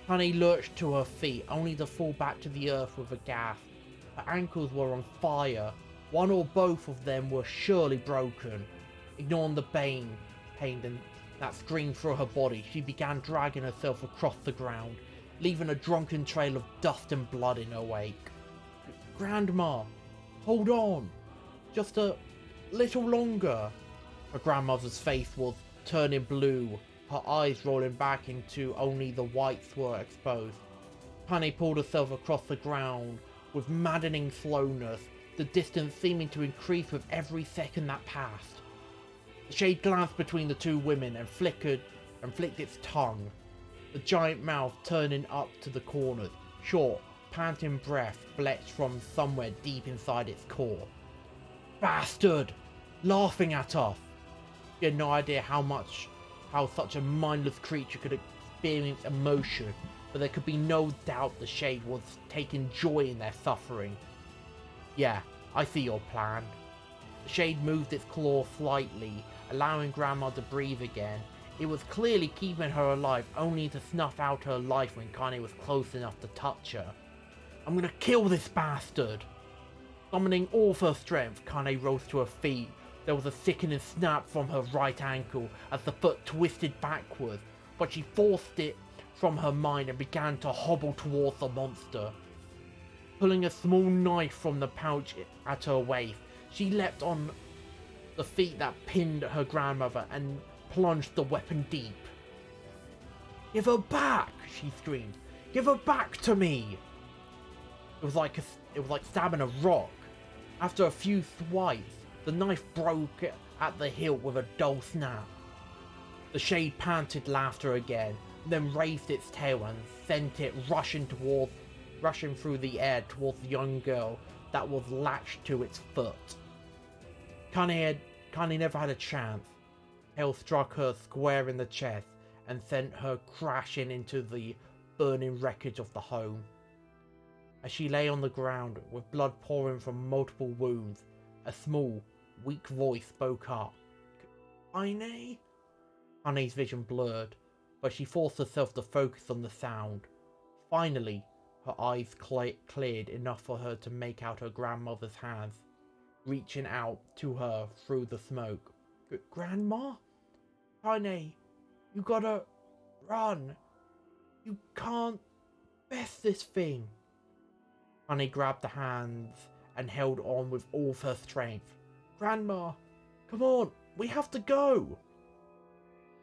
Kaine lurched to her feet, only to fall back to the earth with a gasp. Her ankles were on fire. One or both of them were surely broken. Ignoring the pain that screamed through her body, she began dragging herself across the ground, leaving a drunken trail of dust and blood in her wake. "Grandma, hold on. Just a little longer." Her grandmother's face was turning blue, her eyes rolling back into only the whites were exposed. Kaine pulled herself across the ground with maddening slowness, the distance seeming to increase with every second that passed. The shade glanced between the two women and flicked its tongue, the giant mouth turning up to the corners. Short, panting breath belched from somewhere deep inside its core. "Bastard! Laughing at us!" She had no idea how such a mindless creature could experience emotion, but there could be no doubt the shade was taking joy in their suffering. "Yeah, I see your plan." The shade moved its claw slightly, allowing Grandma to breathe again. It was clearly keeping her alive, only to snuff out her life when Kaine was close enough to touch her. "I'm gonna kill this bastard!" Summoning all of her strength, Kaine rose to her feet. There was a sickening snap from her right ankle as the foot twisted backward, but she forced it from her mind and began to hobble towards the monster. Pulling a small knife from the pouch at her waist, she leapt on the feet that pinned her grandmother and plunged the weapon deep. "Give her back!" she screamed. "Give her back to me!" It was like stabbing a rock. After a few swipes, the knife broke at the hilt with a dull snap. The shade panted laughter again, then raised its tail and sent it rushing through the air towards the young girl that was latched to its foot. Kaine never had a chance. Tail struck her square in the chest and sent her crashing into the burning wreckage of the home. As she lay on the ground, with blood pouring from multiple wounds, a small, weak voice spoke up. "Kaine?" Kaine's vision blurred, but she forced herself to focus on the sound. Finally, her eyes cleared enough for her to make out her grandmother's hands, reaching out to her through the smoke. Grandma? Honey, you gotta run. You can't best this thing. Honey grabbed the hands and held on with all of her strength. Grandma, come on, we have to go.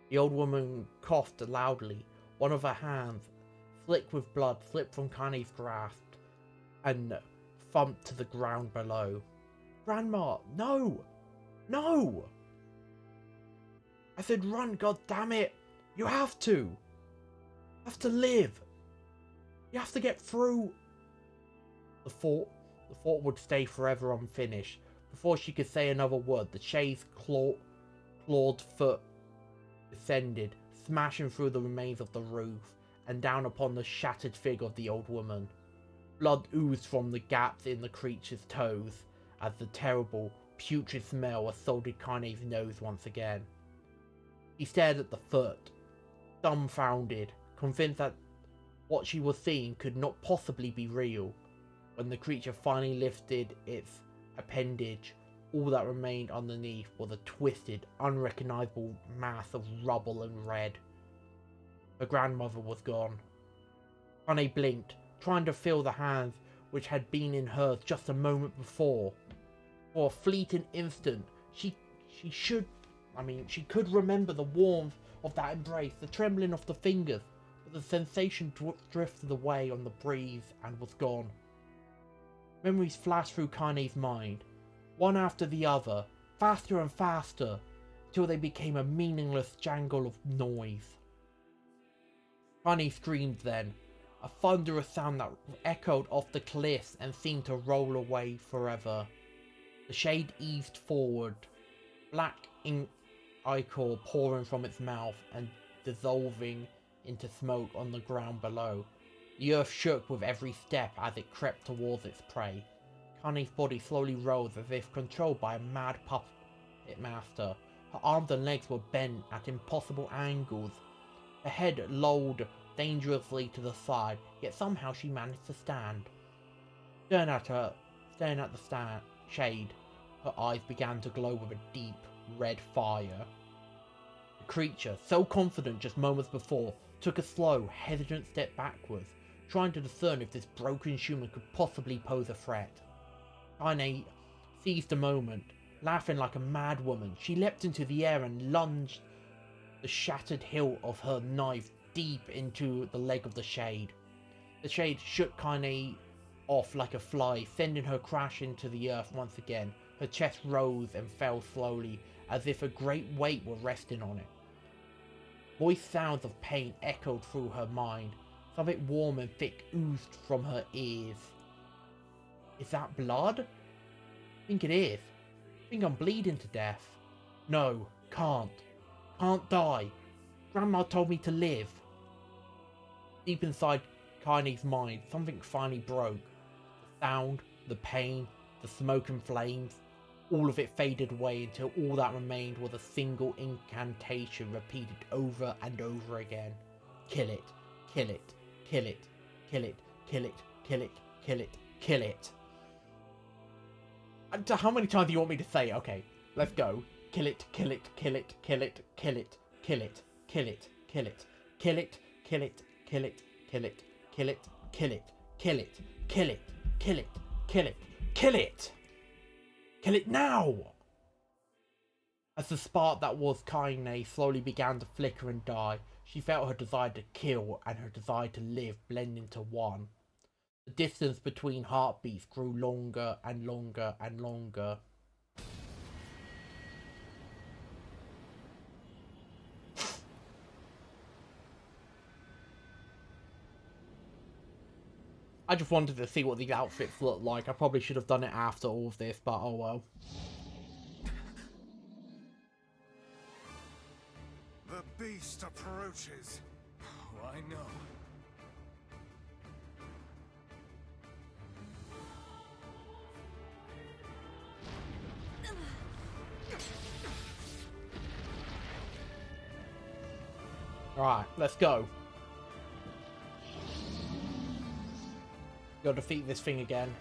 The old woman coughed loudly. One of her hands, slick with blood, slipped from Kanye's grasp and thumped to the ground below. Grandma, no! No! I said run, god damn it! You have to! You have to live! You have to get through! The fort would stay forever unfinished. Before she could say another word, the Shay's clawed foot descended, smashing through the remains of the roof and down upon the shattered figure of the old woman. Blood oozed from the gaps in the creature's toes as the terrible, putrid smell assaulted Kanye's nose once again. He stared at the foot, dumbfounded, convinced that what she was seeing could not possibly be real. When the creature finally lifted its appendage, all that remained underneath was a twisted, unrecognizable mass of rubble and red. Her grandmother was gone. Kanye blinked, trying to feel the hands which had been in hers just a moment before. For a fleeting instant, she could remember the warmth of that embrace, the trembling of the fingers, but the sensation drifted away on the breeze and was gone. Memories flashed through Kanye's mind, one after the other, faster and faster, till they became a meaningless jangle of noise. Kanye screamed then, a thunderous sound that echoed off the cliffs and seemed to roll away forever. The shade eased forward, black ink ichor pouring from its mouth and dissolving into smoke on the ground below. The earth shook with every step as it crept towards its prey. Kanye's body slowly rose as if controlled by a mad puppet master. Her arms and legs were bent at impossible angles. Her head lolled dangerously to the side, yet somehow she managed to stand. Staring at the shade, her eyes began to glow with a deep, red fire. The creature, so confident just moments before, took a slow, hesitant step backwards, trying to discern if this broken human could possibly pose a threat. Kanye seized the moment. Laughing like a mad woman, she leapt into the air and lunged the shattered hilt of her knife deep into the leg of the shade. The shade shook Kanye off like a fly, sending her crashing to the earth once again. Her chest rose and fell slowly, as if a great weight were resting on it. Voice sounds of pain echoed through her mind. Something warm and thick oozed from her ears. Is that blood? I think it is. I think I'm bleeding to death. No, can't. Can't die. Grandma told me to live. Deep inside Kanye's mind, something finally broke. The sound, the pain, the smoke and flames, all of it faded away until all that remained was a single incantation repeated over and over again. Kill it, kill it, kill it, kill it, kill it, kill it, kill it, kill it. And how many times do you want me to say? Okay, let's go. Kill it, kill it, kill it, kill it, kill it, kill it, kill it, kill it, kill it, kill it, kill it, kill it, kill it, kill it, kill it, kill it, kill it, kill it, kill it. Kill it now! As the spark that was Kanye slowly began to flicker and die, she felt her desire to kill and her desire to live blend into one. The distance between heartbeats grew longer and longer and longer. I just wanted to see what these outfits look like. I probably should have done it after all of this, but oh well. The beast approaches. Oh, I know. Alright, let's go. Gotta defeat this thing again.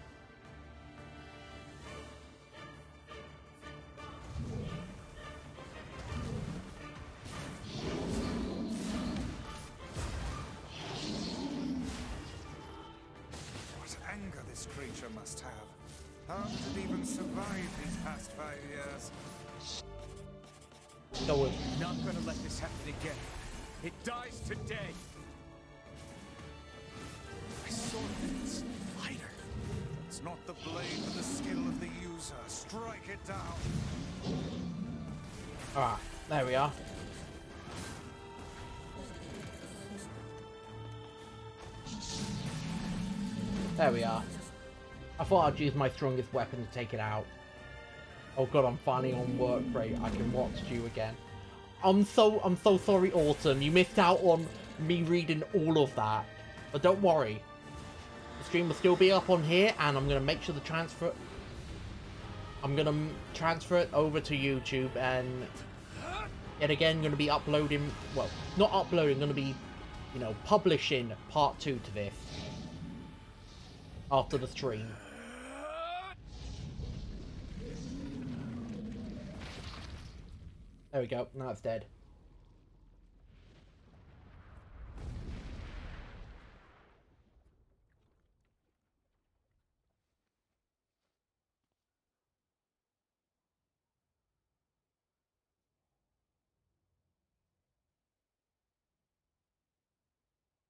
What anger this creature must have. How did it even survive these past 5 years? Go with. Not gonna let this happen again. It dies today. My sword is lighter. It's not the blade but the skill of the user. Strike it down. Alright, there we are. There we are. I thought I'd use my strongest weapon to take it out. Oh god, I'm finally on work break. I can watch you again. I'm so sorry, Autumn. You missed out on me reading all of that. But don't worry. The stream will still be up on here, and I'm gonna make sure to transfer. I'm gonna transfer it over to YouTube, and yet again, gonna be uploading. Well, not uploading. Gonna be, you know, publishing part 2 to this after the stream. There we go. Now it's dead.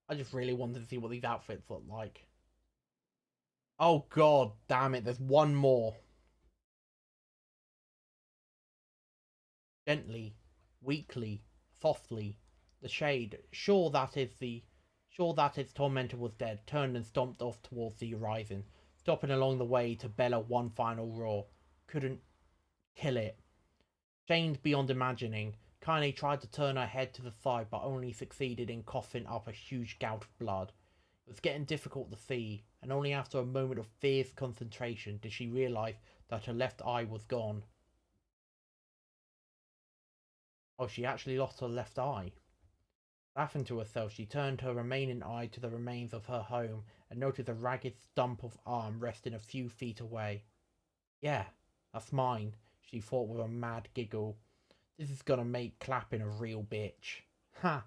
I just really wanted to see what these outfits look like. Oh god damn it, there's one more. Gently, weakly, softly, the shade, sure that its tormentor was dead, turned and stomped off towards the horizon, stopping along the way to bellow one final roar. Couldn't kill it. Shamed beyond imagining, Kaine tried to turn her head to the side but only succeeded in coughing up a huge gout of blood. It was getting difficult to see, and only after a moment of fierce concentration did she realise that her left eye was gone. Oh, she actually lost her left eye. Laughing to herself, she turned her remaining eye to the remains of her home and noted a ragged stump of arm resting a few feet away. Yeah, that's mine, she thought with a mad giggle. This is gonna make clapping a real bitch. Ha!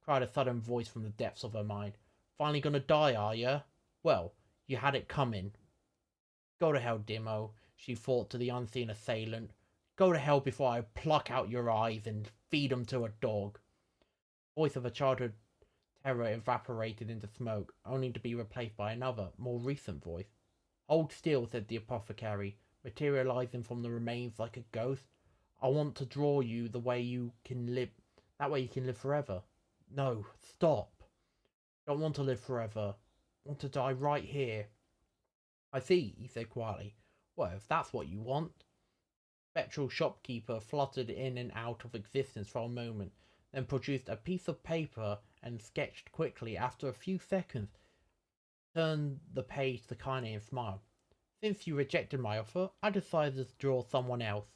Cried a sudden voice from the depths of her mind. Finally gonna die, are ya? Well, you had it coming. Go to hell, Dimo, she thought to the unseen assailant. Go to hell before I pluck out your eyes and feed 'em to a dog. The voice of her childhood terror evaporated into smoke, only to be replaced by another, more recent voice. Hold still, said the apothecary, materializing from the remains like a ghost. I want to draw you the way you can live. That way you can live forever. No, stop. Don't want to live forever. Want to die right here. I see, he said quietly. Well, if that's what you want. Spectral shopkeeper fluttered in and out of existence for a moment, then produced a piece of paper and sketched quickly. After a few seconds, turned the page to Kaine and smiled. Since you rejected my offer, I decided to draw someone else.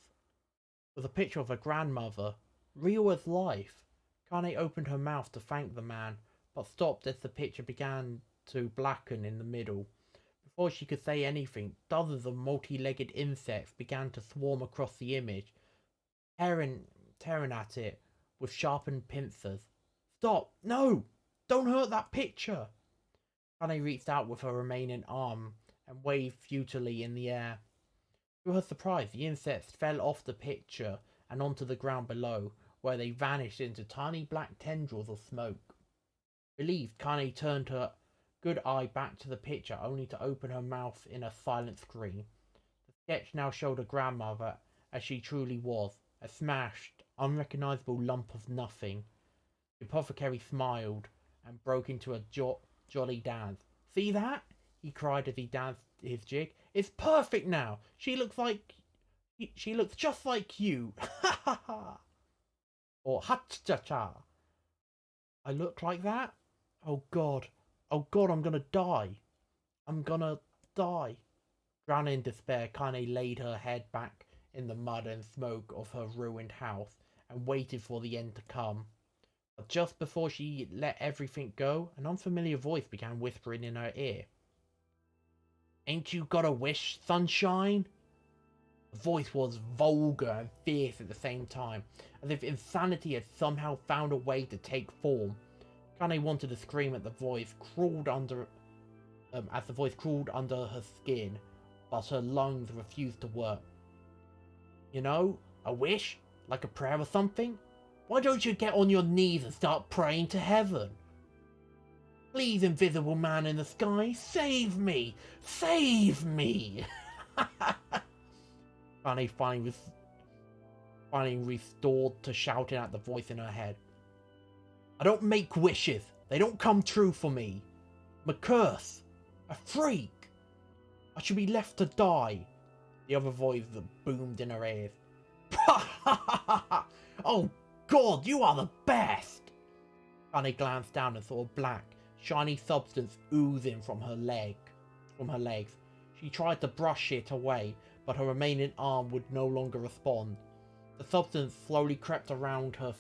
It was a picture of her grandmother, real as life. Kaine opened her mouth to thank the man, but stopped as the picture began to blacken in the middle. Before she could say anything, dozens of multi-legged insects began to swarm across the image, tearing at it with sharpened pincers. Stop! No! Don't hurt that picture! Kaine reached out with her remaining arm and waved futilely in the air. To her surprise, the insects fell off the picture and onto the ground below, where they vanished into tiny black tendrils of smoke. Relieved, Kaine turned her good eye back to the picture, only to open her mouth in a silent scream. The sketch now showed her grandmother as she truly was, a smashed, unrecognizable lump of nothing. The apothecary smiled and broke into a jolly dance. See that? He cried as he danced his jig. It's perfect now. She looks just like you. Ha ha ha. Or ha cha cha. I look like that? Oh god, I'm gonna die. I'm gonna die. Drowning in despair, Kaine laid her head back in the mud and smoke of her ruined house and waited for the end to come. But just before she let everything go, an unfamiliar voice began whispering in her ear. "Ain't you got a wish, sunshine?" The voice was vulgar and fierce at the same time, as if insanity had somehow found a way to take form. Kane wanted to scream at the voice, as the voice crawled under her skin, but her lungs refused to work. "You know, a wish? Like a prayer or something? Why don't you get on your knees and start praying to heaven? Please, invisible man in the sky, save me! Save me!" Fanny finally restored to shouting at the voice in her head. "I don't make wishes. They don't come true for me. I'm a curse. A freak. I should be left to die." The other voice boomed in her ears. "Oh God, you are the best!" Fanny glanced down and saw a black, shiny substance oozing from her legs. She tried to brush it away, but her remaining arm would no longer respond. The substance slowly crept around her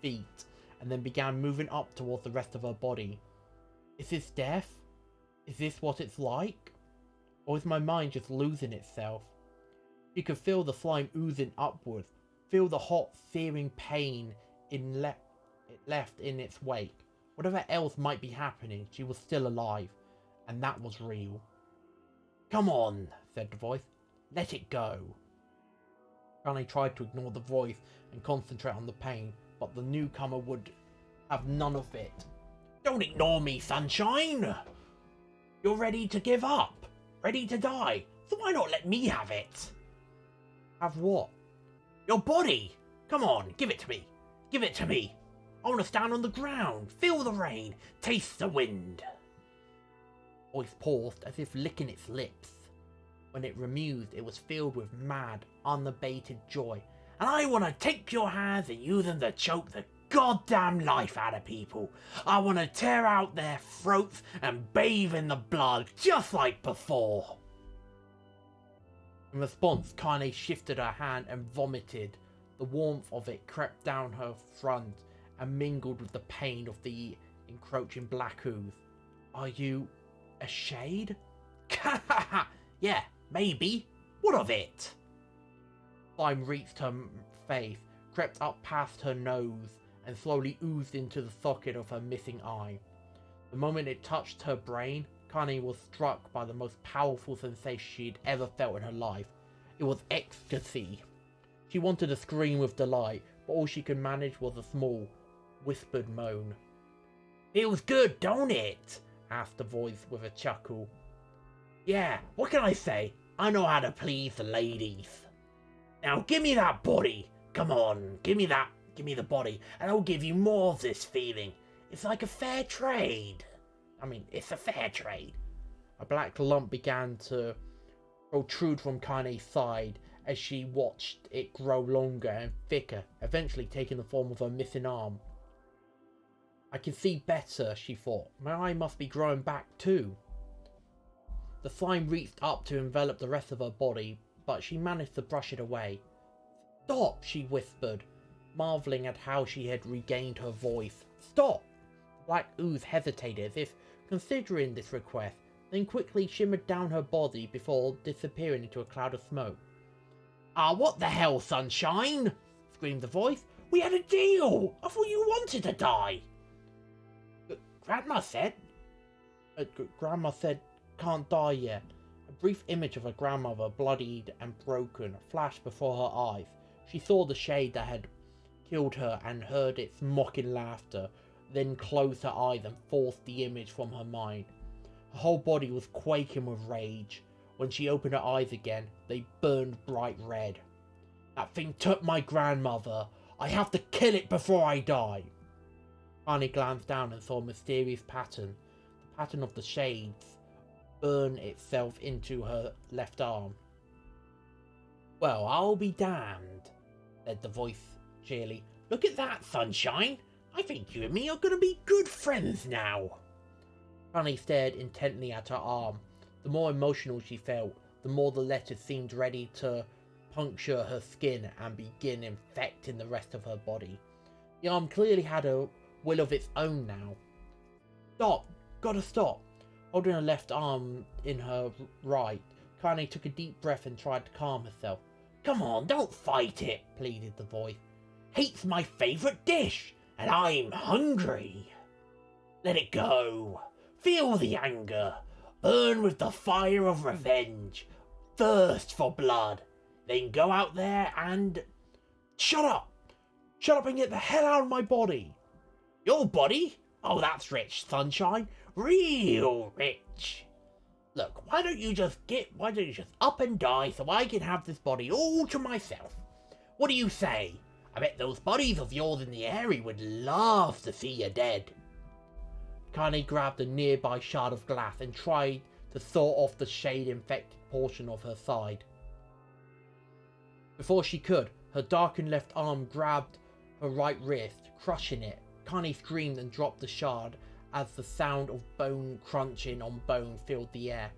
feet and then began moving up towards the rest of her body. Is this death? Is this what it's like? Or is my mind just losing itself? She could feel the slime oozing upwards, feel the hot, searing pain it left in its wake. Whatever else might be happening, she was still alive, and that was real. "Come on," said the voice. "Let it go." Granny tried to ignore the voice and concentrate on the pain, but the newcomer would have none of it. "Don't ignore me, sunshine! You're ready to give up, ready to die, so why not let me have it?" "Have what?" "Your body! Come on, give it to me! Give it to me! I want to stand on the ground, feel the rain, taste the wind." The voice paused as if licking its lips. When it remused, it was filled with mad, unabated joy. "And I want to take your hands and use them to choke the goddamn life out of people. I want to tear out their throats and bathe in the blood, just like before." In response, Kane shifted her hand and vomited. The warmth of it crept down her front and mingled with the pain of the encroaching black ooze. "Are you a shade?" "Yeah, maybe. What of it?" Slime reached her face, crept up past her nose, and slowly oozed into the socket of her missing eye. The moment it touched her brain, Kane was struck by the most powerful sensation she'd ever felt in her life. It was ecstasy. She wanted to scream with delight, but all she could manage was a small, whispered moan. "Feels good, don't it?" asked the voice with a chuckle. "Yeah, what can I say? I know how to please the ladies. Now give me that body. Come on, give me the body, and I'll give you more of this feeling. It's like a fair trade. It's a fair trade." A black lump began to protrude from Kane's side as she watched it grow longer and thicker, eventually taking the form of her missing arm. "I can see better," she thought. "My eye must be growing back too." The slime reached up to envelop the rest of her body, but she managed to brush it away. "Stop," she whispered, marveling at how she had regained her voice. "Stop!" The black ooze hesitated as if considering this request, then quickly shimmered down her body before disappearing into a cloud of smoke. "Ah, what the hell, sunshine?" screamed the voice. "We had a deal! I thought you wanted to die!" Grandma said, can't die yet." A brief image of her grandmother, bloodied and broken, flashed before her eyes. She saw the shade that had killed her and heard its mocking laughter, then closed her eyes and forced the image from her mind. Her whole body was quaking with rage. When she opened her eyes again, they burned bright red. "That thing took my grandmother. I have to kill it before I die." Arnie glanced down and saw a mysterious pattern. The pattern of the shades burn itself into her left arm. "Well, I'll be damned," said the voice cheerily. "Look at that, sunshine. I think you and me are going to be good friends now." Fanny stared intently at her arm. The more emotional she felt, the more the letters seemed ready to puncture her skin and begin infecting the rest of her body. The arm clearly had a will of its own now. Stop! Gotta stop! Holding her left arm in her right, Kane took a deep breath and tried to calm herself. Come on, don't fight it, pleaded the voice. Hate's my favourite dish, and I'm hungry. Let it go. Feel the anger. Burn with the fire of revenge. Thirst for blood. Then go out there and... Shut up! Shut up and get the hell out of my body! Your body? Oh, that's rich, sunshine. Real rich. Look, why don't you just up and die so I can have this body all to myself? What do you say? I bet those buddies of yours in the area would love to see you dead. Kane grabbed a nearby shard of glass and tried to saw off the shade-infected portion of her side. Before she could, her darkened left arm grabbed her right wrist, crushing it. Kane screamed and dropped the shard as the sound of bone crunching on bone filled the air.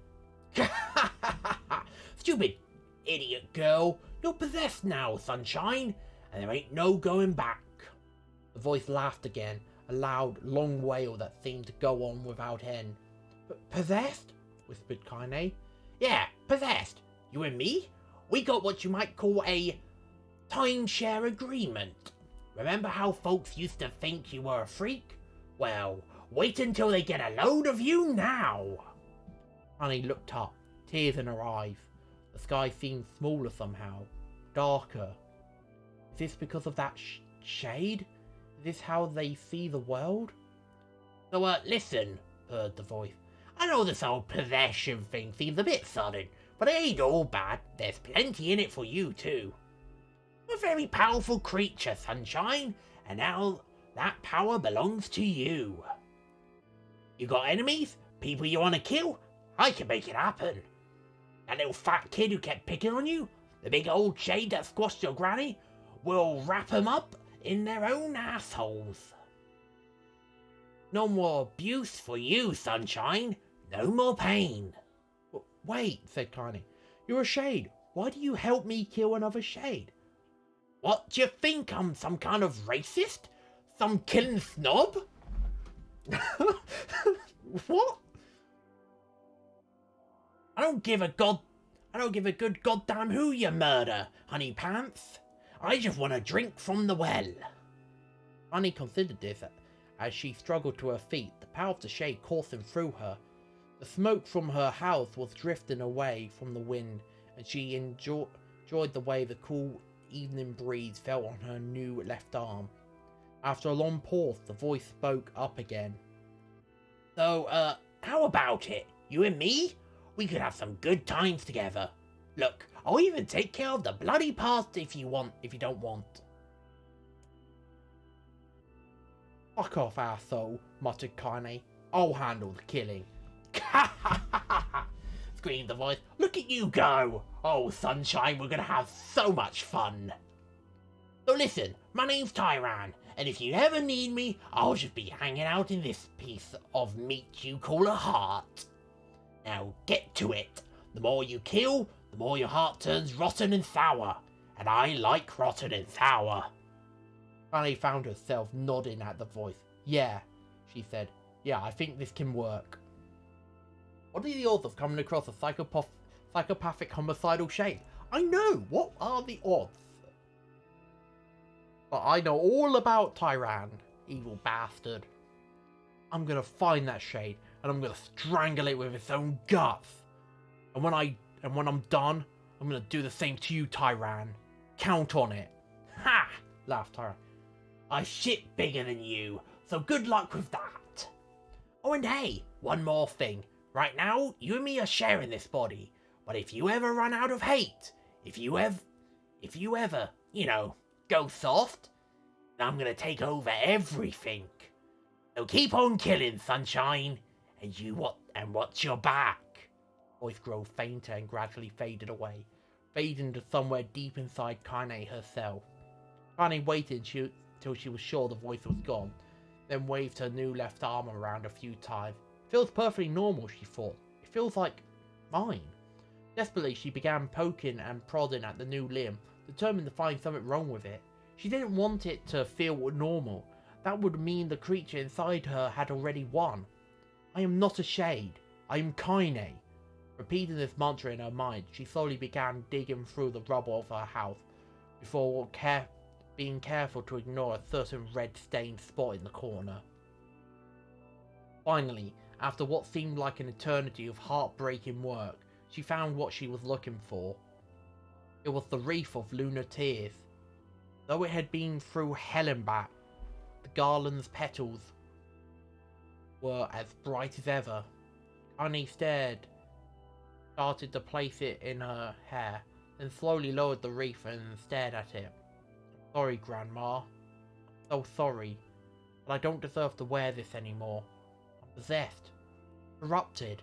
Stupid idiot girl, you're possessed now, sunshine, and there ain't no going back. The voice laughed again, a loud, long wail that seemed to go on without end. Possessed? Whispered Kane. Yeah, possessed. You and me? We got what you might call a timeshare agreement. Remember how folks used to think you were a freak? Well, wait until they get a load of you now. Kane looked up, tears in her eyes. The sky seemed smaller somehow, darker. Is this because of that shade? Is this how they see the world? So, listen, purred the voice. I know this whole possession thing seems a bit sudden, but it ain't all bad. There's plenty in it for you, too. You're a very powerful creature, sunshine, and now that power belongs to you. You got enemies? People you want to kill? I can make it happen. That little fat kid who kept picking on you? The big old shade that squashed your granny? We'll wrap 'em up in their own assholes. No more abuse for you, sunshine. No more pain. Wait, said Kane. You're a shade. Why do you help me kill another shade? What, do you think I'm some kind of racist? Some killing snob? What? I don't give a good goddamn who you murder, honey pants. I just want a drink from the well. Honey considered this as she struggled to her feet, the power of the shade coursing through her. The smoke from her house was drifting away from the wind, and she enjoyed the way the cool evening breeze fell on her new left arm. After a long pause, the voice spoke up again. So, how about it? You and me? We could have some good times together. Look, I'll even take care of the bloody past if you don't want. Fuck off, arsehole, muttered Kane. I'll handle the killing. Screamed the voice. Look at you go! Oh, sunshine, we're gonna have so much fun. So listen, my name's Tyran, and if you ever need me, I'll just be hanging out in this piece of meat you call a heart. Now get to it. The more you kill, the more your heart turns rotten and sour. And I like rotten and sour. Fanny found herself nodding at the voice. Yeah, she said. Yeah, I think this can work. What are the odds of coming across a psychopathic homicidal shade? I know! What are the odds? But I know all about Tyran, evil bastard. I'm gonna find that shade, and I'm gonna strangle it with its own guts. And when I'm done, I'm gonna do the same to you, Tyran. Count on it. Ha! Laughed Tyran. I shit bigger than you, so good luck with that. Oh, and hey, one more thing. Right now, you and me are sharing this body. But if you ever run out of hate, if you ever, go soft, then I'm gonna take over everything. So keep on killing, sunshine, and watch your back. Voice grew fainter and gradually faded away, fading to somewhere deep inside Kane herself. Kane waited till she was sure the voice was gone, then waved her new left arm around a few times. Feels perfectly normal, she thought. It feels like mine. Desperately, she began poking and prodding at the new limb, determined to find something wrong with it. She didn't want it to feel normal. that would mean the creature inside her had already won. I am not a shade. I am Kaine. Repeating this mantra in her mind, she slowly began digging through the rubble of her house before being careful to ignore a certain red-stained spot in the corner. Finally, after what seemed like an eternity of heartbreaking work, she found what she was looking for. It was the wreath of lunar tears. Though it had been through hell and back, the garland's petals were as bright as ever. Annie started to place it in her hair, then slowly lowered the wreath and stared at it. Sorry, Grandma. So sorry, but I don't deserve to wear this anymore. I'm possessed. Corrupted.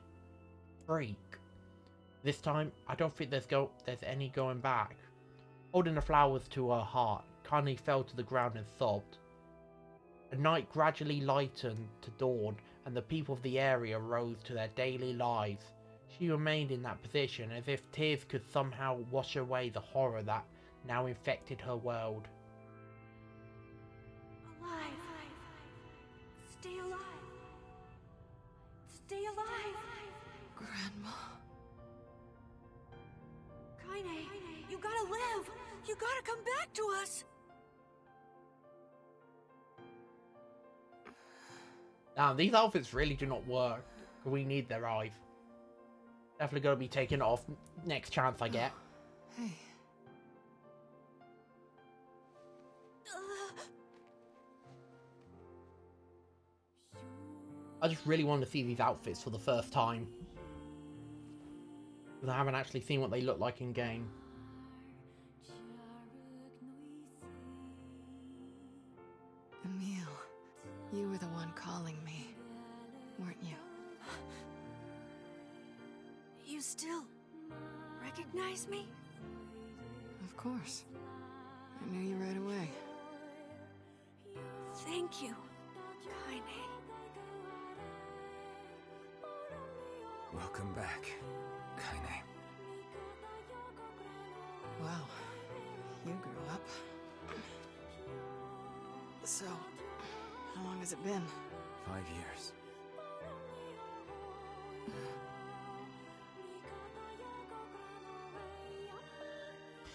Freak. This time, I don't think there's any going back. Holding the flowers to her heart, Connie fell to the ground and sobbed. The night gradually lightened to dawn, and the people of the area rose to their daily lives. She remained in that position, as if tears could somehow wash away the horror that now infected her world. Alive. Stay alive. Stay alive. Grandma. Kaine, you gotta live. You gotta come back to us. Now, these outfits really do not work. We need their eyes. Definitely gonna be taking it off next chance I get. Hey. I just really want to see these outfits for the first time. Because I haven't actually seen what they look like in game. Emil, you were the one calling me, weren't you? You still recognize me? Of course. I knew you right away. Thank you, Kaine. Welcome back, Kaine. Wow, you grew up. So, how long has it been? 5 years.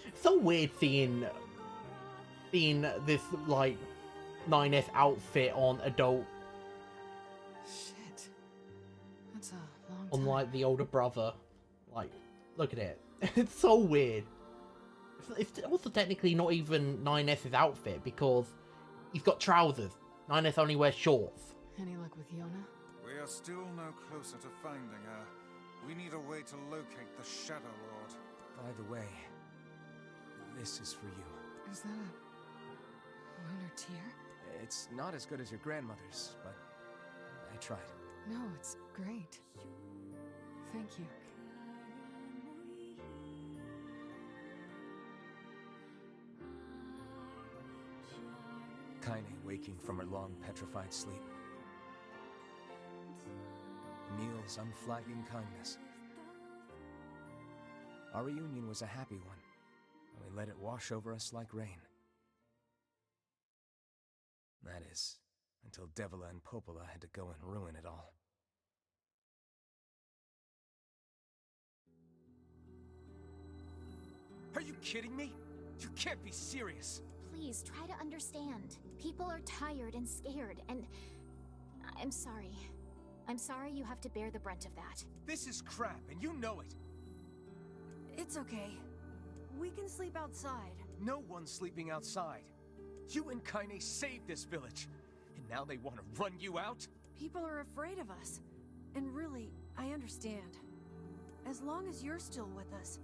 It's so weird seeing this like 9S outfit on adult, Shit. That's a long time. unlike the older brother. Like, look at it. It's so weird. It's also technically not even 9S's outfit because he's got trousers. 9S only wears shorts. Any luck with Yona? We are still no closer to finding her. We need a way to locate the Shadow Lord. By the way, this is for you. Is that a lunar tear? It's not as good as your grandmother's, but I tried. No, it's great. Thank you. Kaine waking from her long petrified sleep. Emil's unflagging kindness. Our reunion was a happy one, and we let it wash over us like rain. That is, until Devila and Popola had to go and ruin it all. Are you kidding me? You can't be serious. Please, try to understand. People are tired and scared, and I'm sorry. I'm sorry you have to bear the brunt of that. This is crap, and you know it. It's okay. We can sleep outside. No one's sleeping outside. You and Kaine saved this village, and now they want to run you out? People are afraid of us. And really, I understand. As long as you're still with us,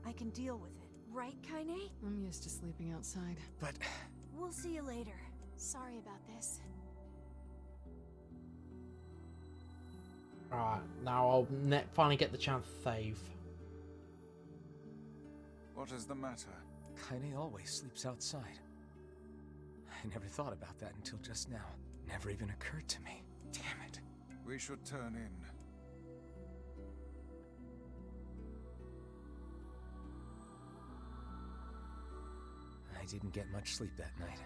I can deal with it. Right, Kaine? I'm used to sleeping outside. But... We'll see you later. Sorry about this. Alright, now I'll finally get the chance to save. What is the matter? Kaine always sleeps outside. I never thought about that until just now. Never even occurred to me. Damn it. We should turn in. I didn't get much sleep that night.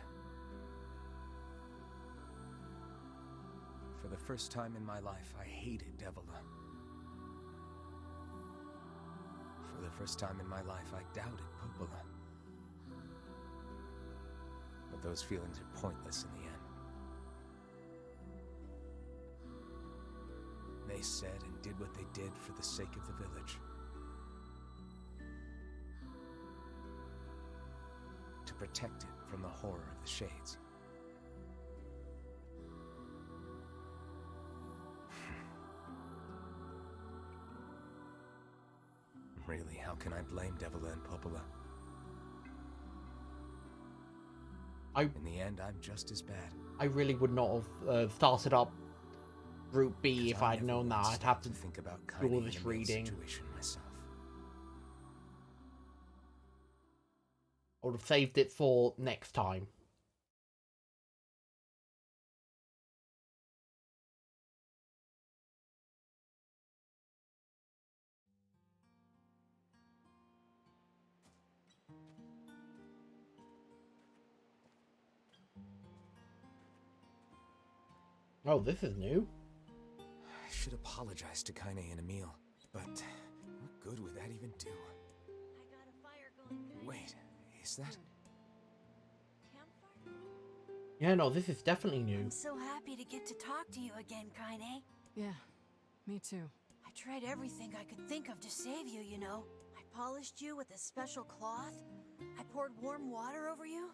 the first time in my life, I hated Devila. For the first time in my life, I doubted Popola. But those feelings are pointless in the end. They said and did what they did for the sake of the village. To protect it from the horror of the Shades. Really, how can I blame Devila and Popola? In the end, I'm just as bad. I really would not have started up Route B if I'd known that. I'd have to think about do all this reading. Myself. I would have saved it for next time. Oh, this is new. I should apologize to Kaine and Emil, but what good would that even do? I got a fire going. Wait, is that? Campfire? Yeah, no, this is definitely new. I'm so happy to get to talk to you again, Kaine. Yeah, me too. I tried everything I could think of to save you, you know. I polished you with a special cloth. I poured warm water over you.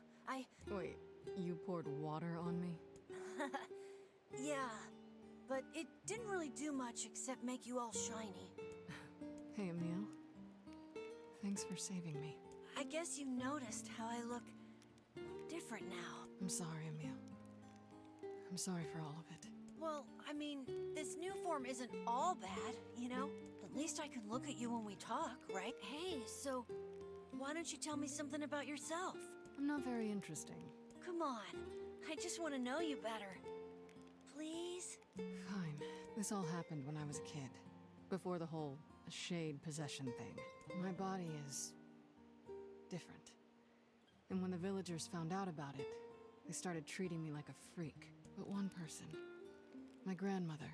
Wait, you poured water on me? Yeah, but it didn't really do much except make you all shiny. Hey, Emil. Thanks for saving me. I guess you noticed how I look different now. I'm sorry, Emil. I'm sorry for all of it. Well, I mean, this new form isn't all bad, you know? At least I can look at you when we talk, right? Hey, so why don't you tell me something about yourself? I'm not very interesting. Come on, I just want to know you better. Please? Fine. This all happened when I was a kid. Before the whole shade possession thing. My body is different. And when the villagers found out about it, they started treating me like a freak. But one person, my grandmother,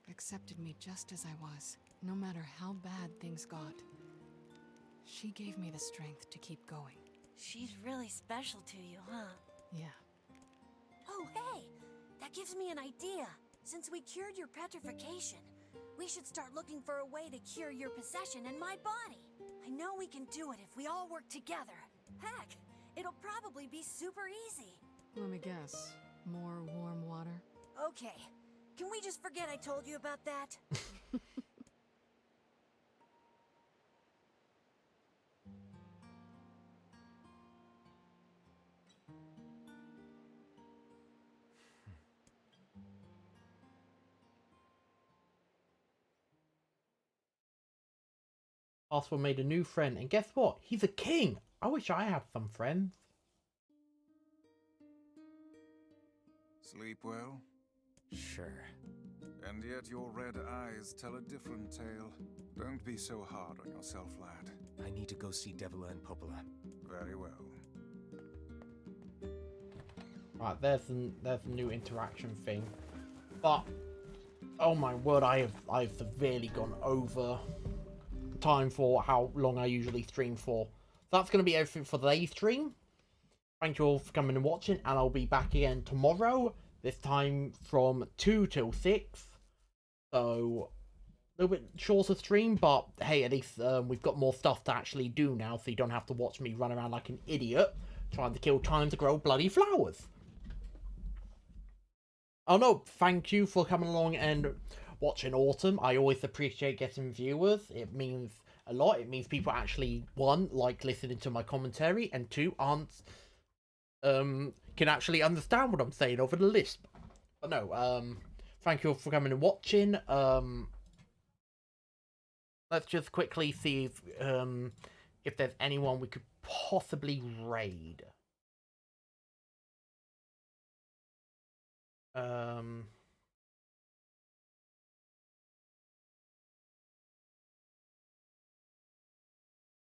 accepted me just as I was, no matter how bad things got. She gave me the strength to keep going. She's really special to you, huh? Yeah. Oh, hey! That gives me an idea. Since we cured your petrification, we should start looking for a way to cure your possession in my body. I know we can do it if we all work together. Heck, it'll probably be super easy. Let me guess. More warm water? Okay. Can we just forget I told you about that? Oswald made a new friend, and guess what? He's a king! I wish I had some friends. Sleep well? Sure. And yet your red eyes tell a different tale. Don't be so hard on yourself, lad. I need to go see Devila and Popola. Very well. Right, there's a new interaction thing. But oh my word, I've severely gone over time for how long I usually stream for. That's going to be everything for today's stream. Thank you all for coming and watching, and I'll be back again tomorrow, this time from 2 till 6. So, a little bit shorter stream, but hey, at least we've got more stuff to actually do now, so you don't have to watch me run around like an idiot trying to kill time to grow bloody flowers. Oh no, thank you for coming along and watching Autumn. I always appreciate getting viewers. It means a lot. It means people actually, one, like listening to my commentary, and two, can actually understand what I'm saying over the lisp. But no, thank you all for coming and watching. Let's just quickly see if there's anyone we could possibly raid.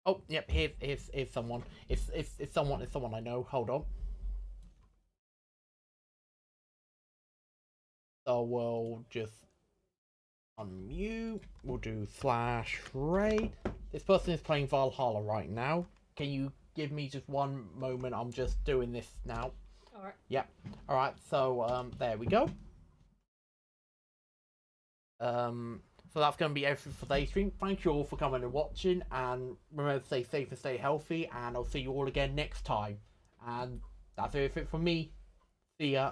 Oh, yep, here's someone. It's someone I know. Hold on. So we'll just unmute. We'll do /raid. This person is playing Valhalla right now. Can you give me just one moment? I'm just doing this now. Alright. Yep. Alright, so there we go. So that's going to be everything for today's stream. Thank you all for coming and watching, and remember to stay safe and stay healthy, and I'll see you all again next time. And that's everything from me. See ya.